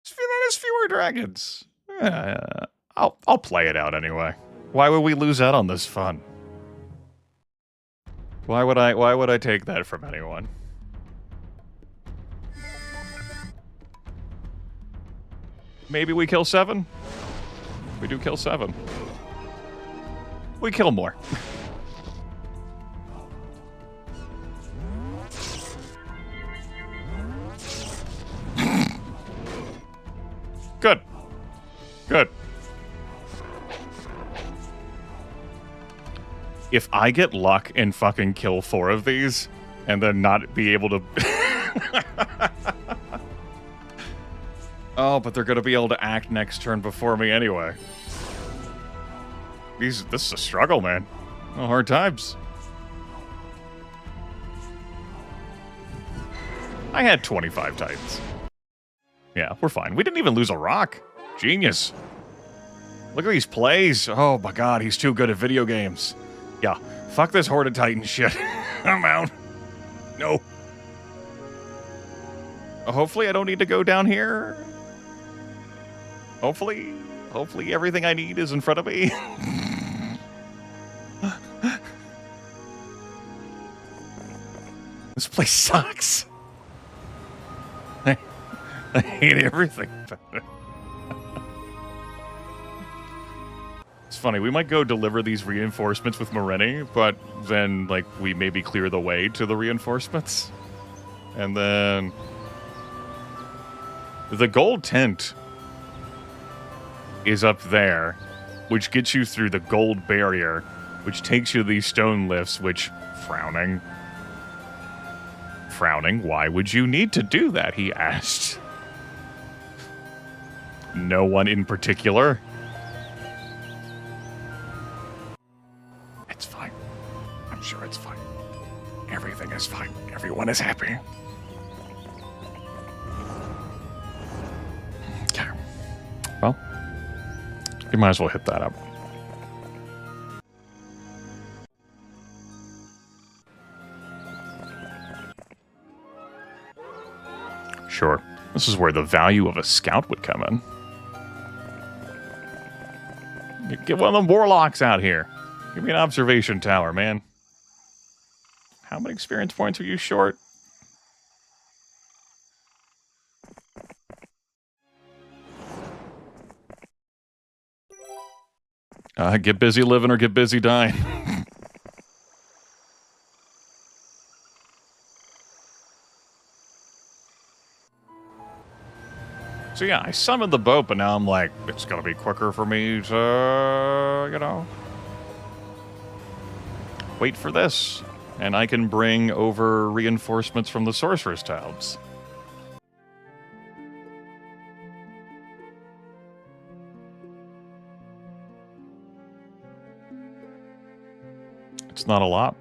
That is fewer dragons. Yeah, I'll play it out anyway. Why would we lose out on this fun? Why would I take that from anyone? Maybe we kill 7? We do kill 7. We kill more. Good. Good. If I get luck and fucking kill 4 of these, and then not be able to... Oh, but they're gonna be able to act next turn before me anyway. This is a struggle, man. Oh, hard times. I had 25 Titans. Yeah, we're fine. We didn't even lose a rock. Genius. Look at these plays. Oh my god, he's too good at video games. Yeah, fuck this Horde of Titan shit. I'm out. No. Hopefully I don't need to go down here. Hopefully everything I need is in front of me. This place sucks. I hate everything. It's funny, we might go deliver these reinforcements with Morini, but then, like, we maybe clear the way to the reinforcements. And then... the gold tent is up there, which gets you through the gold barrier, which takes you to these stone lifts, which... Frowning. Frowning, why would you need to do that, he asked. No one in particular. It's fine. I'm sure it's fine. Everything is fine. Everyone is happy. Okay. Well, you might as well hit that up. Sure. This is where the value of a scout would come in. Get one of them warlocks out here. Give me an observation tower, man. How many experience points are you short? Get busy living or get busy dying. So yeah, I summoned the boat, but now I'm like, it's gonna be quicker for me to, you know, wait for this. And I can bring over reinforcements from the Sorcerer's Towns. It's not a lot.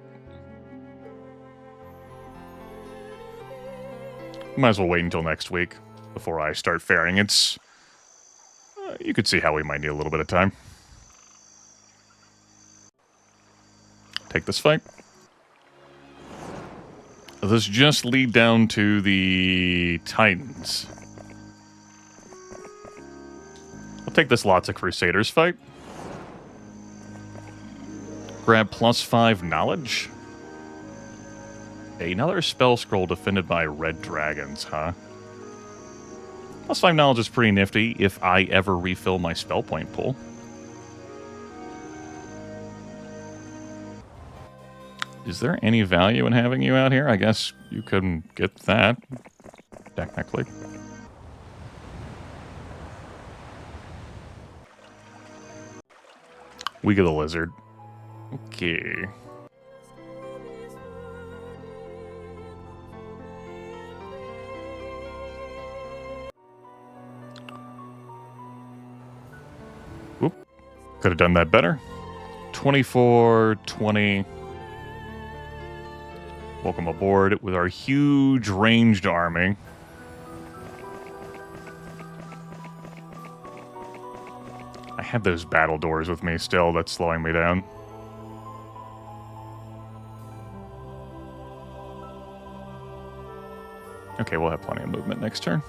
Might as well wait until next week before I start faring. It's... you could see how we might need a little bit of time. Take this fight. Does this just lead down to the Titans? I'll take this lots of Crusaders fight. Grab +5 knowledge. Another spell scroll defended by red dragons, huh? +5 knowledge is pretty nifty if I ever refill my spell point pool. Is there any value in having you out here? I guess you couldn't get that, technically. Week of the Lizard. Okay. Oop. Could have done that better. 24, 20. Welcome aboard with our huge ranged army. I have those battle doors with me still. That's slowing me down. Okay, we'll have plenty of movement next turn.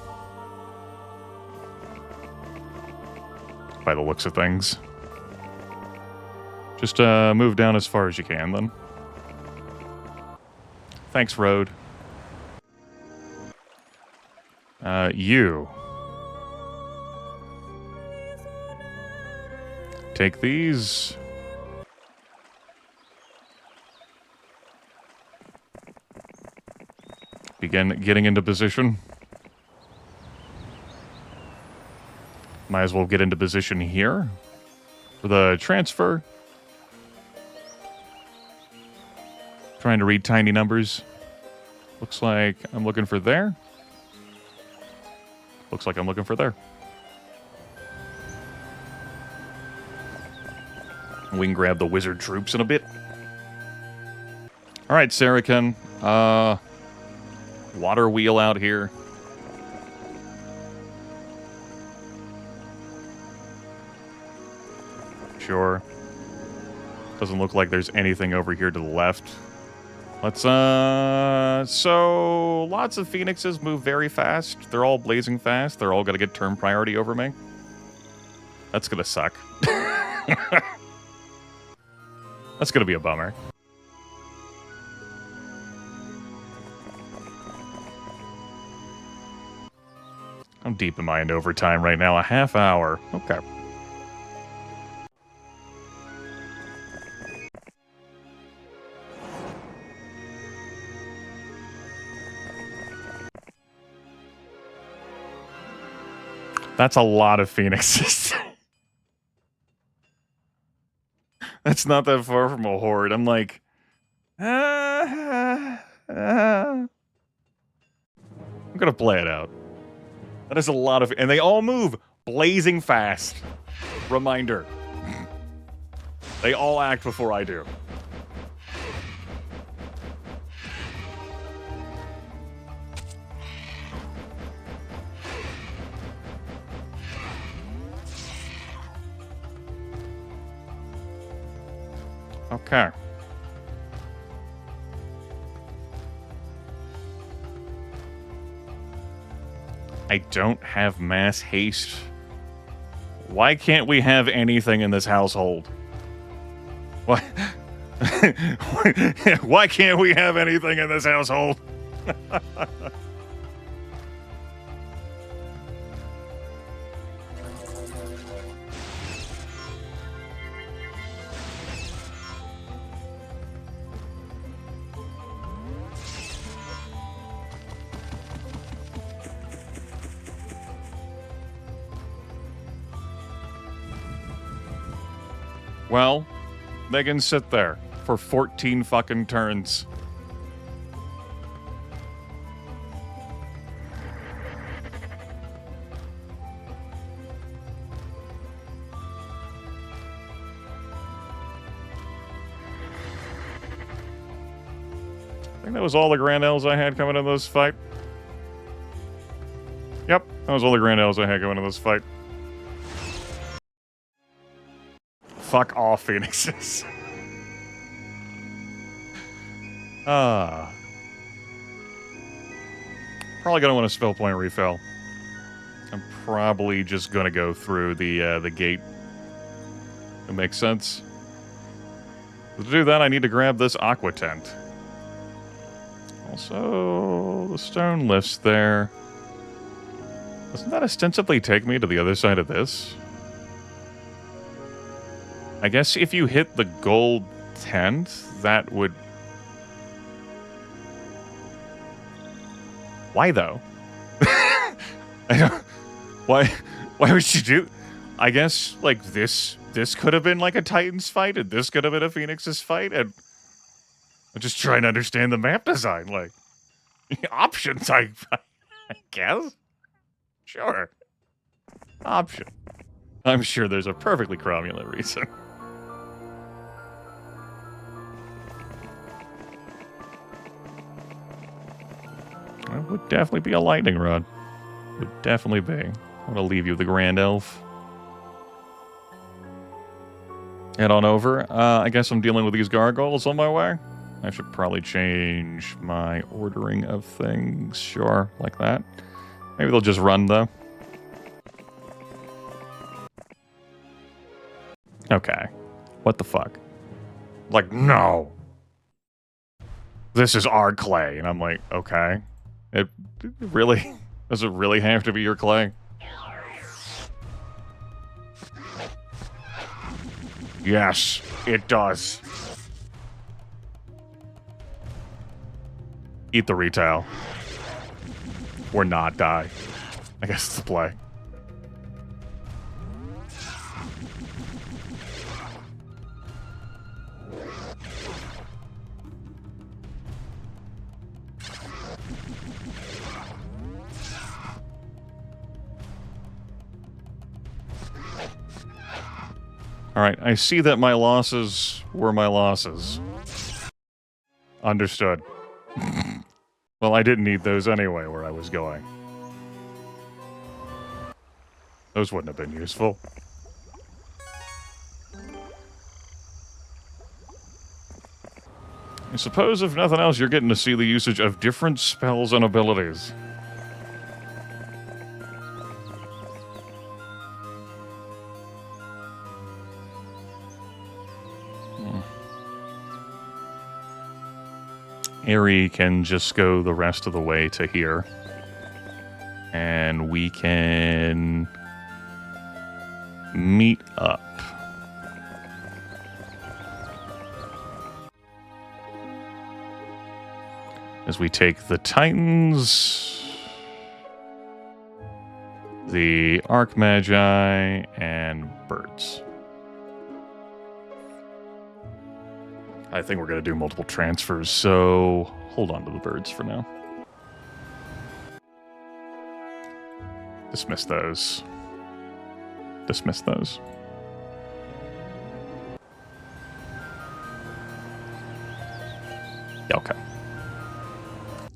By the looks of things. Just move down as far as you can, then. Thanks, Road. You. Take these. Begin getting into position. Might as well get into position here for the transfer. Trying to read tiny numbers. Looks like I'm looking for there. Looks like I'm looking for there. We can grab the wizard troops in a bit. All right, Saracen. Water wheel out here. Sure. Doesn't look like there's anything over here to the left. Let's, so lots of phoenixes move very fast. They're all blazing fast. They're all gonna get turn priority over me. That's gonna suck. That's gonna be a bummer. How deep am I into overtime right now? A half hour. Okay. That's a lot of phoenixes. That's not that far from a horde. I'm like... I'm gonna play it out. That is a lot of... And they all move blazing fast. Reminder. They all act before I do. Okay. I don't have mass haste. Why can't we have anything in this household? Why? Why can't we have anything in this household? Well, they can sit there for 14 fucking turns. I think that was all the Grand Elves I had coming into this fight. Yep, that was all the Grand Elves I had coming into this fight. Fuck off, Phoenixes. Probably gonna want a spell point refill. I'm probably just gonna go through the gate. It makes sense. To do that, I need to grab this aqua tent. Also, the stone lifts there. Doesn't that ostensibly take me to the other side of this? I guess if you hit the gold tent, that would... Why, though? I don't... Why would you do... I guess, like, this could have been, like, a Titan's fight, and this could have been a Phoenix's fight, and... I'm just trying to understand the map design, like... Options, I guess? Sure. Option. I'm sure there's a perfectly cromulent reason. It would definitely be a lightning rod. Would definitely be. I'm gonna leave you the Grand Elf. Head on over. I guess I'm dealing with these gargoyles on my way. I should probably change my ordering of things. Sure, like that. Maybe they'll just run, though. Okay. What the fuck? Like, no! This is our clay. And I'm like, okay. It really... Does it really have to be your clay? Yes, it does. Eat the retail. Or not die. I guess it's the play. Alright, I see that my losses were my losses. Understood. Well, I didn't need those anyway where I was going. Those wouldn't have been useful. I suppose, if nothing else, you're getting to see the usage of different spells and abilities. Aerie can just go the rest of the way to here. And we can meet up. As we take the Titans, the Archmagi, and birds. I think we're going to do multiple transfers, so hold on to the birds for now. Dismiss those. Dismiss those. Okay.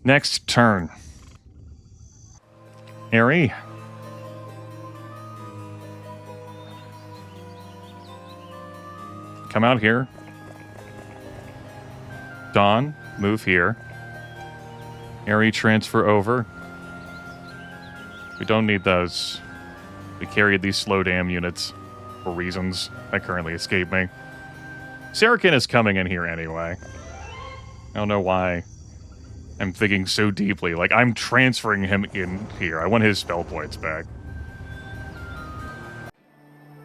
Next turn. Aerie. Come out here. Dawn, move here. Aerie, transfer over. We don't need those. We carried these slow dam units for reasons that currently escape me. Sarrakin is coming in here anyway. I don't know why I'm thinking so deeply. Like, I'm transferring him in here. I want his spell points back.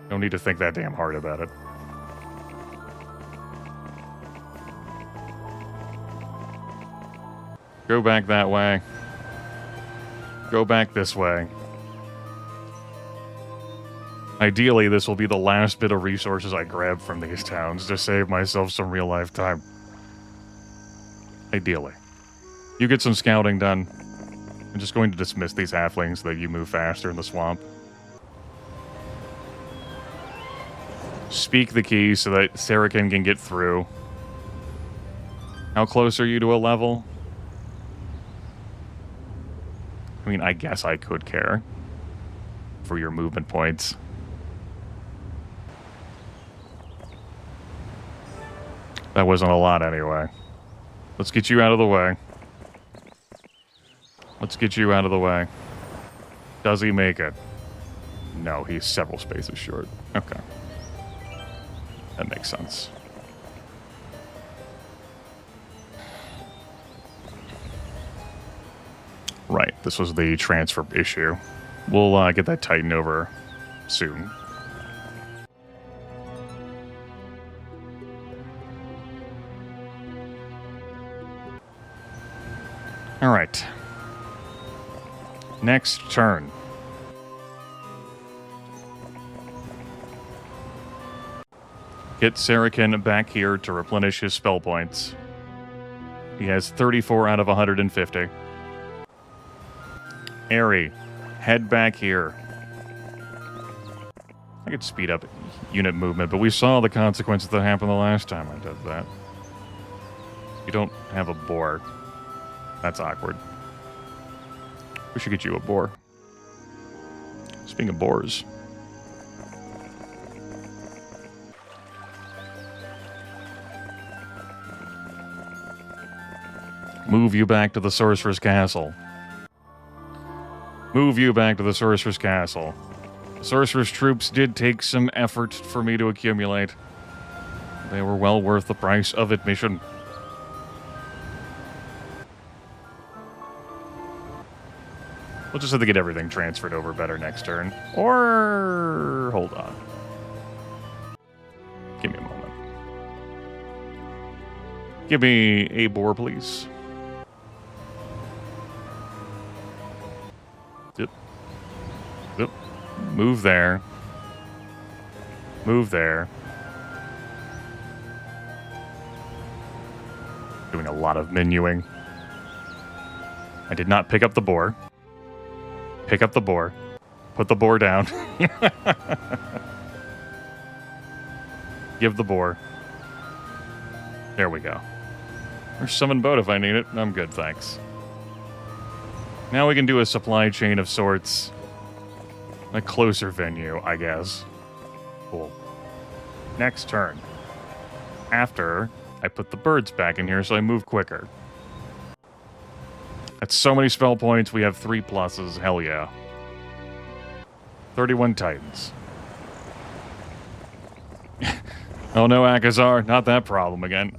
Don't need to think that damn hard about it. Go back that way. Go back this way. Ideally, this will be the last bit of resources I grab from these towns to save myself some real-life time. Ideally. You get some scouting done. I'm just going to dismiss these halflings so that you move faster in the swamp. Speak the key so that Saracen can get through. How close are you to a level? I mean, I guess I could care for your movement points. That wasn't a lot anyway. Let's get you out of the way. Let's get you out of the way. Does he make it? No, he's several spaces short. Okay. That makes sense. Right, this was the transfer issue. We'll get that tightened over soon. All right. Next turn. Get Saracen back here to replenish his spell points. He has 34 out of 150. Airy, head back here. I could speed up unit movement, but we saw the consequences that happened the last time I did that. You don't have a boar. That's awkward. We should get you a boar. Speaking of boars. Move you back to the Sorcerer's Castle. Move you back to the Sorcerer's Castle. The Sorcerer's troops did take some effort for me to accumulate. They were well worth the price of admission. We'll just have to get everything transferred over better next turn. Or... hold on. Give me a moment. Give me a boar, please. Yep. Yep. Move there. Move there. Doing a lot of menuing. I did not pick up the boar. Pick up the boar. Put the boar down. Give the boar. There we go. Or summon boat if I need it. I'm good, thanks. Now we can do a supply chain of sorts. A closer venue, I guess. Cool. Next turn. After I put the birds back in here so I move quicker. That's so many spell points. We have 3 pluses. Hell yeah. 31 Titans. Oh no, Akazar. Not that problem again.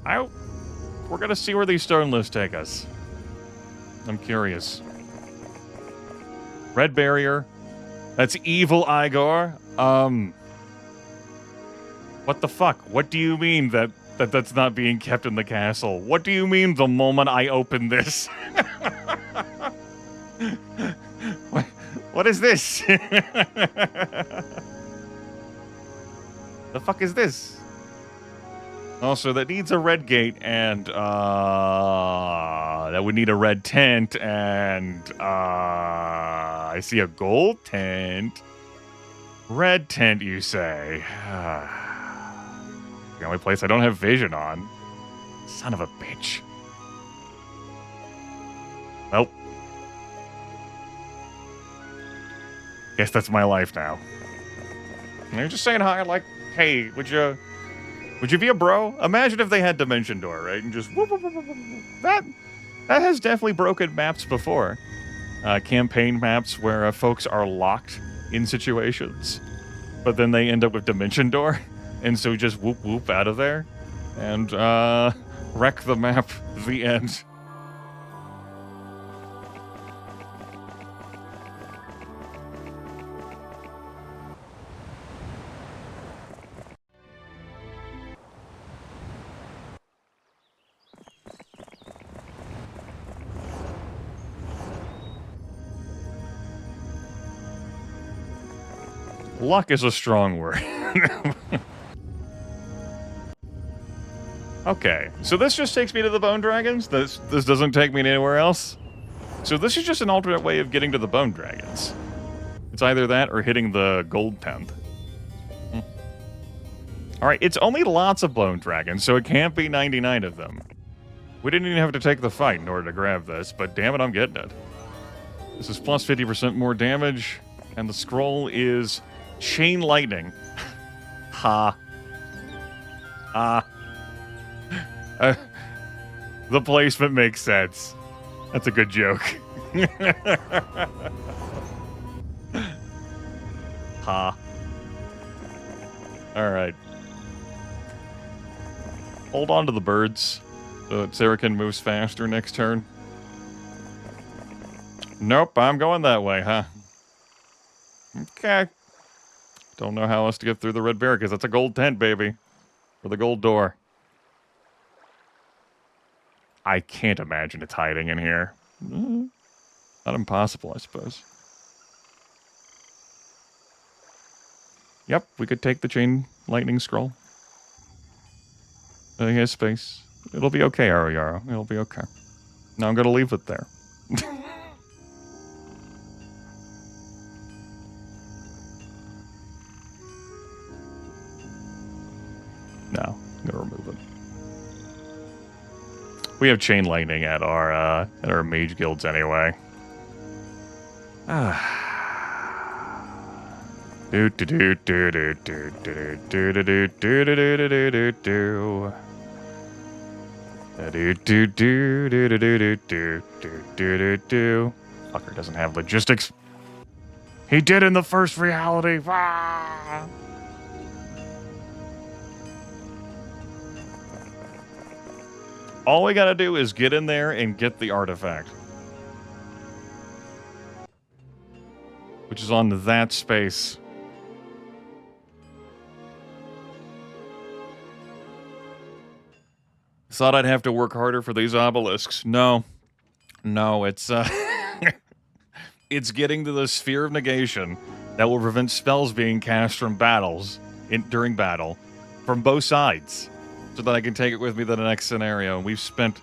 We're gonna see where these stone lists take us. I'm curious. Red barrier. That's evil Igor. What the fuck? What do you mean that's not being kept in the castle? What do you mean the moment I open this? What is this? The fuck is this? Also, that needs a red gate, and that would need a red tent, and I see a gold tent. Red tent, you say? The only place I don't have vision on. Son of a bitch. Well. Guess that's my life now. I'm just saying hi, like, hey, would you be a bro? Imagine if they had Dimension Door, right? And just whoop, whoop, whoop, whoop, whoop. That has definitely broken maps before. Campaign maps where folks are locked in situations, but then they end up with Dimension Door, and so just whoop whoop out of there, and wreck the map. The end. Luck is a strong word. Okay, so this just takes me to the Bone Dragons? This doesn't take me anywhere else? So this is just an alternate way of getting to the Bone Dragons. It's either that or hitting the gold 10th. Alright, it's only lots of Bone Dragons, so it can't be 99 of them. We didn't even have to take the fight in order to grab this, but damn it, I'm getting it. This is plus 50% more damage, and the scroll is Chain Lightning. Ha. The placement makes sense. That's a good joke. Ha. Alright. Hold on to the birds, so that Sarah moves faster next turn. Nope, I'm going that way, huh? Okay. Don't know how else to get through the red barrier, because that's a gold tent, baby. Or the gold door. I can't imagine it's hiding in here. Not impossible, I suppose. Yep, we could take the chain lightning scroll. He has space. It'll be okay, Aruyaro. It'll be okay. Now I'm gonna leave it there. No, I'm gonna remove it. We have chain lightning at our mage guilds anyway. Do do do do do do do do do do do do do do do do. Do do do do do do do do do do do. Fucker doesn't have logistics. He did in the first reality. All we gotta do is get in there and get the artifact. Which is on that space. Thought I'd have to work harder for these obelisks. No. No, it's, it's getting to the sphere of negation that will prevent spells being cast from during battle, from both sides, so that I can take it with me to the next scenario. And we've spent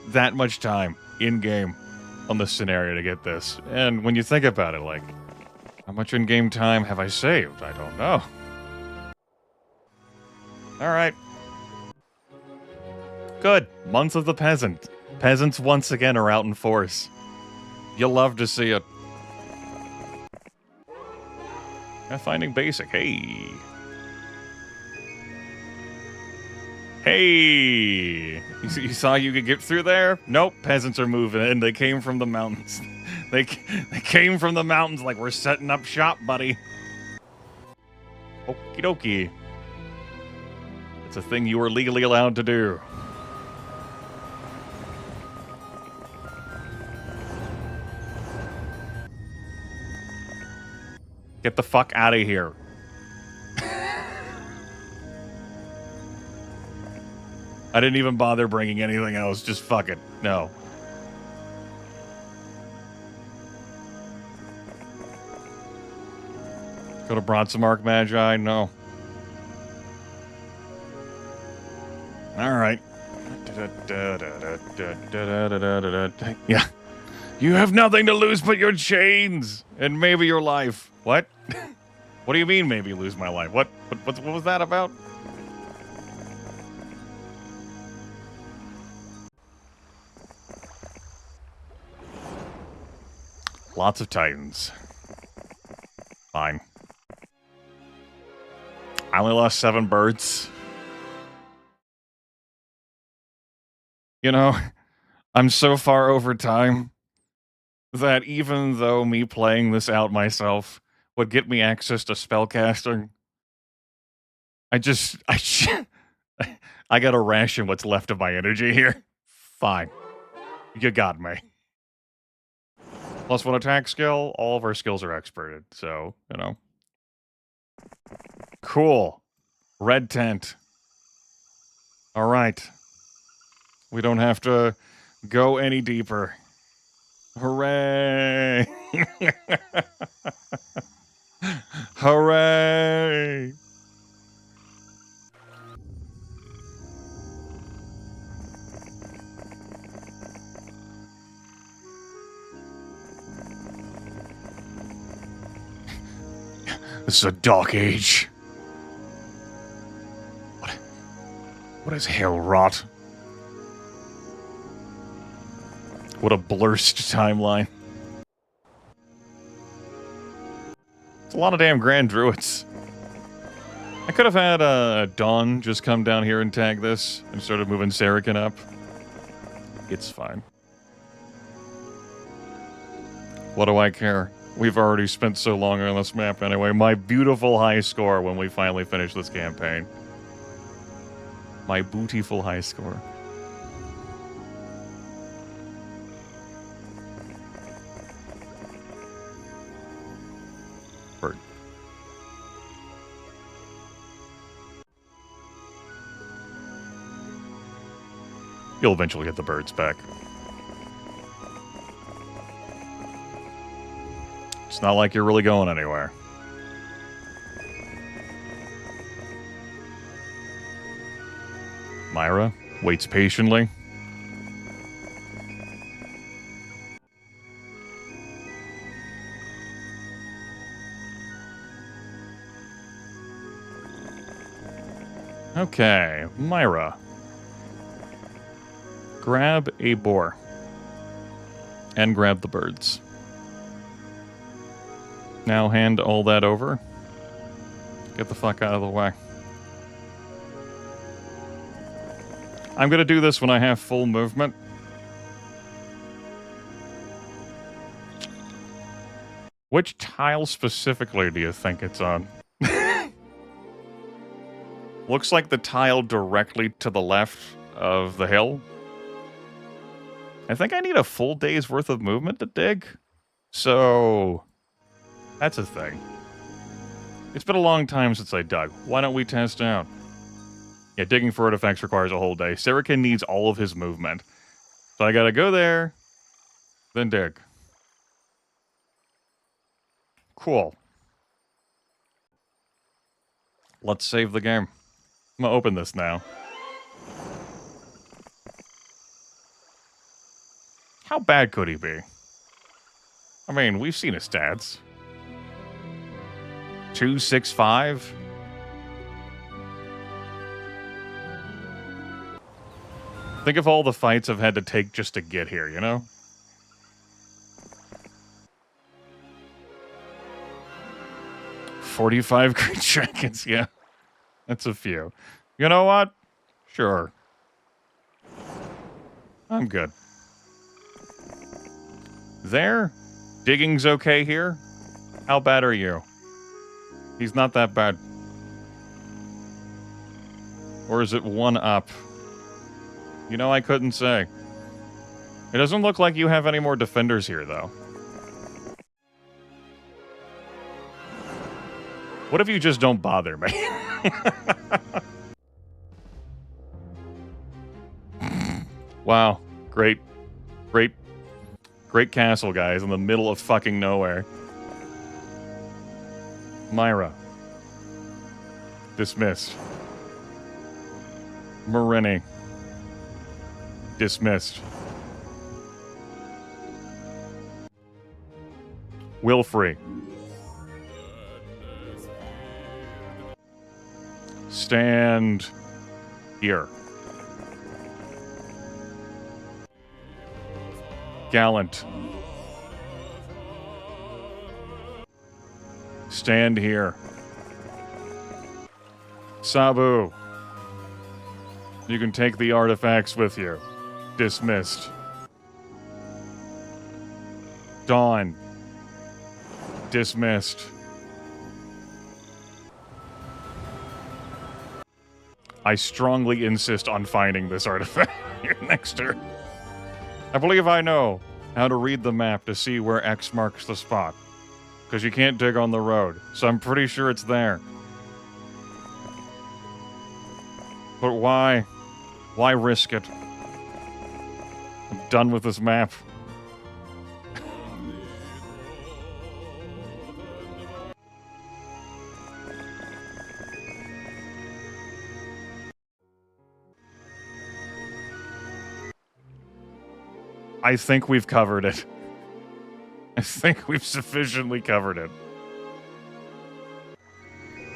that much time in-game on this scenario to get this. And when you think about it, like, how much in-game time have I saved? I don't know. Alright. Good. Month of the Peasant. Peasants once again are out in force. You'll love to see it. Finding basic. Hey. Hey. You saw you could get through there? Nope. Peasants are moving in. They came from the mountains. They came from the mountains like we're setting up shop, buddy. Okie dokie. It's a thing you are legally allowed to do. Get the fuck out of here. I didn't even bother bringing anything else. Just fuck it. No. Go to Bronzemark Magi? No. Alright. Yeah. You have nothing to lose but your chains! And maybe your life. What? What do you mean, maybe lose my life? What was that about? Lots of Titans. Fine. I only lost 7 birds. You know, I'm so far over time that even though me playing this out myself would get me access to spellcasting, I gotta ration what's left of my energy here. Fine. You got me. Plus 1 attack skill, all of our skills are experted, so, you know. Cool. Red tent. Alright. We don't have to go any deeper. Hooray! Hooray! This is a dark age. What is hell rot? What a blurst timeline. It's a lot of damn Grand Druids. I could have had Dawn just come down here and tag this and started moving Sarikon up. It's fine. What do I care? We've already spent so long on this map anyway. My beautiful high score when we finally finish this campaign. My bootiful high score. Bird. You'll eventually get the birds back. It's not like you're really going anywhere. Myra waits patiently. Okay, Myra. Grab a boar. And grab the birds. Now hand all that over. Get the fuck out of the way. I'm gonna do this when I have full movement. Which tile specifically do you think it's on? Looks like the tile directly to the left of the hill. I think I need a full day's worth of movement to dig. So, that's a thing. It's been a long time since I dug. Why don't we test out? Yeah, digging for artifacts requires a whole day. Sarikon needs all of his movement. So I gotta go there, then dig. Cool. Let's save the game. I'm gonna open this now. How bad could he be? I mean, we've seen his stats. 265. Think of all the fights I've had to take just to get here, you know? "45 great dragons," yeah. That's a few. You know what? Sure. I'm good. There? Digging's okay here? How bad are you? He's not that bad. Or is it one up? You know, I couldn't say. It doesn't look like you have any more defenders here, though. What if you just don't bother me? Wow. Great castle, guys, in the middle of fucking nowhere. Myra. Dismissed. Marini. Dismissed. Wilfrey. Stand here. Gallant. Stand here. Sabu. You can take the artifacts with you. Dismissed. Dawn. Dismissed. I strongly insist on finding this artifact here next turn. I believe I know how to read the map to see where X marks the spot. Because you can't dig on the road, so I'm pretty sure it's there. But why? Why risk it? I'm done with this map. I think we've covered it. I think we've sufficiently covered it.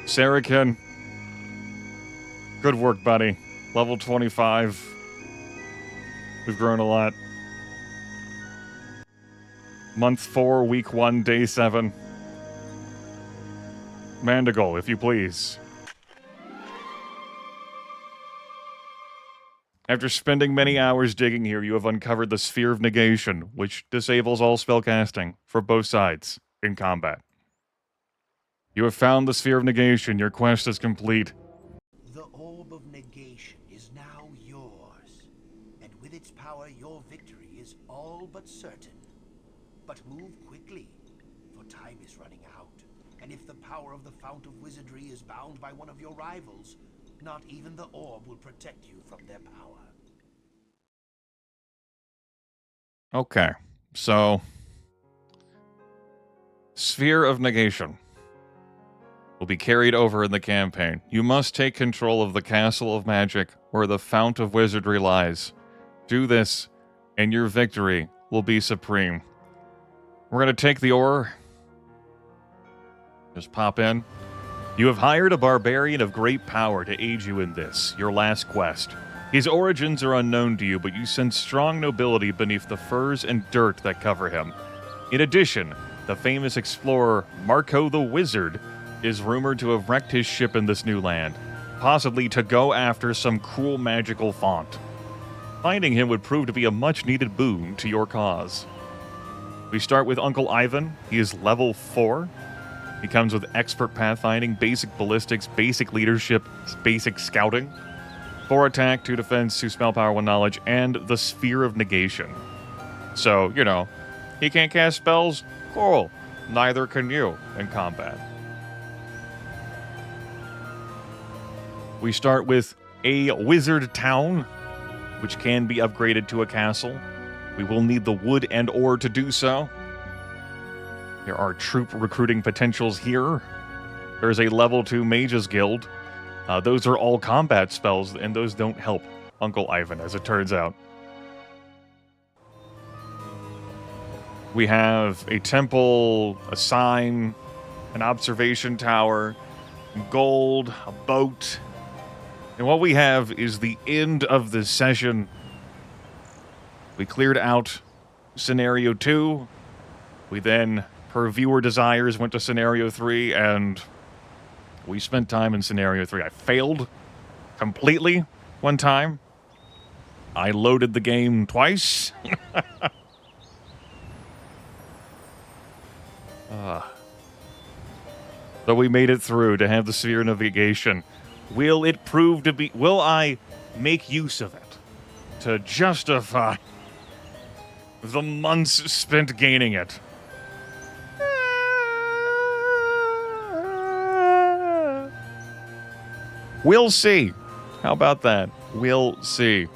Sarakin. Good work, buddy. Level 25. We've grown a lot. Month 4, week 1, day 7. Mandigal, if you please. After spending many hours digging here, you have uncovered the Sphere of Negation, which disables all spellcasting for both sides in combat. You have found the Sphere of Negation. Your quest is complete. The Orb of Negation is now yours, and with its power your victory is all but certain. But move quickly, for time is running out, and if the power of the Fount of Wizardry is bound by one of your rivals, not even the orb will protect you from their power. Okay, so Sphere of Negation will be carried over in the campaign. You must take control of the Castle of Magic where the Fount of Wizardry lies. Do this, and your victory will be supreme. We're going to take the ore. Just pop in. You have hired a barbarian of great power to aid you in this, your last quest. His origins are unknown to you, but you sense strong nobility beneath the furs and dirt that cover him. In addition, the famous explorer Marco the Wizard is rumored to have wrecked his ship in this new land, possibly to go after some cruel magical font. Finding him would prove to be a much-needed boon to your cause. We start with Uncle Ivan. He is level 4. He comes with expert pathfinding, basic ballistics, basic leadership, basic scouting, 4 attack, 2 defense, 2 spell power, 1 knowledge, and the Sphere of Negation. So, you know, he can't cast spells? Cool. Neither can you in combat. We start with a wizard town, which can be upgraded to a castle. We will need the wood and ore to do so. There are troop recruiting potentials here. There's a level 2 Mages Guild. Those are all combat spells, and those don't help Uncle Ivan, as it turns out. We have a temple, a sign, an observation tower, gold, a boat. And what we have is the end of the session. We cleared out Scenario 2. We then, per viewer desires, went to Scenario 3, and we spent time in Scenario 3. I failed completely one time. I loaded the game twice. So we made it through to have the Sphere of Navigation. Will it prove to be... Will I make use of it to justify the months spent gaining it? We'll see. How about that? We'll see.